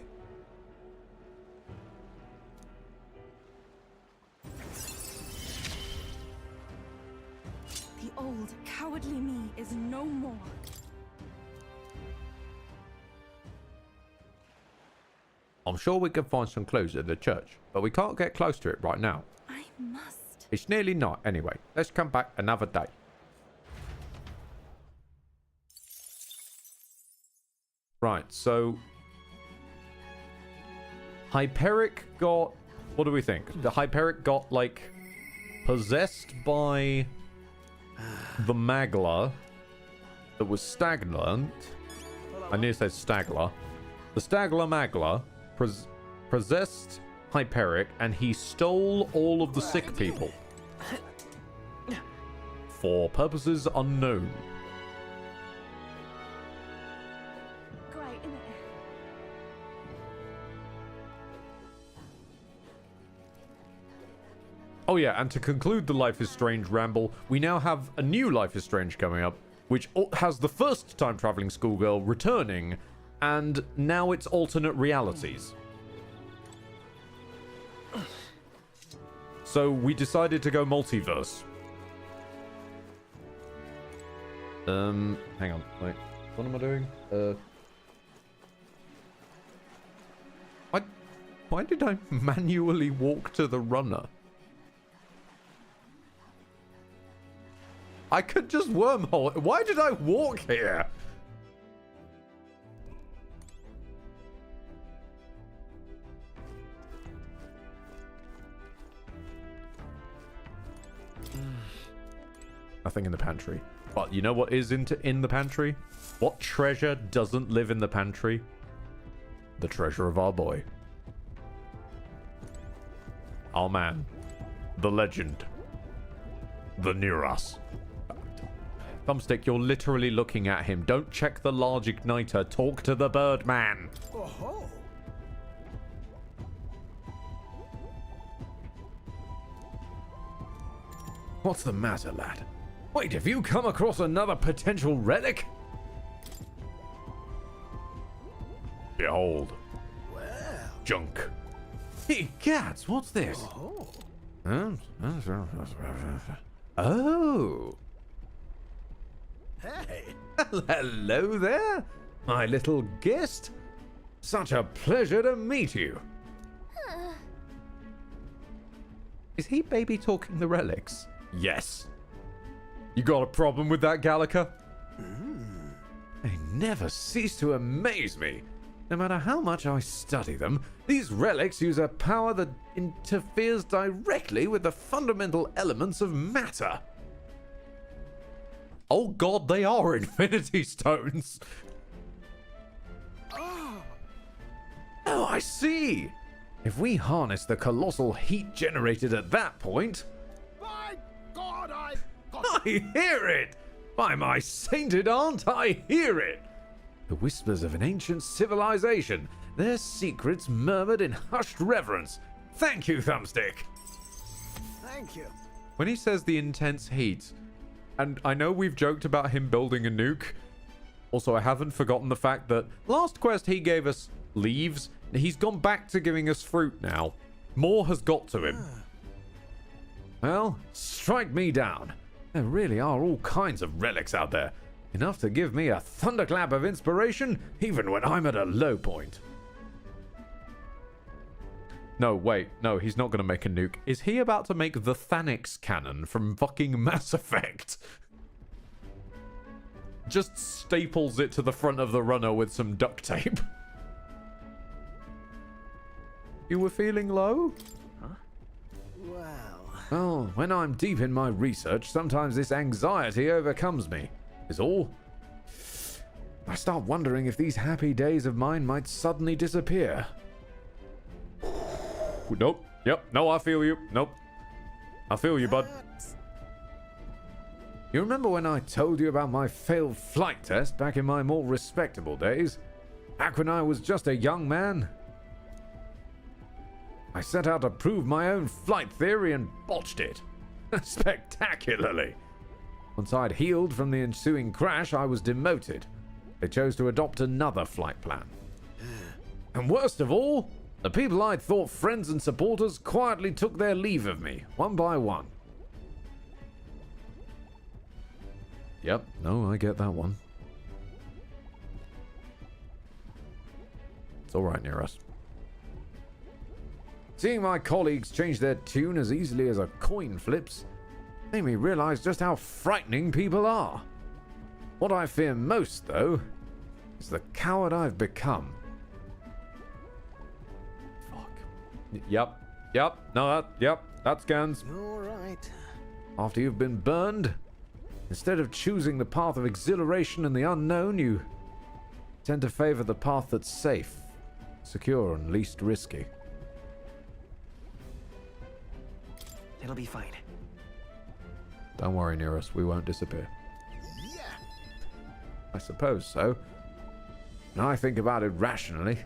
The old, cowardly me is no more. I'm sure we can find some clues at the church, but we can't get close to it right now. I must. It's nearly night anyway. Let's come back another day. Right, so Hyperic got... What do we think? The Hyperic got, like, possessed by the Magla that was stagnant. I nearly said Stagler. The Stagler Magla possessed Hyperic, and he stole all of the sick people for purposes unknown. Great, isn't it? Oh yeah, and to conclude the Life is Strange ramble, we now have a new Life is Strange coming up, which has the first time-traveling schoolgirl returning, and now it's alternate realities. So we decided to go multiverse. Hang on, wait. What am I doing? Why did I manually walk to the runner? I could just wormhole it. Why did I walk here? Nothing in the pantry. But you know what is in the pantry? What treasure doesn't live in the pantry? The treasure of our boy. Our man. The legend. The Neuros. Thumbstick, you're literally looking at him. Don't check the large igniter. Talk to the bird man. Oh-ho. What's the matter, lad? Wait, have you come across another potential relic? Behold. Well. Junk. Hey, cats, what's this? Oh. Oh. Hey. Hello there, my little guest. Such a pleasure to meet you. Is he baby talking the relics? Yes. You got a problem with that, Gallica? They never cease to amaze me. No matter how much I study them, these relics use a power that interferes directly with the fundamental elements of matter. Oh god, they are Infinity Stones. Oh, I see. If we harness the colossal heat generated at that point... My God, I hear it! By my sainted aunt, I hear it! The whispers of an ancient civilization, their secrets murmured in hushed reverence. Thank you, Thumbstick. Thank you. When he says the intense heat, and I know we've joked about him building a nuke. Also, I haven't forgotten the fact that last quest he gave us leaves. He's gone back to giving us fruit now. More has got to him. Well, strike me down. There really are all kinds of relics out there. Enough to give me a thunderclap of inspiration, even when I'm at a low point. No, wait. No, he's not going to make a nuke. Is he about to make the Thanix cannon from fucking Mass Effect? Just staples it to the front of the runner with some duct tape. You were feeling low? Well, when I'm deep in my research, sometimes this anxiety overcomes me, is all. I start wondering if these happy days of mine might suddenly disappear. Nope. Yep. No, I feel you. Nope. I feel you, bud. You remember when I told you about my failed flight test back in my more respectable days? Back when I was just a young man? I set out to prove my own flight theory and botched it. Spectacularly. Once I'd healed from the ensuing crash, I was demoted. They chose to adopt another flight plan. And worst of all, the people I'd thought friends and supporters quietly took their leave of me, one by one. Yep. No, I get that one. It's alright near us. Seeing my colleagues change their tune as easily as a coin flips made me realize just how frightening people are. What I fear most, though, is the coward I've become. Fuck. Yep. No, that scans. All right. After you've been burned, instead of choosing the path of exhilaration and the unknown, you tend to favor the path that's safe, secure, and least risky. It'll be fine. Don't worry, Nearest. We won't disappear. Yeah. I suppose so. When I think about it rationally,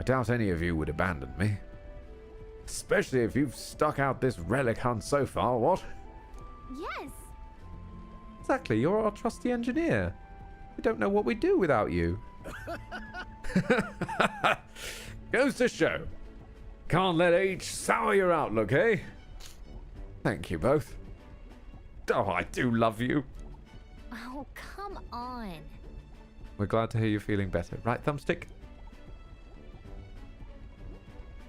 I doubt any of you would abandon me. Especially if you've stuck out this relic hunt so far, what? Yes. Exactly. You're our trusty engineer. We don't know what we'd do without you. Goes to show. Can't let age sour your outlook, eh? Thank you both. Oh, I do love you. Oh, come on. We're glad to hear you're feeling better. Right, Thumbstick?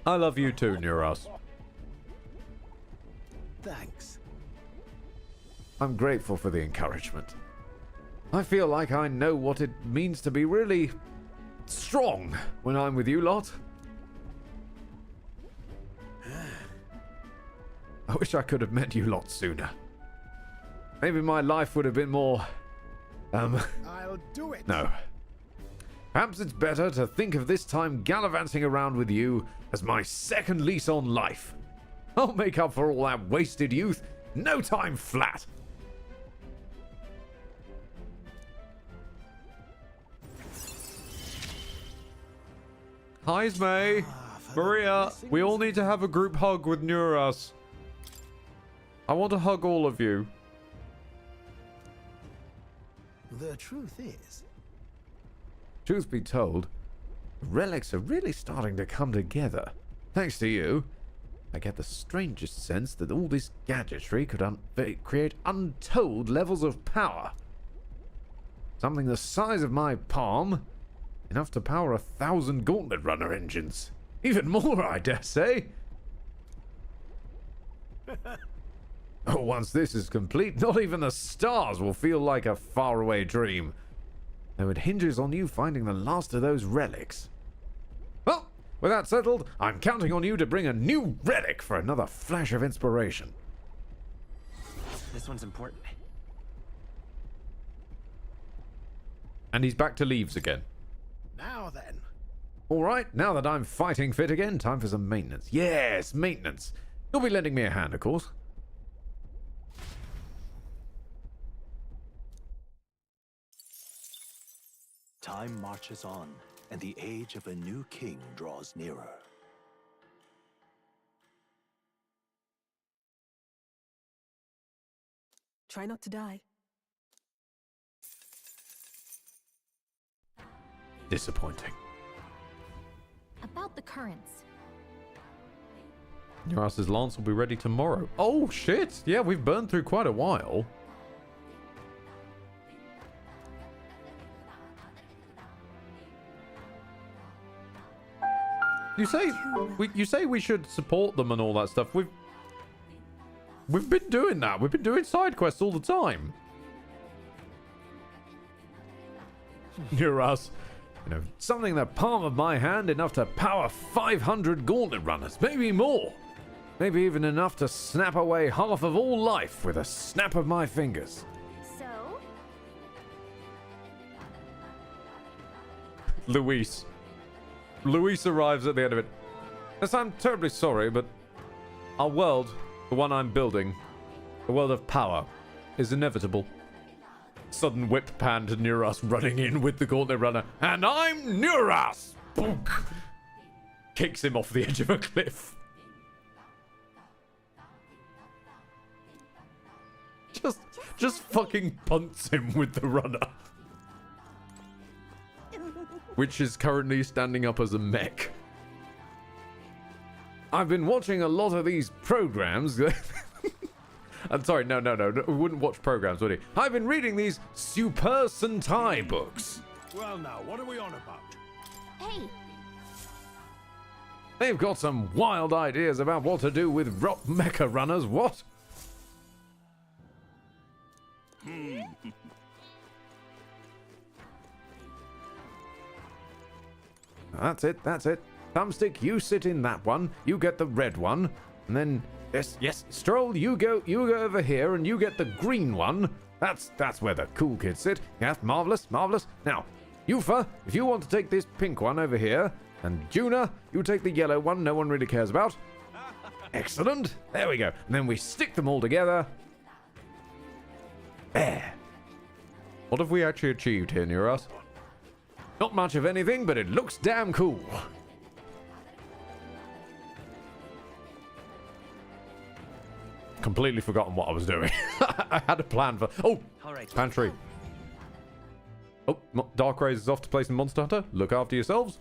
I love you too, Neuros. Thanks. I'm grateful for the encouragement. I feel like I know what it means to be really strong when I'm with you lot. I wish I could have met you lot sooner. Maybe my life would have been more... I'll do it. No. Perhaps it's better to think of this time gallivanting around with you as my second lease on life. I'll make up for all that wasted youth no time flat. Hi, May. Maria, we all need to have a group hug with Neuras. I want to hug all of you. The truth is, Truth be told, relics are really starting to come together. Thanks to you, I get the strangest sense that all this gadgetry could create untold levels of power. Something the size of my palm, enough to power 1,000 Gauntlet Runner engines. Even more, I dare say. Oh, once this is complete, not even the stars will feel like a faraway dream. Though it hinges on you finding the last of those relics. Well, with that settled, I'm counting on you to bring a new relic for another flash of inspiration. This one's important. And he's back to leaves again. now then. Alright, now that I'm fighting fit again, time for some maintenance. Yes, maintenance. You'll be lending me a hand, of course. Time marches on, and the age of a new king draws nearer. Try not to die. Disappointing. About the currents. Neuras' lance will be ready tomorrow. Oh, shit. Yeah, we've burned through quite a while. You say we should support them and all that stuff. We've been doing that. We've been doing side quests all the time. Neuras, you know, something in the palm of my hand enough to power 500 Gauntlet Runners, maybe more. Maybe even enough to snap away half of all life with a snap of my fingers. So? Luis arrives at the end of it. Yes, I'm terribly sorry, but our world, the one I'm building, the world of power, is inevitable. Sudden whip pan to Neuras running in with the Gauntlet Runner. And I'm Neuras! Boom! Kicks him off the edge of a cliff. Just fucking punts him with the runner. Which is currently standing up as a mech. I've been watching a lot of these programs. I'm sorry, no. We wouldn't watch programs, would he? I've been reading these Super Sentai books. Well, now, what are we on about? Hey, They've got some wild ideas about what to do with rock mecha runners. What? That's it. Thumbstick, you sit in that one. You get the red one. And then, yes, Stroll, you go over here and you get the green one. That's where the cool kids sit. Yes, marvelous. Now, Yufa, if you want to take this pink one over here, and Juna, you take the yellow one no one really cares about. Excellent. There we go. And then we stick them all together. There. What have we actually achieved here, Neuras? Not much of anything, but it looks damn cool. Completely forgotten what I was doing. I had a plan for... Oh! Alright. Pantry. Oh, Dark Rays is off to play some Monster Hunter. Look after yourselves.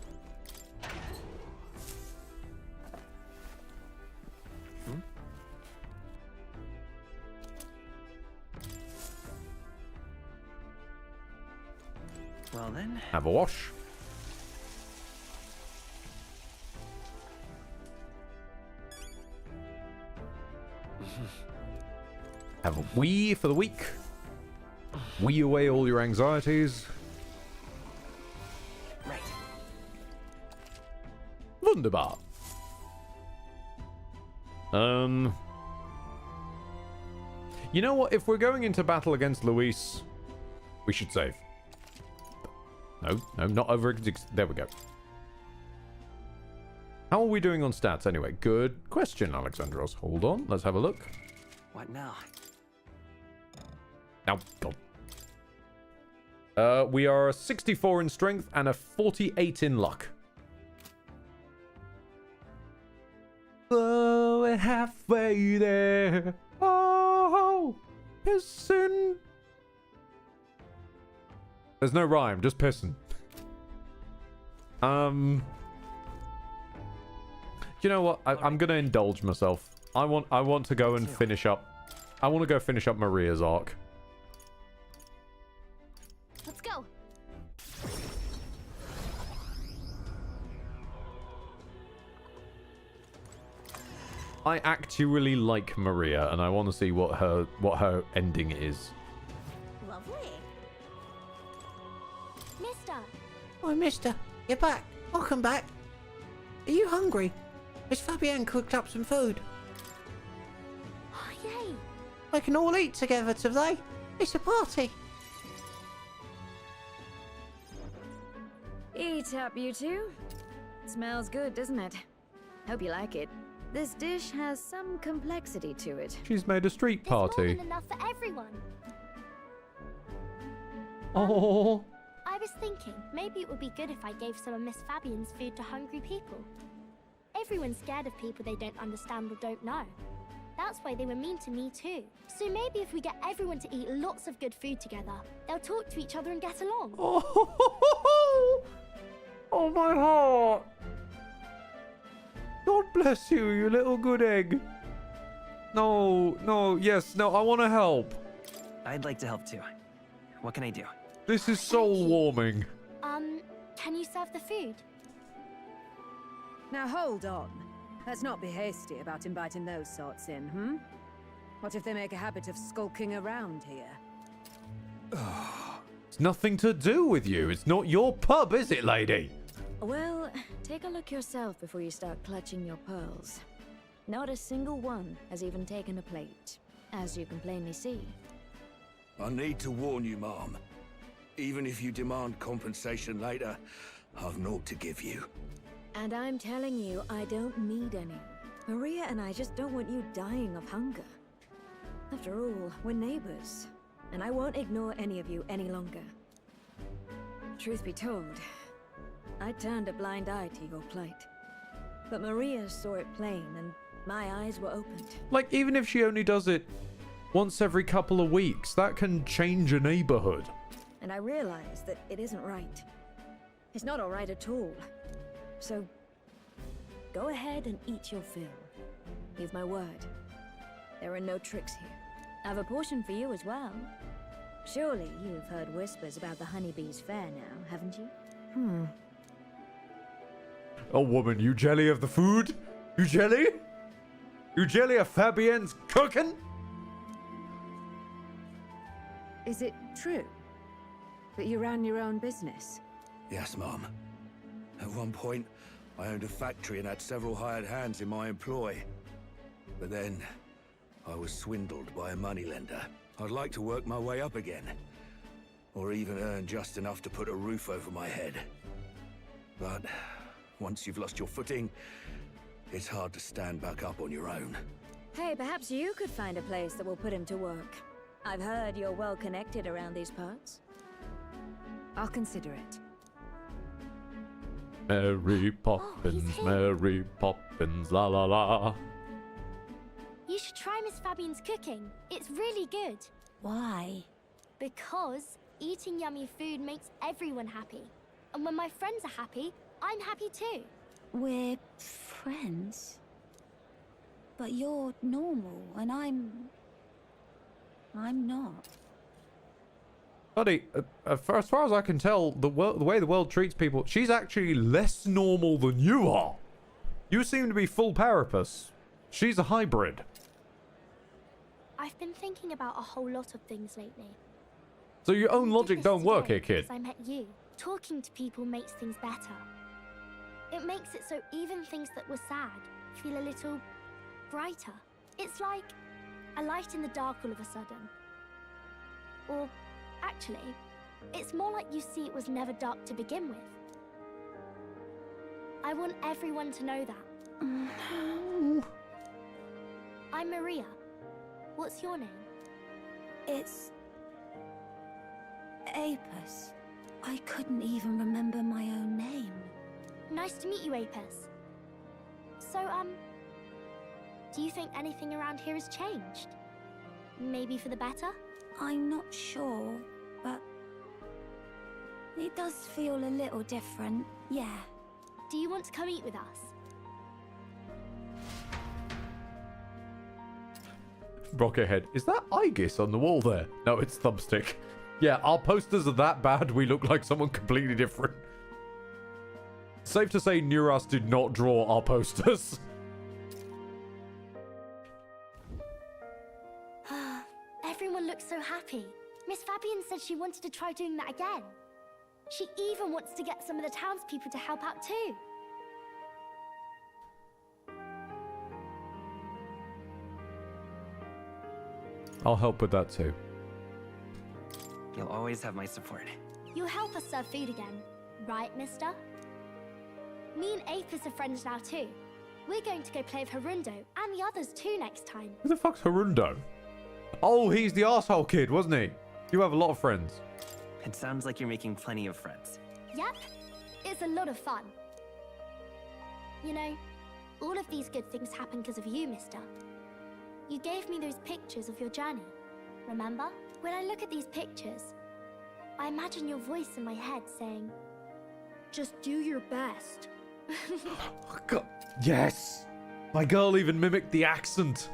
Well then. Have a wash. Have a wee for the week. Wee away all your anxieties. Right. Wunderbar. You know what? If we're going into battle against Luis, we should save. No, not over. There we go. How are we doing on stats anyway? Good question, Alexandros. Hold on. Let's have a look. What now? Now, God. We are a 64 in strength and a 48 in luck. Oh, we're halfway there. Oh, pissing. There's no rhyme, just pissing. You know what? I'm gonna indulge myself. I want to go and finish up. I want to go finish up Maria's arc. Let's go. I actually like Maria, and I want to see what her ending is. Lovely. Mister. Oh, mister, you're back. Welcome back. Are you hungry? Miss Fabienne cooked up some food. Oh, yay. We can all eat together today. It's a party. Eat up, you two. Smells good, doesn't it? Hope you like it. This dish has some complexity to it. She's made a street party. There's more than enough for everyone. Oh. I was thinking, maybe it would be good if I gave some of Miss Fabian's food to hungry people. Everyone's scared of people they don't understand or don't know. That's why they were mean to me too. So maybe if we get everyone to eat lots of good food together, they'll talk to each other and get along. Oh, my heart. God bless you, you little good egg. No, I want to help. I'd like to help too. What can I do? This is soul warming. Can you serve the food? Now hold on. Let's not be hasty about inviting those sorts in, hmm? What if they make a habit of skulking around here? It's nothing to do with you. It's not your pub, is it, lady? Well, take a look yourself before you start clutching your pearls. Not a single one has even taken a plate, as you can plainly see. I need to warn you, Mom. Even if you demand compensation later, I've naught to give you. And I'm telling you, I don't need any. Maria and I just don't want you dying of hunger. After all, we're neighbors, and I won't ignore any of you any longer. Truth be told, I turned a blind eye to your plight. But Maria saw it plain, and my eyes were opened. Like, even if she only does it once every couple of weeks, that can change a neighborhood. And I realized that it isn't right. It's not all right at all. So, go ahead and eat your fill. You've my word. There are no tricks here. I've a portion for you as well. Surely you've heard whispers about the honeybees fair now, haven't you? Oh, woman, you jelly of the food? You jelly? You jelly of Fabienne's cooking? Is it true that you ran your own business? Yes, Mom. At one point, I owned a factory and had several hired hands in my employ. But then, I was swindled by a moneylender. I'd like to work my way up again. Or even earn just enough to put a roof over my head. But once you've lost your footing, it's hard to stand back up on your own. Hey, perhaps you could find a place that will put him to work. I've heard you're well connected around these parts. I'll consider it. Mary Poppins, Mary Poppins, la la la. You should try Miss Fabian's cooking. It's really good. Why? Because eating yummy food makes everyone happy. And when my friends are happy, I'm happy too. We're friends. But you're normal, and I'm not. Buddy, as far as I can tell, the way the world treats people, she's actually less normal than you are. You seem to be full Parapus. She's a hybrid. I've been thinking about a whole lot of things lately. So your own logic This don't work today here, kid. because I met you. Talking to people makes things better. It makes it so even things that were sad feel a little brighter. It's like a light in the dark all of a sudden. Or actually, it's more like you see it was never dark to begin with. I want everyone to know that. I'm Maria. What's your name? It's Apis. I couldn't even remember my own name. Nice to meet you, Apis. So, Do you think anything around here has changed? Maybe for the better? I'm not sure, but it does feel a little different, yeah. Do you want to come eat with us? Rockethead. Is that Aegis on the wall there? No, it's Thumbstick. Yeah, our posters are that bad, we look like someone completely different. Safe to say, Neuras did not draw our posters. Everyone looks so happy. Miss Fabian said she wanted to try doing that again. She even wants to get some of the townspeople to help out too. I'll help with that too. You'll always have my support. You'll help us serve food again, right, mister? Me and Apis are friends now too. We're going to go play with Harundo and the others too next time. Who the fuck's Harundo? Oh, he's the arsehole kid, wasn't he? You have a lot of friends. It sounds like you're making plenty of friends. Yep, it's a lot of fun. You know, all of these good things happen because of you, mister. You gave me those pictures of your journey, remember? When I look at these pictures, I imagine your voice in my head saying, just do your best. God. Yes! My girl even mimicked the accent.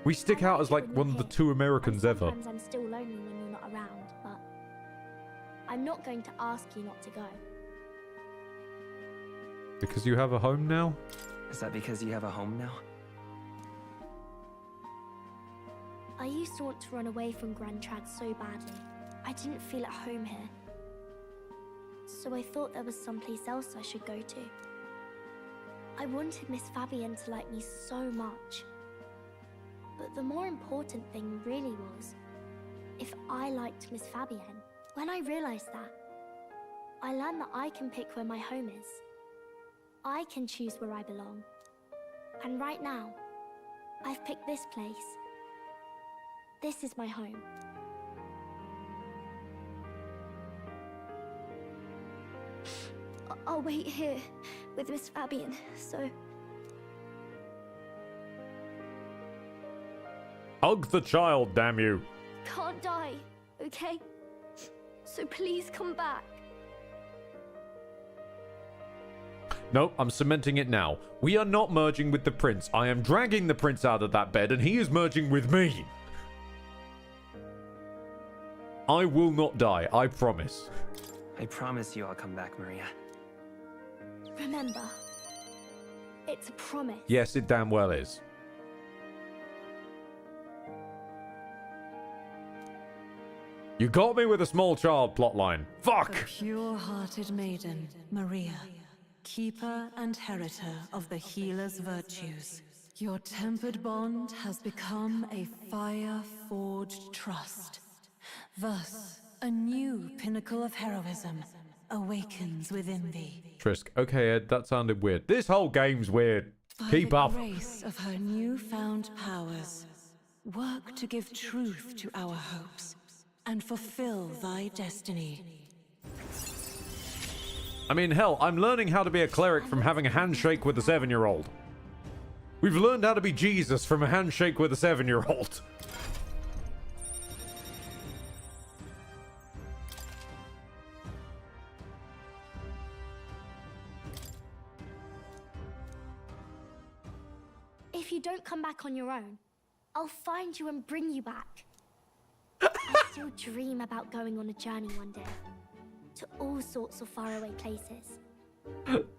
We stick out as like one of the 2 Americans ever. Sometimes I'm still lonely when you're not around, but I'm not going to ask you not to go. Because you have a home now? Is that because you have a home now? I used to want to run away from Grand Trad so badly. I didn't feel at home here. So I thought there was someplace else I should go to. I wanted Miss Fabian to like me so much. But the more important thing really was if I liked Miss Fabian. When I realized that, I learned that I can pick where my home is. I can choose where I belong. And right now, I've picked this place. This is my home. I'll wait here with Miss Fabian, so... Hug the child, damn you. Can't die, okay? So please come back. No, I'm cementing it now. We are not merging with the prince. I am dragging the prince out of that bed and he is merging with me. I will not die, I promise. I promise you I'll come back, Maria. Remember, it's a promise. Yes, it damn well is. You got me with a small child plotline. Fuck! The pure-hearted maiden, Maria, keeper and heritor of the healer's virtues. Your tempered bond has become a fire-forged trust. Thus, a new pinnacle of heroism awakens within thee. Trisk, okay, Ed, that sounded weird. This whole game's weird. Keep up. By the grace of her newfound powers, work to give truth to our hopes and fulfill thy destiny. I mean, hell, I'm learning how to be a cleric from having a handshake with a 7-year-old. We've learned how to be Jesus from a handshake with a 7-year-old. If you don't come back on your own, I'll find you and bring you back. I still dream about going on a journey one day. To all sorts of faraway places.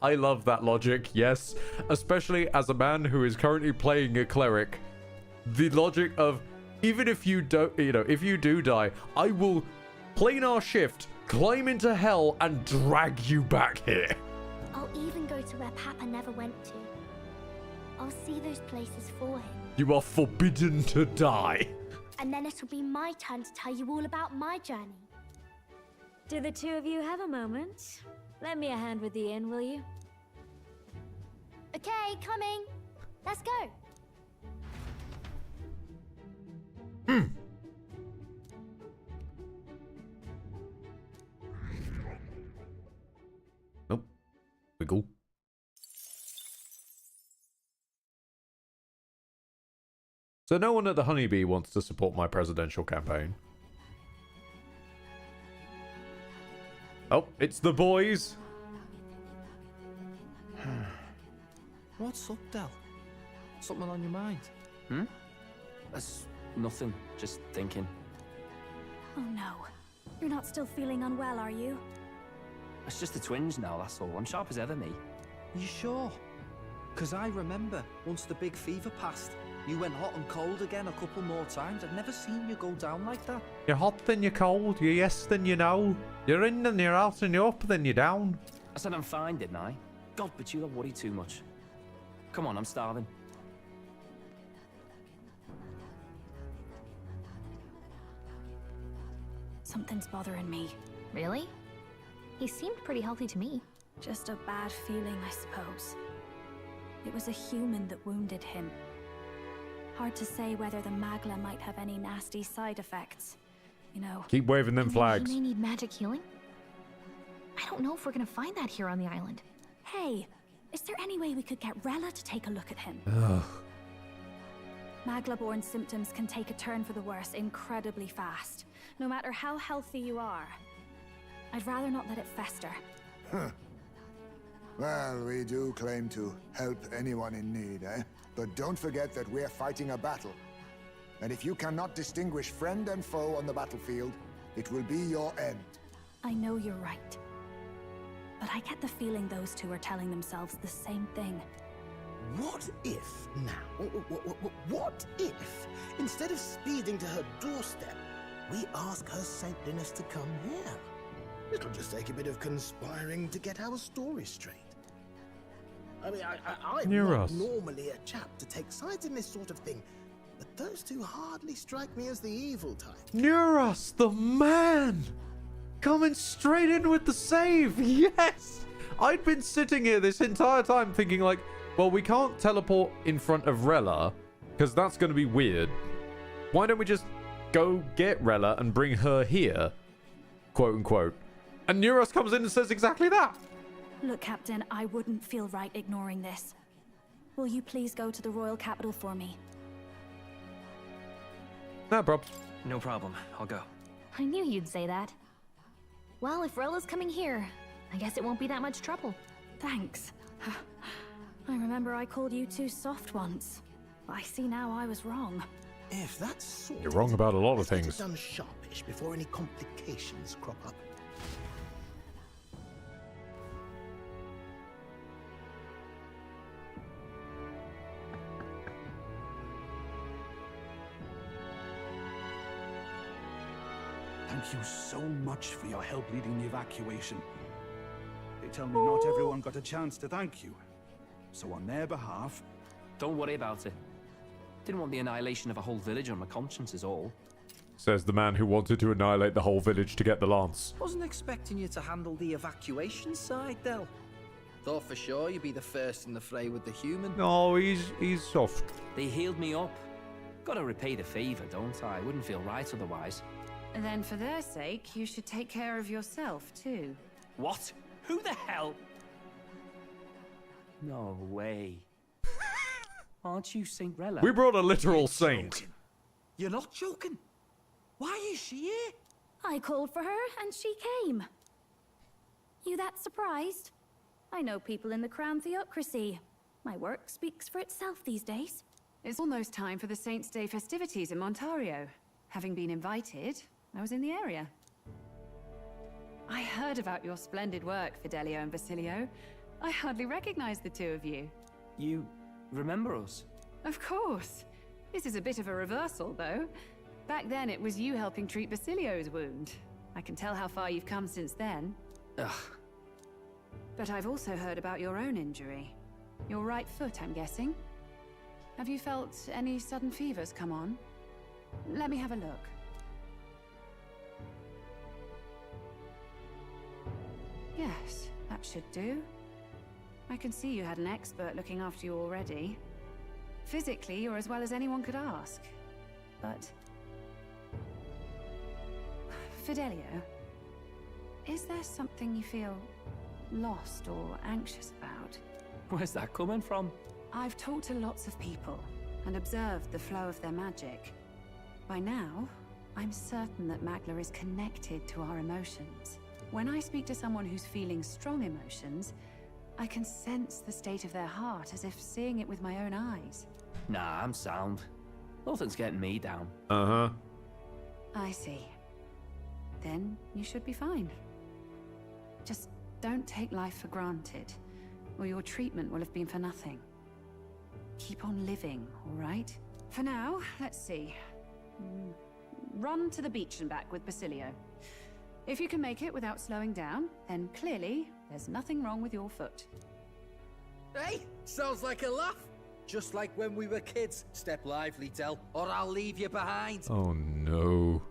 I love that logic, yes. Especially as a man who is currently playing a cleric. The logic of, even if you don't, if you do die, I will planar shift, climb into hell, and drag you back here. I'll even go to where Papa never went to. I'll see those places for him. You are forbidden to die. And then it'll be my turn to tell you all about my journey. Do the two of you have a moment? Lend me a hand with the inn, will you? Okay, coming. Let's go. Nope. Wiggle. So no one at the Honeybee wants to support my presidential campaign. Oh, it's the boys. What's up, Del? Something on your mind? That's nothing. Just thinking. Oh no. You're not still feeling unwell, are you? It's just the twinge now, that's all. I'm sharp as ever, me. You sure? Because I remember, once the big fever passed, you went hot and cold again a couple more times. I'd never seen you go down like that. You're hot, then you're cold. You're yes, then you know. You're in, then you're out, and you're up, then you're down. I said I'm fine, didn't I? God, but you don't worry too much. Come on, I'm starving. Something's bothering me. Really? He seemed pretty healthy to me. Just a bad feeling, I suppose. It was a human that wounded him. Hard to say whether the Magla might have any nasty side effects. You know. Keep waving them flags. He may need magic healing. I don't know if we're gonna find that here on the island. Hey, is there any way we could get Rella to take a look at him? Ugh. Magla-born symptoms can take a turn for the worse incredibly fast, no matter how healthy you are. I'd rather not let it fester. Huh. Well, we do claim to help anyone in need, eh? But don't forget that we're fighting a battle. And if you cannot distinguish friend and foe on the battlefield, it will be your end. I know you're right. But I get the feeling those two are telling themselves the same thing. What if now? What if, instead of speeding to her doorstep, we ask her saintliness to come here? It'll just take a bit of conspiring to get our story straight. I mean, I'm not normally a chap to take sides in this sort of thing, but those two hardly strike me as the evil type. Neuros, the man! Coming straight in with the save! Yes! I'd been sitting here this entire time thinking like, well, we can't teleport in front of Rella, because that's going to be weird. Why don't we just go get Rella and bring her here? Quote unquote. And Neuros comes in and says exactly that. Look, Captain, I wouldn't feel right ignoring this. Will you please go to the royal capital for me? No problem. No problem. I'll go. I knew you'd say that. Well, if Rella's coming here, I guess it won't be that much trouble. Thanks. I remember I called you too soft once. I see now I was wrong. If that's sorted, You're wrong about a lot of things. Let's get it done sharpish before any complications crop up. Thank you so much for your help leading the evacuation. They tell me not everyone got a chance to thank you. So on their behalf... Don't worry about it. Didn't want the annihilation of a whole village on my conscience is all. Says the man who wanted to annihilate the whole village to get the lance. Wasn't expecting you to handle the evacuation side, Del. Thought for sure you'd be the first in the fray with the human. No, he's soft. They healed me up. Gotta repay the favor, don't I? Wouldn't feel right otherwise. And then for their sake, you should take care of yourself, too. What? Who the hell? No way. Aren't you Saint Rella? We brought a literal saint. You're not joking? Why is she here? I called for her and she came. You that surprised? I know people in the Crown Theocracy. My work speaks for itself these days. It's almost time for the Saints' Day festivities in Montario. Having been invited, I was in the area. I heard about your splendid work, Fidelio and Basilio. I hardly recognize the two of you. You remember us? Of course. This is a bit of a reversal, though. Back then, it was you helping treat Basilio's wound. I can tell how far you've come since then. Ugh. But I've also heard about your own injury. Your right foot, I'm guessing. Have you felt any sudden fevers come on? Let me have a look. Yes, that should do. I can see you had an expert looking after you already. Physically, you're as well as anyone could ask. But... Fidelio, is there something you feel lost or anxious about? Where's that coming from? I've talked to lots of people, and observed the flow of their magic. By now, I'm certain that Magla is connected to our emotions. When I speak to someone who's feeling strong emotions, I can sense the state of their heart as if seeing it with my own eyes. Nah, I'm sound. Nothing's getting me down. Uh-huh. I see. Then you should be fine. Just don't take life for granted, or your treatment will have been for nothing. Keep on living, all right? For now, let's see. Run to the beach and back with Basilio. If you can make it without slowing down, then clearly there's nothing wrong with your foot. Hey, sounds like a laugh. Just like when we were kids. Step lively, Del, or I'll leave you behind. Oh no.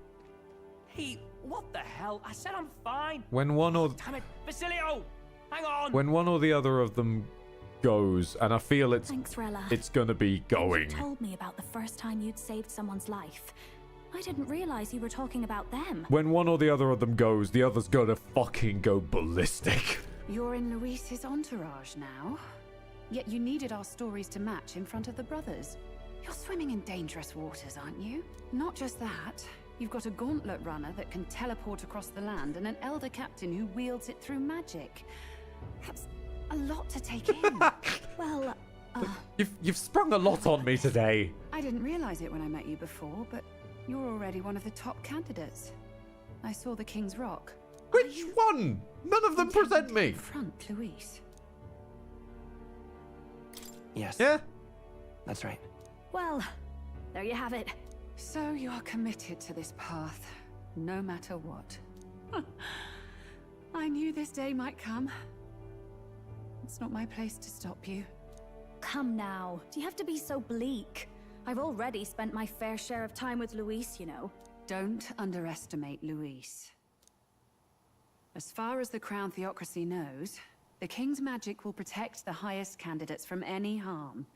Hey, what the hell? I said I'm fine. When one or Damn it, Basilio! Hang on! when one or the other of them goes, and I feel Thanks, Rella. it's gonna be going. You told me about the first time you'd saved someone's life. I didn't realize you were talking about them. When one or the other of them goes, the other's gonna fucking go ballistic. You're in Luis's entourage now. Yet you needed our stories to match in front of the brothers. You're swimming in dangerous waters, aren't you? Not just that, you've got a gauntlet runner that can teleport across the land and an elder captain who wields it through magic. That's a lot to take in. Well, You've sprung a lot on me today. I didn't realize it when I met you before, but you're already one of the top candidates. I saw the King's Rock. Which one? None of them present me. Front, Luis. Yes. Yeah? That's right. well, there you have it. So you're committed to this path, no matter what. I knew this day might come. It's not my place to stop you. Come now, do you have to be so bleak? I've already spent my fair share of time with Luis, you know. Don't underestimate Luis. As far as the Crown Theocracy knows, the King's magic will protect the highest candidates from any harm.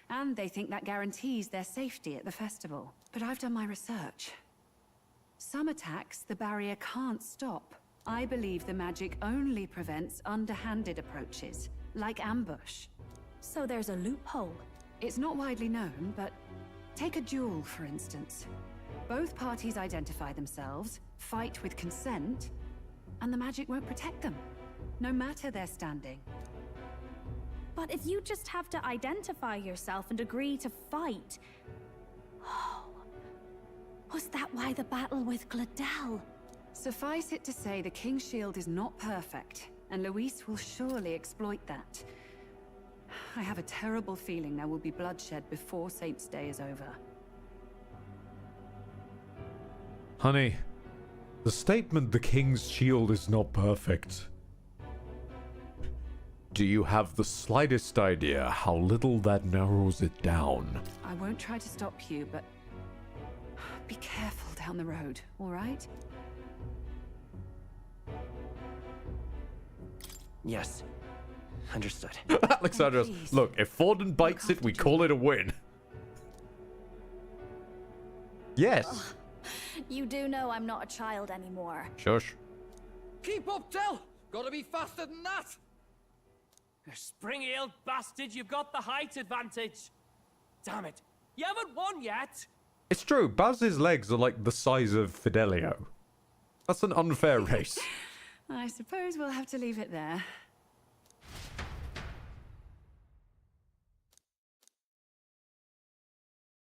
And they think that guarantees their safety at the festival. But I've done my research. Some attacks the barrier can't stop. I believe the magic only prevents underhanded approaches, like ambush. So there's a loophole. It's not widely known, but take a duel, for instance. Both parties identify themselves, fight with consent, and the magic won't protect them, no matter their standing. But if you just have to identify yourself and agree to fight... Oh, was that why the battle with Gladel? Suffice it to say, the King's Shield is not perfect, and Luis will surely exploit that. I have a terrible feeling there will be bloodshed before Saint's Day is over. Honey, the statement the King's Shield is not perfect. Do you have the slightest idea how little that narrows it down? I won't try to stop you, but be careful down the road, all right? Yes. Understood. Alexandra, look, if Forden bites it, we call it a win. Yes. You do know I'm not a child anymore. Shush. Keep up, Del! Gotta be faster than that! You spring-heeled bastard, you've got the height advantage. Damn it. You haven't won yet. It's true, Baz's legs are like the size of Fidelio. That's an unfair race. I suppose we'll have to leave it there.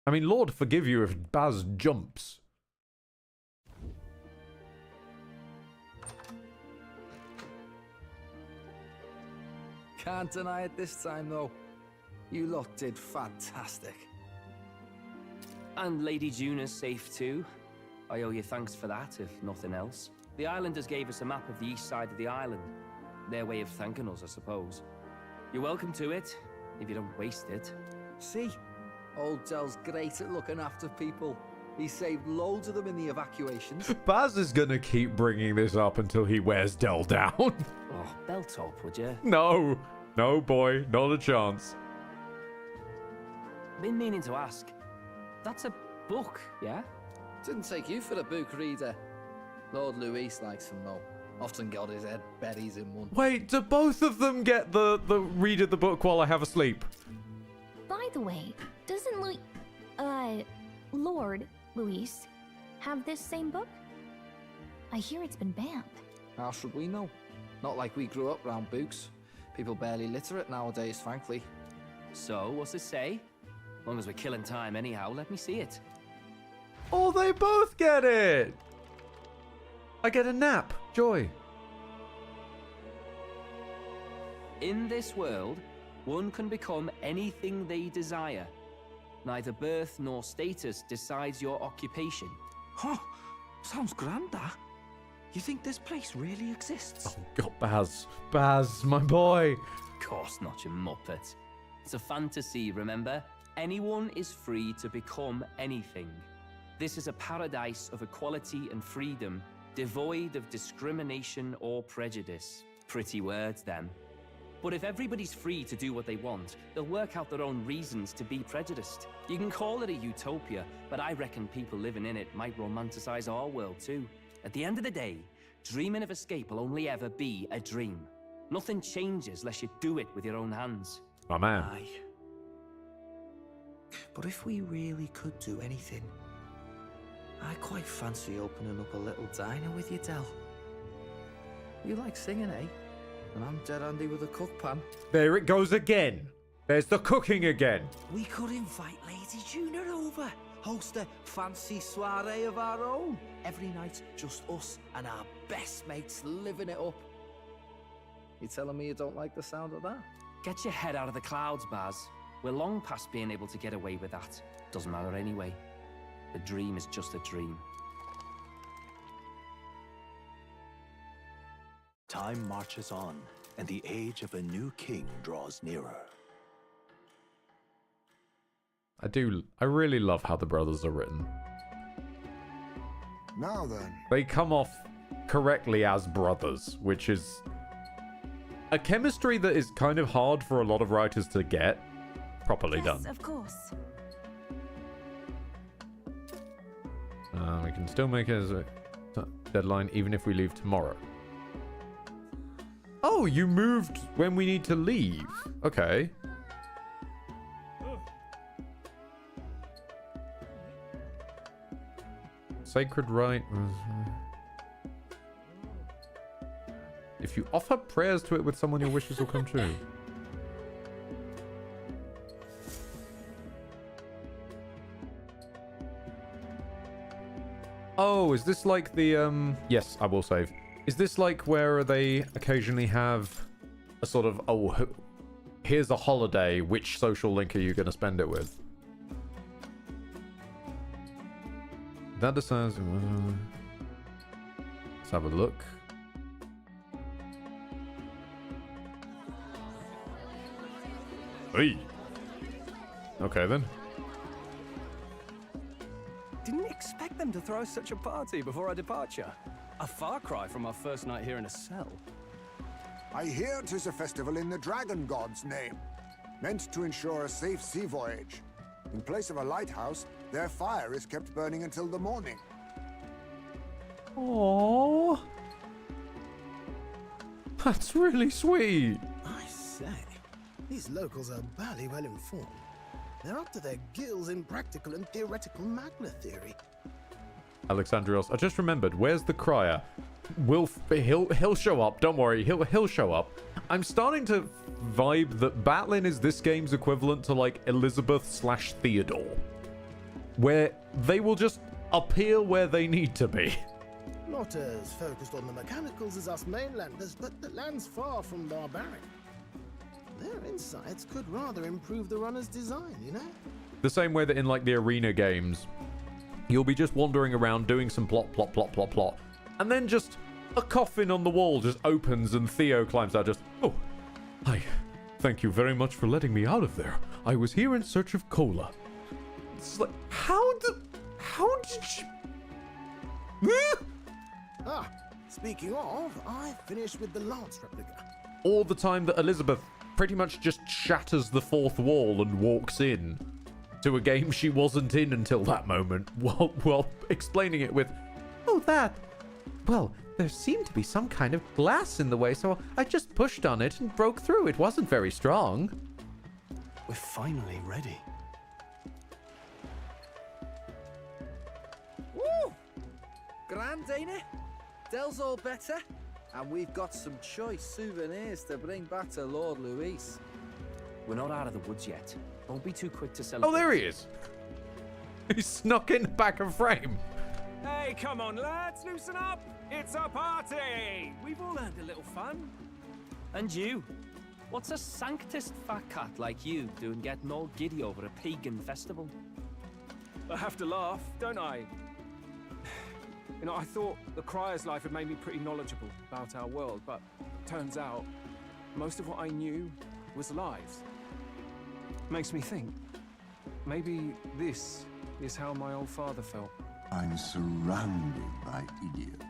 I mean, Lord forgive you if Baz jumps. Can't deny it this time, though. You lot did fantastic. And Lady Juna's safe too. I owe you thanks for that, if nothing else. The islanders gave us a map of the east side of the island. Their way of thanking us, I suppose. You're welcome to it, if you don't waste it. See? Old Del's great at looking after people. He saved loads of them in the evacuations. Baz is gonna keep bringing this up until he wears Del down. Oh, belt up, would you? No. No, boy. Not a chance. Been meaning to ask. That's a book, yeah? Didn't take you for a book reader. Lord Luis likes them, though. Often got his head berries in one. Wait, do both of them get the read of the book while I have a sleep? By the way, doesn't Lord, Luis, have this same book? I hear it's been banned. How should we know? Not like we grew up round books. People barely literate nowadays, frankly. So, what's it say? As long as we're killing time anyhow, let me see it. Oh, they both get it! I get a nap. Joy. In this world, one can become anything they desire. Neither birth nor status decides your occupation. Huh, sounds grand, that. You think this place really exists? Oh, God, Baz. Baz, my boy. Of course not, you muppet. It's a fantasy, remember? Anyone is free to become anything. This is a paradise of equality and freedom, devoid of discrimination or prejudice. Pretty words, then. But if everybody's free to do what they want, they'll work out their own reasons to be prejudiced. You can call it a utopia, but I reckon people living in it might romanticize our world too. At the end of the day, dreaming of escape will only ever be a dream. Nothing changes unless you do it with your own hands. My man. Aye. But if we really could do anything, I quite fancy opening up a little diner with you, Del. You like singing, eh? And I'm dead handy with a cook pan. There it goes again. There's the cooking again. We could invite Lady Juna over. Host a fancy soiree of our own. Every night, just us and our best mates living it up. You telling me you don't like the sound of that? Get your head out of the clouds, Baz. We're long past being able to get away with that. Doesn't matter anyway. The dream is just a dream. Time marches on, and the age of a new king draws nearer. I really love how the brothers are written. Now then. They come off correctly as brothers, which is a chemistry that is kind of hard for a lot of writers to get properly done. Of course. We can still make it as a deadline even if we leave tomorrow. Oh, you moved when we need to leave. Okay. Sacred rite. If you offer prayers to it with someone, your wishes will come true. Oh, is this like the, yes, I will save. Is this like where they occasionally have a sort of, oh, here's a holiday, which social link are you going to spend it with? That decides. Let's have a look. Hey. Okay then. Didn't expect them to throw such a party before our departure. A far cry from our first night here in a cell. I hear 'tis a festival in the Dragon God's name, meant to ensure a safe sea voyage. In place of a lighthouse, their fire is kept burning until the morning. Aww. That's really sweet. I say, these locals are barely well informed. They're up to their gills in practical and theoretical magna theory. Alexandrios, I just remembered. Where's the crier? He'll show up. Don't worry. He'll show up. I'm starting to vibe that Batlin is this game's equivalent to like Elizabeth/Theodore, where they will just appear where they need to be. Not as focused on the mechanicals as us mainlanders, but the land's far from barbaric. Their insights could rather improve the runner's design, you know? The same way that in like the arena games, you'll be just wandering around doing some plot, and then just a coffin on the wall just opens and Theo climbs out just, oh, hi, thank you very much for letting me out of there. I was here in search of cola. It's like, how did you... Ah, speaking of, I finished with the lance replica. All the time that Elizabeth pretty much just shatters the fourth wall and walks in to a game she wasn't in until that moment, while explaining it with, oh, that. Well, there seemed to be some kind of glass in the way, so I just pushed on it and broke through. It wasn't very strong. We're finally ready. Grand, ain't it? Dell's all better, and we've got some choice souvenirs to bring back to Lord Luis. We're not out of the woods yet. Don't be too quick to celebrate. Oh, there he is. He snuck in the back of frame. Hey, come on, lads, loosen up. It's a party. We've all earned a little fun. And you? What's a sanctist fat cat like you doing getting all giddy over a pagan festival? I have to laugh, don't I? You know, I thought the Crier's life had made me pretty knowledgeable about our world, but turns out most of what I knew was lies. Makes me think, maybe this is how my old father felt. I'm surrounded by idiots.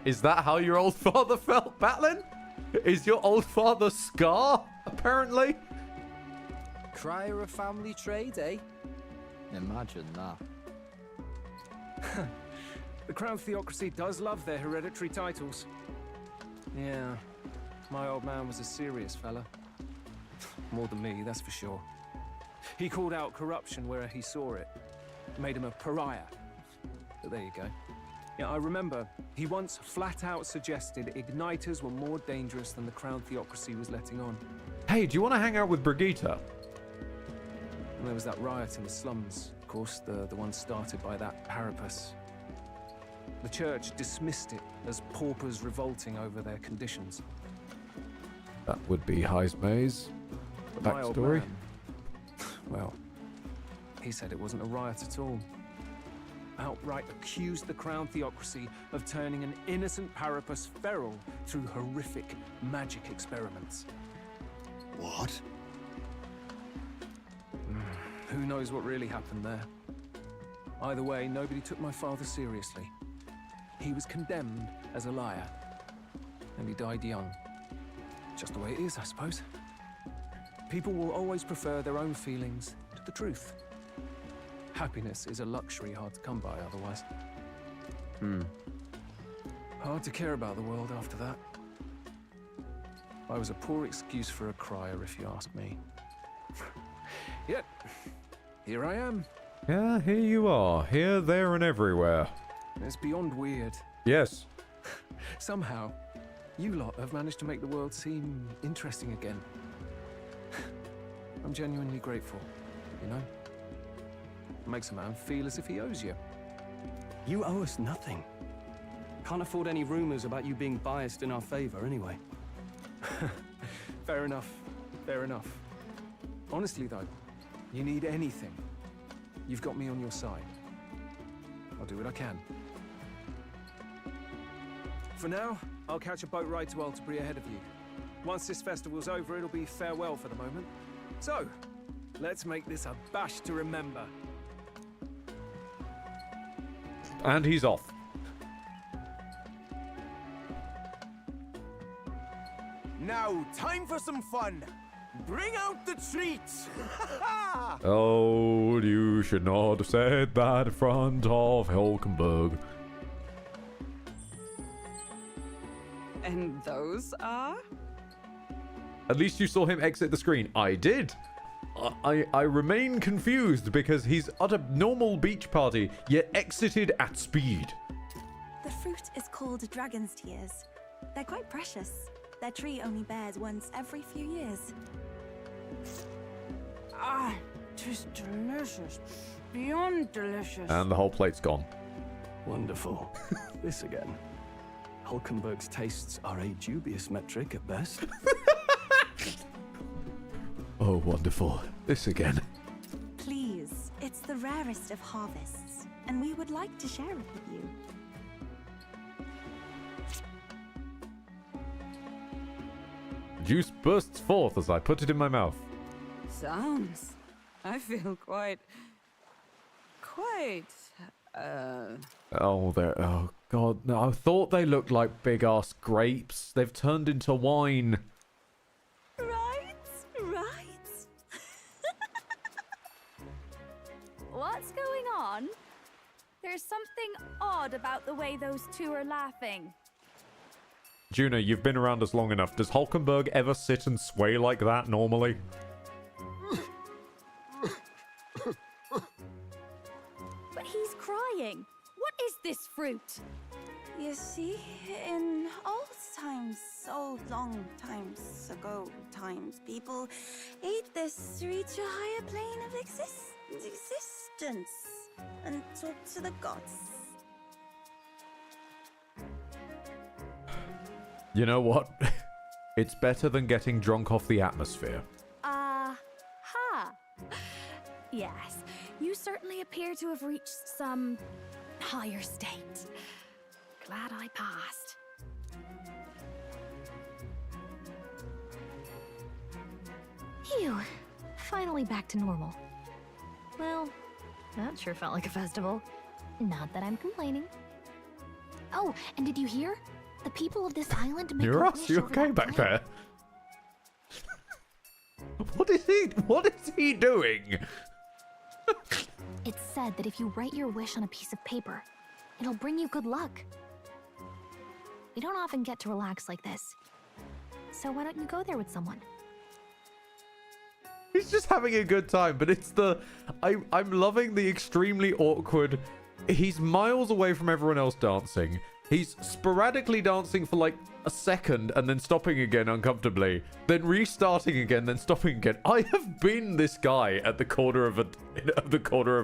Is that how your old father felt, Batlin? Is your old father Scar, apparently? Crier of family trade, eh? Imagine that. The Crown Theocracy does love their hereditary titles. Yeah, my old man was a serious fella. More than me, that's for sure. He called out corruption where he saw it. Made him a pariah. But there you go. Yeah, I remember he once flat out suggested igniters were more dangerous than the Crown Theocracy was letting on. Hey, do you want to hang out with Brigitte? And there was that riot in the slums, of course, the one started by that Parapus. The church dismissed it as paupers revolting over their conditions. That would be Heismay's My old backstory. man, well, he said it wasn't a riot at all. Outright accused the Crown Theocracy of turning an innocent Parapus feral through horrific magic experiments. What? Who knows what really happened there? Either way, nobody took my father seriously. He was condemned as a liar, and he died young. Just the way it is, I suppose. People will always prefer their own feelings to the truth. Happiness is a luxury hard to come by otherwise. Hard to care about the world after that. I was a poor excuse for a crier, if you ask me. Yet, here I am. Yeah, here you are. Here, there, and everywhere. It's beyond weird. Yes. Somehow, you lot have managed to make the world seem interesting again. I'm genuinely grateful, you know? It makes a man feel as if he owes you. You owe us nothing. Can't afford any rumors about you being biased in our favor anyway. Fair enough. Fair enough. Honestly, though, you need anything, you've got me on your side. I'll do what I can. For now, I'll catch a boat ride to Altabri ahead of you. Once this festival's over, it'll be farewell for the moment. So, let's make this a bash to remember. And he's off. Now, time for some fun. Bring out the treats. Oh, you should not have said that in front of Hulkenberg. And those are? At least you saw him exit the screen. I did. I remain confused because he's at a normal beach party, yet exited at speed. The fruit is called dragon's tears. They're quite precious. Their tree only bears once every few years. Ah, tis delicious. Beyond delicious. And the whole plate's gone. Wonderful. This again. Hulkenberg's tastes are a dubious metric at best. Oh, wonderful. This again. Please, it's the rarest of harvests, and we would like to share it with you. Juice bursts forth as I put it in my mouth. Sounds. I feel quite. Oh, they're... Oh, God. No, I thought they looked like big-ass grapes. They've turned into wine. Right. What's going on? There's something odd about the way those two are laughing. Juna, you've been around us long enough. Does Hulkenberg ever sit and sway like that normally? But he's crying. What is this fruit? You see, in old times, old long times ago times, people ate this to reach a higher plane of existence and talk to the gods. You know what? It's better than getting drunk off the atmosphere. Ha! Yes, you certainly appear to have reached some higher state. Glad I passed. Phew. Finally back to normal. Well, that sure felt like a festival. Not that I'm complaining. Oh, and did you hear? The people of this island make You're a us. wish You over okay that back plant. there? What is he doing? It's said that if you write your wish on a piece of paper, it'll bring you good luck. We don't often get to relax like this. So why don't you go there with someone? He's just having a good time, but it's the... I'm loving the extremely awkward... He's miles away from everyone else dancing. He's sporadically dancing for like a second and then stopping again uncomfortably. Then restarting again, then stopping again. I have been this guy at the corner of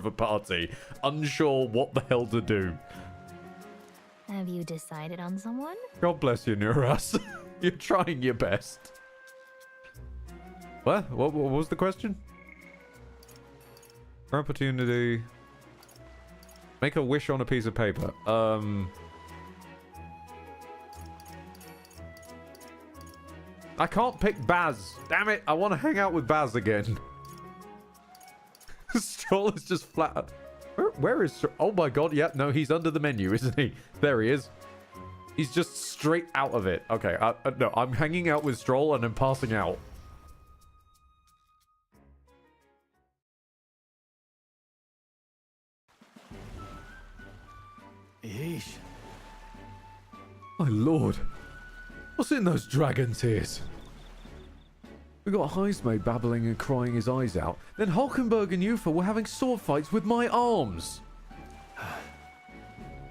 a party, unsure what the hell to do. Have you decided on someone? God bless you, Nuras. You're trying your best. What was the question? Opportunity. Make a wish on a piece of paper. I can't pick Baz. Damn it. I want to hang out with Baz again. Stroll is just flat. Where is... Oh my god. Yeah, no, he's under the menu, isn't he? There he is. He's just straight out of it. Okay, no, I'm hanging out with Stroll and I'm passing out. Yeesh. My lord. What's in those dragon tears? We got Heismaid babbling and crying his eyes out. Then Hulkenberg and Yufa were having sword fights with my arms.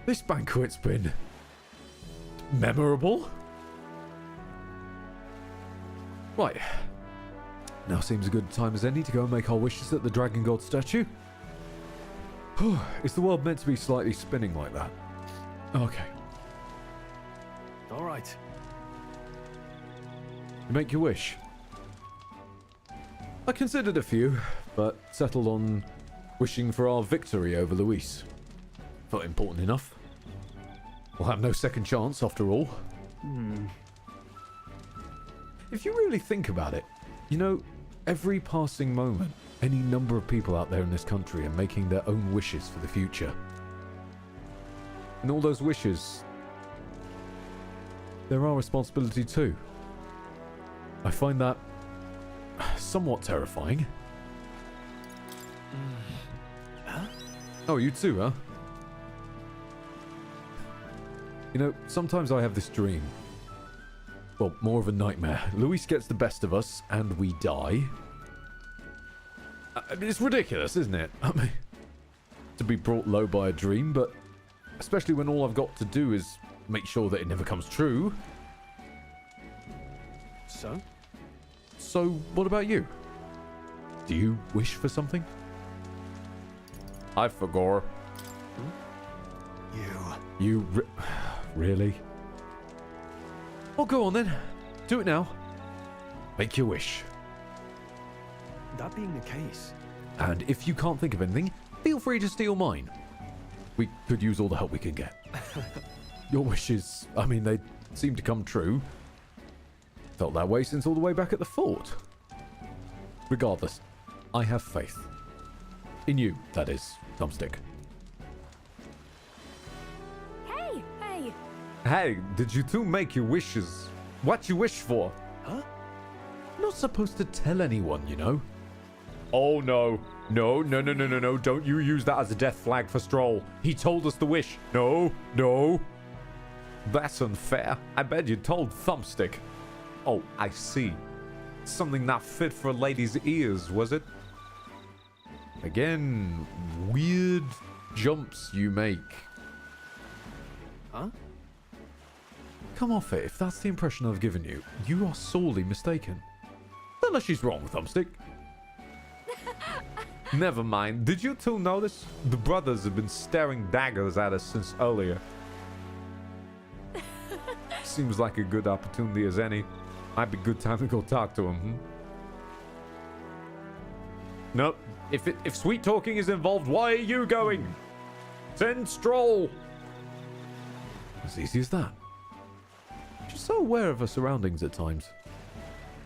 This banquet's been... memorable? Right. Now seems a good time as any to go and make our wishes at the Dragon God statue. Is the world meant to be slightly spinning like that? Okay. All right. You make your wish. I considered a few, but settled on wishing for our victory over Luis. Felt important enough. We'll have no second chance after all. If you really think about it, you know, every passing moment, any number of people out there in this country are making their own wishes for the future. And all those wishes, they're our responsibility too. I find that somewhat terrifying. Huh? Oh, you too, huh? You know, sometimes I have this dream. Well, more of a nightmare. Luis gets the best of us, and we die. It's ridiculous, isn't it? I mean, to be brought low by a dream, but especially when all I've got to do is make sure that it never comes true. So? So, what about you? Do you wish for something? I forgot. You really? Well, go on then. Do it now. Make your wish. That being the case... And if you can't think of anything, feel free to steal mine. We could use all the help we can get. Your wishes, I mean, they seem to come true. Felt that way since all the way back at the fort. Regardless, I have faith. In you, that is, Thumbstick. Hey! Hey, did you two make your wishes? What you wish for? Huh? Not supposed to tell anyone, you know. Oh no. No, don't you use that as a death flag for Stroll. He told us the wish. No. That's unfair. I bet you told Thumbstick. Oh, I see. Something not fit for a lady's ears, was it? Again, weird jumps you make. Huh? Come off it. If that's the impression I've given you, you are sorely mistaken. Unless she's wrong, Thumbstick. Never mind. Did you two notice? The brothers have been staring daggers at us since earlier. Seems like a good opportunity as any. Might be a good time to go talk to him. Nope. If sweet talking is involved, why are you going? Send Stroll. As easy as that. She's so aware of her surroundings at times.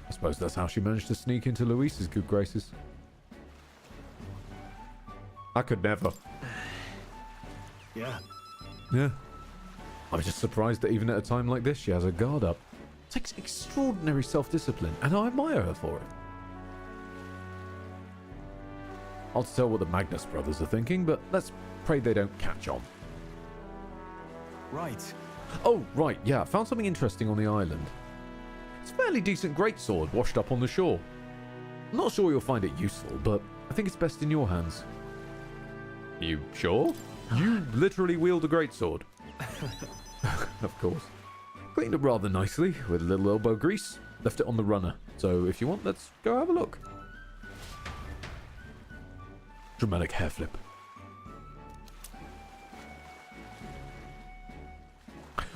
I suppose that's how she managed to sneak into Luis's good graces. I could never. Yeah. Yeah. I'm just surprised that even at a time like this, she has her guard up. It takes extraordinary self-discipline, and I admire her for it. I'll tell what the Magnus brothers are thinking, but let's pray they don't catch on. Right. Oh, right, yeah, I found something interesting on the island. It's a fairly decent greatsword washed up on the shore. I'm not sure you'll find it useful, but I think it's best in your hands. You sure? You literally wield a greatsword. Of course. Cleaned it rather nicely with a little elbow grease. Left it on the runner. So if you want, let's go have a look. Dramatic hair flip.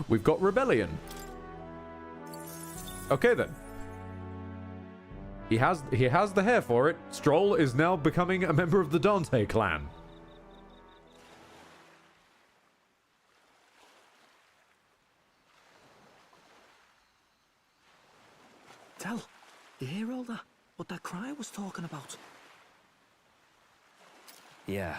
We've got rebellion. Okay then. He has the hair for it. Stroll is now becoming a member of the Dante clan. Tell, you hear all that? What that cry was talking about? Yeah.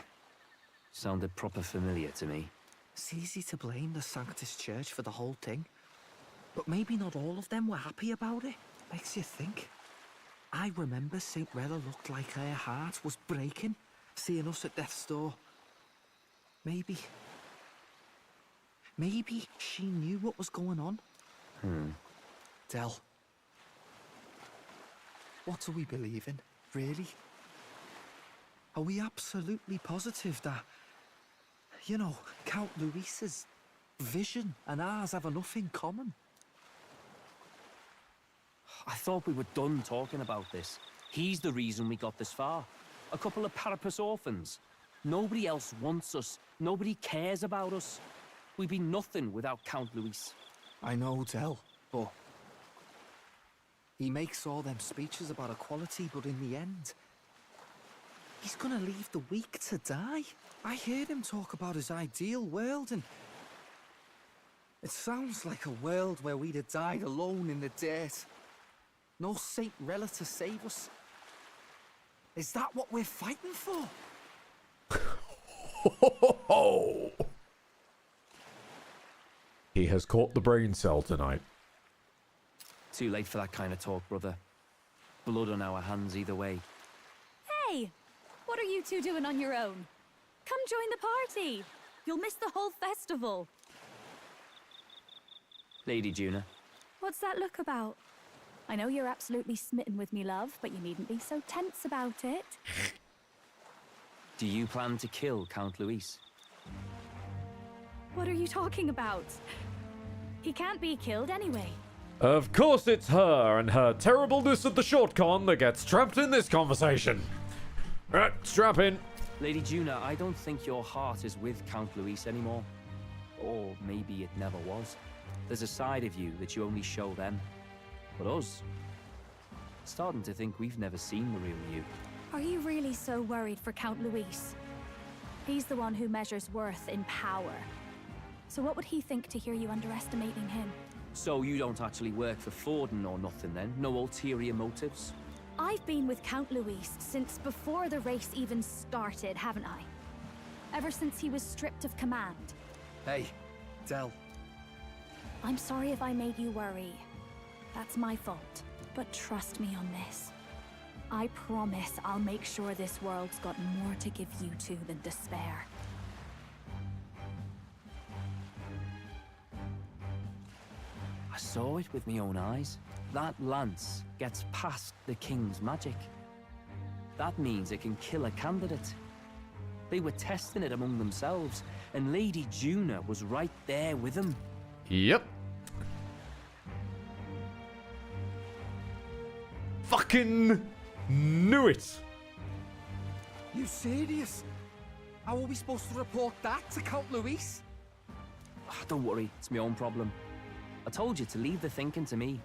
Sounded proper familiar to me. It's easy to blame the Sanctus Church for the whole thing. But maybe not all of them were happy about it. Makes you think. I remember St. Rella looked like her heart was breaking, seeing us at death's door. Maybe she knew what was going on. Del. What do we believe in, really? Are we absolutely positive that, you know, Count Luis's vision and ours have enough in common? I thought we were done talking about this. He's the reason we got this far. A couple of Parapus orphans. Nobody else wants us. Nobody cares about us. We'd be nothing without Count Luis. I know, Del, but he makes all them speeches about equality, but in the end, he's gonna leave the weak to die. I heard him talk about his ideal world, and it sounds like a world where we'd have died alone in the dirt. No Saint Rella to save us. Is that what we're fighting for? He has caught the brain cell tonight. Too late for that kind of talk, brother. Blood on our hands either way. Hey! What are you two doing on your own? Come join the party! You'll miss the whole festival. Lady Juna. What's that look about? I know you're absolutely smitten with me, love, but you needn't be so tense about it. Do you plan to kill Count Luis? What are you talking about? He can't be killed anyway. Of course it's her and her terribleness at the short con that gets trapped in this conversation. Right, strap in. Lady Juna, I don't think your heart is with Count Luis anymore. Or maybe it never was. There's a side of you that you only show them. But us, starting to think we've never seen the real you. Are you really so worried for Count Luis? He's the one who measures worth in power. So what would he think to hear you underestimating him? So you don't actually work for Forden or nothing then? No ulterior motives? I've been with Count Luis since before the race even started, haven't I? Ever since he was stripped of command. Hey, Del. I'm sorry if I made you worry. That's my fault. But trust me on this. I promise I'll make sure this world's got more to give you two than despair. I saw it with my own eyes. That lance gets past the king's magic. That means it can kill a candidate. They were testing it among themselves, and Lady Juna was right there with them. Yep. Fucking knew it. You serious? How are we supposed to report that to Count Luis? Don't worry, it's my own problem. I told you to leave the thinking to me.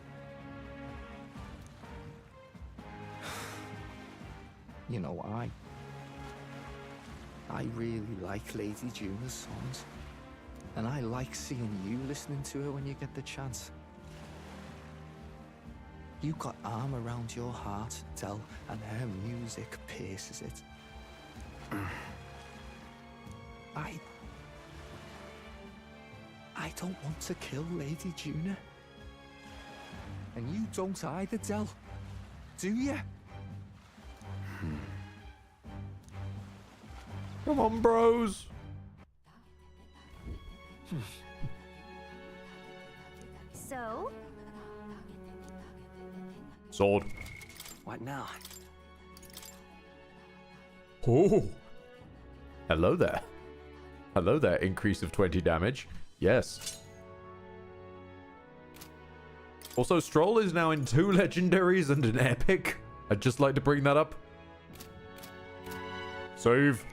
You know, I really like Lady Juna's songs. And I like seeing you listening to her when you get the chance. You got arm around your heart, Del, and her music pierces it. I don't want to kill Lady Juna. And you don't either, Del. Do you? Come on, bros. So? Sword. What now? Oh. Hello there. Hello there, increase of 20 damage. Yes. Also, Stroll is now in 2 legendaries and an epic. I'd just like to bring that up. Save.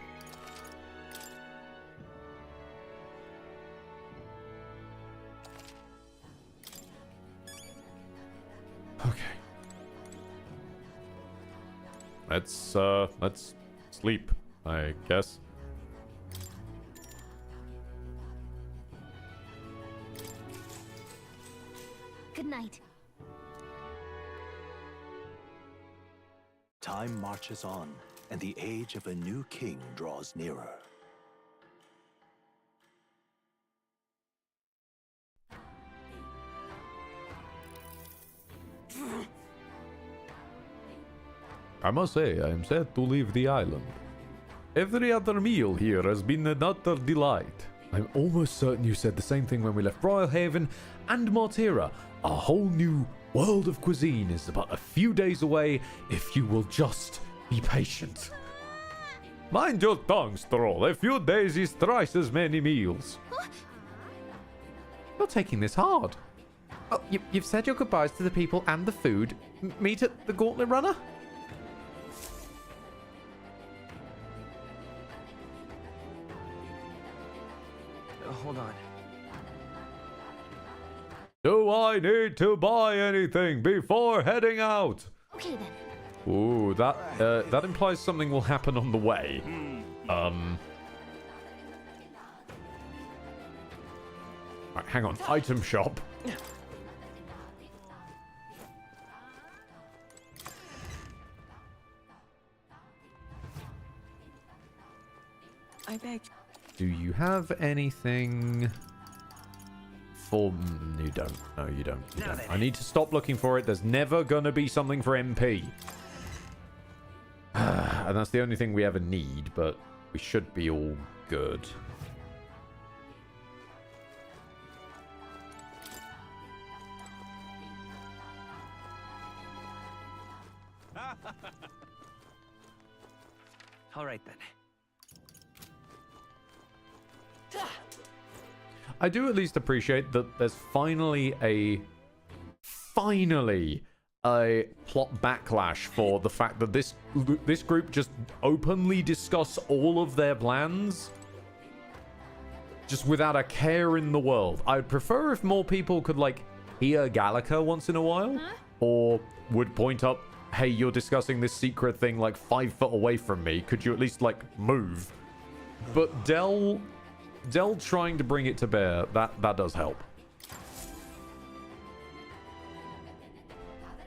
Okay. Let's sleep, I guess. Good night. Time marches on, and the age of a new king draws nearer. I must say, I am sad to leave the island. Every other meal here has been an utter delight. I'm almost certain you said the same thing when we left Royalhaven and Mortira. A whole new world of cuisine is but a few days away if you will just be patient. Mind your tongue, Stroll. A few days is thrice as many meals. You're taking this hard. Oh, you've said your goodbyes to the people and the food. Meet at the Gauntlet Runner? Hold on. Do I need to buy anything before heading out? Okay then. Ooh, that implies something will happen on the way. Right, hang on. Item shop. I beg. Do you have anything for... You don't. No, you don't. You don't. I need to stop looking for it. There's never going to be something for MP. And that's the only thing we ever need, but we should be all good. All right then. I do at least appreciate that there's finally a plot backlash for the fact that this group just openly discuss all of their plans just without a care in the world. I'd prefer if more people could like hear Gallica once in a while, or would point up, hey, you're discussing this secret thing like 5 foot away from me. Could you at least like move? But Del trying to bring it to bear, that does help.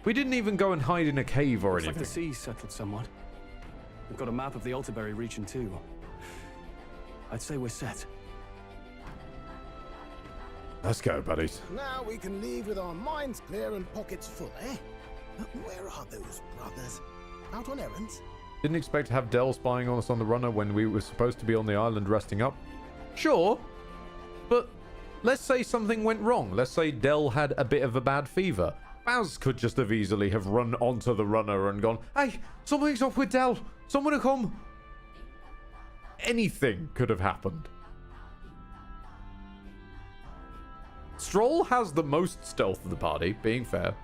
We didn't even go and hide in a cave or Looks anything. like the sea's settled somewhat. We've got a map of the Altaberry region too. I'd say we're set. Let's go, buddies. Now we can leave with our minds clear and pockets full, eh? Where are those brothers? Out on errands? Didn't expect to have Del spying on us on the runner when we were supposed to be on the island resting up. Sure, but let's say something went wrong. Let's say Del had a bit of a bad fever. Baz could just have easily have run onto the runner and gone, hey, something's up with Del. Someone to come. anything could have happened. Stroll has the most stealth of the party, being fair.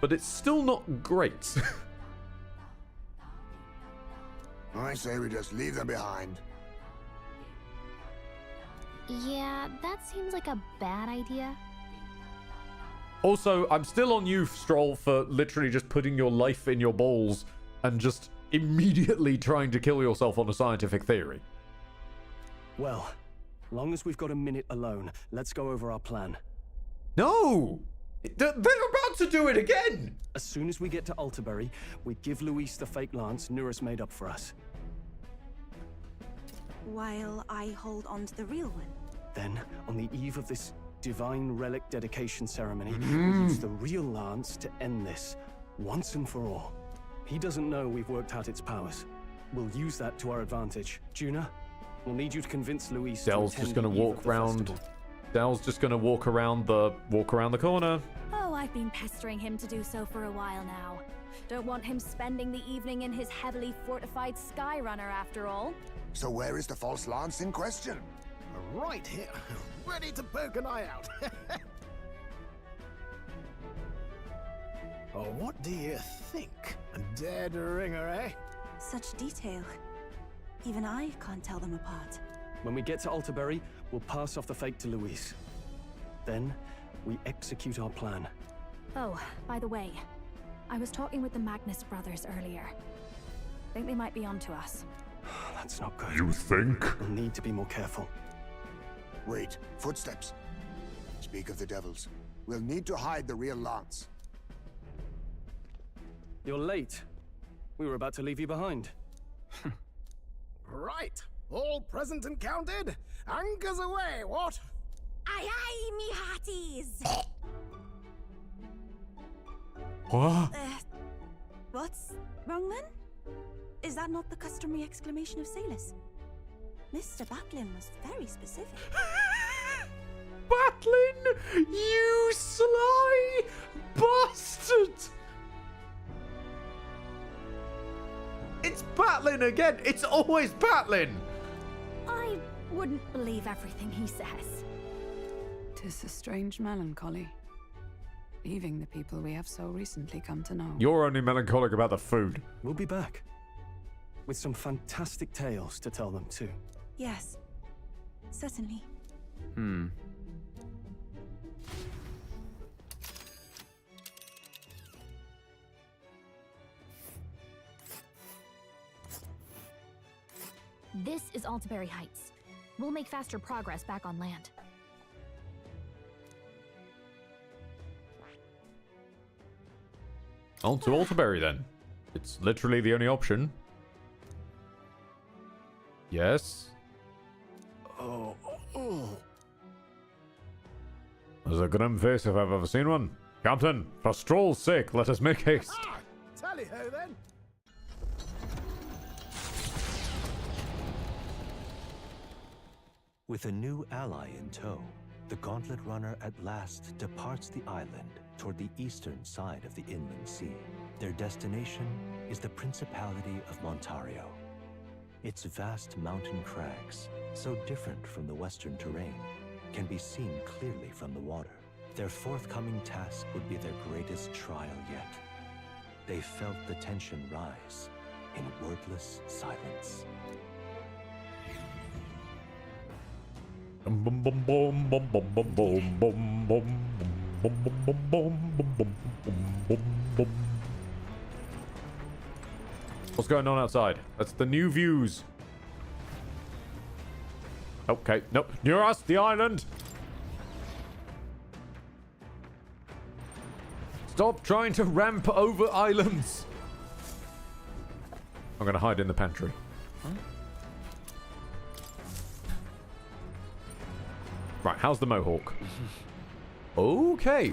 But it's still not great. I say we just leave them behind. Yeah, that seems like a bad idea. Also, I'm still on you, Stroll, for literally just putting your life in your balls and just immediately trying to kill yourself on a scientific theory. Well, long as we've got a minute alone, let's go over our plan. No! They're about to do it again! As soon as we get to Alterbury, we give Luis the fake lance Nuris made up for us. While I hold on to the real one. Then, on the eve of this divine relic dedication ceremony, we use the real lance to end this, once and for all. He doesn't know we've worked out its powers. We'll use that to our advantage. Juna, we'll need you to convince Luis Dell's just gonna walk around. Dell's just gonna walk around the corner. Oh, I've been pestering him to do so for a while now. Don't want him spending the evening in his heavily fortified Skyrunner after all. So where is the false lance in question? Right here, ready to poke an eye out. Oh, what do you think? A dead ringer, eh? Such detail. Even I can't tell them apart. When we get to Alterbury, we'll pass off the fake to Luis. Then, we execute our plan. Oh, by the way, I was talking with the Magnus brothers earlier. Think they might be onto us. That's not good. You think? We'll need to be more careful. Wait, footsteps. Speak of the devils. We'll need to hide the real lance. You're late. We were about to leave you behind. Right, all present and counted. Anchors away, what? Aye aye, me hearties! What? What's wrong then? Is that not the customary exclamation of sailors? Mr. Batlin was very specific. Batlin, you sly bastard! It's Batlin again! It's always Batlin! I wouldn't believe everything he says. 'Tis a strange melancholy, leaving the people we have so recently come to know. You're only melancholic about the food. We'll be back. With some fantastic tales to tell them, too. Yes, certainly. This is Alterbury Heights. We'll make faster progress back on land. On to Alterbury then. It's literally the only option. Yes. Oh. There's a grim face if I've ever seen one. Captain, for Stroll's sake, let us make haste. Tally-ho then. With a new ally in tow, the Gauntlet Runner at last departs the island toward the eastern side of the inland sea. Their destination is the Principality of Montario. Its vast mountain crags, so different from the western terrain, can be seen clearly from the water. Their forthcoming task would be their greatest trial yet. They felt the tension rise in wordless silence. What's going on outside? That's the new views. Okay, nope. Near us, the island. Stop trying to ramp over islands. I'm gonna hide in the pantry. Right, how's the Mohawk? Okay,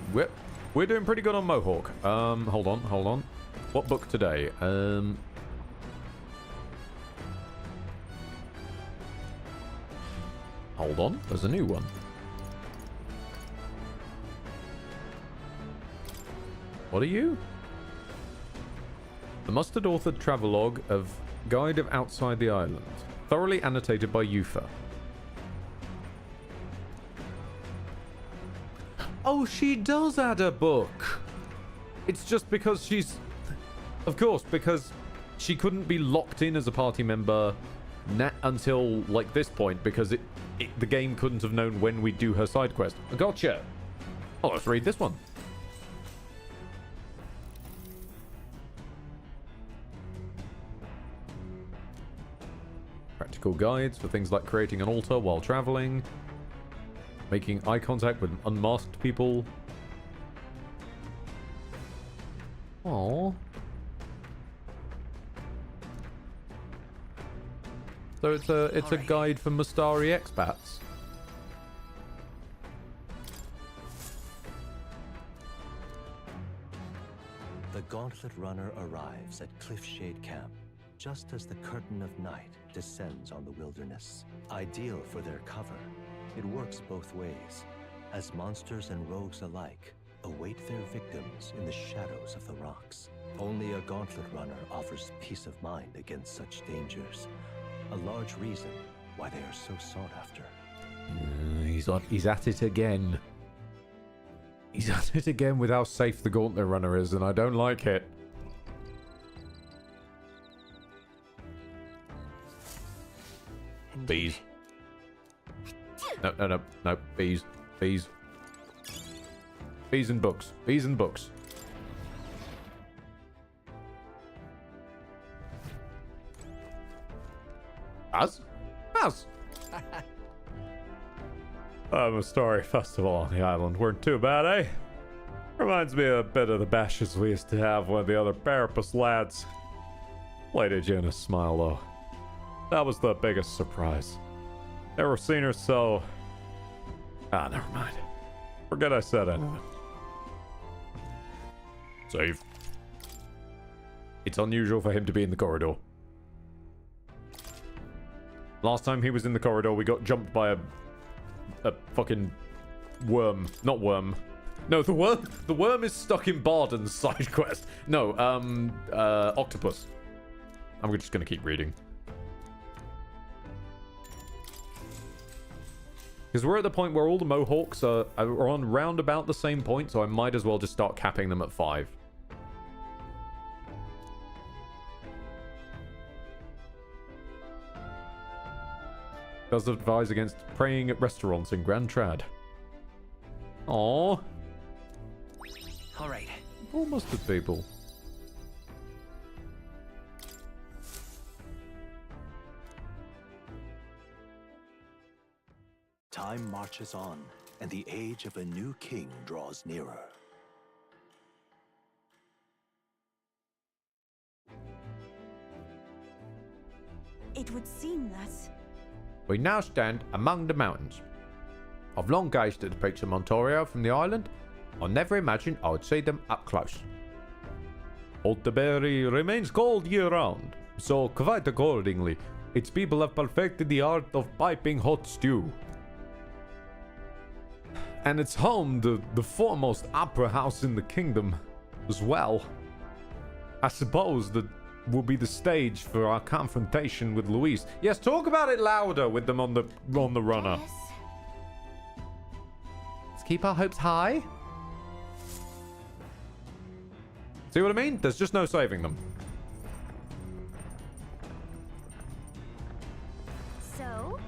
we're doing pretty good on Mohawk. Hold on. What book today? Hold on, there's a new one. What are you? The Mustard authored travelogue of Guide of Outside the Island. Thoroughly annotated by Yufa. Oh, she does add a book. It's just because she's... Of course, because she couldn't be locked in as a party member until, like, this point, because the game couldn't have known when we'd do her side quest. Gotcha. Oh, let's read this one. Practical guides for things like creating an altar while traveling, making eye contact with unmasked people. Aww. So it's a guide for Mustari expats. The Gauntlet Runner arrives at Cliffshade Camp just as the curtain of night descends on the wilderness. Ideal for their cover, it works both ways, as monsters and rogues alike await their victims in the shadows of the rocks. Only a Gauntlet Runner offers peace of mind against such dangers, a large reason why they are so sought after. He's at it again. He's at it again with how safe the Gauntlet Runner is, and I don't like it. Bees. No. Bees. Bees. Bees and books. Bees and books. As? Mustari Festival on the island weren't too bad, eh? Reminds me a bit of the bashes we used to have with the other Parapus lads. Lady Juna smiled, though. That was the biggest surprise. Never seen her so... never mind. Forget I said anything. Save. It's unusual for him to be in the corridor. Last time he was in the corridor, we got jumped by a fucking worm. Not worm. No, the worm is stuck in Barden's side quest. No, octopus. I'm just gonna keep reading. Because we're at the point where all the Mohawks are on round about the same point, so I might as well just start capping them at 5. Does advise against praying at restaurants in Grand Trad. Aww. Alright. All mustard people. Time marches on, and the age of a new king draws nearer. It would seem that... We now stand among the mountains. I've long gazed at the peaks of Montorio from the island. I never imagined I would see them up close. Altaberry remains cold year-round, so quite accordingly, its people have perfected the art of piping hot stew. And it's home to the foremost opera house in the kingdom as well. I suppose that will be the stage for our confrontation with Luis. Yes, talk about it louder with them on the runner. Yes. Let's keep our hopes high. See what I mean? There's just no saving them. So?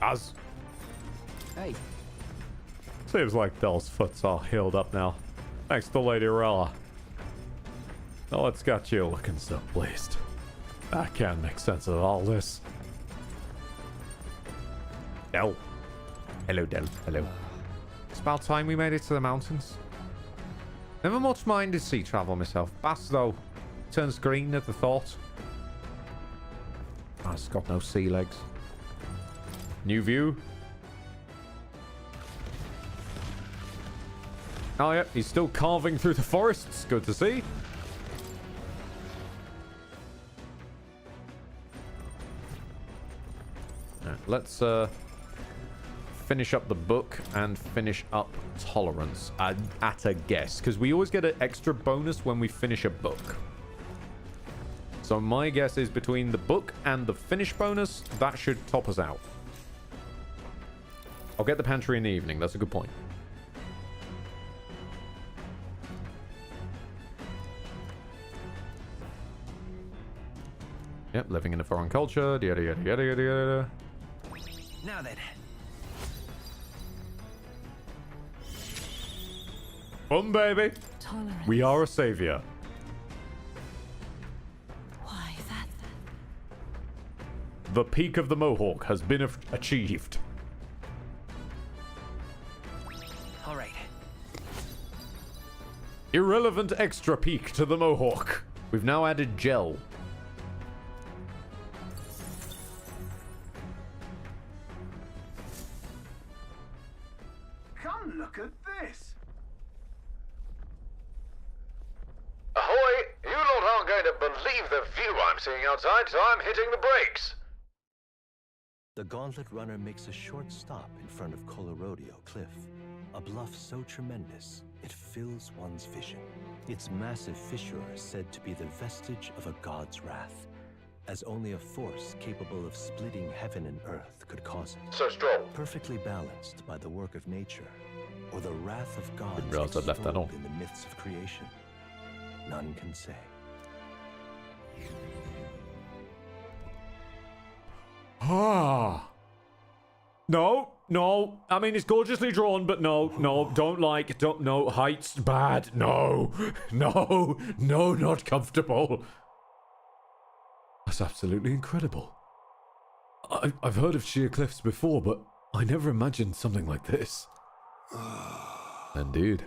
As. Hey. Seems like Del's foot's all healed up now. Thanks to Lady Rella. Now what's got you looking so pleased? I can't make sense of all this. Del. Hello, Del. Hello. It's about time we made it to the mountains. Never much minded sea travel myself. Bass, though, turns green at the thought. Oh, it's got no sea legs. New view. Oh, yeah, he's still carving through the forests. Good to see. Right, let's finish up the book and finish up tolerance at a guess, because we always get an extra bonus when we finish a book. So my guess is between the book and the finish bonus, that should top us out. I'll get the pantry in the evening. That's a good point. Yep, living in a foreign culture. Yada yada yada yada yada. Now then. Boom, baby. Tolerance. We are a savior. Why that? The peak of the Mohawk has been achieved. All right. Irrelevant extra peak to the Mohawk. We've now added gel. Come look at this. Ahoy! You lot aren't going to believe the view I'm seeing outside, so I'm hitting the brakes. The Gauntlet Runner makes a short stop in front of Colorodeo Cliff, a bluff so tremendous it fills one's vision. Its massive fissure is said to be the vestige of a god's wrath, as only a force capable of splitting heaven and earth could cause it. So Strohl. Perfectly balanced by the work of nature, or the wrath of gods Didn't realize I'd left that extolled on. in the myths of creation. None can say. Ah. No, no. I mean, it's gorgeously drawn, but no, no, height's bad. No, no, no, not comfortable. That's absolutely incredible. I've heard of sheer cliffs before, but I never imagined something like this. Indeed.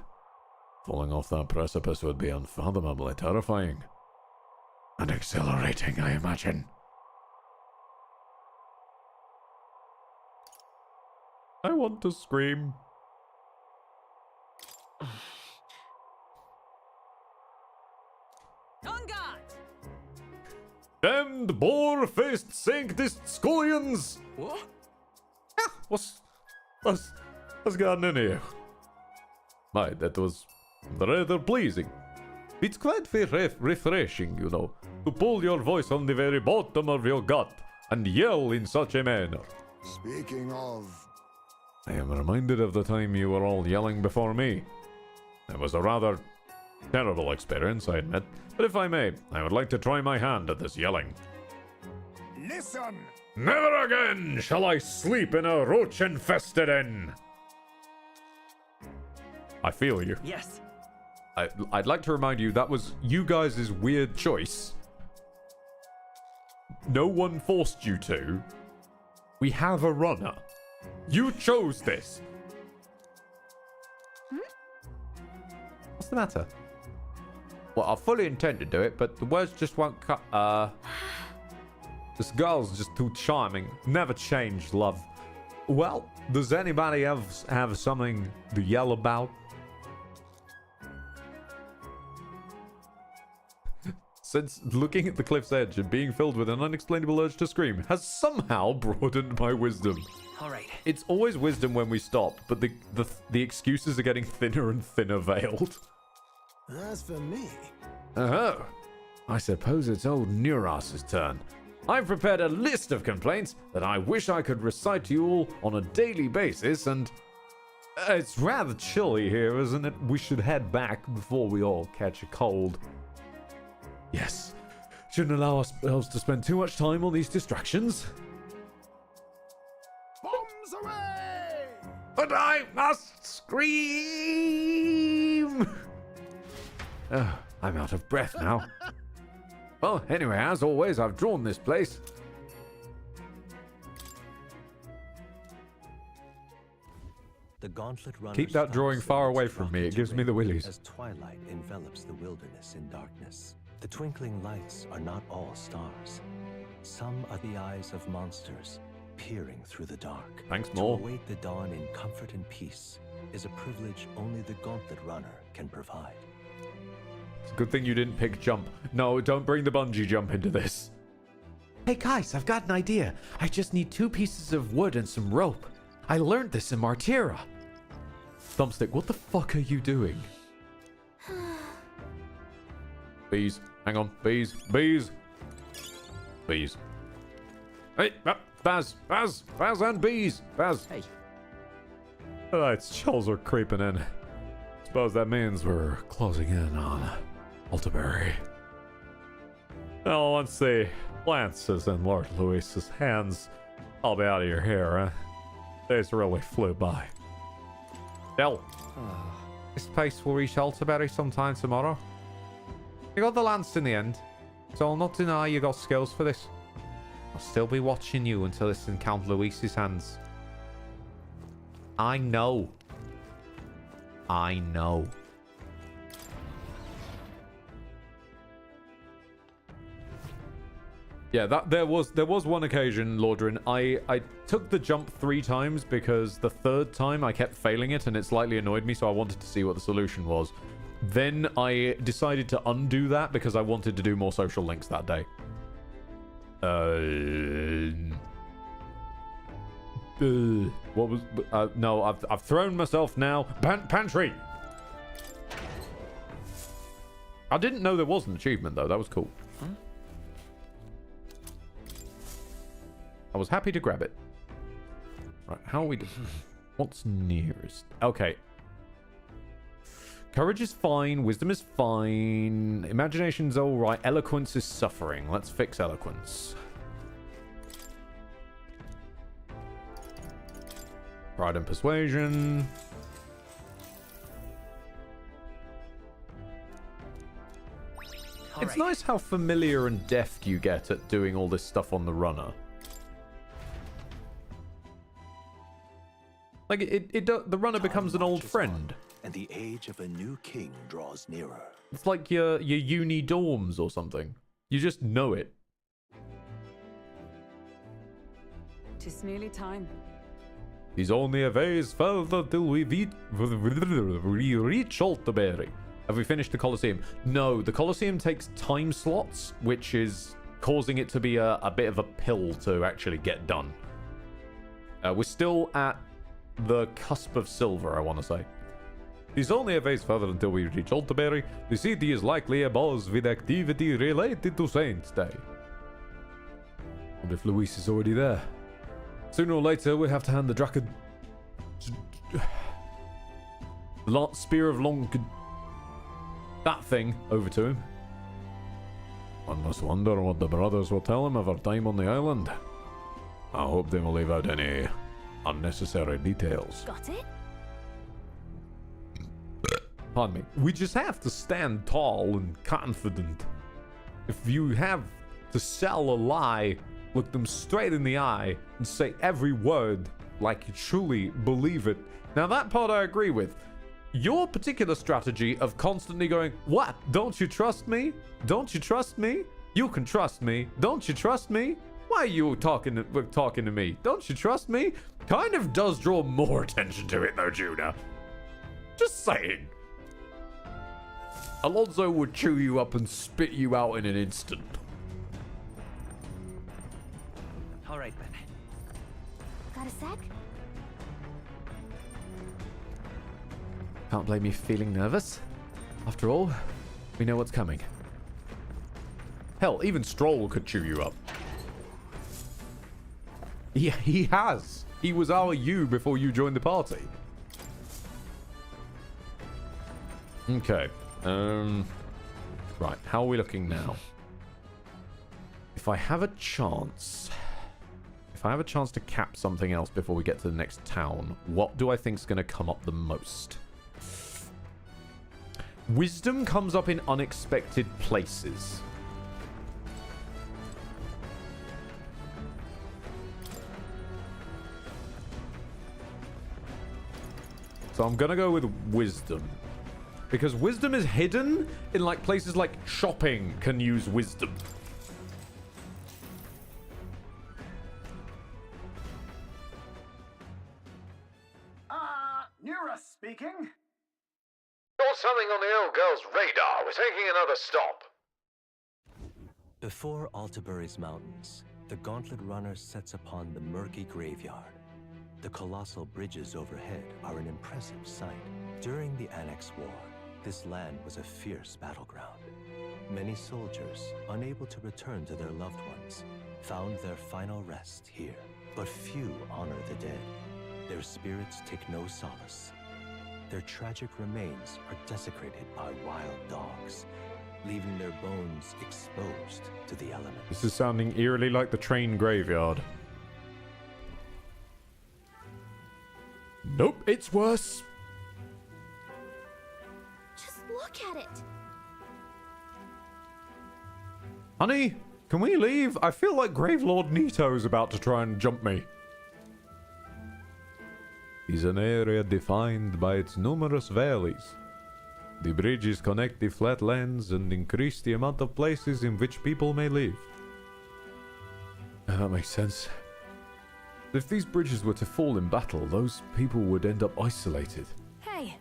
Falling off that precipice would be unfathomably terrifying. And exhilarating, I imagine. I want to scream. Damned boar-faced sanctist scullions! What? What's gotten into you? My, that was rather pleasing. It's quite refreshing, you know, to pull your voice on the very bottom of your gut and yell in such a manner. Speaking of... I am reminded of the time you were all yelling before me. It was a rather terrible experience, I admit, but if I may, I would like to try my hand at this yelling. Listen! Never again shall I sleep in a roach-infested inn. I feel you. Yes. I'd like to remind you that was you guys' weird choice. No one forced you to. We have a runner. You chose this. What's the matter? Well, I fully intend to do it, but the words just won't cut. This girl's just too charming. Never change, love. Well, does anybody else have something to yell about? Since looking at the cliff's edge and being filled with an unexplainable urge to scream has somehow broadened my wisdom. All right. It's always wisdom when we stop, but the excuses are getting thinner and thinner veiled. As for me... Oh, I suppose it's old Neuras's turn. I've prepared a list of complaints that I wish I could recite to you all on a daily basis, and it's rather chilly here, isn't it? We should head back before we all catch a cold. Yes, shouldn't allow ourselves to spend too much time on these distractions. Bombs away! But I must scream! Oh, I'm out of breath now. Well, anyway, as always, I've drawn this place. The Gauntlet Runner Keep that drawing stops far in its away from me. It rocky gives me the terrain willies. As twilight envelops the wilderness in darkness. The twinkling lights are not all stars. Some are the eyes of monsters, peering through the dark. Thanks, More. To await the dawn in comfort and peace is a privilege only the Gauntlet Runner can provide. It's a good thing you didn't pick jump. No, don't bring the bungee jump into this. Hey guys, I've got an idea. I just need 2 pieces of wood and some rope. I learned this in Martira. Thumbstick, what the fuck are you doing? Bees. Hang on. Bees. Bees. Bees. Hey, Baz. Baz. Baz and bees. Baz. Hey. Alright, chills are creeping in. Suppose that means we're closing in on Altaberry. Well, once the lance is in Lord Luis's hands, I'll be out of your hair, huh? Days really flew by. Del. This place will reach Altaberry sometime tomorrow. You got the lance in the end, so I'll not deny you got skills for this. I'll still be watching you until it's in Count Luis's hands. I know. I know. Yeah, there was one occasion, Lordrin, I took the jump 3 times because the 3rd time I kept failing it and it slightly annoyed me, so I wanted to see what the solution was. Then I decided to undo that because I wanted to do more social links that day. What was... no, I've thrown myself now. Pantry! I didn't know there was an achievement, though. That was cool. Huh? I was happy to grab it. Right, how are we doing? What's nearest? Okay. Courage is fine. Wisdom is fine. Imagination's alright. Eloquence is suffering. Let's fix eloquence. Pride and persuasion. It's nice how familiar and deft you get at doing all this stuff on the runner. Like, the runner becomes an old friend. And the age of a new king draws nearer. It's like your uni dorms or something. You just know it. 'Tis nearly time. He's only a ways further till we reach Altaberry. Have we finished the Colosseum? No, the Colosseum takes time slots, which is causing it to be a bit of a pill to actually get done. We're still at the cusp of silver, I want to say. He's only a ways further until we reach Altaberry. The city is likely abuzz with activity related to Saints' Day. And if Luis is already there, sooner or later we have to hand the Drakad... Spear of Long... that thing over to him. One must wonder what the brothers will tell him of our time on the island. I hope they will leave out any unnecessary details. Got it? Pardon me. We just have to stand tall and confident. If you have to sell a lie, look them straight in the eye and say every word like you truly believe it. Now that part I agree with. Your particular strategy of constantly going, what? Don't you trust me? Don't you trust me? You can trust me. Don't you trust me? Why are you talking to me? Don't you trust me? Kind of does draw more attention to it though, Judah. Just saying. Alonso would chew you up and spit you out in an instant. All right, then. Got a sec? Can't blame you for feeling nervous. After all, we know what's coming. Hell, even Stroll could chew you up. Yeah, he has. He was our you before you joined the party. Okay. Right, how are we looking now? If I have a chance to cap something else before we get to the next town, what do I think is going to come up the most? Wisdom comes up in unexpected places. So I'm gonna go with wisdom. Because wisdom is hidden in like places like shopping can use wisdom. Nira speaking. Got something on the old girl's radar. We're taking another stop. Before Altaberry's mountains, the Gauntlet Runner sets upon the murky graveyard. The colossal bridges overhead are an impressive sight. During the Annex War, this land was a fierce battleground. Many soldiers, unable to return to their loved ones, found their final rest here. But few honor the dead. Their spirits take no solace. Their tragic remains are desecrated by wild dogs, leaving their bones exposed to the elements. This is sounding eerily like the train graveyard. Nope, it's worse. Just look at it. Honey, can we leave? I feel like Gravelord Nito is about to try and jump me. Is an area defined by its numerous valleys. The bridges connect the flatlands and increase the amount of places in which people may live. That makes sense. If these bridges were to fall in battle, those people would end up isolated. Hey.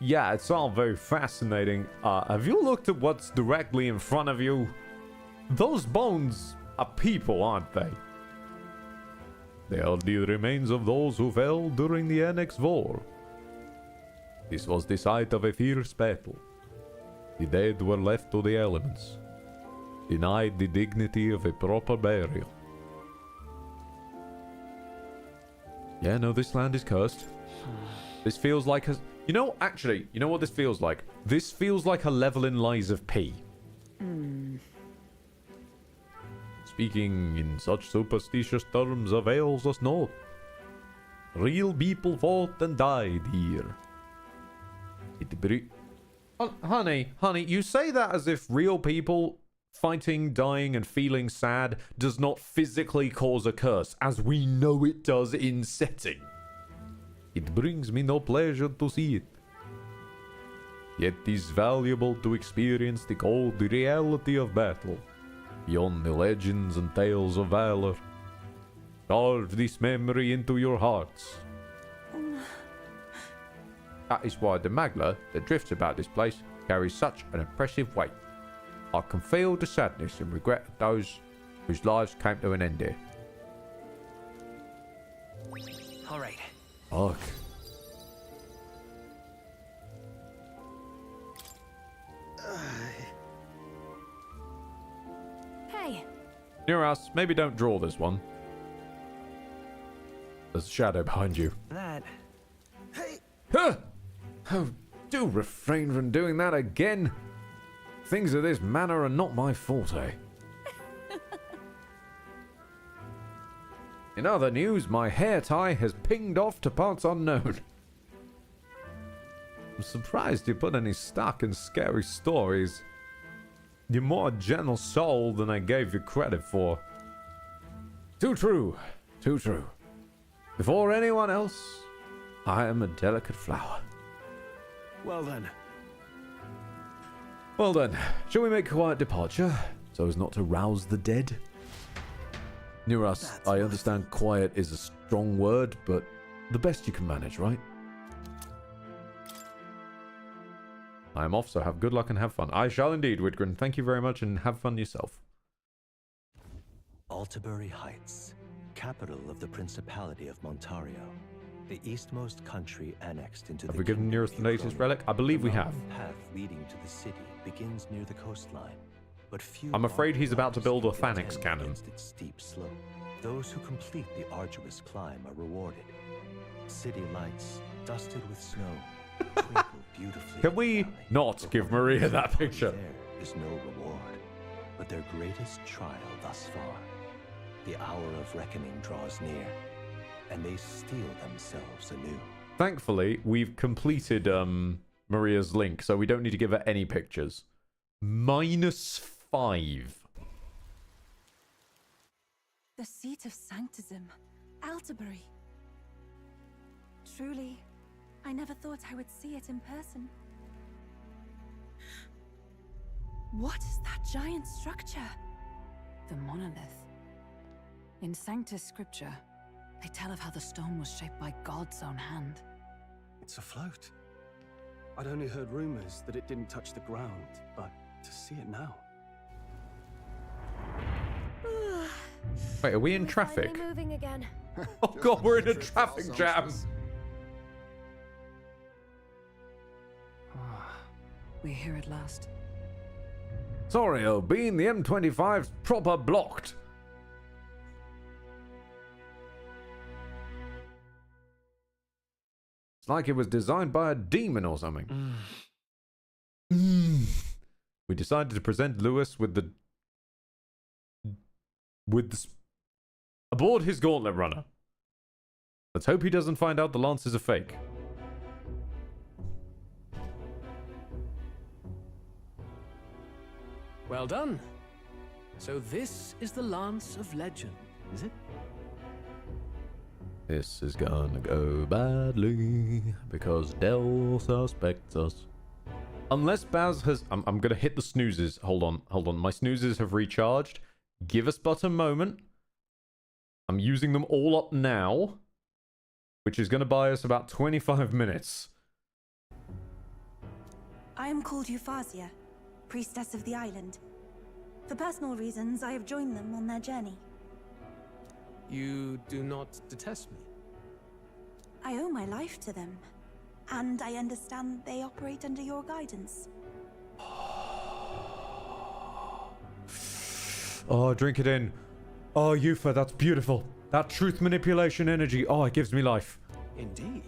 Yeah, it's all very fascinating. Have you looked at what's directly in front of you? Those bones are people, aren't they? They are the remains of those who fell during the Annex War. This was the site of a fierce battle. The dead were left to the elements, denied the dignity of a proper burial. Yeah, no, this land is cursed. This feels like a... You know, actually, you know what this feels like? This feels like a level in Lies of P. Speaking in such superstitious terms avails us naught. Real people fought and died here. Honey, you say that as if real people fighting, dying, and feeling sad does not physically cause a curse, as we know it does in setting. It brings me no pleasure to see it. Yet 'tis valuable to experience the cold reality of battle, beyond the legends and tales of valor. Carve this memory into your hearts. That is why the magla that drifts about this place carries such an impressive weight. I can feel the sadness and regret of those whose lives came to an end here. All right. Fuck. Hey. Near us, maybe don't draw this one. There's a shadow behind you. That. Hey! Huh! Oh, do refrain from doing that again. Things of this manner are not my forte. In other news, my hair tie has pinged off to parts unknown. I'm surprised you put any stock in scary stories. You're more a gentle soul than I gave you credit for. Too true. Too true. Before anyone else, I am a delicate flower. Well then. Well then, shall we make a quiet departure, so as not to rouse the dead? Near us, I understand quiet is a strong word, but the best you can manage, right? I am off, so have good luck and have fun. I shall indeed, Widgren. Thank you very much, and have fun yourself. Altabury Heights, capital of the Principality of Montario, the eastmost country annexed into the... Have we given nearest the latest relic? I believe we have. The path leading to the city begins near the coastline, but few... I'm afraid he's about to build a Phanex cannon. Its steep slope. Those who complete the arduous climb are rewarded. City lights, dusted with snow, twinkle beautifully. Can we not give Maria that picture? There is no reward, but their greatest trial thus far. The hour of reckoning draws near, and they steel themselves anew. Thankfully, we've completed Maria's link, so we don't need to give her any pictures. -5. The seat of sanctism, Altabury. Truly, I never thought I would see it in person. What is that giant structure? The monolith. In Sanctus Scripture, they tell of how the stone was shaped by God's own hand. It's afloat. I'd only heard rumors that it didn't touch the ground, but to see it now. Wait, are we in traffic? Finally moving again. Oh god, we're in a traffic jam. We're here at last. Sorry, O'Bean, the M25's proper blocked. It's like it was designed by a demon or something. We decided to present Lewis with the aboard his gauntlet runner. Let's hope he doesn't find out the lance is a fake. Well done. So this is the Lance of Legend, is it? This is gonna go badly because Dell suspects us. Unless Baz has... I'm gonna hit the snoozes. Hold on. My snoozes have recharged. Give us but a moment. I'm using them all up now, which is gonna buy us about 25 minutes. I am called Euphrasia, priestess of the island. For personal reasons, I have joined them on their journey. You do not detest me? I owe my life to them, and I understand they operate under your guidance. Oh, drink it in. Oh, Yufa, that's beautiful. That truth manipulation energy. Oh, it gives me life. Indeed.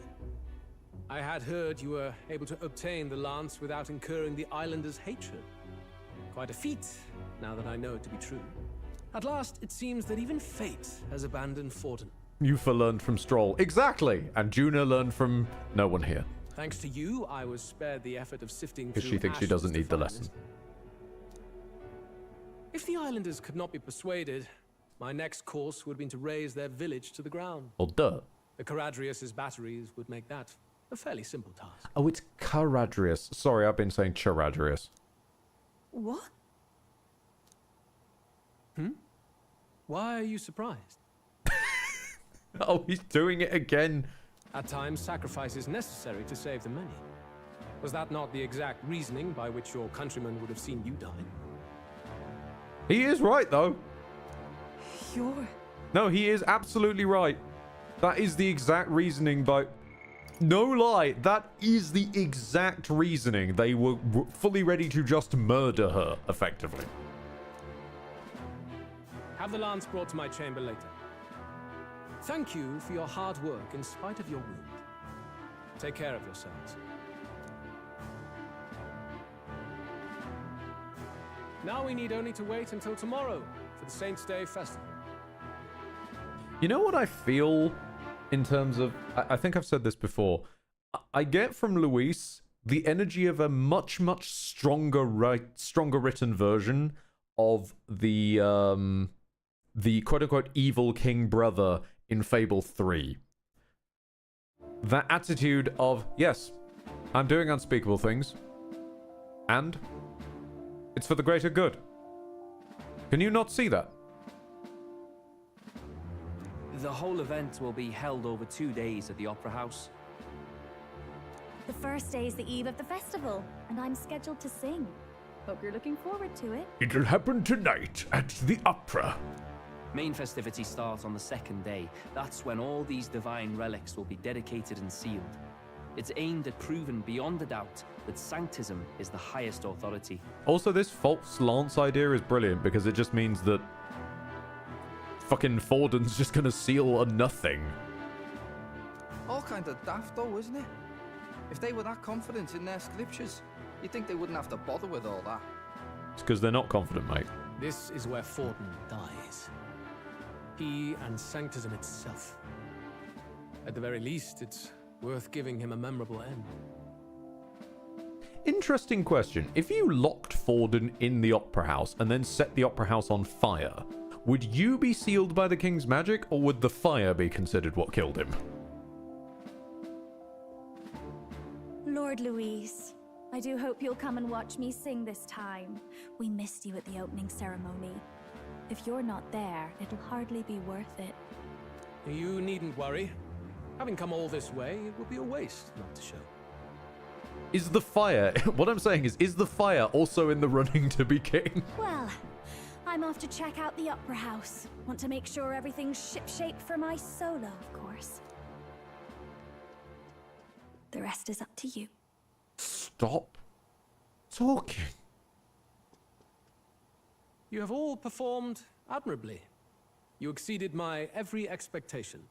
I had heard you were able to obtain the lance without incurring the islanders' hatred. Quite a feat, now that I know it to be true. At last, it seems that even fate has abandoned Forden. Yufa learned from Stroll. Exactly. And Juna learned from no one here. Thanks to you, I was spared the effort of sifting through Because she thinks she doesn't need the lesson. If the islanders could not be persuaded, my next course would have been to raise their village to the ground. Well, duh. The Caradrius' batteries would make that a fairly simple task. Oh, it's Caradrius. Sorry, I've been saying Charadrius. What? Why are you surprised? Oh, he's doing it again. At times, sacrifice is necessary to save the many. Was that not the exact reasoning by which your countrymen would have seen you die? He is right, though. You're... No, he is absolutely right. That is the exact reasoning by... No lie, that is the exact reasoning. They were fully ready to just murder her, effectively. Have the lance brought to my chamber later. Thank you for your hard work in spite of your wound. Take care of yourselves. Now we need only to wait until tomorrow for the Saints' Day festival. You know what I feel in terms of... I think I've said this before. I get from Luis the energy of a much, much stronger written version of the quote-unquote evil king brother in Fable 3. That attitude of, yes, I'm doing unspeakable things, and it's for the greater good. Can you not see that? The whole event will be held over 2 days at the Opera House. The first day is the eve of the festival, and I'm scheduled to sing. Hope you're looking forward to it. It'll happen tonight at the opera. Main festivities start on the second day. That's when all these divine relics will be dedicated and sealed. It's aimed at proving beyond a doubt that Sanctism is the highest authority. Also, this false lance idea is brilliant because it just means that fucking Forden's just gonna seal a nothing. All kind of daft though, isn't it? If they were that confident in their scriptures, you'd think they wouldn't have to bother with all that. It's because they're not confident, mate. This is where Forden dies. He and Sanctism itself. At the very least, it's worth giving him a memorable end. Interesting question. If you locked Forden in the Opera House and then set the Opera House on fire, would you be sealed by the King's magic, or would the fire be considered what killed him? Lord Louise, I do hope you'll come and watch me sing this time. We missed you at the opening ceremony. If you're not there, it'll hardly be worth it. You needn't worry. Having come all this way, it would be a waste not to show. Is the fire... What I'm saying is the fire also in the running to be king? Well, I'm I'm off to check out the Opera House. Want to make sure everything's shipshape for my solo, of course. The rest is up to you. Stop talking. You have all performed admirably. You exceeded my every expectation.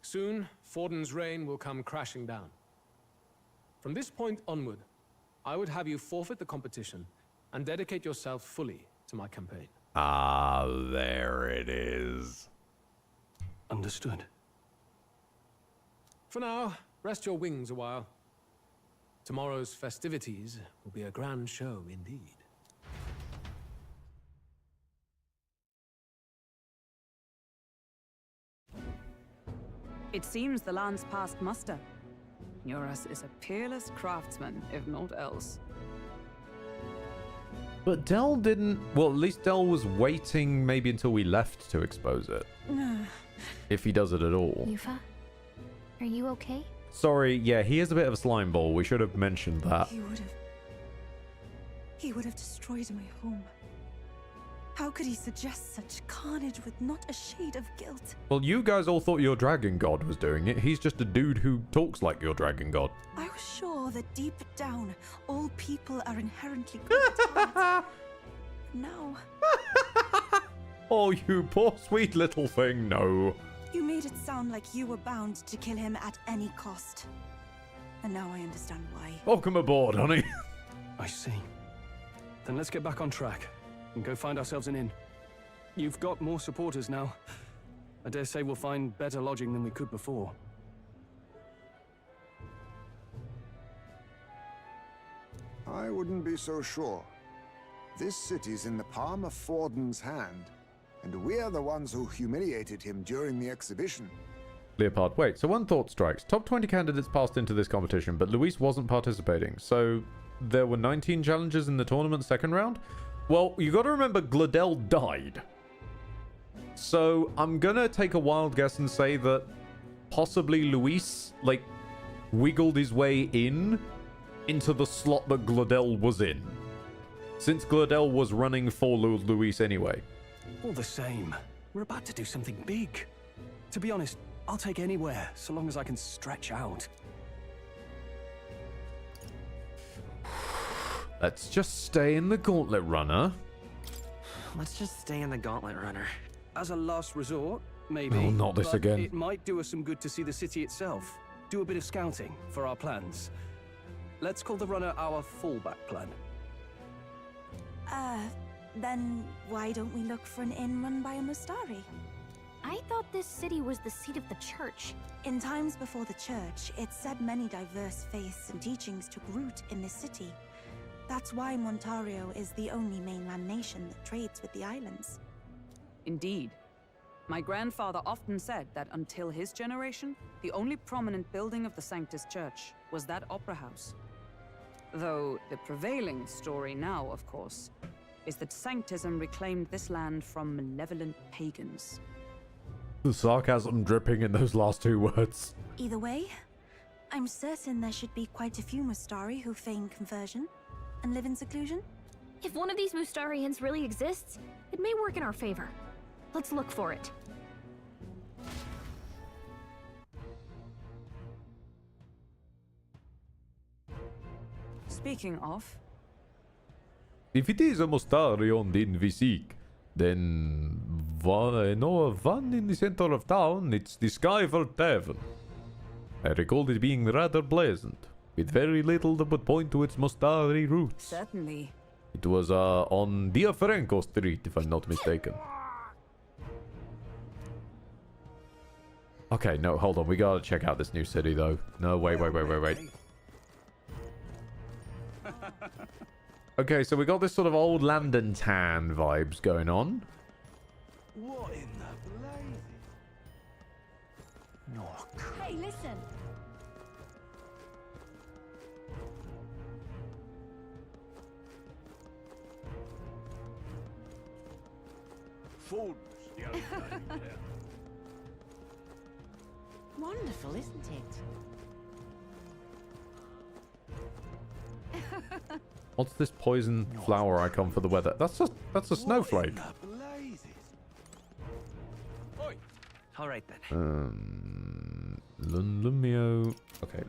Soon, Forden's reign will come crashing down. From this point onward, I would have you forfeit the competition and dedicate yourself fully to my campaign. Ah, there it is. Understood. For now, rest your wings a while. Tomorrow's festivities will be a grand show indeed. It seems the land's passed muster. Eurus is a peerless craftsman, if not else. But Dell didn't... Well, at least Dell was waiting maybe until we left to expose it. If he does it at all. Yufa, are you okay? Sorry, yeah, he is a bit of a slime ball. We should have mentioned that. He would have destroyed my home. How could he suggest such carnage with not a shade of guilt? Well, you guys all thought your dragon god was doing it. He's just a dude who talks like your dragon god. I was sure that deep down, all people are inherently good at heart. No. Oh, you poor sweet little thing, no. You made it sound like you were bound to kill him at any cost. And now I understand why. Welcome aboard, honey. I see. Then let's get back on track and go find ourselves an inn. You've got more supporters now. I dare say we'll find better lodging than we could before. I wouldn't be so sure. This city's in the palm of Forden's hand, and we're the ones who humiliated him during the exhibition. Leopard, wait, so one thought strikes. Top 20 candidates passed into this competition, but Luis wasn't participating. So there were 19 challengers in the tournament second round? Well, you got to remember Gladel died. So I'm going to take a wild guess and say that possibly Luis, like, wiggled his way into the slot that Gladel was in. Since Gladel was running for Luis anyway. All the same, we're about to do something big. To be honest, I'll take anywhere, so long as I can stretch out. Let's just stay in the Gauntlet Runner. Let's just stay in the Gauntlet Runner. As a last resort, maybe. Oh, not this but again. It might do us some good to see the city itself. Do a bit of scouting for our plans. Let's call the runner our fallback plan. Then why don't we look for an inn run by a Mustari? I thought this city was the seat of the church. In times before the church, it's said many diverse faiths and teachings took root in this city. That's why Montario is the only mainland nation that trades with the islands. Indeed. My grandfather often said that until his generation, the only prominent building of the Sanctus Church was that opera house. Though the prevailing story now, of course, is that Sanctism reclaimed this land from malevolent pagans. The sarcasm dripping in those last two words. Either way, I'm certain there should be quite a few Mustari who feign conversion and live in seclusion. If one of these Mustarians really exists, it may work in our favor. Let's look for it. Speaking of... If it is a Mustarion din vi seek, then I know of one in the center of town. It's the Skyfall Tavern. I recall it being rather pleasant, with very little that would point to its Mustari roots. Certainly. It was on Diafranco Street, if I'm not mistaken. Okay, no, hold on. We gotta check out this new city, though. No, wait. Okay, so we got this sort of old London tan vibes going on. What in the blazes? Hey, listen! Ford's the only name there. Wonderful, isn't it? What's this poison flower icon for the weather? That's a snowflake. All right then. Lumio. Okay.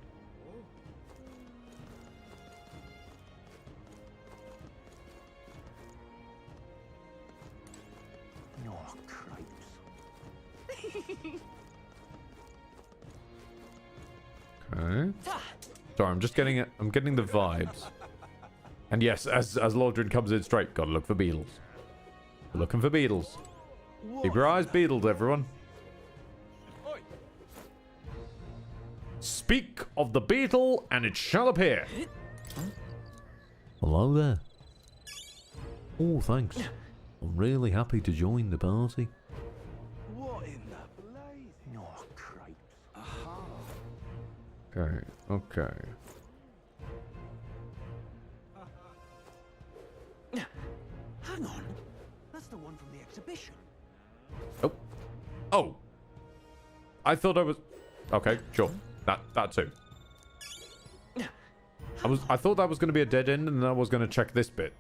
Oh, cripes. Okay. Sorry, I'm just getting it. I'm getting the vibes. And yes, as Lordred comes in straight, gotta look for beetles. We're looking for beetles. Keep your eyes beetles, everyone. Speak of the beetle, and it shall appear. Hello there. Oh, thanks. I'm really happy to join the party. What in the blazing? Oh, cripes. Okay, okay. Hang on. That's the one from the exhibition. Oh. Oh. I thought I was... Okay, sure. That too. I thought that was going to be a dead end, and then I was going to check this bit.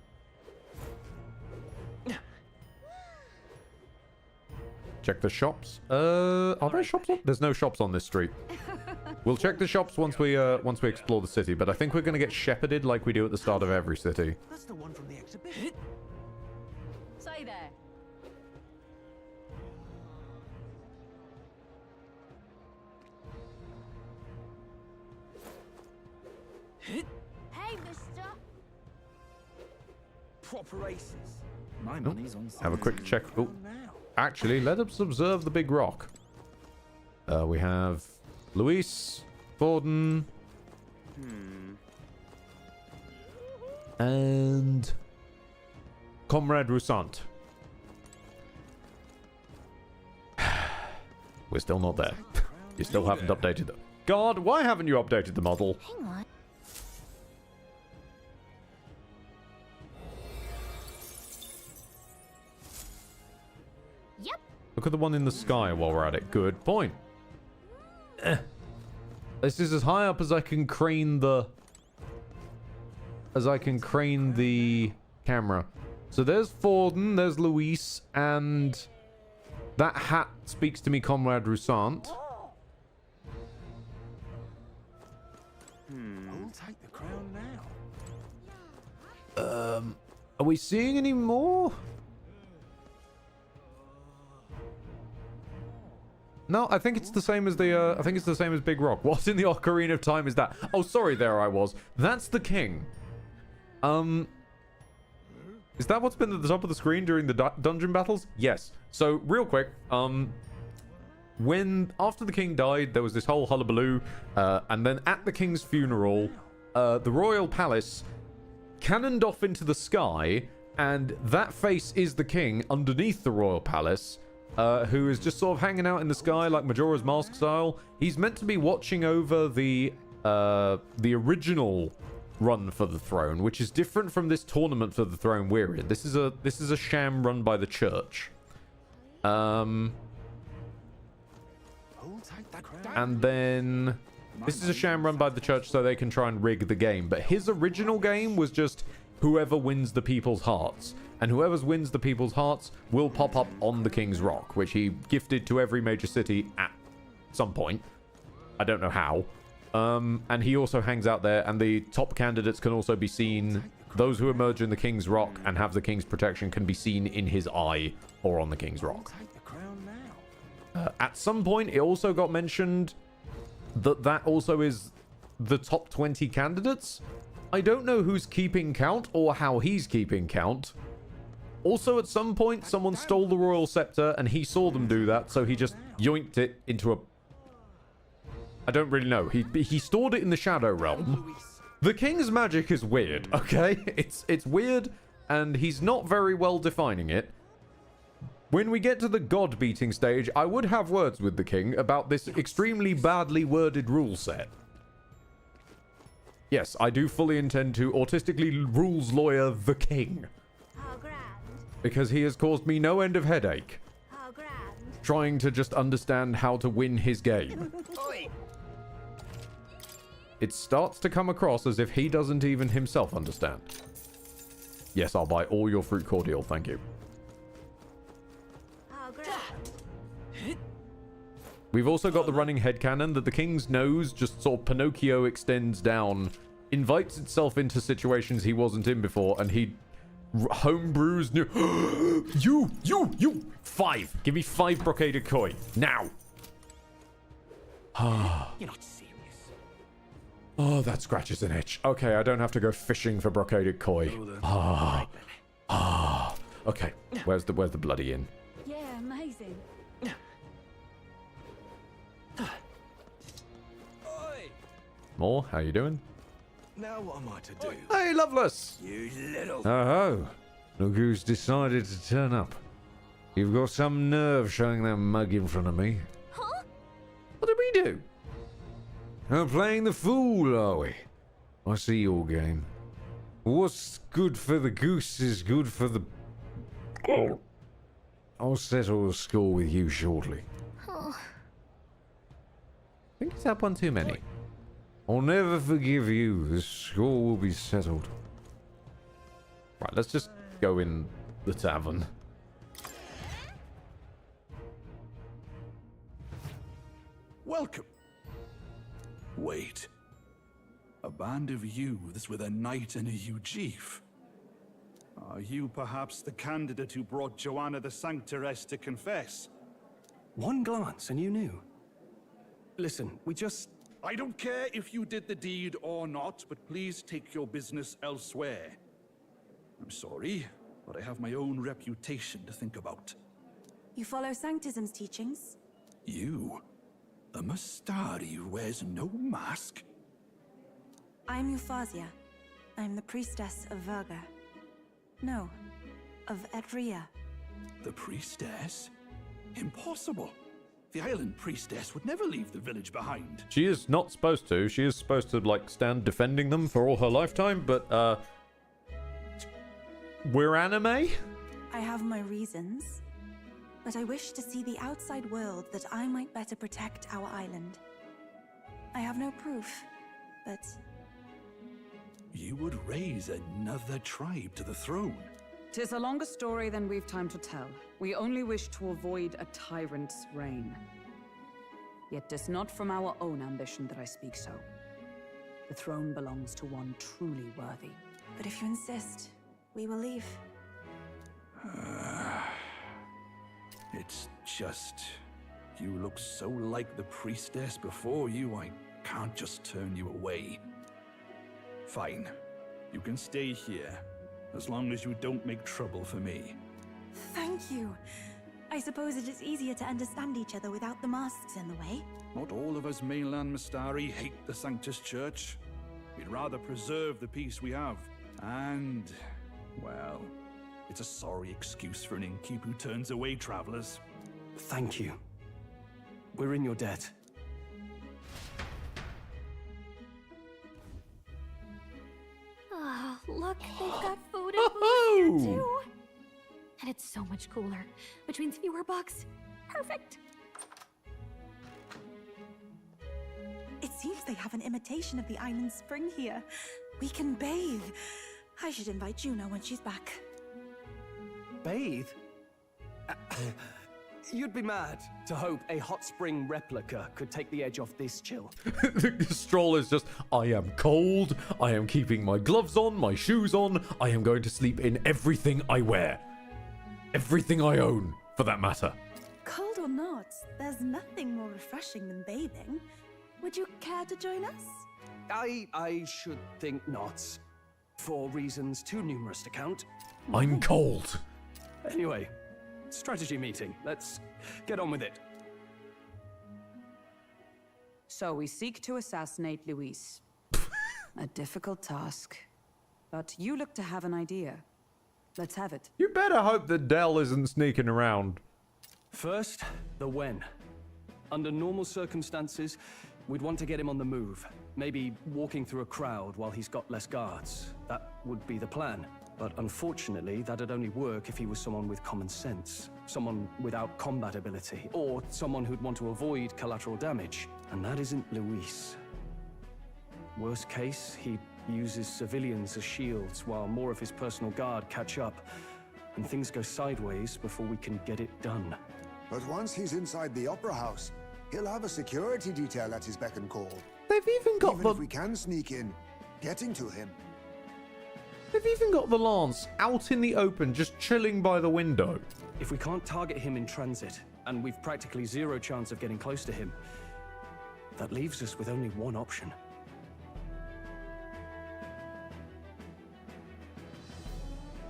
Check the shops. Are there shops on? There's no shops on this street. We'll check the shops once we explore the city, but I think we're going to get shepherded like we do at the start of every city. That's the one from the exhibition. Say there. Hey, mister. Proper races. My Oh, money's on have a quick check. Oh, actually, let us observe the big rock. We have Luis, Thornton, and Comrade Roussant. We're still not there. You still haven't updated them. God, why haven't you updated the model? Hang on. Yep. Look at the one in the sky while we're at it. Good point. This is as high up as I can crane the... camera. So there's Forden, there's Luis, and... that hat speaks to me, Comrade Roussant. I'll take the crown now. Are we seeing any more? No, I think it's the same as the, I think it's the same as Big Rock. What in the Ocarina of Time is that? Oh, sorry, there I was. That's the king. Is that what's been at the top of the screen during the dungeon battles? Yes. So, real quick, after the king died, there was this whole hullabaloo, and then at the king's funeral, the royal palace cannoned off into the sky, and that face is the king underneath the royal palace, who is just sort of hanging out in the sky like Majora's Mask style. He's meant to be watching over the original run for the throne, which is different from this tournament for the throne we're in. This is a sham run by the church. And then this is a sham run by the church so they can try and rig the game. But his original game was just whoever wins the people's hearts. And whoever wins the people's hearts will pop up on the King's Rock, which he gifted to every major city at some point. I don't know how. And he also hangs out there, and the top candidates can also be seen. Those who emerge in the King's Rock and have the King's protection can be seen in his eye or on the King's Rock. At some point, it also got mentioned that also is the top 20 candidates. I don't know who's keeping count or how he's keeping count. Also, at some point, someone stole the royal scepter, and he saw them do that, so he just yoinked it into a... I don't really know. He stored it in the Shadow Realm. The King's magic is weird, okay? It's weird, and he's not very well defining it. When we get to the god-beating stage, I would have words with the King about this extremely badly worded rule set. Yes, I do fully intend to autistically rules lawyer the King. Because he has caused me no end of headache. Trying to just understand how to win his game. It starts to come across as if he doesn't even himself understand. Yes, I'll buy all your fruit cordial, thank you. Oh, great. We've also got the running headcanon that the king's nose just sort of Pinocchio extends down, invites itself into situations he wasn't in before, and he homebrews new... You! 5! Give me 5 brocaded koi. Now! You're not serious. Oh, that scratches an itch. Okay, I don't have to go fishing for brocaded koi. Okay, where's the bloody inn? Yeah, amazing. More, how you doing? Now what am I to do? Hey, Loveless! You little... Oh, look who's decided to turn up. You've got some nerve showing that mug in front of me. Huh? What did we do? We're playing the fool, are we? I see your game. What's good for the goose is good for the... I'll settle the score with you shortly. I think he's had one too many. I'll never forgive you. The score will be settled. Right, let's just go in the tavern. Welcome. Wait. A band of youths with a knight and a Ujif. Are you perhaps the candidate who brought Joanna the Sanctoress to confess? One glance and you knew. Listen, we just... I don't care if you did the deed or not, but please take your business elsewhere. I'm sorry, but I have my own reputation to think about. You follow Sanctism's teachings? You? A Mastari who wears no mask? I'm Euphausia. I'm the priestess of Verga. No, of Edria. The priestess? Impossible. The island priestess would never leave the village behind. She is not supposed to. She is supposed to, like, stand defending them for all her lifetime, but, we're anime? I have my reasons, but I wish to see the outside world that I might better protect our island. I have no proof, but... You would raise another tribe to the throne. 'Tis a longer story than we've time to tell. We only wish to avoid a tyrant's reign. Yet 'tis not from our own ambition that I speak so. The throne belongs to one truly worthy. But if you insist, we will leave. It's just... You look so like the priestess before you, I can't just turn you away. Fine. You can stay here, as long as you don't make trouble for me. Thank you. I suppose it is easier to understand each other without the masks in the way. Not all of us mainland Mastari hate the Sanctus Church. We'd rather preserve the peace we have. And, well, it's a sorry excuse for an innkeep who turns away travelers. Thank you. We're in your debt. Oh, look, they've got food and booze here too. And it's so much cooler, which means fewer bugs. Perfect. It seems they have an imitation of the island spring here. We can bathe. I should invite Juno when she's back. Bathe? You'd be mad to hope a hot spring replica could take the edge off this chill. Stroll is just, I am cold, I am keeping my gloves on, my shoes on, I am going to sleep in everything I wear. Everything I own, for that matter. Cold or not, there's nothing more refreshing than bathing. Would you care to join us? I should think not. For reasons too numerous to count. I'm cold. Anyway, strategy meeting. Let's get on with it. So we seek to assassinate Luis. A difficult task. But you look to have an idea. Let's have it. You better hope that Dell isn't sneaking around. First, the when. Under normal circumstances, we'd want to get him on the move. Maybe walking through a crowd while he's got less guards. That would be the plan. But unfortunately, that'd only work if he was someone with common sense. Someone without combat ability. Or someone who'd want to avoid collateral damage. And that isn't Luis. Worst case, he'd He uses civilians as shields while more of his personal guard catch up. And things go sideways before we can get it done. But once he's inside the Opera House, he'll have a security detail at his beck and call. They've even got Even if we can sneak in, getting to him. They've even got the Lance out in the open, just chilling by the window. If we can't target him in transit, and we've practically zero chance of getting close to him, that leaves us with only one option.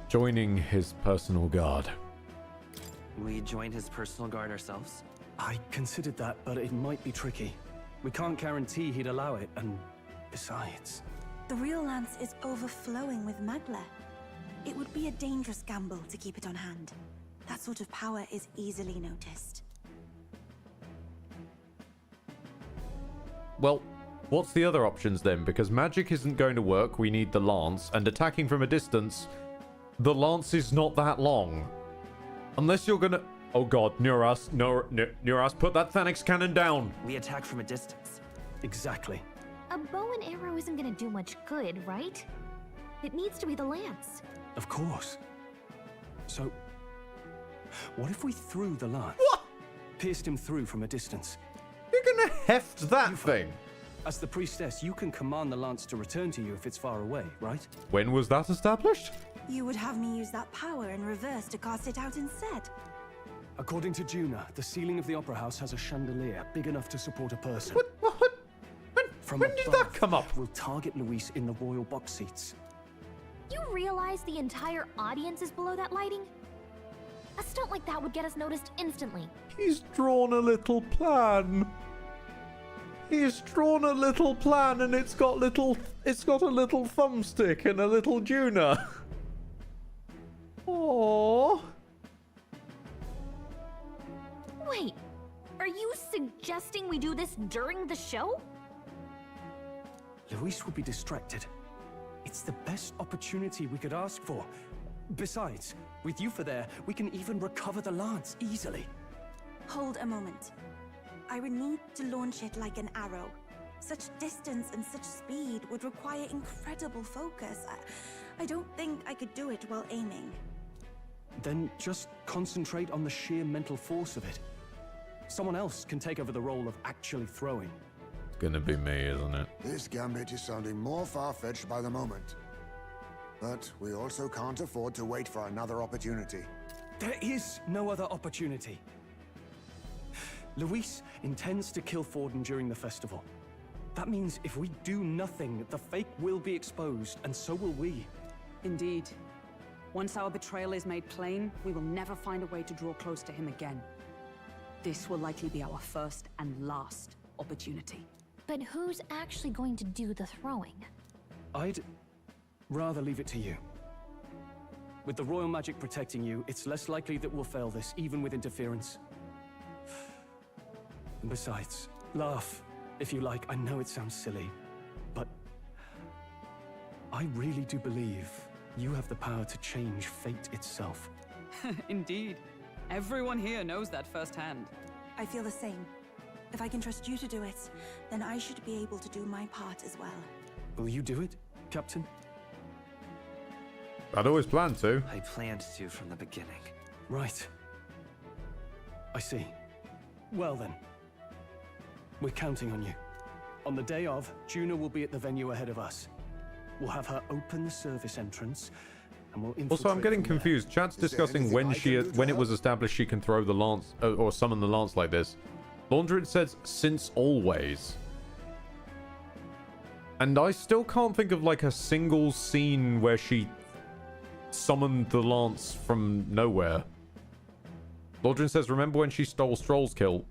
Joining his personal guard. We join his personal guard ourselves? I considered that, but it might be tricky. We can't guarantee he'd allow it, and besides... The real lance is overflowing with Magla. It would be a dangerous gamble to keep it on hand. That sort of power is easily noticed. Well, what's the other options then? Because magic isn't going to work, we need the lance, and attacking from a distance, the lance is not that long. Unless you're gonna... Oh god, Nuras, Nuras, put that Thanix cannon down! We attack from a distance. Exactly. A bow and arrow isn't gonna do much good, right? It needs to be the lance. Of course. So, what if we threw the lance? What? Pierced him through from a distance. You're gonna heft that thing! As the priestess, you can command the lance to return to you if it's far away, right? When was that established? You would have me use that power in reverse to cast it out instead. According to Juna, the ceiling of the Opera House has a chandelier big enough to support a person. When did that come up? We'll target Luis in the royal box seats. You realize the entire audience is below that lighting? A stunt like that would get us noticed instantly. He's drawn a little plan. He's drawn a little plan and it's got a little thumbstick and a little Juna. Aww. Wait, are you suggesting we do this during the show? Luis will be distracted. It's the best opportunity we could ask for. Besides, with Yufa there, we can even recover the lance easily. Hold a moment. I would need to launch it like an arrow. Such distance and such speed would require incredible focus. I don't think I could do it while aiming. Then just concentrate on the sheer mental force of it. Someone else can take over the role of actually throwing. It's gonna be me, isn't it? This gambit is sounding more far-fetched by the moment. But we also can't afford to wait for another opportunity. There is no other opportunity. Luis intends to kill Forden during the festival. That means if we do nothing, the fake will be exposed, and so will we. Indeed. Once our betrayal is made plain, we will never find a way to draw close to him again. This will likely be our first and last opportunity. But who's actually going to do the throwing? I'd rather leave it to you. With the royal magic protecting you, it's less likely that we'll fail this, even with interference. And besides, laugh, if you like. I know it sounds silly, but I really do believe you have the power to change fate itself. Indeed. Everyone here knows that firsthand. I feel the same. If I can trust you to do it, then I should be able to do my part as well. Will you do it, Captain? I'd always planned to. I planned to from the beginning. Right. I see. Well then. We're counting on you. On the day of, Juna will be at the venue ahead of us. We'll have her open the service entrance, and we'll infiltrate. Also, I'm getting confused. Chat's discussing when it was established she can throw the lance or summon the lance like this. Laundred says since always. And I still can't think of like a single scene where she summoned the lance from nowhere. Laundred says, remember when she stole Strohl's kill?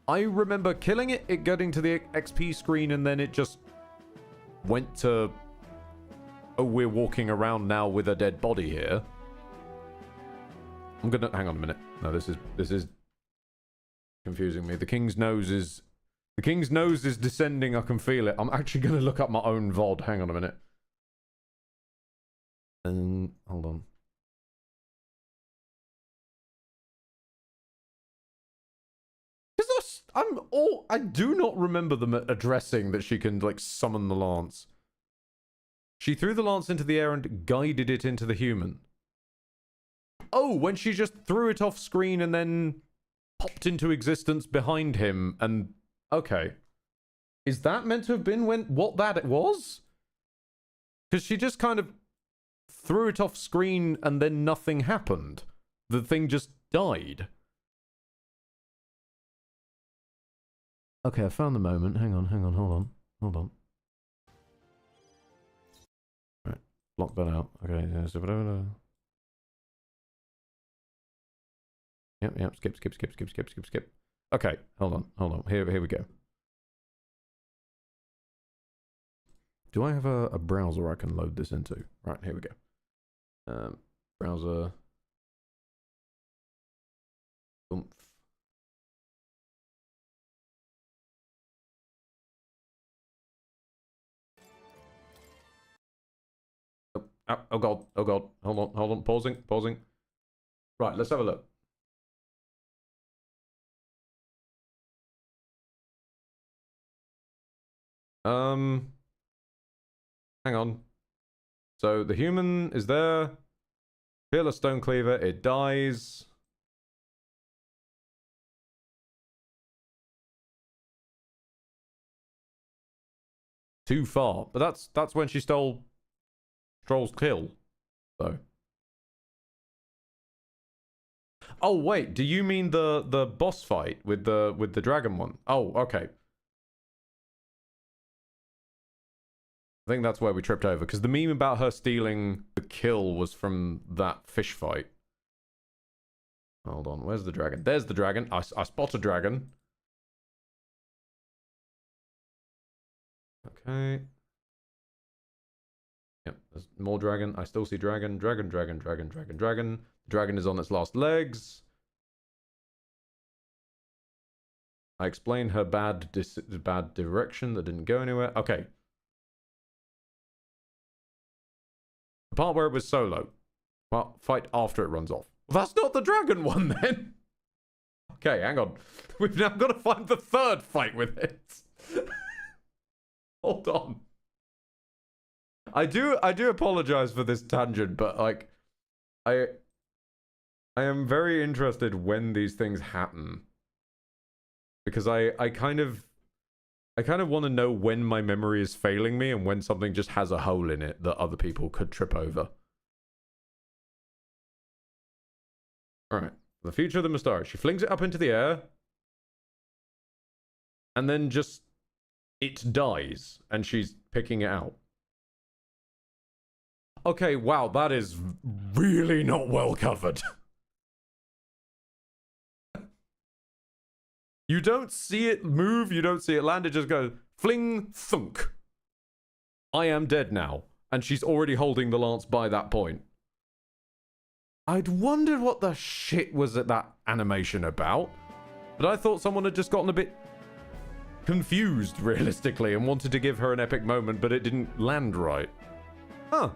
I remember killing it getting to the XP screen, and then it just went to, oh, we're walking around now with a dead body here. I'm gonna hang on a minute. No, this is confusing me. The king's nose is descending. I can feel it. I'm actually gonna look up my own VOD. Hang on a minute. Hold on. I do not remember them addressing that she can, like, summon the lance. She threw the lance into the air and guided it into the human. Oh, when she just threw it off screen and then popped into existence behind him and... Okay. Is that meant to have been what that it was? Because she just kind of threw it off screen and then nothing happened. The thing just died. Okay, I found the moment. Hang on, hold on. Right, block that out. Okay, so whatever. Yep, skip. Okay, hold on. Here we go. Do I have a browser I can load this into? Right, here we go. Browser. Oomph. Oh god. Hold on. Pausing. Right, let's have a look. Hang on. So the human is there. Fearless Stone Cleaver, it dies. Too far. But that's when she stole Strohl's kill, though. Oh wait, do you mean the boss fight with the dragon one? Oh, okay. I think that's where we tripped over, because the meme about her stealing the kill was from that fish fight. Hold on, where's the dragon? There's the dragon. I spot a dragon. Okay. Yep, there's more dragon. I still see dragon. Dragon. Dragon is on its last legs. I explained her bad direction that didn't go anywhere. Okay. The part where it was solo. Fight after it runs off. Well, that's not the dragon one then. Okay, hang on. We've now got to find the third fight with it. Hold on. I do apologize for this tangent, but like I am very interested when these things happen. Because I kind of want to know when my memory is failing me and when something just has a hole in it that other people could trip over. Alright. The future of the Mystara. She flings it up into the air. And then just... it dies. And she's picking it out. Okay, wow. That is really not well covered. You don't see it move, you don't see it land, it just goes fling, thunk. I am dead now. And she's already holding the lance by that point. I'd wondered what the shit was at that animation about. But I thought someone had just gotten a bit confused, realistically, and wanted to give her an epic moment, but it didn't land right. Huh.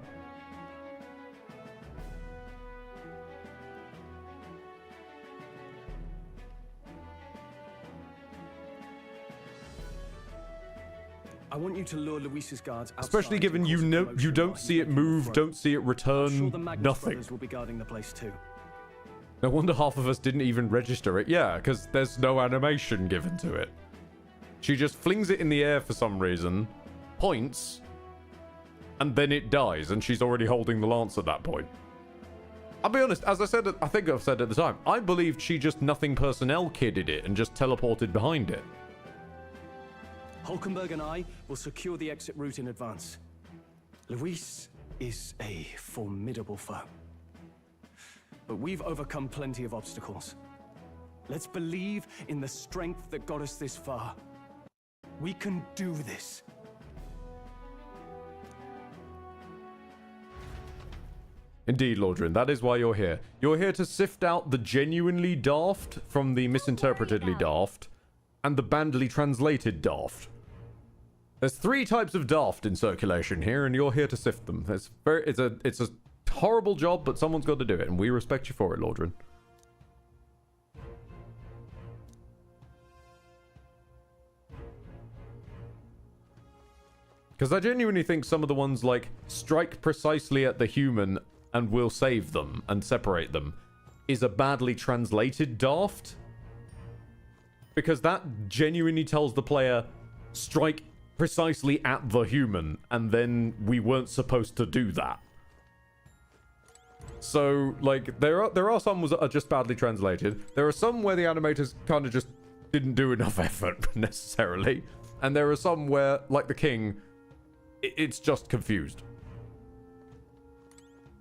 I want you to lure Luis's guards outside. Especially given you don't see it move, don't see it return, Sure, the Magnus nothing. brothers will be guarding the place too. No wonder half of us didn't even register it. Yeah, because there's no animation given to it. She just flings it in the air for some reason, points, and then it dies, and she's already holding the lance at that point. I'll be honest, as I said, I think I've said at the time, I believed she just nothing personnel kidded it and just teleported behind it. Hulkenberg and I will secure the exit route in advance. Luis is a formidable foe. But we've overcome plenty of obstacles. Let's believe in the strength that got us this far. We can do this. Indeed, Lordrin, that is why you're here. You're here to sift out the genuinely daft from the misinterpretedly daft and the badly translated daft. There's 3 types of daft in circulation here, and you're here to sift them. It's a horrible job, but someone's got to do it, and we respect you for it, Lordrin. Because I genuinely think some of the ones like strike precisely at the human and will save them and separate them is a badly translated daft. Because that genuinely tells the player strike precisely at the human, and then we weren't supposed to do that. So, like, there are some that are just badly translated. There are some where the animators kind of just didn't do enough effort, necessarily. And there are some where, like the king, it's just confused.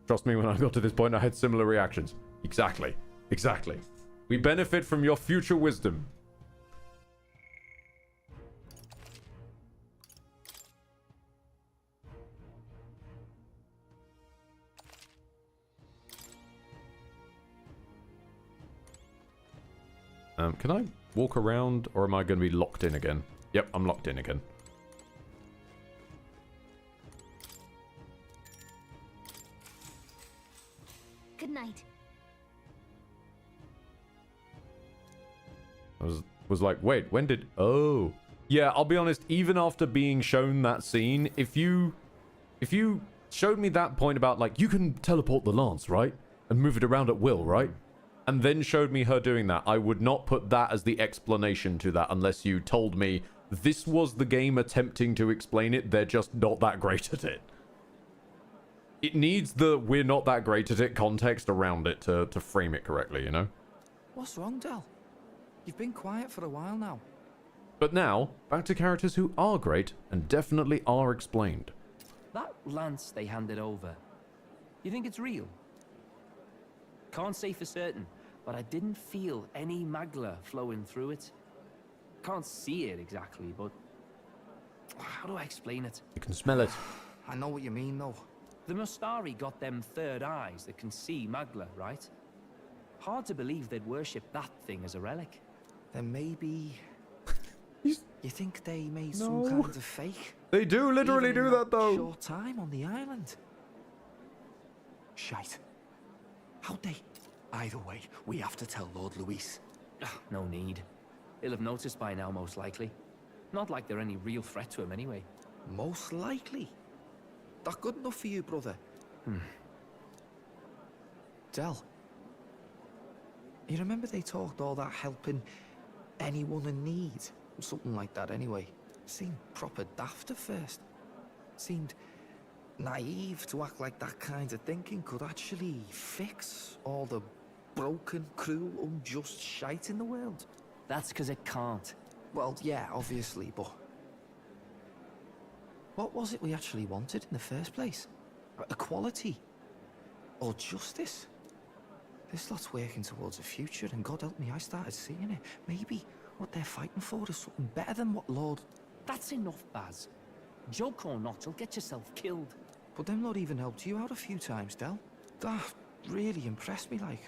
Trust me, when I got to this point, I had similar reactions. Exactly. Exactly. We benefit from your future wisdom. Can I walk around, or am I going to be locked in again? Yep, I'm locked in again. Good night. I was like, wait, when did... Oh. Yeah, I'll be honest, even after being shown that scene, if you showed me that point about, like, you can teleport the lance, right? And move it around at will, right? And then showed me her doing that, I would not put that as the explanation to that unless you told me this was the game attempting to explain it, they're just not that great at it. It needs the we're not that great at it context around it to frame it correctly, you know? What's wrong, Del? You've been quiet for a while now. But now, back to characters who are great and definitely are explained. That lance they handed over, you think it's real? Can't say for certain, but I didn't feel any magla flowing through it. Can't see it exactly, but how do I explain it? You can smell it. I know what you mean, though. The Mustari got them third eyes that can see magla, right? Hard to believe they'd worship that thing as a relic. Then maybe... You think they made some kind of fake? They do literally do that, though. Short time on the island. Shite. How'd they? Either way, we have to tell Lord Luis. No need. He'll have noticed by now, most likely. Not like they're any real threat to him anyway. Most likely? That good enough for you, brother? Del, you remember they talked all that helping anyone in need? Something like that anyway. Seemed proper daft at first. Seemed naive to act like that kind of thinking could actually fix all the broken, cruel, unjust shite in the world. That's because it can't. Well, yeah, obviously, but... What was it we actually wanted in the first place? Equality? Or justice? This lot's working towards a future, and God help me, I started seeing it. Maybe what they're fighting for is something better than what Lord... That's enough, Baz. Joke or not, you'll get yourself killed. But them lot even helped you out a few times, Del. That really impressed me, like...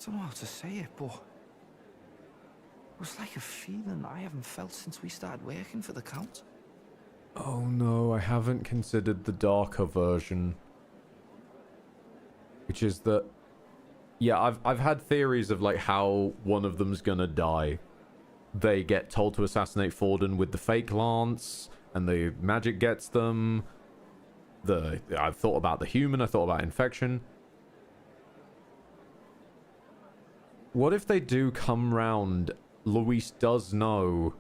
I don't know how to say it, but... It was like a feeling I haven't felt since we started working for the Count. Oh no, I haven't considered the darker version. Which is that... Yeah, I've had theories of like how one of them's gonna die. They get told to assassinate Forden with the fake lance, and the magic gets them. I've thought about the human, I thought about infection. What if they do come round, Luis does know,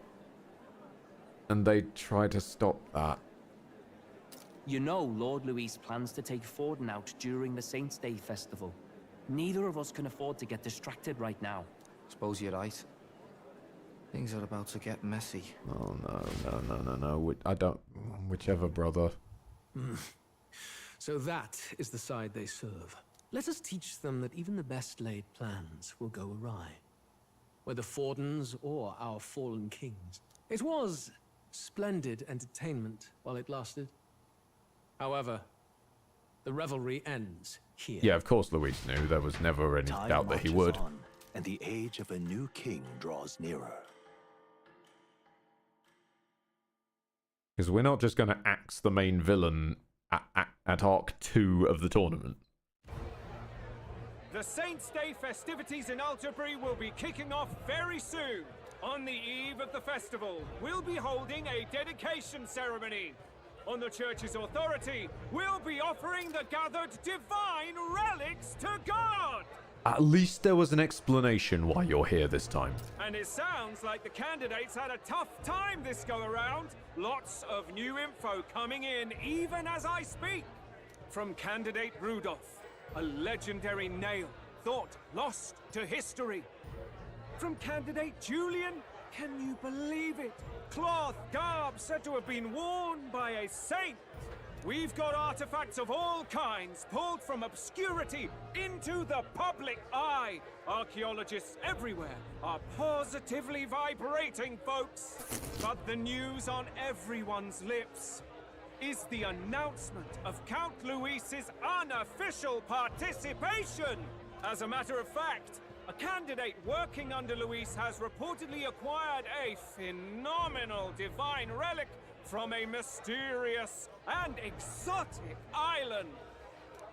and they try to stop that? You know Lord Luis plans to take Forden out during the Saints' Day festival. Neither of us can afford to get distracted right now. Suppose you're right. Things are about to get messy. Oh no. I don't... Whichever, brother. So that is the side they serve. Let us teach them that even the best laid plans will go awry. Whether Fordens or our fallen kings. It was splendid entertainment while it lasted. However, the revelry ends here. Yeah, of course Luis knew. There was never any doubt that he would. On, and the age of a new king draws nearer. Because we're not just going to axe the main villain at Arc 2 of the tournament. The Saints' Day festivities in Alterbury will be kicking off very soon. On the eve of the festival, we'll be holding a dedication ceremony. On the church's authority, we'll be offering the gathered divine relics to God! At least there was an explanation why you're here this time. And it sounds like the candidates had a tough time this go around. Lots of new info coming in even as I speak. From candidate Rudolph, a legendary nail, thought lost to history. From candidate Julian, can you believe it? Cloth garb said to have been worn by a saint. We've got artifacts of all kinds pulled from obscurity into the public eye. Archaeologists everywhere are positively vibrating, folks. But the news on everyone's lips is the announcement of Count Luis's unofficial participation. As a matter of fact, a candidate working under Luis has reportedly acquired a phenomenal divine relic from a mysterious and exotic island.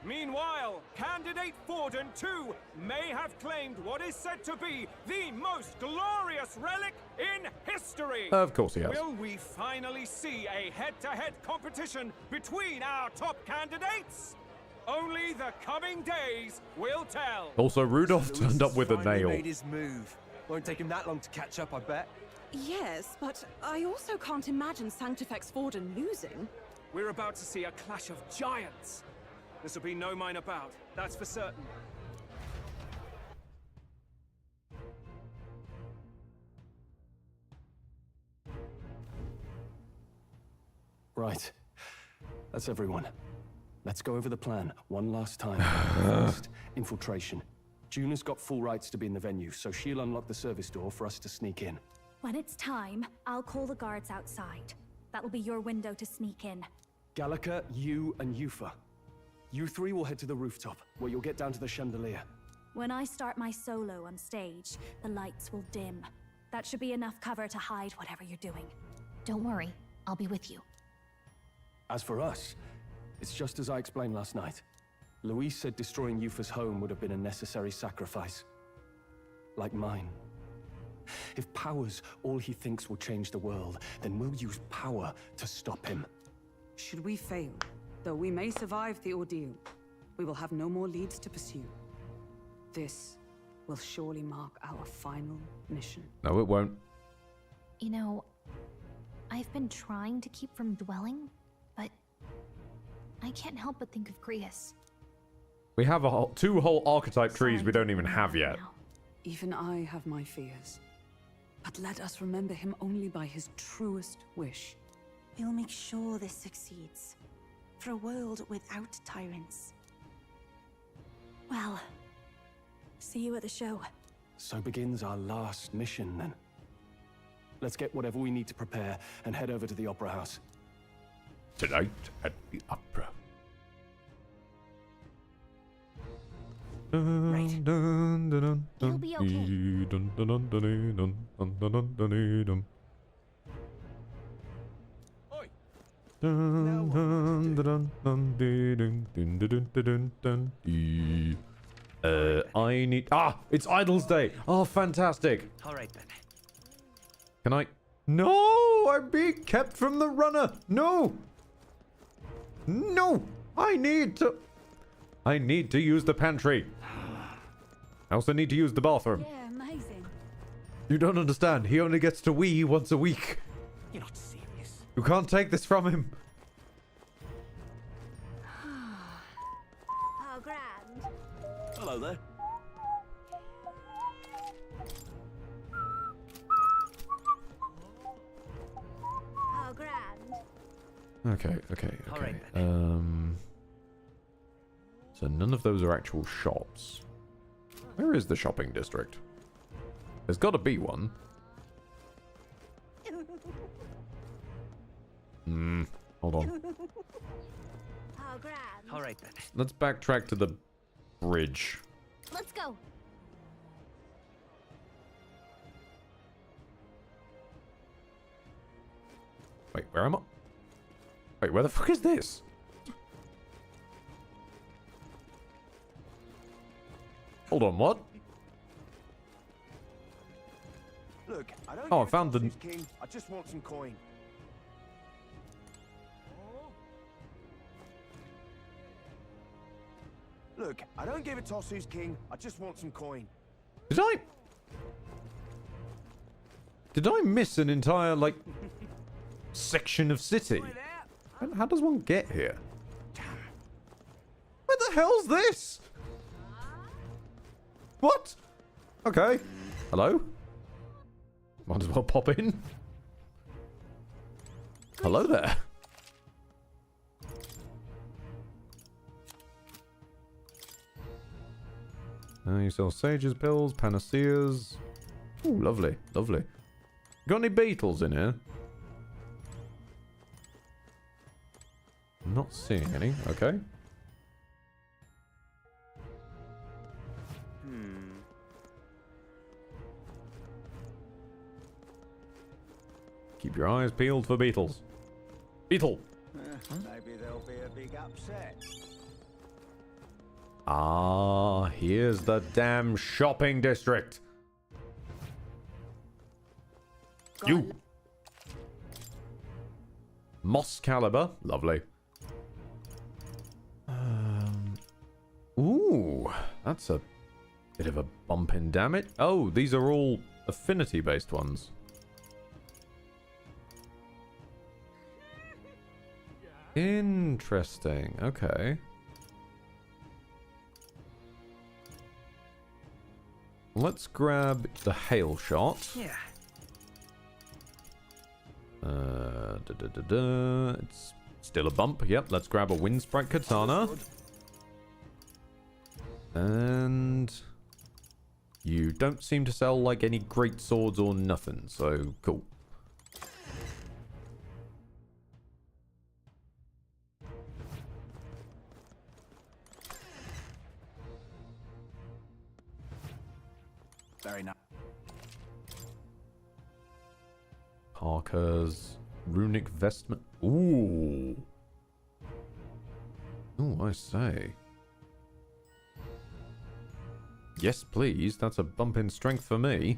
Meanwhile, candidate Forden too may have claimed what is said to be the most glorious relic in history. Of course he has. Will we finally see a head-to-head competition between our top candidates? Only the coming days will tell. Also, Rudolph turned up with a nail. Made his move. Won't take him that long to catch up, I bet. Yes, but I also can't imagine Sanctifex Forden losing. We're about to see a clash of giants. This will be no mine about, that's for certain. Right. That's everyone. Let's go over the plan one last time. First, infiltration. Juna's got full rights to be in the venue, so she'll unlock the service door for us to sneak in. When it's time, I'll call the guards outside. That'll be your window to sneak in. Gallica, you, and Yufa. You three will head to the rooftop, where you'll get down to the chandelier. When I start my solo on stage, the lights will dim. That should be enough cover to hide whatever you're doing. Don't worry, I'll be with you. As for us, it's just as I explained last night. Luis said destroying Yufa's home would have been a necessary sacrifice. Like mine. If power's all he thinks will change the world, then we'll use power to stop him. Should we fail, though we may survive the ordeal, we will have no more leads to pursue. This will surely mark our final mission. No, it won't. You know, I've been trying to keep from dwelling, but I can't help but think of Grius. We have two whole archetype trees we don't even have yet. Even I have my fears. But let us remember him only by his truest wish. We'll make sure this succeeds. For a world without tyrants. Well, see you at the show. So begins our last mission, then. Let's get whatever we need to prepare and head over to the Opera House. Tonight at the Opera. Right. You'll be okay. I need... Ah! It's Idol's Day! Oh, fantastic! Alright then. Can I... No! I'm being kept from the runner! No! No! I need to use the pantry. I also need to use the bathroom. Yeah, amazing. You don't understand. He only gets to wee once a week. You're not serious. You can't take this from him. Oh, grand. Hello there. Oh, grand. Okay. All right, So none of those are actual shops. Where is the shopping district? There's got to be one. Hold on. Oh, grand. All right then. Let's backtrack to the bridge. Let's go. Wait, where am I? Wait, where the fuck is this? Hold on, what? Look, I don't Oh, I found the... king. I just want some coin. Look, I don't give a toss who's king. I just want some coin. Did I miss an entire, like, section of city? How does one get here? Where the hell's this? What? Okay. Hello? Might as well pop in. Hello there. You sell sages, pills, panaceas. Ooh, lovely, lovely. Got any beetles in here? Not seeing any. Okay. Keep your eyes peeled for beetles. Beetle! Maybe there'll be a big upset. Ah, here's the damn shopping district. You! Moss caliber. Lovely. Ooh, that's a bit of a bump in, damn it. Oh, these are all affinity-based ones. Interesting. Okay. Let's grab the hail shot. Yeah. It's still a bump. Yep, let's grab a wind sprite katana. And you don't seem to sell like any great swords or nothing, so cool. Very nice. Parker's runic vestment. Ooh. Ooh, I say. Yes, please. That's a bump in strength for me.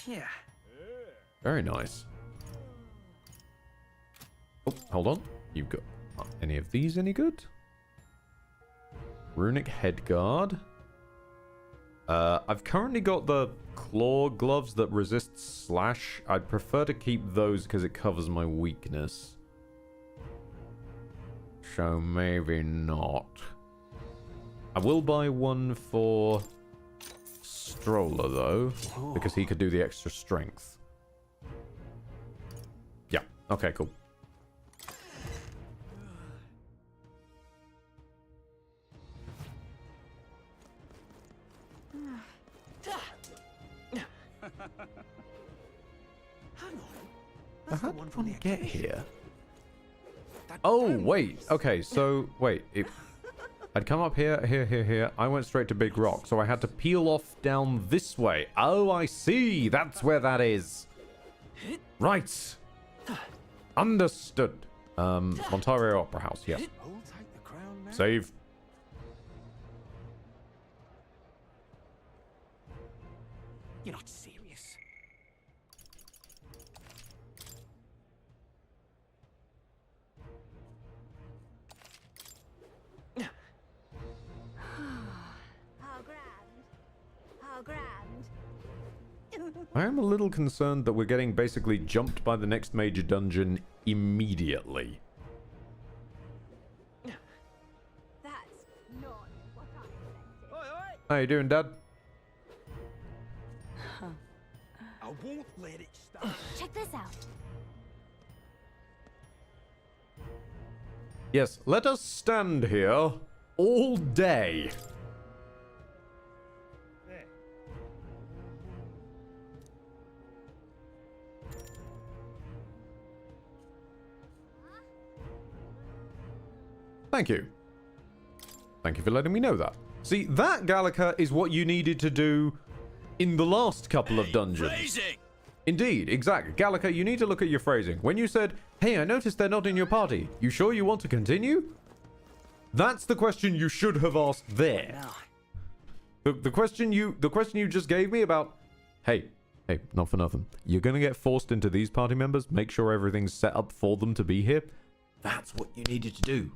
Yeah. Very nice. Oh, hold on. You've got any of these any good? Runic headguard. I've currently got the claw gloves that resist slash. I'd prefer to keep those because it covers my weakness. So maybe not. I will buy one for Stroller though, because he could do the extra strength. Yeah, okay, cool. How did one get here? Oh, wait. Okay, so, wait. I'd come up here, here. I went straight to Big Rock, so I had to peel off down this way. Oh, I see. That's where that is. Right. Understood. Ontario Opera House, yes. Save. You're not serious. How grand. How grand. I am a little concerned that we're getting basically jumped by the next major dungeon immediately. That's not what I expected. How you doing, Dad? I won't let it stop. Check this out. Yes, let us stand here all day. Thank you. Thank you for letting me know that. See, that, Gallica, is what you needed to do in the last couple of dungeons. Phrasing. Indeed, exactly. Gallica, you need to look at your phrasing. When you said, hey, I noticed they're not in your party. You sure you want to continue? That's the question you should have asked there. The question you just gave me about, Hey, not for nothing. You're gonna get forced into these party members. Make sure everything's set up for them to be here. That's what you needed to do.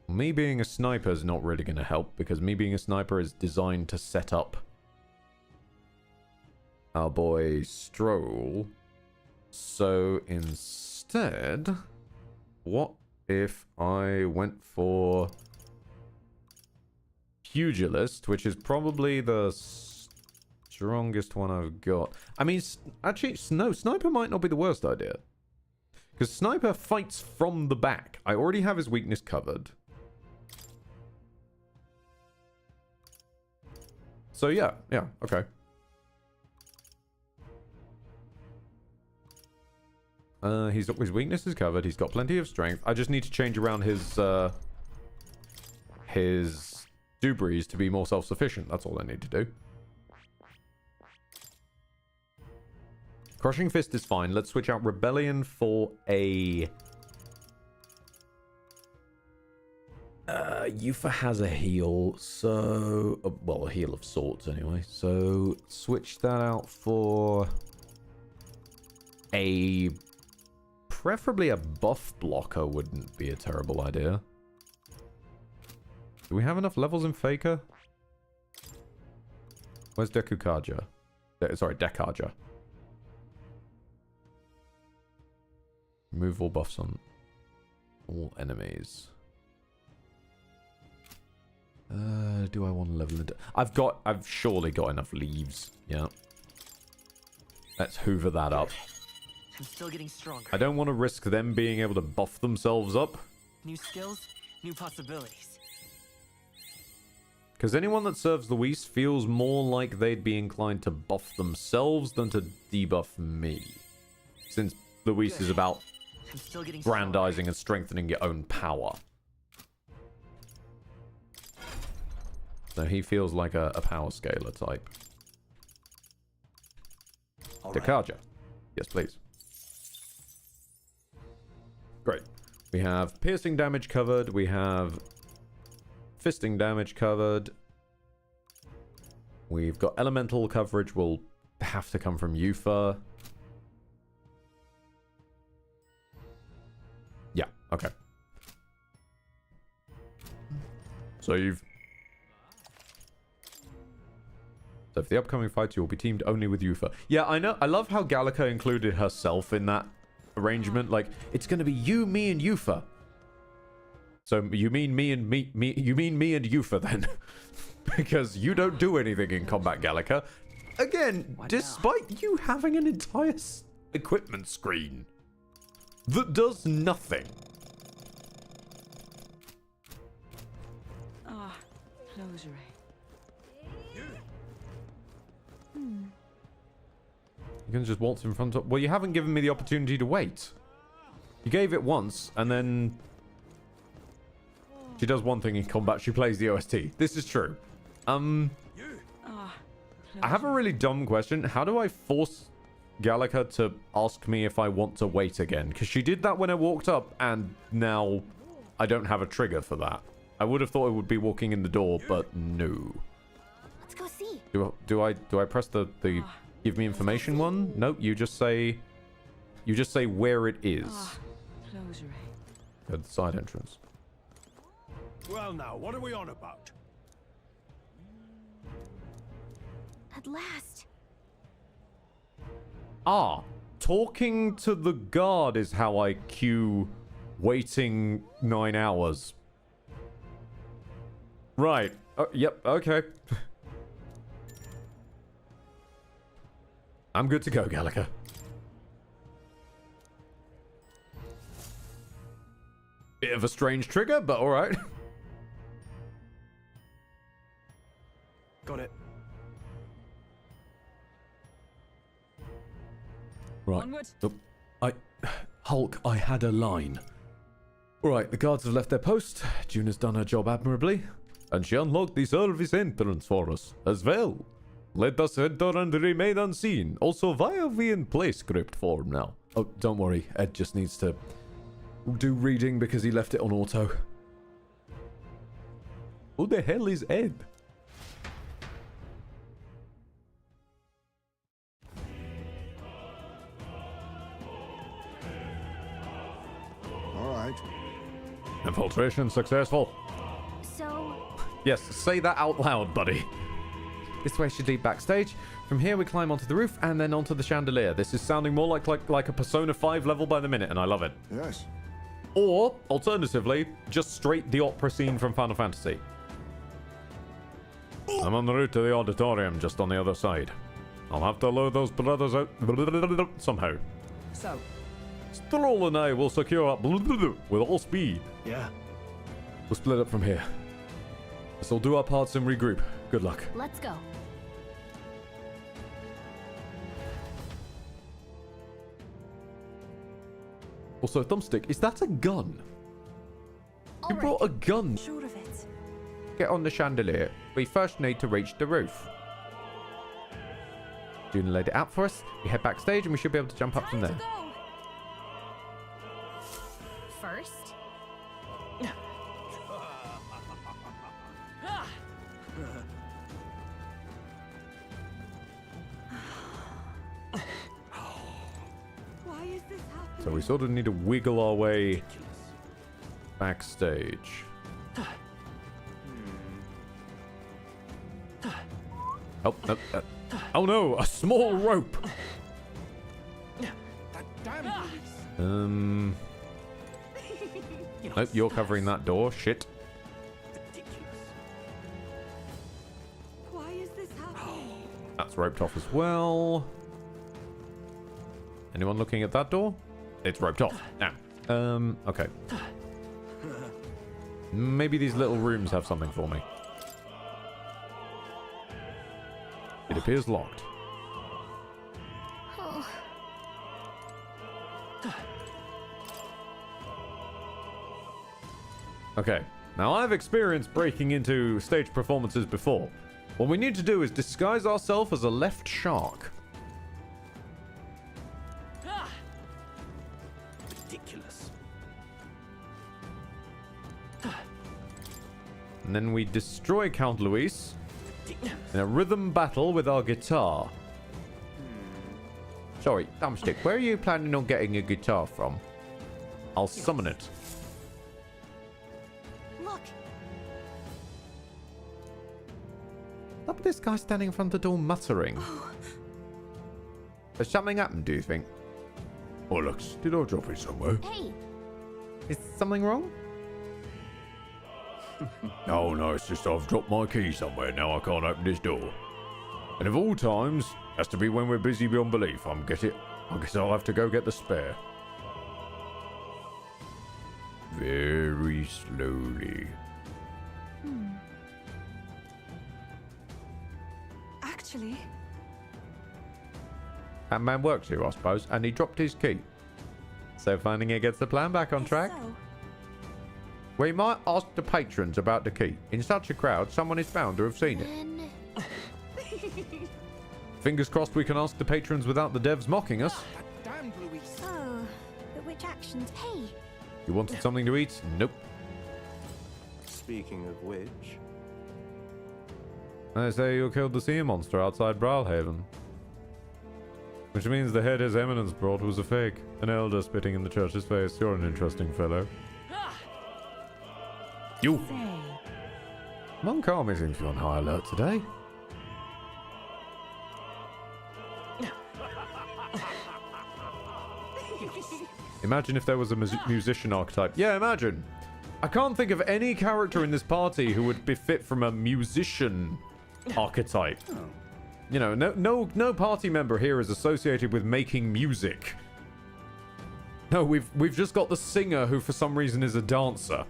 Me being a sniper is not really gonna help, because me being a sniper is designed to set up our boy Strohl. So instead, what if I went for Pugilist, which is probably the strongest one I've got. I mean, actually, no, Sniper might not be the worst idea. Because Sniper fights from the back. I already have his weakness covered. So yeah, okay. His weakness is covered. He's got plenty of strength. I just need to change around his Dubries to be more self-sufficient. That's all I need to do. Crushing Fist is fine. Let's switch out Rebellion for a... Yufa has a heal, so... well, a heal of sorts, anyway. So, switch that out for... a... preferably a buff blocker wouldn't be a terrible idea. Do we have enough levels in Faker? Where's Dekukaja? Sorry, Dekaja. Remove all buffs on all enemies. Do I want to level it? I've surely got enough leaves. Yeah. Let's hoover that up. I'm still getting stronger. I don't want to risk them being able to buff themselves up. New skills, new possibilities. Because anyone that serves Luis feels more like they'd be inclined to buff themselves than to debuff me. Since Luis is about grandizing and strengthening your own power. So he feels like a power scaler type. Dekaja. Yes, please. Great. We have piercing damage covered. We have fisting damage covered. We've got elemental coverage. Will have to come from Yufa. Yeah, okay. Save. So for the upcoming fights, you'll be teamed only with Yufa. Yeah, I know. I love how Gallica included herself in that arrangement. Like, it's going to be you, me, and Yufa. So you mean me and me you mean me and Yufa then? Because you don't do anything in combat, Gallica. Again, despite you having an entire equipment screen that does nothing. Ah, closure. You can just waltz in front of... well, you haven't given me the opportunity to wait. You gave it once, and then... she does one thing in combat, she plays the OST. This is true. I have a really dumb question. How do I force Gallica to ask me if I want to wait again? Because she did that when I walked up, and now I don't have a trigger for that. I would have thought it would be walking in the door, but no. Let's go see. Do I press the give me information one? Nope, you just say where it is. Go to the side entrance. Well now, what are we on about? At last. Ah, talking to the guard is how I queue waiting 9 hours. Right. Yep, okay. I'm good to go, Gallica. Bit of a strange trigger, but alright. Got it. Right. Hulk, I had a line. Alright, the guards have left their post. Juna's done her job admirably. And she unlocked the service entrance for us as well. Let us enter and remain unseen. Also, why are we in play script form now? Oh, don't worry. Ed just needs to do reading because he left it on auto. Who the hell is Ed? All right. Infiltration successful. So, Yes, say that out loud, buddy. This way should lead backstage. From here, we climb onto the roof and then onto the chandelier. This is sounding more like a Persona 5 level by the minute, and I love it. Yes. Or, alternatively, just straight the opera scene from Final Fantasy. I'm en route to the auditorium, just on the other side. I'll have to lure those brothers out somehow. So, Strohl and I will secure up with all speed. Yeah. We'll split up from here. So we'll do our parts and regroup. Good luck. Let's go. Also, Thumbstick, is that a gun? You brought a gun. Sure of it. Get on the chandelier. We first need to reach the roof. Juna laid it out for us. We head backstage and we should be able to jump up from there. First, Why is this happening? So we sort of need to wiggle our way backstage. Oh, no, oh no, a small rope. Nope, you're covering that door. Shit. Why is this happening? That's roped off as well. Anyone looking at that door? It's roped off. Now. Okay. Maybe these little rooms have something for me. It appears locked. Okay, now I've experienced breaking into stage performances before. What we need to do is disguise ourselves as a left shark. ridiculous. And then we destroy Count Luis in a rhythm battle with our guitar. Sorry, Thumbstick, where are you planning on getting a guitar from? I'll summon it. Look. Look at this guy standing in front of the door muttering. Has something happened, do you think? Bollocks, did I drop it somewhere? hey, Is something wrong? No, it's just I've dropped my key somewhere. Now I can't open this door. And of all times, has to be when we're busy beyond belief. I guess I'll have to go get the spare. Very slowly. Actually, That man works here, I suppose, and he dropped his key. So finding it gets the plan back on track. so. We might ask the patrons about the key. In such a crowd, someone is bound to have seen it. then Fingers crossed we can ask the patrons without the devs mocking us. Damned Luis. oh, but which actions? Hey, You wanted something to eat? Nope. Speaking of which, They say you killed the sea monster outside Brawlhaven. Which means the head his eminence brought was a fake. An elder spitting in the church's face. You're an interesting fellow. You! Monk Army seems to be on high alert today. Imagine if there was a musician archetype. Yeah, imagine. I can't think of any character in this party who would be fit from a musician archetype. You know, no party member here is associated with making music. No, we've just got the singer who for some reason is a dancer.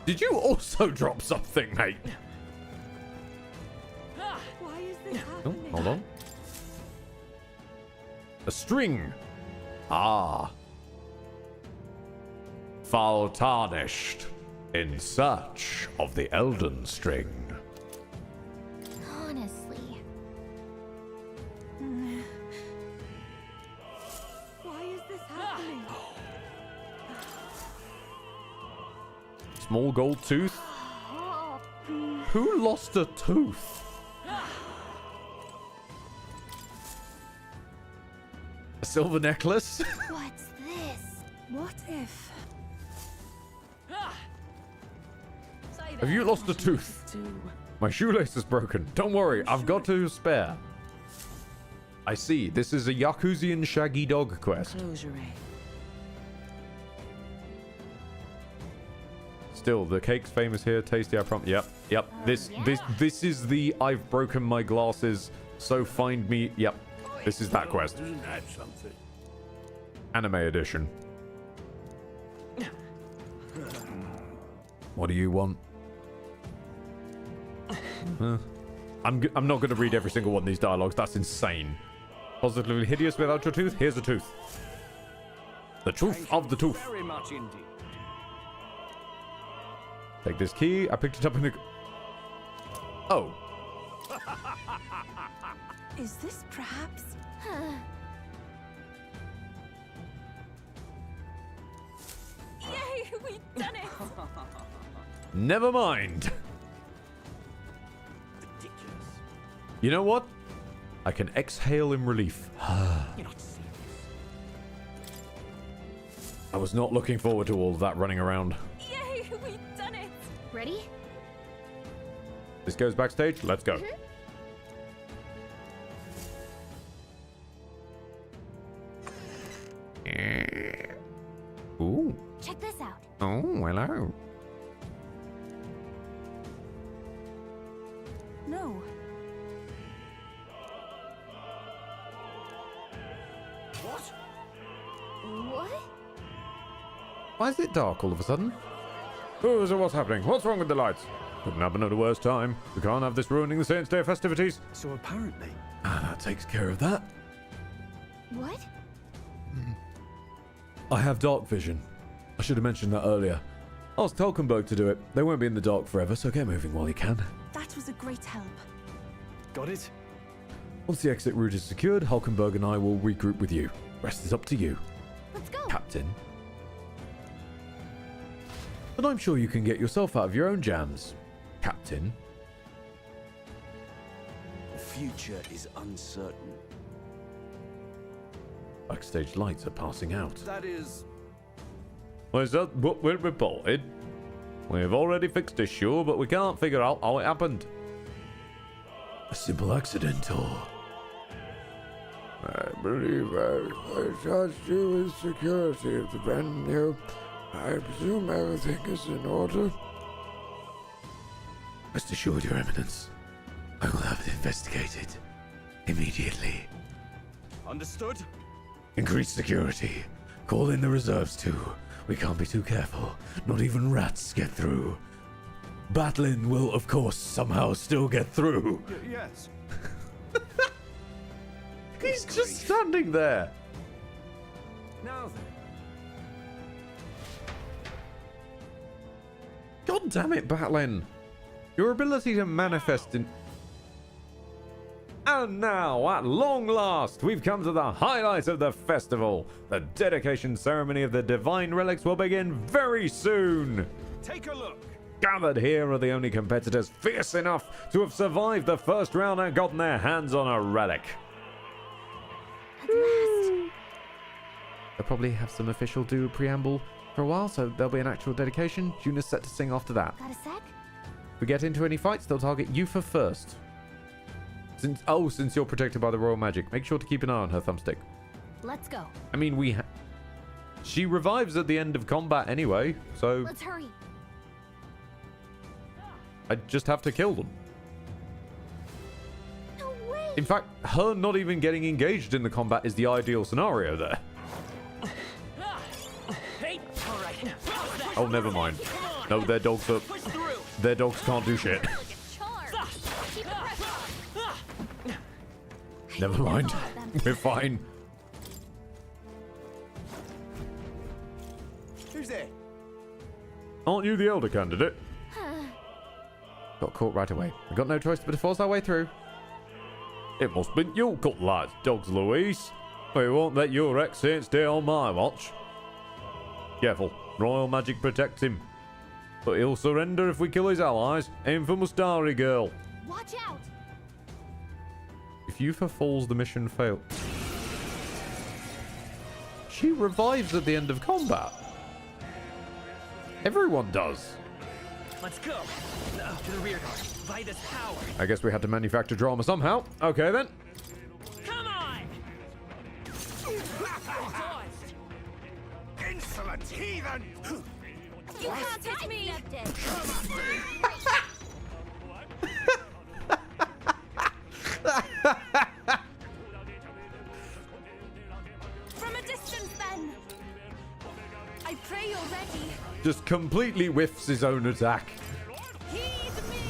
Did you also drop something, mate? Why is this Oh, happening? hold on. A string. Ah. Foul tarnished. In search of the Elden String. honestly, Why is this happening? Small gold tooth. Who lost a tooth? A silver necklace? What's this? What if? Have you lost a tooth? My shoelace is broken. Don't worry, I've got to spare. I see. This is a Yakuzian shaggy dog quest. Still, the cake's famous here. Tasty, I promise. Yep. This is the I've broken my glasses, so find me. Yep. This is that quest. Isn't that something? Anime edition. What do you want? I'm not going to read every single one of these dialogues. That's insane. Positively hideous without your tooth. Here's a tooth. The truth of the tooth. Very much indeed. Take this key. I picked it up in the... Oh. Is this perhaps? Yay, we've done it! Never mind. You know what? I can exhale in relief. You're not serious. I was not looking forward to all of that running around. Yay, we've done it! Ready? This goes backstage. Let's go. Ooh. Check this out. Oh, hello. No. What? What? Why is it dark all of a sudden? Oh, so what's happening? What's wrong with the lights? Couldn't happen at a worse time. We can't have this ruining the Saints' Day festivities. So apparently... That takes care of that. What? I have dark vision. I should have mentioned that earlier. Ask Talkenberg to do it. They won't be in the dark forever, so get moving while you can. That was a great help. Got it? Once the exit route is secured, Hulkenberg and I will regroup with you. Rest is up to you. Let's go. Captain. But I'm sure you can get yourself out of your own jams. Captain. The future is uncertain. Backstage lights are passing out. That is... Well, is that what we're reported? We've already fixed this, sure, but we can't figure out how it happened. A simple accident, or... I believe I charged you with security of the venue. I presume everything is in order. Rest assured, Your Eminence. I will have it investigated. Immediately. Understood? Increase security. Call in the reserves too. We can't be too careful. Not even rats get through. Batlin will, of course, somehow still get through. Yes. He's just standing there. Now then. God damn it, Batlin. Your ability to manifest in... And now, at long last, we've come to the highlight of the festival. The dedication ceremony of the divine relics will begin very soon. Take a look. Gathered here are the only competitors fierce enough to have survived the first round and gotten their hands on a relic. At last. They'll probably have some official do preamble for a while, so there'll be an actual dedication. Juna's set to sing after that. Got a sec? If we get into any fights, they'll target you for first. Since you're protected by the royal magic, make sure to keep an eye on her thumbstick. Let's go. I mean, she revives at the end of combat anyway, so... Let's hurry. I just have to kill them. No way. In fact, her not even getting engaged in the combat is the ideal scenario there. Oh, never mind. No, their dogs are... Their dogs can't do shit. Never mind. We're fine. Who's there? Aren't you the elder candidate? Got caught right away. We got no choice but to force our way through. It must be you cut like dogs, Louise. We won't let your ex-saint stay on my watch. Careful. Royal magic protects him. But he'll surrender if we kill his allies. Aim for Mustari girl. Watch out! If Yufa falls, the mission fails. She revives at the end of combat. Everyone does. Let's go. To the rear guard. Vitus power. I guess we had to manufacture drama somehow. Okay then. Come on! Insolent heathen! You can't hit me! From a distance, then. I pray you're ready. Just completely whiffs his own attack. Heed me.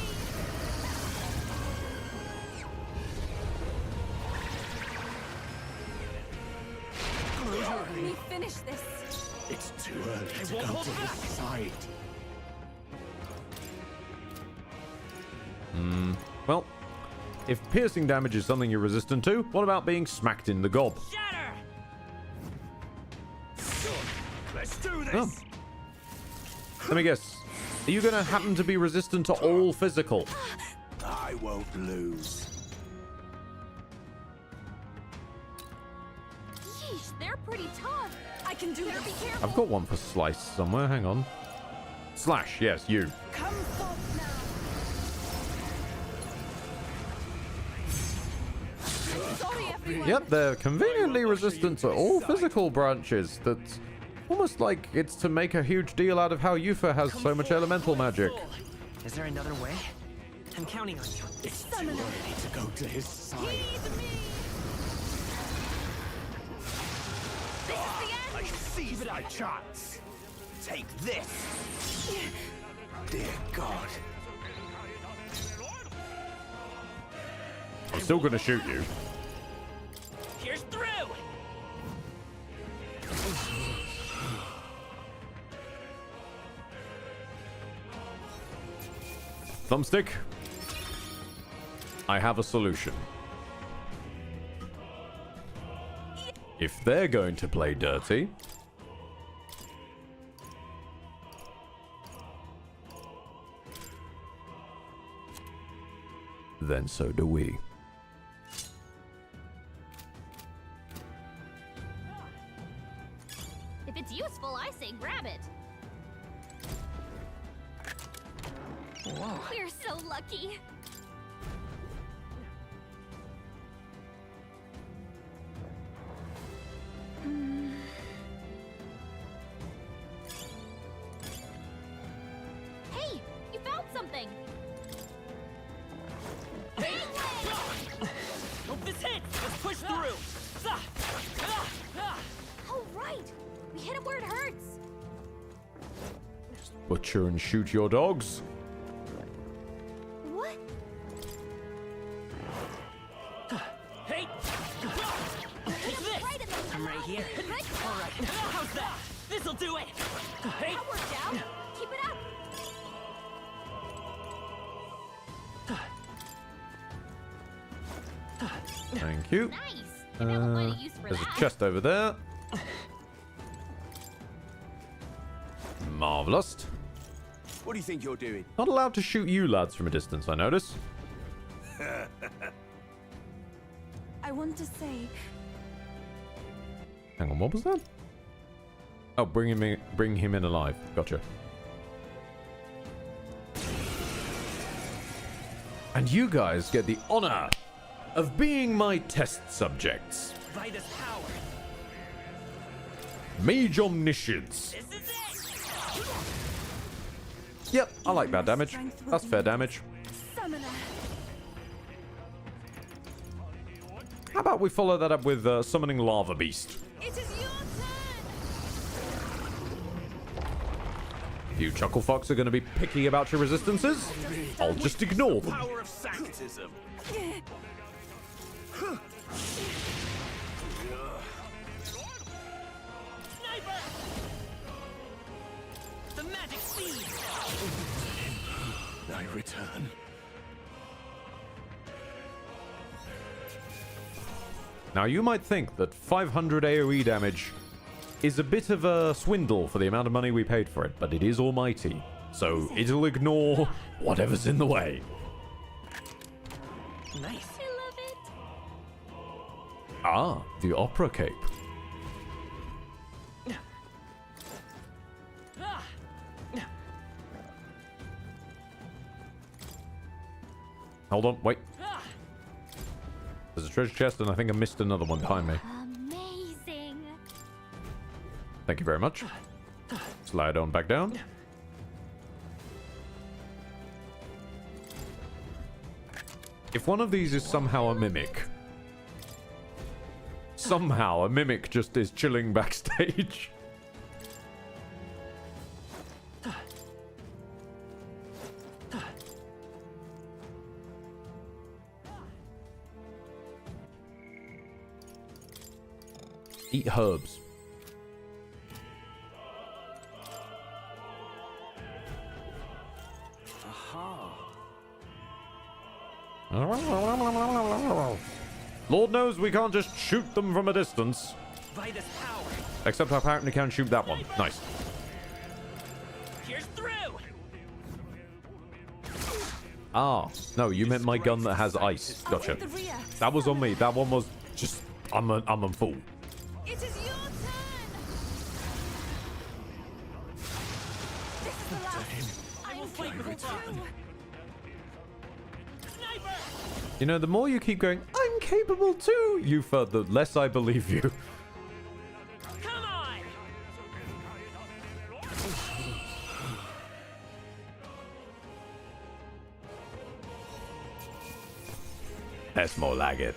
Let me finish this. It's too early to go to his side. Well, if piercing damage is something you're resistant to, what about being smacked in the gob? Shatter! Let's do this! Oh. Let me guess. Are you going to happen to be resistant to all physical? I won't lose. Yeesh, they're pretty tough. I can do this. Be careful. I've got one for slice somewhere. Hang on. Slash, yes, you. Come forth now. Sorry, everyone. Yep, they're conveniently resistant to all physical branches. That's almost like it's to make a huge deal out of how Yufa has so much elemental magic. Is there another way? I'm counting on you. It's too early to go to his side. I seize my chance. Take this. Dear God. I'm still going to shoot you. Here's through! Thumbstick. I have a solution. If they're going to play dirty, then so do we. If it's useful, I say grab it. Whoa. We're so lucky. Hey, you found something. Hope this hits! Let's push through! Oh, right. We hit him where it hurts. Butcher and shoot your dogs. What? Hey! Take this! I'm right here. Alright, how's that? This'll do it! Hey! That worked out. Keep it up. Thank you. Nice. And now we'll find a use for There's that. a chest over there. Marvelous. What do you think you're doing? Not allowed to shoot you lads from a distance, I notice. I want to say, Hang on, what was that? Oh, bring him in alive. Gotcha. And you guys get the honor of being my test subjects. Vitus power. Mage Omniscience. This is it! Yep, I like that damage. That's fair damage. Summoner. How about we follow that up with summoning Lava Beast? It is your You chuckle fucks are going to be picky about your resistances? I'll just ignore them. Power of Sanctism. turn. Sniper! The magic speed! I return. Now, you might think that 500 AoE damage is a bit of a swindle for the amount of money we paid for it, but it is almighty. so it'll ignore whatever's in the way. Nice. I love it. Ah, the opera cape. Hold on, wait. There's a treasure chest, and I think I missed another one behind me. Amazing. Thank you very much. Slide on back down. If one of these is somehow a mimic, just is chilling backstage. Eat herbs. Lord knows we can't just shoot them from a distance. Vitus power. Except I apparently can shoot that one. Nice. Here's through. Ah, no, you meant my gun that has ice. Gotcha. That was on me. That one was just... I'm a fool. It is your turn. This is the last. I will fight with you. You know, the more you keep going, I'm capable too, Yufa, the less I believe you. Come on. That's more like it.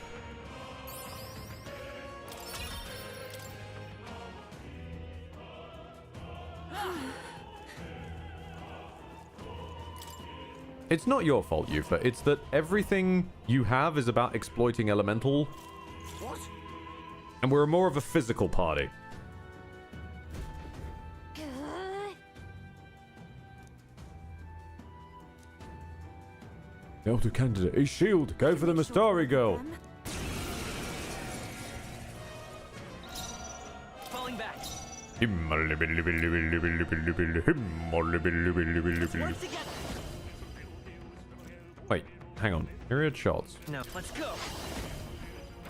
It's not your fault, Yufa. It's that everything you have is about exploiting elemental. What? And we're more of a physical party. Elder candidate, a shield. Go for the Mastari girl. Falling back. Wait, hang on. Myriad shots. No, let's go.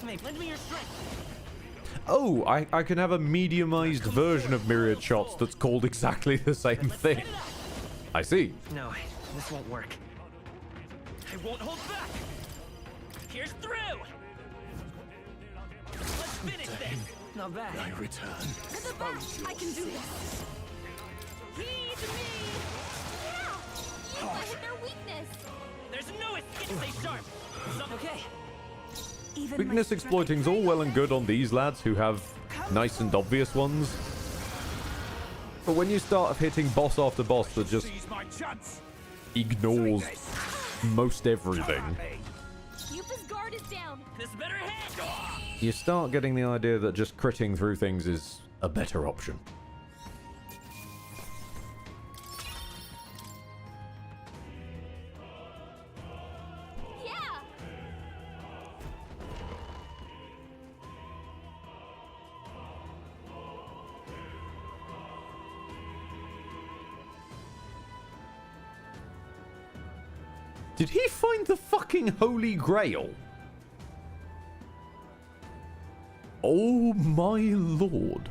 Mate, lend me your strength. Oh, I can have a mediumized version of Myriad shots that's called exactly the same thing. I see. No, this won't work. I won't hold back. Here's through. Let's finish this. Not bad. I return. To the back. I can do this. Heed me. Yeah. You might hit their weakness. There's no escape. Stay sharp. Okay. Weakness exploiting's all well and good on these lads who have nice and obvious ones. But when you start hitting boss after boss that just ignores most everything, Yufa's guard is down. This better hit. you start getting the idea that just critting through things is a better option. Did he find the fucking Holy Grail? Oh my lord.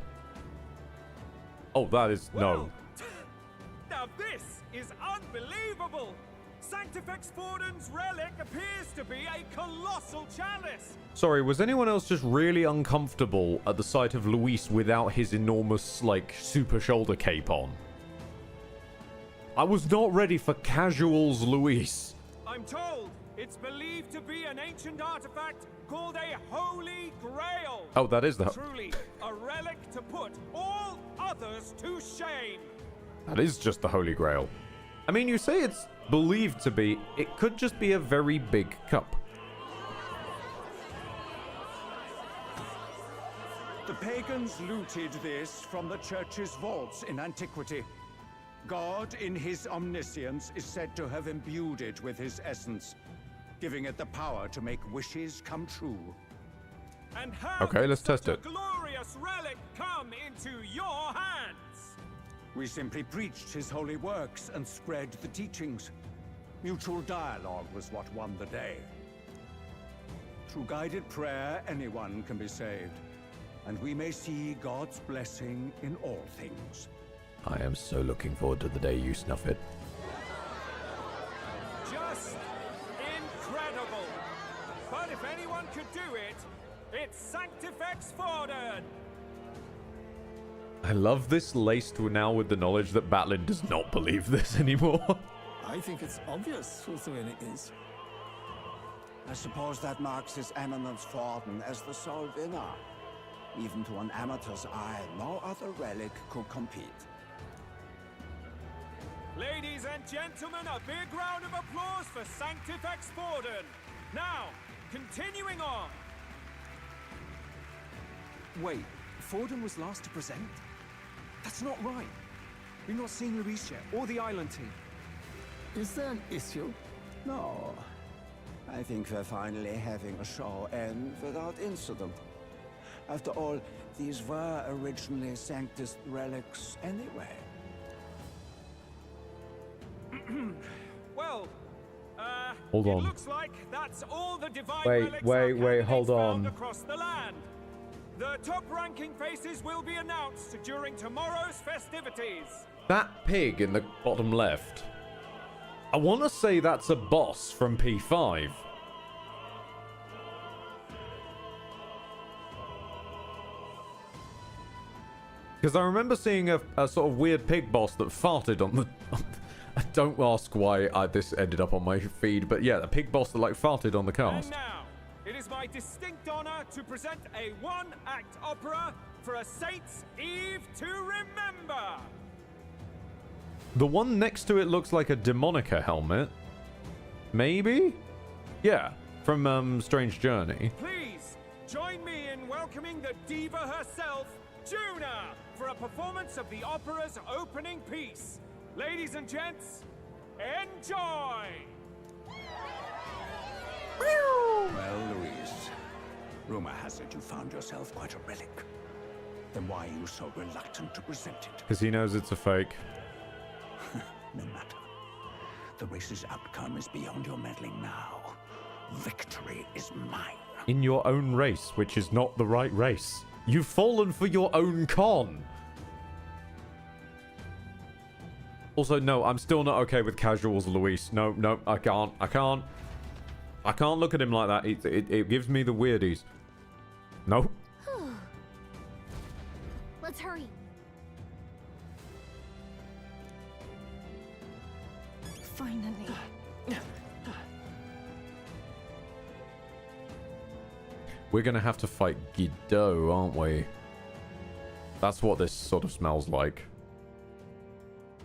Oh, that is... no. Now this is unbelievable! Sanctifex Forden's relic appears to be a colossal chalice! Sorry, was anyone else just really uncomfortable at the sight of Luis without his enormous, like, super shoulder cape on? I was not ready for casuals Luis. I'm told it's believed to be an ancient artifact called a Holy Grail. Oh, that is the... Truly, a relic to put all others to shame. That is just the Holy Grail. I mean, you say it's believed to be. It could just be a very big cup. The pagans looted this from the church's vaults in antiquity. God, in his omniscience, is said to have imbued it with his essence, giving it the power to make wishes come true. And how Okay, let's did test such it. a glorious relic come into your hands? We simply preached his holy works and spread the teachings. Mutual dialogue was what won the day. Through guided prayer, anyone can be saved, and we may see God's blessing in all things. I am so looking forward to the day you snuff it. Just incredible! But if anyone could do it, it's Sanctifex Forden! I love this laced now with the knowledge that Batlin does not believe this anymore. I think it's obvious whose doing it is. I suppose that marks His Eminence Forden as the sole winner. Even to an amateur's eye, no other relic could compete. Ladies and gentlemen, a big round of applause for Sanctifex Forden. Now, continuing on. Wait, Forden was last to present? That's not right. We've not seen Luis yet, or the island team. Is there an issue? No. I think we're finally having a show end without incident. After all, these were originally Sanctus relics anyway. Well, hold on. It looks like that's all the divine Wait, hold on. Across the land. The top-ranking faces will be announced during tomorrow's festivities. That pig in the bottom left. I want to say that's a boss from P5. Because I remember seeing a sort of weird pig boss that farted on the... Don't ask why this ended up on my feed, but yeah, a pig boss that like farted on the cast. And now, it is my distinct honor to present a one-act opera for a Saints' Eve to remember. The one next to it looks like a Demonica helmet. Maybe? Yeah, from Strange Journey. Please, join me in welcoming the diva herself, Juna, for a performance of the opera's opening piece. Ladies and gents, enjoy! Well, Louise, rumor has it you found yourself quite a relic. Then why are you so reluctant to present it? Because he knows it's a fake. No matter. The race's outcome is beyond your meddling now. Victory is mine. In your own race, which is not the right race. You've fallen for your own con. Also, no, I'm still not okay with casuals, Luis. No, I can't. I can't look at him like that. It gives me the weirdies. No. Let's hurry. Finally. We're gonna have to fight Guido, aren't we? That's what this sort of smells like.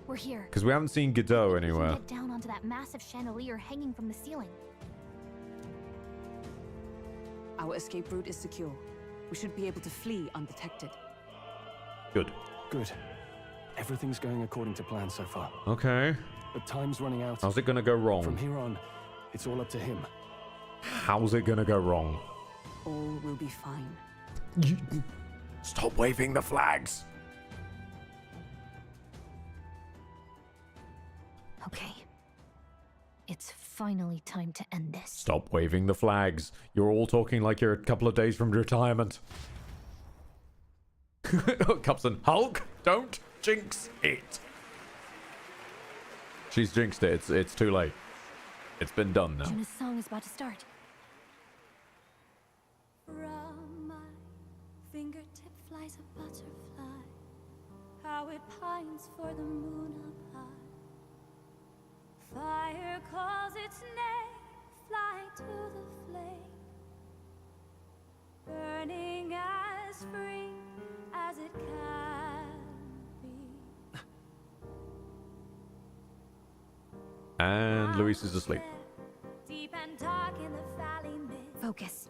We're here. Because we haven't seen Guido anywhere. Get down onto that massive chandelier hanging from the ceiling. Our escape route is secure. We should be able to flee undetected. Good. Good. Everything's going according to plan so far. Okay. But time's running out. How's it gonna go wrong? From here on, it's all up to him. How's it gonna go wrong? All will be fine. Stop waving the flags. Okay. It's finally time to end this. Stop waving the flags. You're all talking like you're a couple of days from retirement. Cupson, Hulk, don't jinx it. She's jinxed it. It's too late. It's been done now. Juna's song is about to start. From my fingertip flies a butterfly, how it pines for the moon up high. Fire calls its name, fly to the flame, burning as free as it can be. And Luis is asleep. Deep and dark in the valley mid. Focus.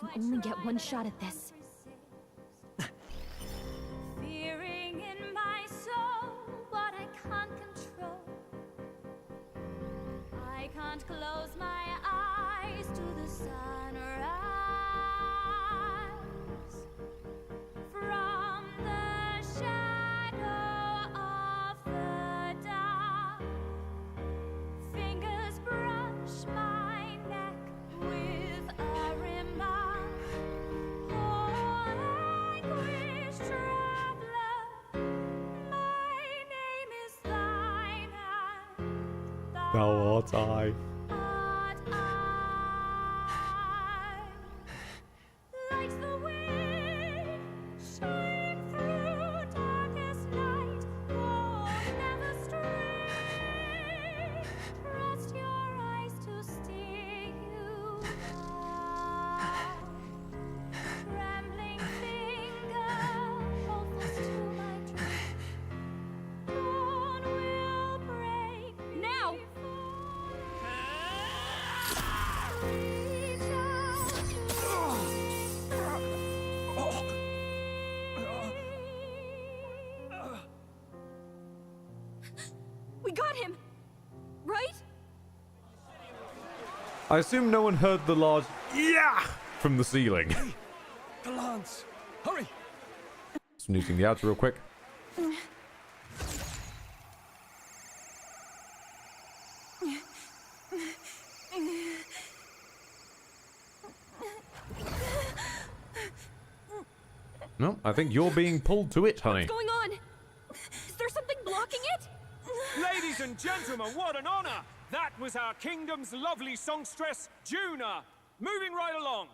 You can only get one shot at this. Fearing in my soul what I can't control. I can't close my eyes to the sunrise. From the shadow Now what I... We got him, right? I assume no one heard the large yeah from the ceiling. Hey, the lance! Hurry! Snooting the outer real quick. No, I think you're being pulled to it, honey. What's going on? Is there something blocking it? Ladies and gentlemen, what an honor! That was our kingdom's lovely songstress, Juna. Moving right along.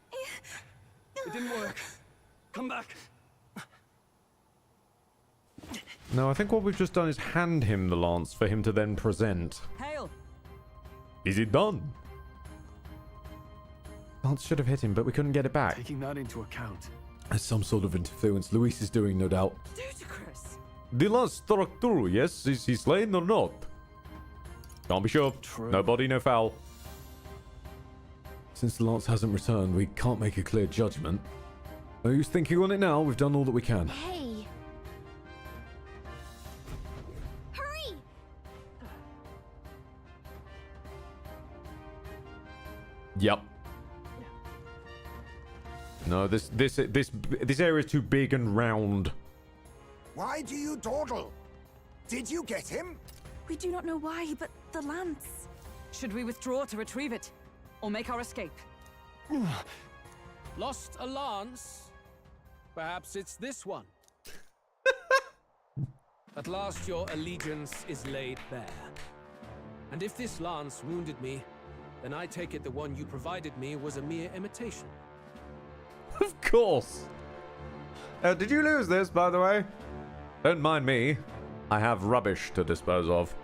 It didn't work. Come back. No, I think what we've just done is hand him the lance for him to then present. Hail! Is it done? Lance should have hit him, but we couldn't get it back. Taking that into account. There's some sort of interference Luis is doing, no doubt. Ludicrous. The lance struck through, yes? Is he slain or not? Can't be sure. True. No body, no foul. Since the lance hasn't returned, we can't make a clear judgment. No use thinking on it now. We've done all that we can. Hey. Hurry! Yep. No, this area is too big and round. Why do you dawdle? Did you get him? We do not know why, but the lance. Should we withdraw to retrieve it? Or make our escape? Lost a lance? Perhaps it's this one. At last your allegiance is laid bare. And if this lance wounded me, then I take it the one you provided me was a mere imitation. Of course. Did you lose this, by the way? Don't mind me. I have rubbish to dispose of.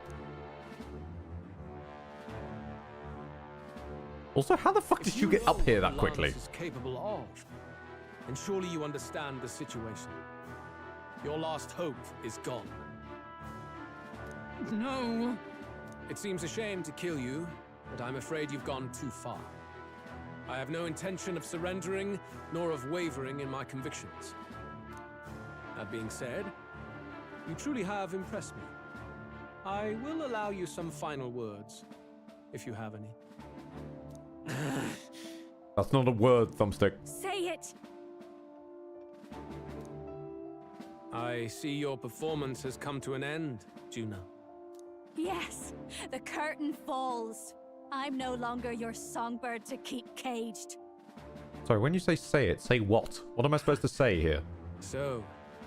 Also, how the fuck did you get up here that quickly? Is capable of, and surely you understand the situation. Your last hope is gone. No. It seems a shame to kill you, but I'm afraid you've gone too far. I have no intention of surrendering, nor of wavering in my convictions. That being said, you truly have impressed me. I will allow you some final words, if you have any. That's not a word, Thumbstick. Say it! I see your performance has come to an end, Juna. Yes, the curtain falls. I'm no longer your songbird to keep caged. Sorry, when you say it, say what? What am I supposed to say here? So,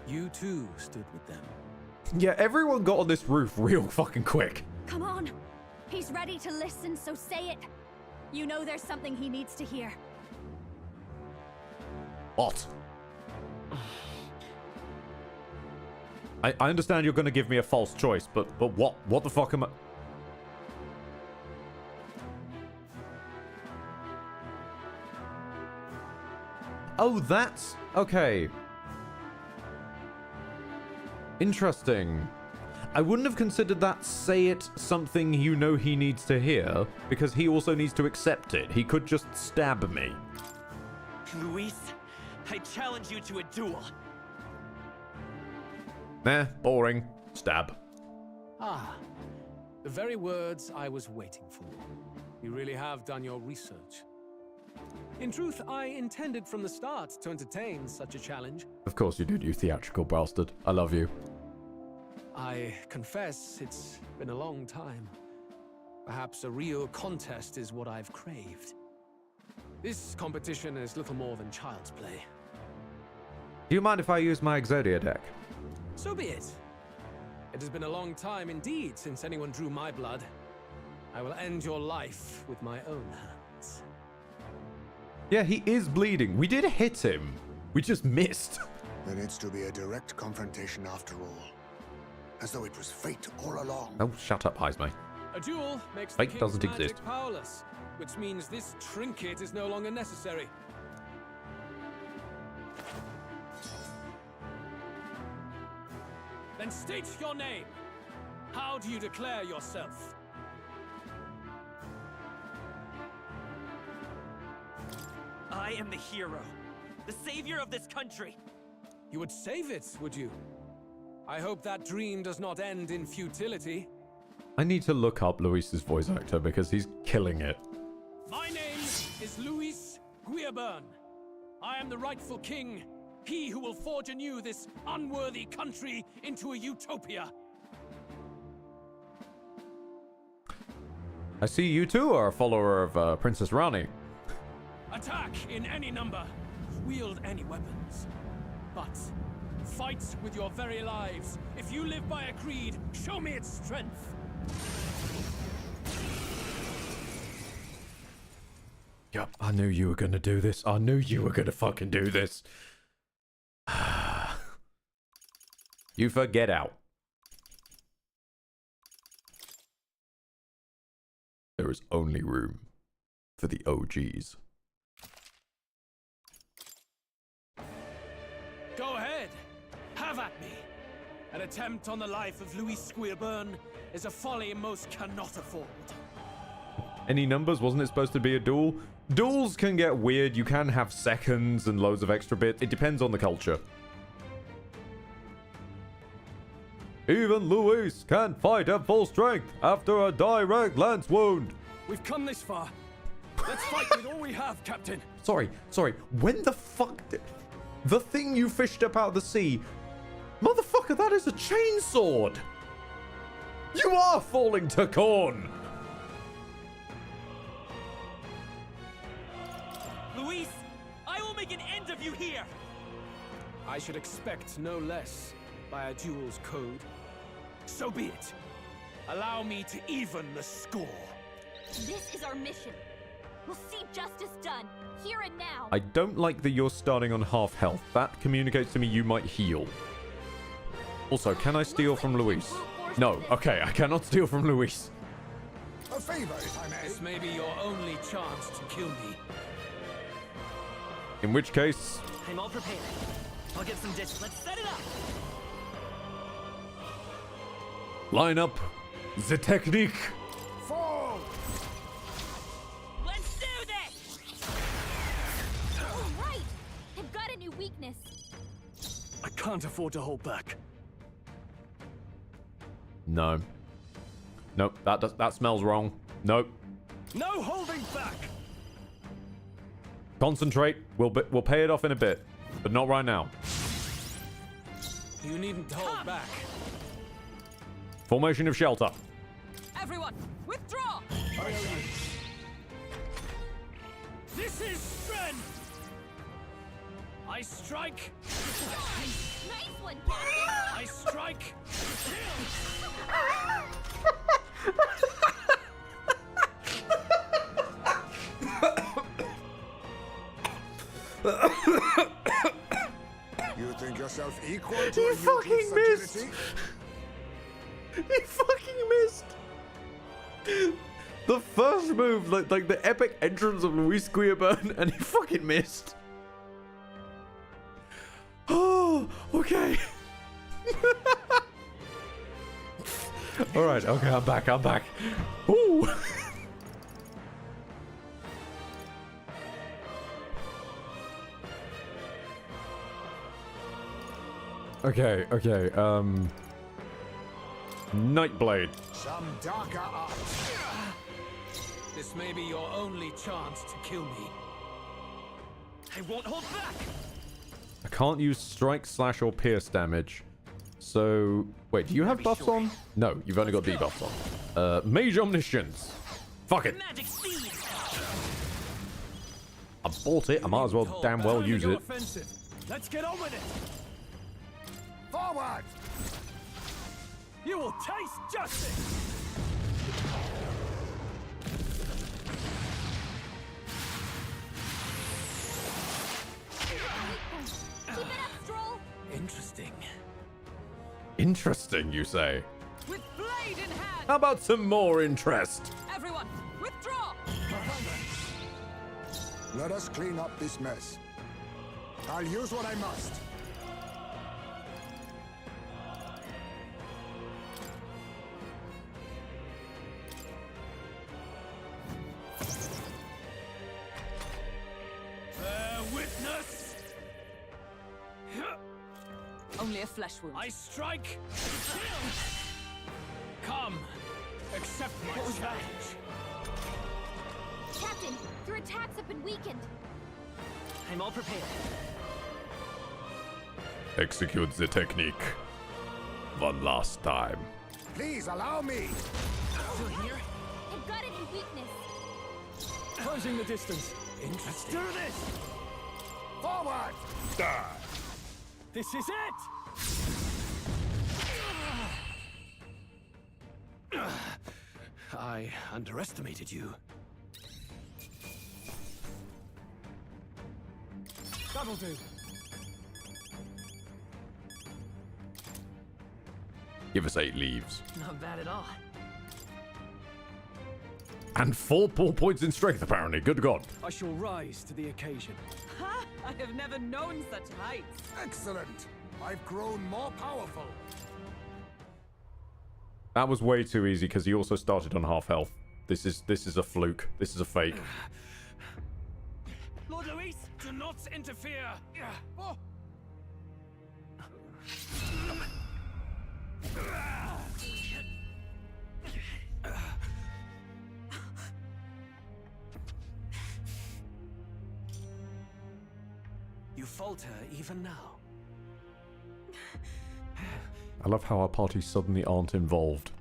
you too stood with them. Yeah, everyone got on this roof real fucking quick. Come on. He's ready to listen, so say it. You know there's something he needs to hear. What? I understand you're going to give me a false choice, but what? What the fuck am I... Oh, that's... Okay. Interesting. I wouldn't have considered that say it something you know he needs to hear, because he also needs to accept it. He could just stab me. Luis, I challenge you to a duel. Nah, boring. Stab. Ah, the very words I was waiting for. You really have done your research. In truth, I intended from the start to entertain such a challenge. Of course you did, you theatrical bastard. I love you. I confess it's been a long time. Perhaps a real contest is what I've craved. This competition is little more than child's play. Do you mind if I use my Exodia deck? So be it. It has been a long time indeed since anyone drew my blood. I will end your life with my own hands. Yeah, he is bleeding. We did hit him. We just missed. There needs to be a direct confrontation after all. As though it was fate all along. Oh, shut up, Heisme. A duel makes the Fate king's doesn't magic exist. powerless, which means this trinket is no longer necessary. Then state your name. How do you declare yourself? I am the hero, the savior of this country. You would save it, would you? I hope that dream does not end in futility. I need to look up Luis's voice actor because he's killing it. My name is Luis Guiaburn. I am the rightful king, he who will forge anew this unworthy country into a utopia. I see you too are a follower of Princess Rani. Attack in any number, wield any weapons. But fight with your very lives. If you live by a creed, show me its strength. Yup, I knew you were gonna do this. I knew you were gonna fucking do this. You forget out. There is only room for the OGs. Go ahead, have at me. An attempt on the life of Louis Squeerburn is a folly most cannot afford. Any numbers? Wasn't it supposed to be a duel? Duels can get weird. You can have seconds and loads of extra bits. It depends on the culture. Even Luis can't fight at full strength after a direct lance wound. We've come this far. Let's fight with all we have, Captain. Sorry. When the fuck did... The thing you fished up out of the sea... Motherfucker, that is a chainsword! You are falling to corn! Luis, I will make an end of you here! I should expect no less by a duel's code. So be it. Allow me to even the score. This is our mission. We'll see justice done, here and now. I don't like that you're starting on half health. That communicates to me you might heal. Also, can I steal from Luis? No. Okay, I cannot steal from Luis. A favor, if I may. This may be your only chance to kill me. In which case... I'm all prepared. I'll get some dishes. Let's set it up! Line up the technique. Fall! Let's do this! All right, I've got a new weakness. I can't afford to hold back. No. Nope, that smells wrong. Nope. No holding back! Concentrate. We'll pay it off in a bit, but not right now. You needn't hold back. Formation of shelter. Everyone, withdraw! This is strength! I strike. Nice one, Captain. I strike. You think yourself equal to You a fucking youth of missed. agility? He fucking missed. The first move, like the epic entrance of Luis Guiaburn, and he fucking missed. Oh, okay. All right, okay, I'm back. Ooh. Okay. Nightblade. Some darker art. This may be your only chance to kill me. I won't hold back! I can't use strike, slash, or pierce damage. So, wait, do you have buffs on? No, you've only got debuffs on. Mage Omniscience. Fuck it. Magic speed! I bought it. I might as well damn well use it. Let's get on with it. Forward! You will taste justice! Keep it up, Stroll! Interesting. Interesting, you say? With blade in hand! How about some more interest? Everyone, withdraw! Let us clean up this mess. I'll use what I must. Bear witness! Only a flesh wound. I strike! Come, accept my challenge. Captain, your attacks have been weakened. I'm all prepared. Execute the technique. One last time. Please allow me. Still here? Embedded in weakness. Closing the distance. Interesting. Do this! Forward! This is it! I underestimated you. That'll do. Give us 8 leaves. Not bad at all. And 4 points in strength, apparently. Good God. I shall rise to the occasion. Ha! I have never known such heights. Excellent. I've grown more powerful. That was way too easy because he also started on half health. This is a fluke. This is a fake. Lord Luis, do not interfere! Oh. You falter even now. I love how our party suddenly aren't involved.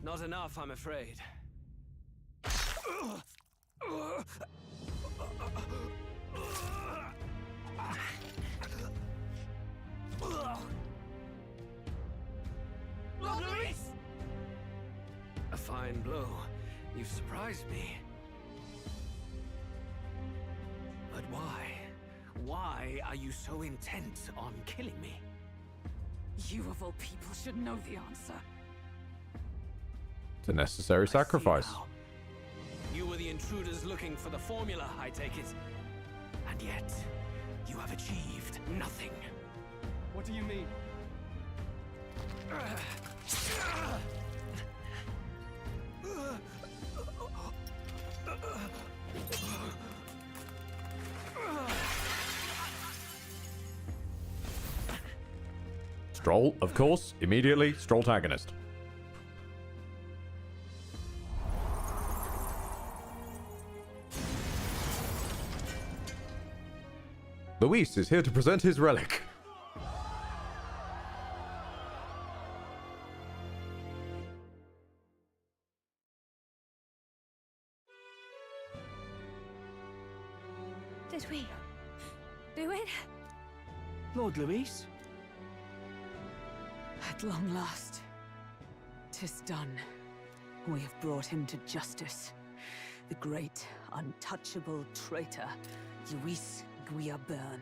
Not enough, I'm afraid. Lord Luis! A fine blow. You've surprised me. But why? Why are you so intent on killing me? You of all people should know the answer. It's a necessary sacrifice. You were the intruders looking for the formula, I take it. And yet, you have achieved nothing. What do you mean? Stroll, of course. Immediately, Strohltagonist. Luis is here to present his relic. Did we do it? Lord Luis? At long last, 'tis done. We have brought him to justice. The great, untouchable traitor, Luis Guillaburn,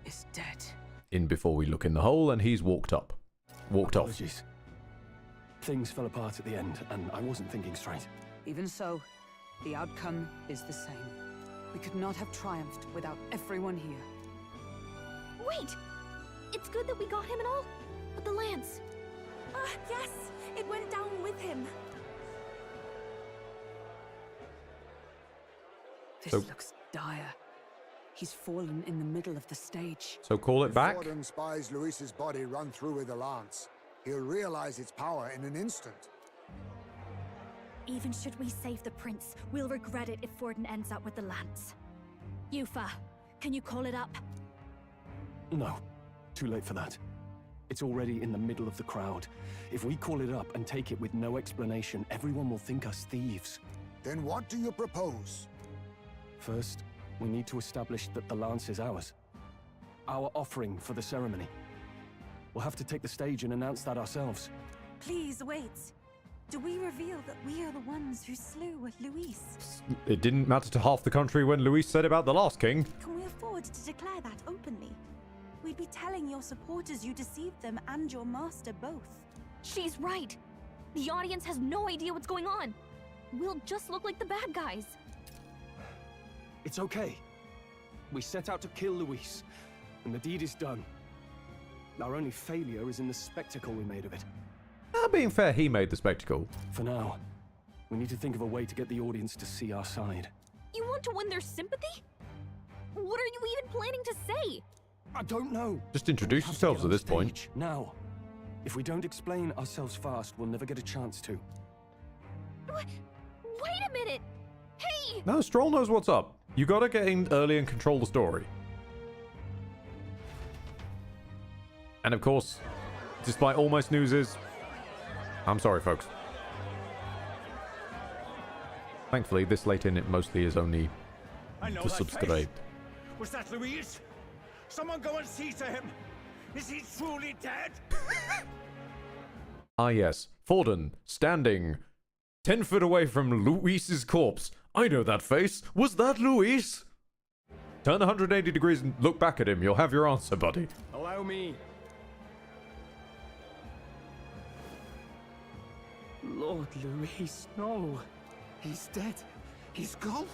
is dead. In before we look in the hole, and he's walked up. Walked off. Apologies. Things fell apart at the end, and I wasn't thinking straight. Even so, the outcome is the same. We could not have triumphed without everyone here. Wait! It's good that we got him and all, but the lance. Yes, it went down with him. This So- looks dire. He's fallen in the middle of the stage. So call it back. If Forden spies Luis's body run through with the lance, he'll realize its power in an instant. Even should we save the prince, we'll regret it if Forden ends up with the lance. Yufa, can you call it up? No, too late for that. It's already in the middle of the crowd. If we call it up and take it with no explanation, everyone will think us thieves. Then what do you propose? First, we need to establish that the lance is ours. Our offering for the ceremony. We'll have to take the stage and announce that ourselves. Please wait. Do we reveal that we are the ones who slew Luis? It didn't matter to half the country when Luis said about the last king. Can we afford to declare that openly? We'd be telling your supporters you deceived them and your master both. She's right. The audience has no idea what's going on. We'll just look like the bad guys. It's okay. We set out to kill Luis, and the deed is done. Our only failure is in the spectacle we made of it. Being fair, he made the spectacle. For now, we need to think of a way to get the audience to see our side. You want to win their sympathy? What are you even planning to say? I don't know. Just introduce yourselves at this point. Now, if we don't explain ourselves fast, we'll never get a chance to. Wait a minute! Hey! No, Strohl knows what's up. You gotta get in early and control the story. And of course, despite all my snoozes, I'm sorry, folks. Thankfully, this late in, it mostly is only to subscribe. Was that Luis? Someone go and see to him. Is he truly dead? Ah, yes. Forden, standing 10 foot away from Luis's corpse. I know that face. Was that Luis? Turn 180 degrees and look back at him. You'll have your answer, buddy. Allow me. Lord Luis, no. He's dead. He's gone.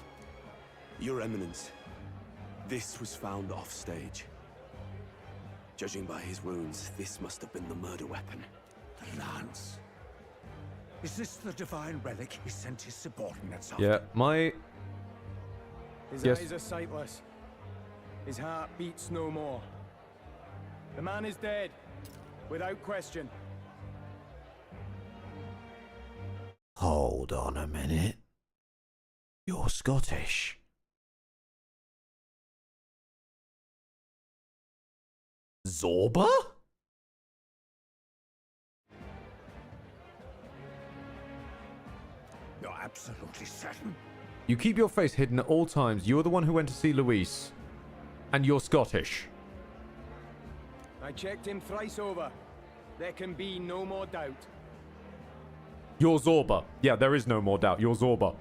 Your Eminence, this was found off stage. Judging by his wounds, this must have been the murder weapon. The lance. Is this the divine relic he sent his subordinates after? Yeah, my... His eyes are sightless. His heart beats no more. The man is dead, without question. Hold on a minute. You're Scottish. Zorba? You're absolutely certain? You keep your face hidden at all times. You're the one who went to see Luis. And you're Scottish. I checked him thrice over. There can be no more doubt. You're Zorba. Yeah, there is no more doubt. You're Zorba.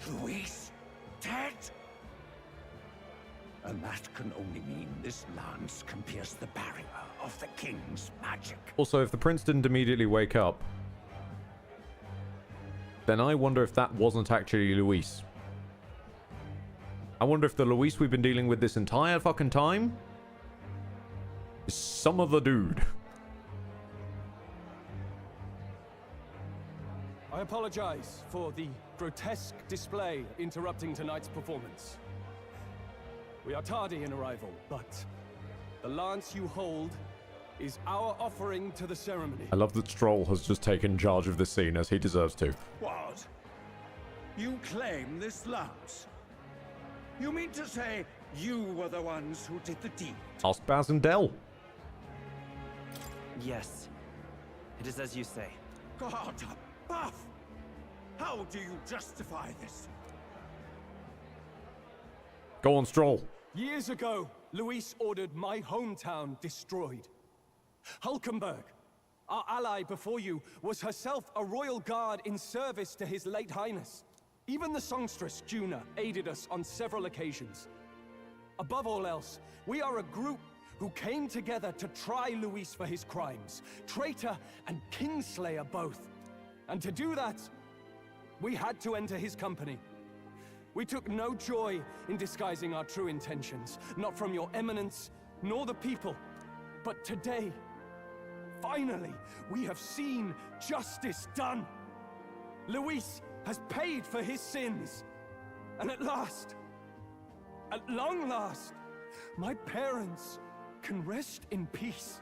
Luis? Dead? And that can only mean this lance can pierce the barrier of the king's magic. Also, if the prince didn't immediately wake up, then I wonder if that wasn't actually Luis. I wonder if the Luis we've been dealing with this entire fucking time is some other dude. I apologize for the grotesque display interrupting tonight's performance. We are tardy in arrival, but the lance you hold is our offering to the ceremony. I love that Strohl has just taken charge of this scene, as he deserves to. What? You claim this lance? You mean to say you were the ones who did the deed? Ask Baz and Del. Yes. It is as you say. God above! How do you justify this? Go on, Strohl. Years ago, Luis ordered my hometown destroyed. Hulkenberg, our ally before you, was herself a royal guard in service to his late highness. Even the songstress, Juna, aided us on several occasions. Above all else, we are a group who came together to try Luis for his crimes, traitor and kingslayer both. And to do that, we had to enter his company. We took no joy in disguising our true intentions, not from your eminence, nor the people. But today, finally, we have seen justice done. Luis has paid for his sins. And at last, at long last, my parents can rest in peace.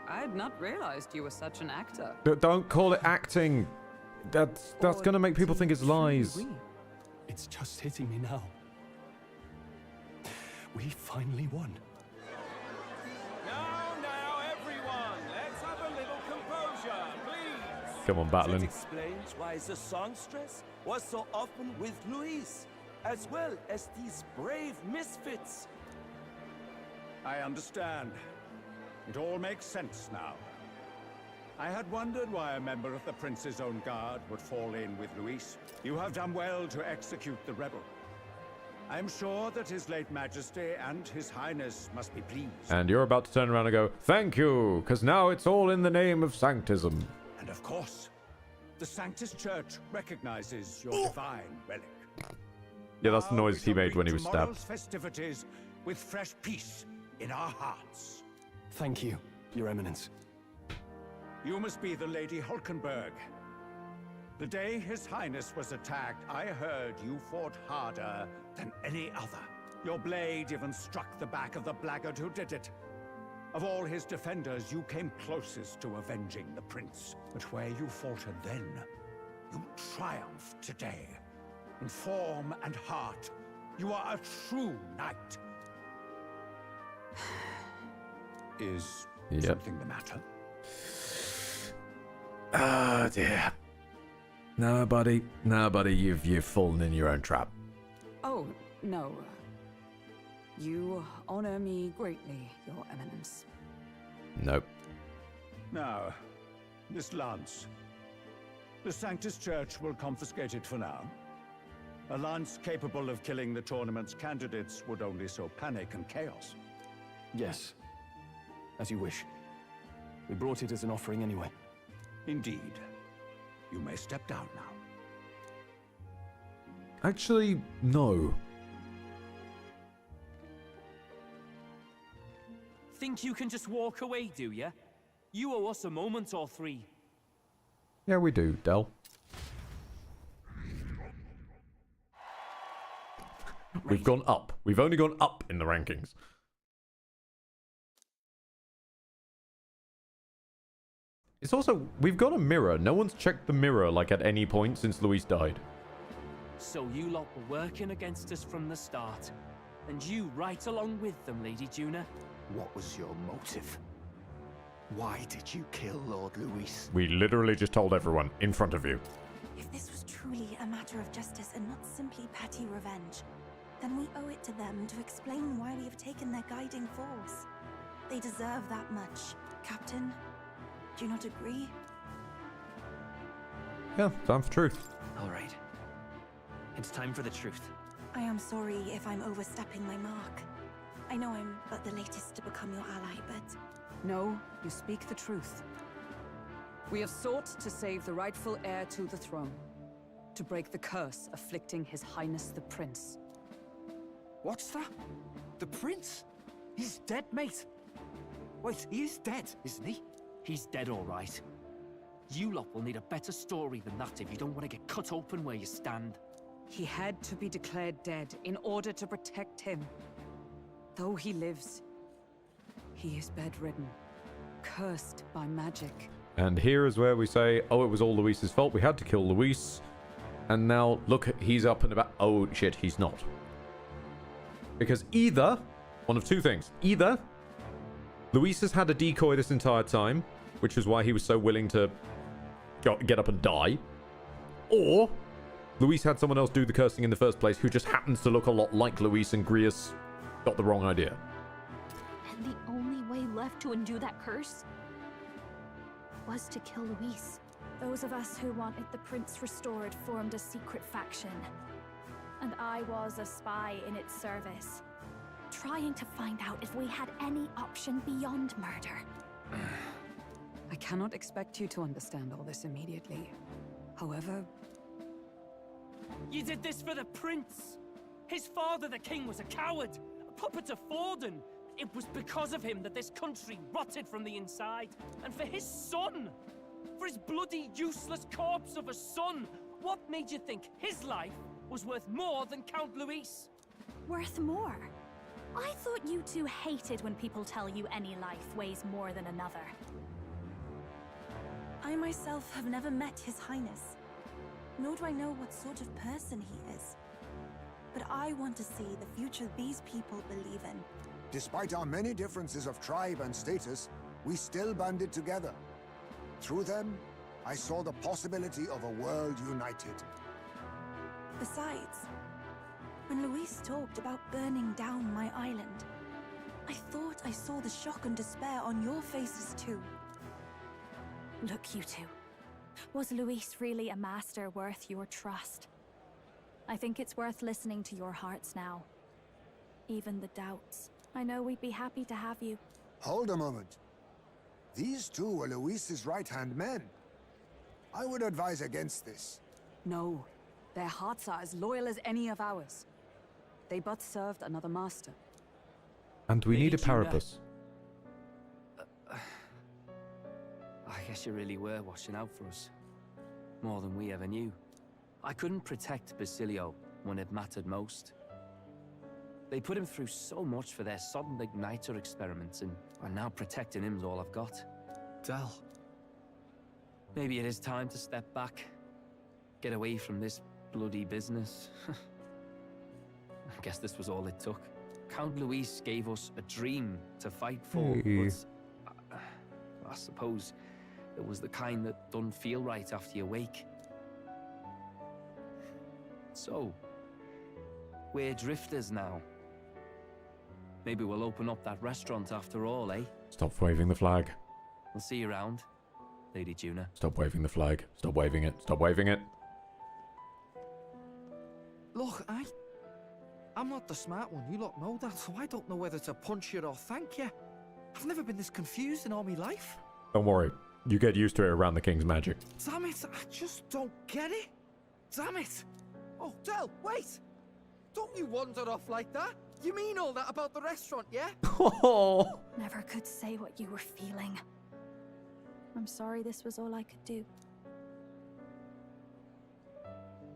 I had not realized you were such an actor. Don't call it acting. That's gonna make people think it's lies. It's just hitting me now. We finally won. Now, everyone, let's have a little composure, please. Come on, battling. That explains why the songstress was so often with Luis, as well as these brave misfits. I understand. It all makes sense now. I had wondered why a member of the Prince's own guard would fall in with Luis. You have done well to execute the rebel. I'm sure that His late Majesty and His Highness must be pleased. And you're about to turn around and go, thank you, because now it's all in the name of Sanctism. And of course, the Sanctus Church recognizes your divine relic. Yeah, that's the noise he made when he was Tomorrow's stabbed. festivities with fresh peace in our hearts. Thank you, Your Eminence. You must be the Lady Hulkenberg. The day His Highness was attacked, I heard you fought harder than any other. Your blade even struck the back of the blackguard who did it. Of all his defenders, you came closest to avenging the prince. But where you faltered then, you triumphed today. In form and heart, you are a true knight. Is something the matter? Oh dear. No, buddy, you've fallen in your own trap. Oh, no. You honor me greatly, Your Eminence. Nope. Now, this lance. The Sanctus Church will confiscate it for now. A lance capable of killing the tournament's candidates would only sow panic and chaos. Yes, as you wish. We brought it as an offering anyway. Indeed. You may step down now. Actually, no. Think you can just walk away, do ya? You owe us a moment or three. Yeah, we do, Del. We've gone up. We've only gone up in the rankings. It's also, we've got a mirror. No one's checked the mirror, like, at any point since Luis died. So you lot were working against us from the start. And you right along with them, Lady Juna. What was your motive? Why did you kill Lord Luis? We literally just told everyone in front of you. If this was truly a matter of justice and not simply petty revenge, then we owe it to them to explain why we have taken their guiding force. They deserve that much. Captain, do you not agree? Yeah, time for truth. All right. It's time for the truth. I am sorry if I'm overstepping my mark. I know I'm but the latest to become your ally, but... No, you speak the truth. We have sought to save the rightful heir to the throne. To break the curse afflicting His Highness the Prince. What's that? The prince? He's dead, mate. Wait, he is dead, isn't he? He's dead, all right. You lot will need a better story than that if you don't want to get cut open where you stand. He had to be declared dead in order to protect him. Though he lives, he is bedridden, cursed by magic. And here is where we say, oh, it was all Luis's fault. We had to kill Luis. And now, look, he's up and about. Oh, shit, he's not. Because either, one of two things. Either Luis has had a decoy this entire time, which is why he was so willing to get up and die. Or Luis had someone else do the cursing in the first place who just happens to look a lot like Luis, and Grius got the wrong idea. And the only way left to undo that curse was to kill Luis. Those of us who wanted the prince restored formed a secret faction. And I was a spy in its service, trying to find out if we had any option beyond murder. I cannot expect you to understand all this immediately. However... You did this for the prince! His father, the king, was a coward, a puppet of Forden. It was because of him that this country rotted from the inside. And for his son! For his bloody, useless corpse of a son! What made you think his life was worth more than Count Luis? Worth more? I thought you two hated when people tell you any life weighs more than another. I myself have never met His Highness. Nor do I know what sort of person he is. but I want to see the future these people believe in. Despite our many differences of tribe and status, we still banded together. Through them, I saw the possibility of a world united. Besides, when Luis talked about burning down my island, I thought I saw the shock and despair on your faces too. Look, you two. Was Luis really a master worth your trust? I think it's worth listening to your hearts now. Even the doubts. I know we'd be happy to have you. Hold a moment. These two were Luis's right-hand men. I would advise against this. No. Their hearts are as loyal as any of ours. They but served another master. And we need a parapus. I guess you really were watching out for us. More than we ever knew. I couldn't protect Basilio when it mattered most. They put him through so much for their sodden igniter experiments, and now protecting him's all I've got. Del. Maybe it is time to step back. Get away from this bloody business. I guess this was all it took. Count Luis gave us a dream to fight for, but I suppose it was the kind that doesn't feel right after you wake. So, we're drifters now. Maybe we'll open up that restaurant after all, eh? Stop waving the flag. We'll see you around, Lady Juna. Stop waving the flag. Stop waving it. Stop waving it. Look, I'm not the smart one, you lot know that, so I don't know whether to punch you or thank you. I've never been this confused in all my life. Don't worry. You get used to it around the King's magic. Damn it, I just don't get it. Damn it. Oh, Del, wait. Don't you wander off like that? You mean all that about the restaurant, yeah? Never could say what you were feeling. I'm sorry this was all I could do.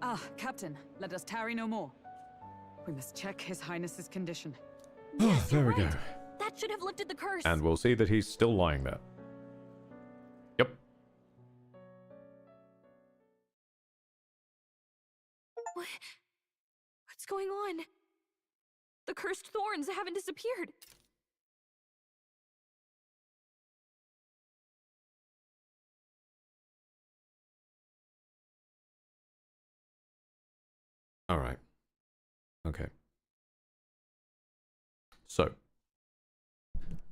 Ah, Captain, let us tarry no more. We must check His Highness's condition. There we go. That should have lifted the curse. And we'll see that he's still lying there. Yep. What's going on? The cursed thorns haven't disappeared. All right. Okay. So,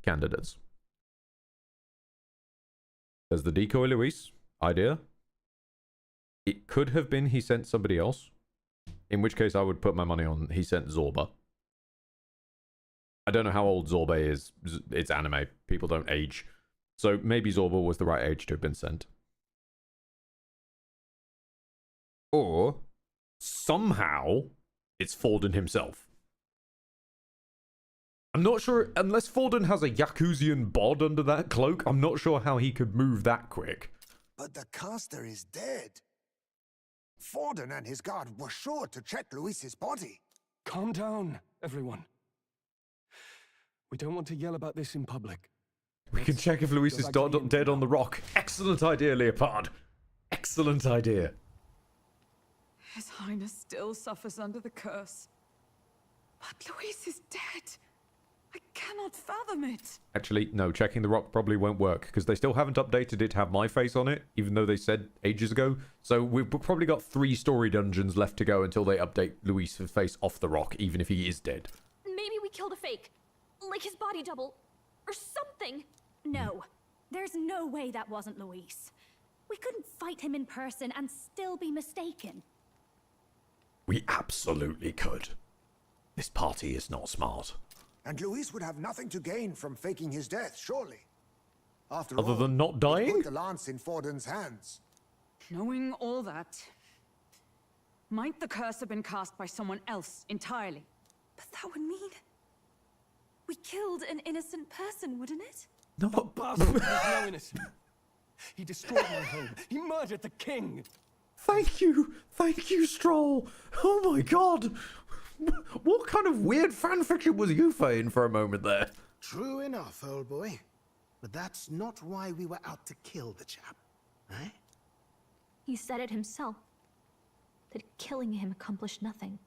candidates. There's the decoy Luis idea. It could have been he sent somebody else. In which case I would put my money on he sent Zorba. I don't know how old Zorba is. It's anime. People don't age. So maybe Zorba was the right age to have been sent. Or somehow it's Forden himself. I'm not sure, unless Forden has a Yakuzian bod under that cloak, I'm not sure how he could move that quick. But the caster is dead. Forden and his guard were sure to check Luis's body. Calm down, everyone. We don't want to yell about this in public. We can check if Luis is dead on the rock. Excellent idea, Leopard. Excellent idea. His Highness still suffers under the curse. But Luis is dead. I cannot fathom it. Actually, no, checking the rock probably won't work, because they still haven't updated it to have my face on it, even though they said ages ago. So we've probably got 3 story dungeons left to go until they update Luis's face off the rock, even if he is dead. Maybe we killed a fake. Like his body double. Or something. No. There's no way that wasn't Luis. We couldn't fight him in person and still be mistaken. We absolutely could. This party is not smart. And Luis would have nothing to gain from faking his death, surely. After all, Other than not dying? put the lance in Forden's hands. Knowing all that, might the curse have been cast by someone else entirely? But that would mean we killed an innocent person, wouldn't it? No. That bastard was no innocent. He destroyed my home. He murdered the king. Thank you, Strohl. Oh my god. What kind of weird fanfiction was you in for a moment there? True enough, old boy. But that's not why we were out to kill the chap, eh? He said it himself. That killing him accomplished nothing.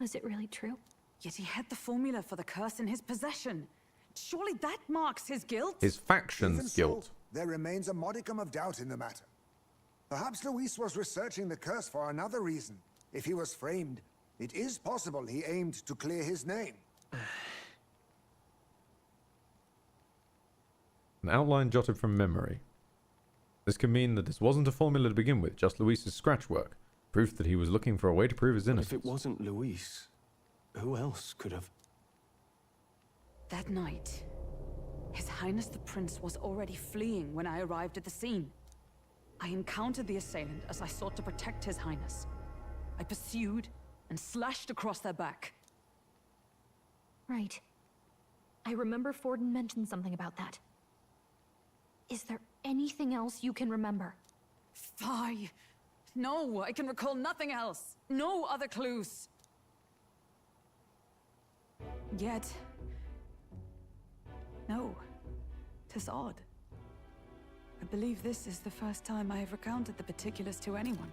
Is it really true? Yet he had the formula for the curse in his possession. Surely that marks his guilt? His faction's Even so, guilt. there remains a modicum of doubt in the matter. Perhaps Luis was researching the curse for another reason. If he was framed, it is possible he aimed to clear his name. An outline jotted from memory. This could mean that this wasn't a formula to begin with, just Luis's scratch work. Proof that he was looking for a way to prove his innocence. If it wasn't Luis, who else could have... That night, His Highness the Prince was already fleeing when I arrived at the scene. I encountered the assailant as I sought to protect His Highness. I pursued and slashed across their back. Right. I remember Forden mentioned something about that. Is there anything else you can remember? Fie! No, I can recall nothing else. No other clues. Yet... no. 'Tis odd. I believe this is the first time I have recounted the particulars to anyone.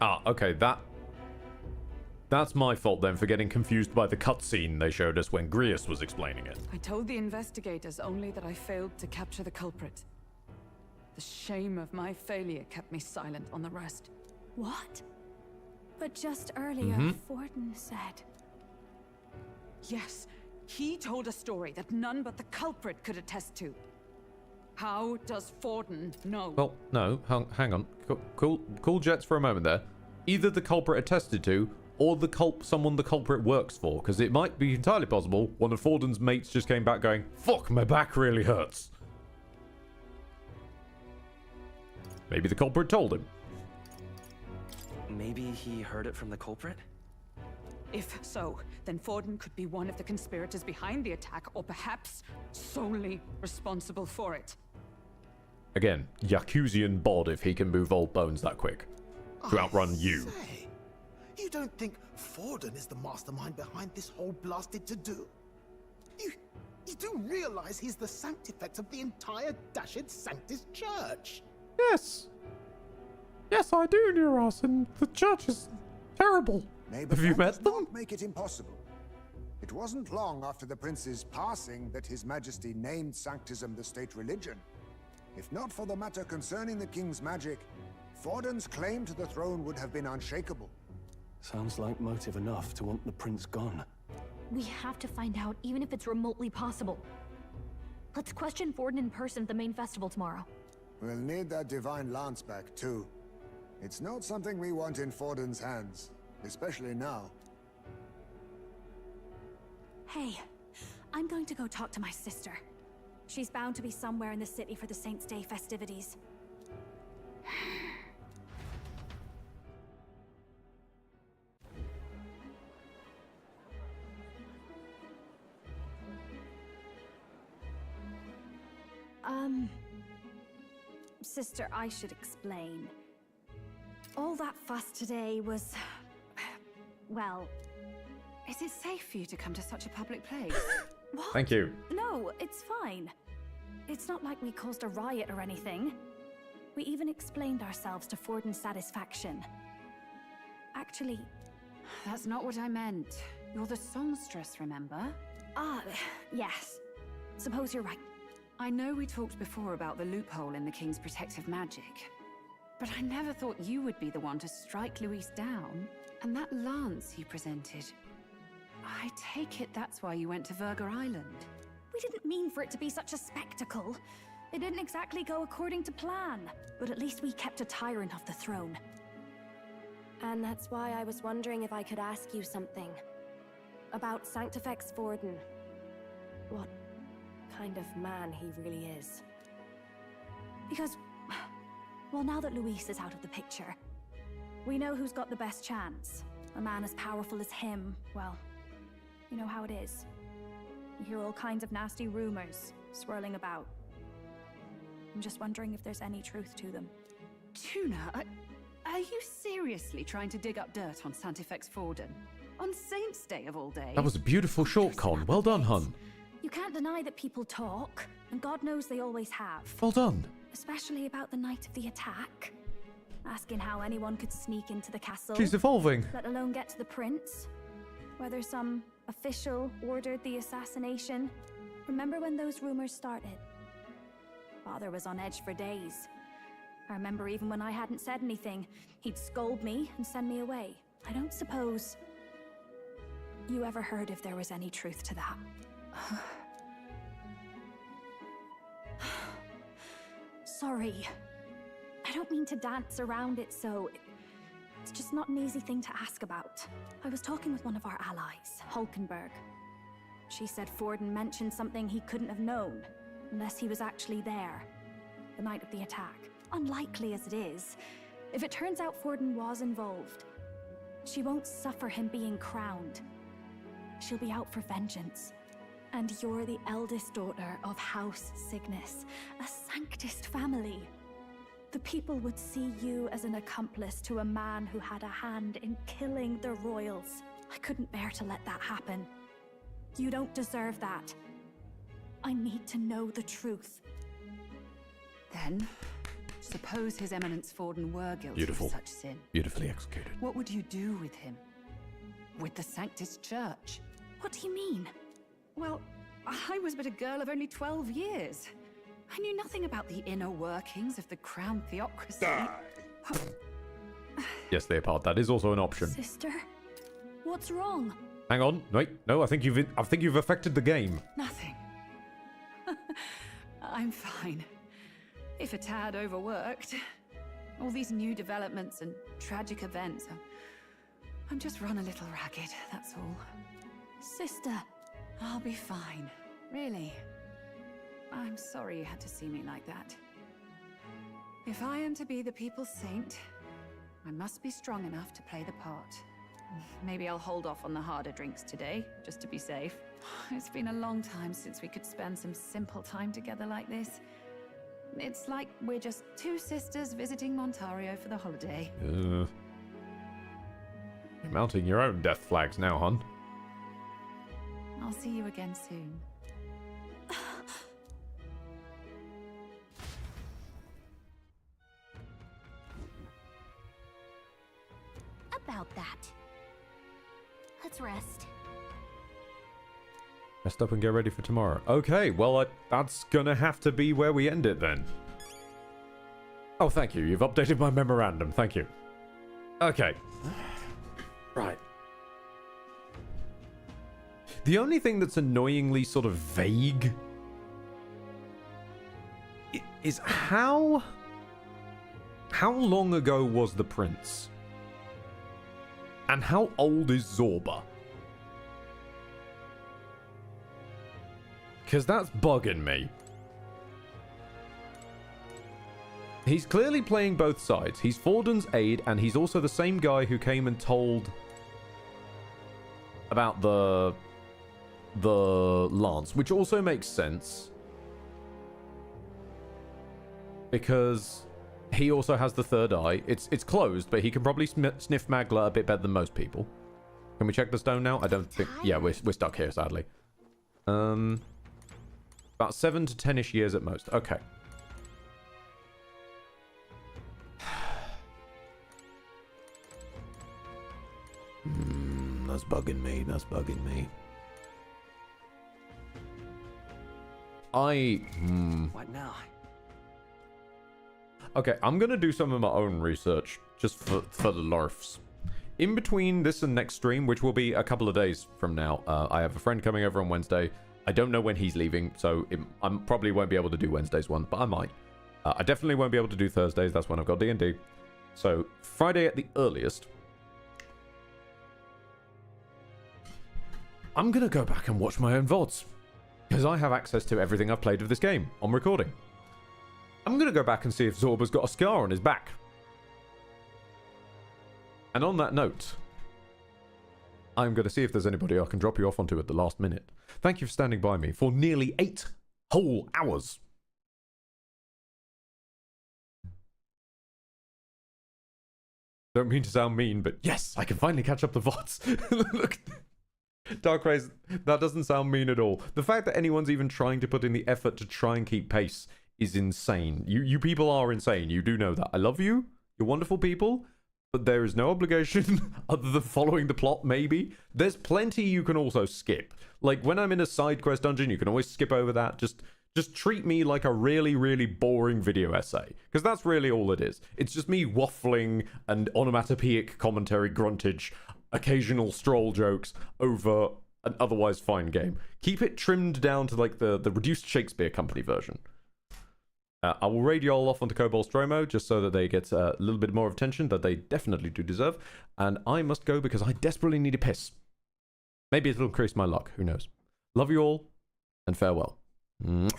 Ah, okay, that's my fault then for getting confused by the cutscene they showed us when Grius was explaining it. I told the investigators only that I failed to capture the culprit. The shame of my failure kept me silent on the rest. What? But just earlier, Forden said... Yes, he told a story that none but the culprit could attest to. How does Forden know? Well, no, hang on. Cool jets for a moment there. Either the culprit attested to, or someone the culprit works for, because it might be entirely possible one of Forden's mates just came back going, "Fuck, my back really hurts." Maybe the culprit told him. Maybe he heard it from the culprit? If so, then Forden could be one of the conspirators behind the attack, or perhaps solely responsible for it. Again, Yakuzian bod if he can move old bones that quick. To outrun you. Say, you don't think Forden is the mastermind behind this whole blasted to-do? You do realize he's the sanctifex of the entire Dashed Sanctus Church? Yes. Yes, I do, Neuros, and the church is terrible. Have you met them? Make it impossible. It wasn't long after the prince's passing that His Majesty named Sanctism the state religion. If not for the matter concerning the king's magic, Forden's claim to the throne would have been unshakable. Sounds like motive enough to want the prince gone. We have to find out, even if it's remotely possible. Let's question Forden in person at the main festival tomorrow. We'll need that divine lance back, too. It's not something we want in Forden's hands, especially now. Hey, I'm going to go talk to my sister. She's bound to be somewhere in the city for the Saints' Day festivities. Sister, I should explain. All that fuss today was... well... Is it safe for you to come to such a public place? What? Thank you. No, it's fine. It's not like we caused a riot or anything. We even explained ourselves to Forden's satisfaction. Actually... That's not what I meant. You're the songstress, remember? Ah, yes. Suppose you're right. I know we talked before about the loophole in the king's protective magic, but I never thought you would be the one to strike Luis down. And that lance he presented, I take it that's why you went to Verger Island. We didn't mean for it to be such a spectacle. It didn't exactly go according to plan, but at least we kept a tyrant off the throne. And that's why I was wondering if I could ask you something. About Sanctifex Forden. What kind of man he really is. Because, well, now that Luis is out of the picture, we know who's got the best chance. A man as powerful as him, well, you know how it is. You hear all kinds of nasty rumors swirling about. I'm just wondering if there's any truth to them. Tuna, are you seriously trying to dig up dirt on Sanctifex Forden? On Saints' Day of all days? That was a beautiful short con. Well done, hun. You can't deny that people talk, and God knows they always have. Well done. Especially about the night of the attack. Asking how anyone could sneak into the castle. She's evolving. Let alone get to the prince. Whether some official ordered the assassination. Remember when those rumors started? Father was on edge for days. I remember even when I hadn't said anything, he'd scold me and send me away. I don't suppose you ever heard if there was any truth to that. Sorry. I don't mean to dance around it so... It's just not an easy thing to ask about. I was talking with one of our allies, Hulkenberg. She said Forden mentioned something he couldn't have known, unless he was actually there, the night of the attack. Unlikely as it is, if it turns out Forden was involved, she won't suffer him being crowned. She'll be out for vengeance. And you're the eldest daughter of House Cygnus, a Sanctist family. The people would see you as an accomplice to a man who had a hand in killing the royals. I couldn't bear to let that happen. You don't deserve that. I need to know the truth. Then, suppose His Eminence Forden were guilty Beautiful. of such sin. Beautifully executed. What would you do with him? With the Sanctist Church? What do you mean? Well, I was but a girl of only 12 years. I knew nothing about the inner workings of the crown theocracy. Yes, Leopard, that is also an option. Sister, what's wrong? Hang on, wait, no, I think you've affected the game. Nothing. I'm fine. If a tad overworked. All these new developments and tragic events. I'm just run a little ragged, that's all. Sister. I'll be fine. Really. I'm sorry you had to see me like that. If I am to be the people's saint, I must be strong enough to play the part. Maybe I'll hold off on the harder drinks today, just to be safe. It's been a long time since we could spend some simple time together like this. It's like we're just two sisters visiting Montario for the holiday. You're mounting your own death flags now, hon. I'll see you again soon. About that. Let's rest. Rest up and get ready for tomorrow. Okay, well, that's gonna have to be where we end it then. Oh, thank you. You've updated my memorandum. Thank you. Okay. Right. The only thing that's annoyingly sort of vague is how long ago was the prince? And how old is Zorba? Because that's bugging me. He's clearly playing both sides. He's Forden's aide, and he's also the same guy who came and told about the lance, which also makes sense. Because he also has the third eye. It's closed, but he can probably sniff Magla a bit better than most people. Can we check the stone now? I don't think... Yeah, we're stuck here, sadly. About 7 to 10-ish years at most. Okay. That's bugging me. That's bugging me. What now? Okay, I'm going to do some of my own research, just for the larfs. In between this and next stream, which will be a couple of days from now, I have a friend coming over on Wednesday. I don't know when he's leaving, so I probably won't be able to do Wednesdays one, but I might. I definitely won't be able to do Thursdays. That's when I've got D&D. So, Friday at the earliest. I'm going to go back and watch my own VODs, because I have access to everything I've played of this game on recording. I'm going to go back and see if Zorba's got a scar on his back. And on that note, I'm going to see if there's anybody I can drop you off onto at the last minute. Thank you for standing by me for nearly 8 whole hours. Don't mean to sound mean, but yes, I can finally catch up the VODs. Look, Darkrays, that doesn't sound mean at all. The fact that anyone's even trying to put in the effort to try and keep pace is insane. You people are insane. You do know that. I love you. You're wonderful people. but there is no obligation other than following the plot, maybe. There's plenty you can also skip. Like, when I'm in a side quest dungeon, you can always skip over that. Just treat me like a really, really boring video essay. Because that's really all it is. It's just me waffling and onomatopoeic commentary, gruntage, occasional stroll jokes over an otherwise fine game. Keep it trimmed down to, like, the reduced Shakespeare Company version. I will raid you all off onto Cobalt Stromo just so that they get a little bit more of attention that they definitely do deserve. And I must go because I desperately need a piss. Maybe it'll increase my luck. Who knows? Love you all, and farewell. Mwah.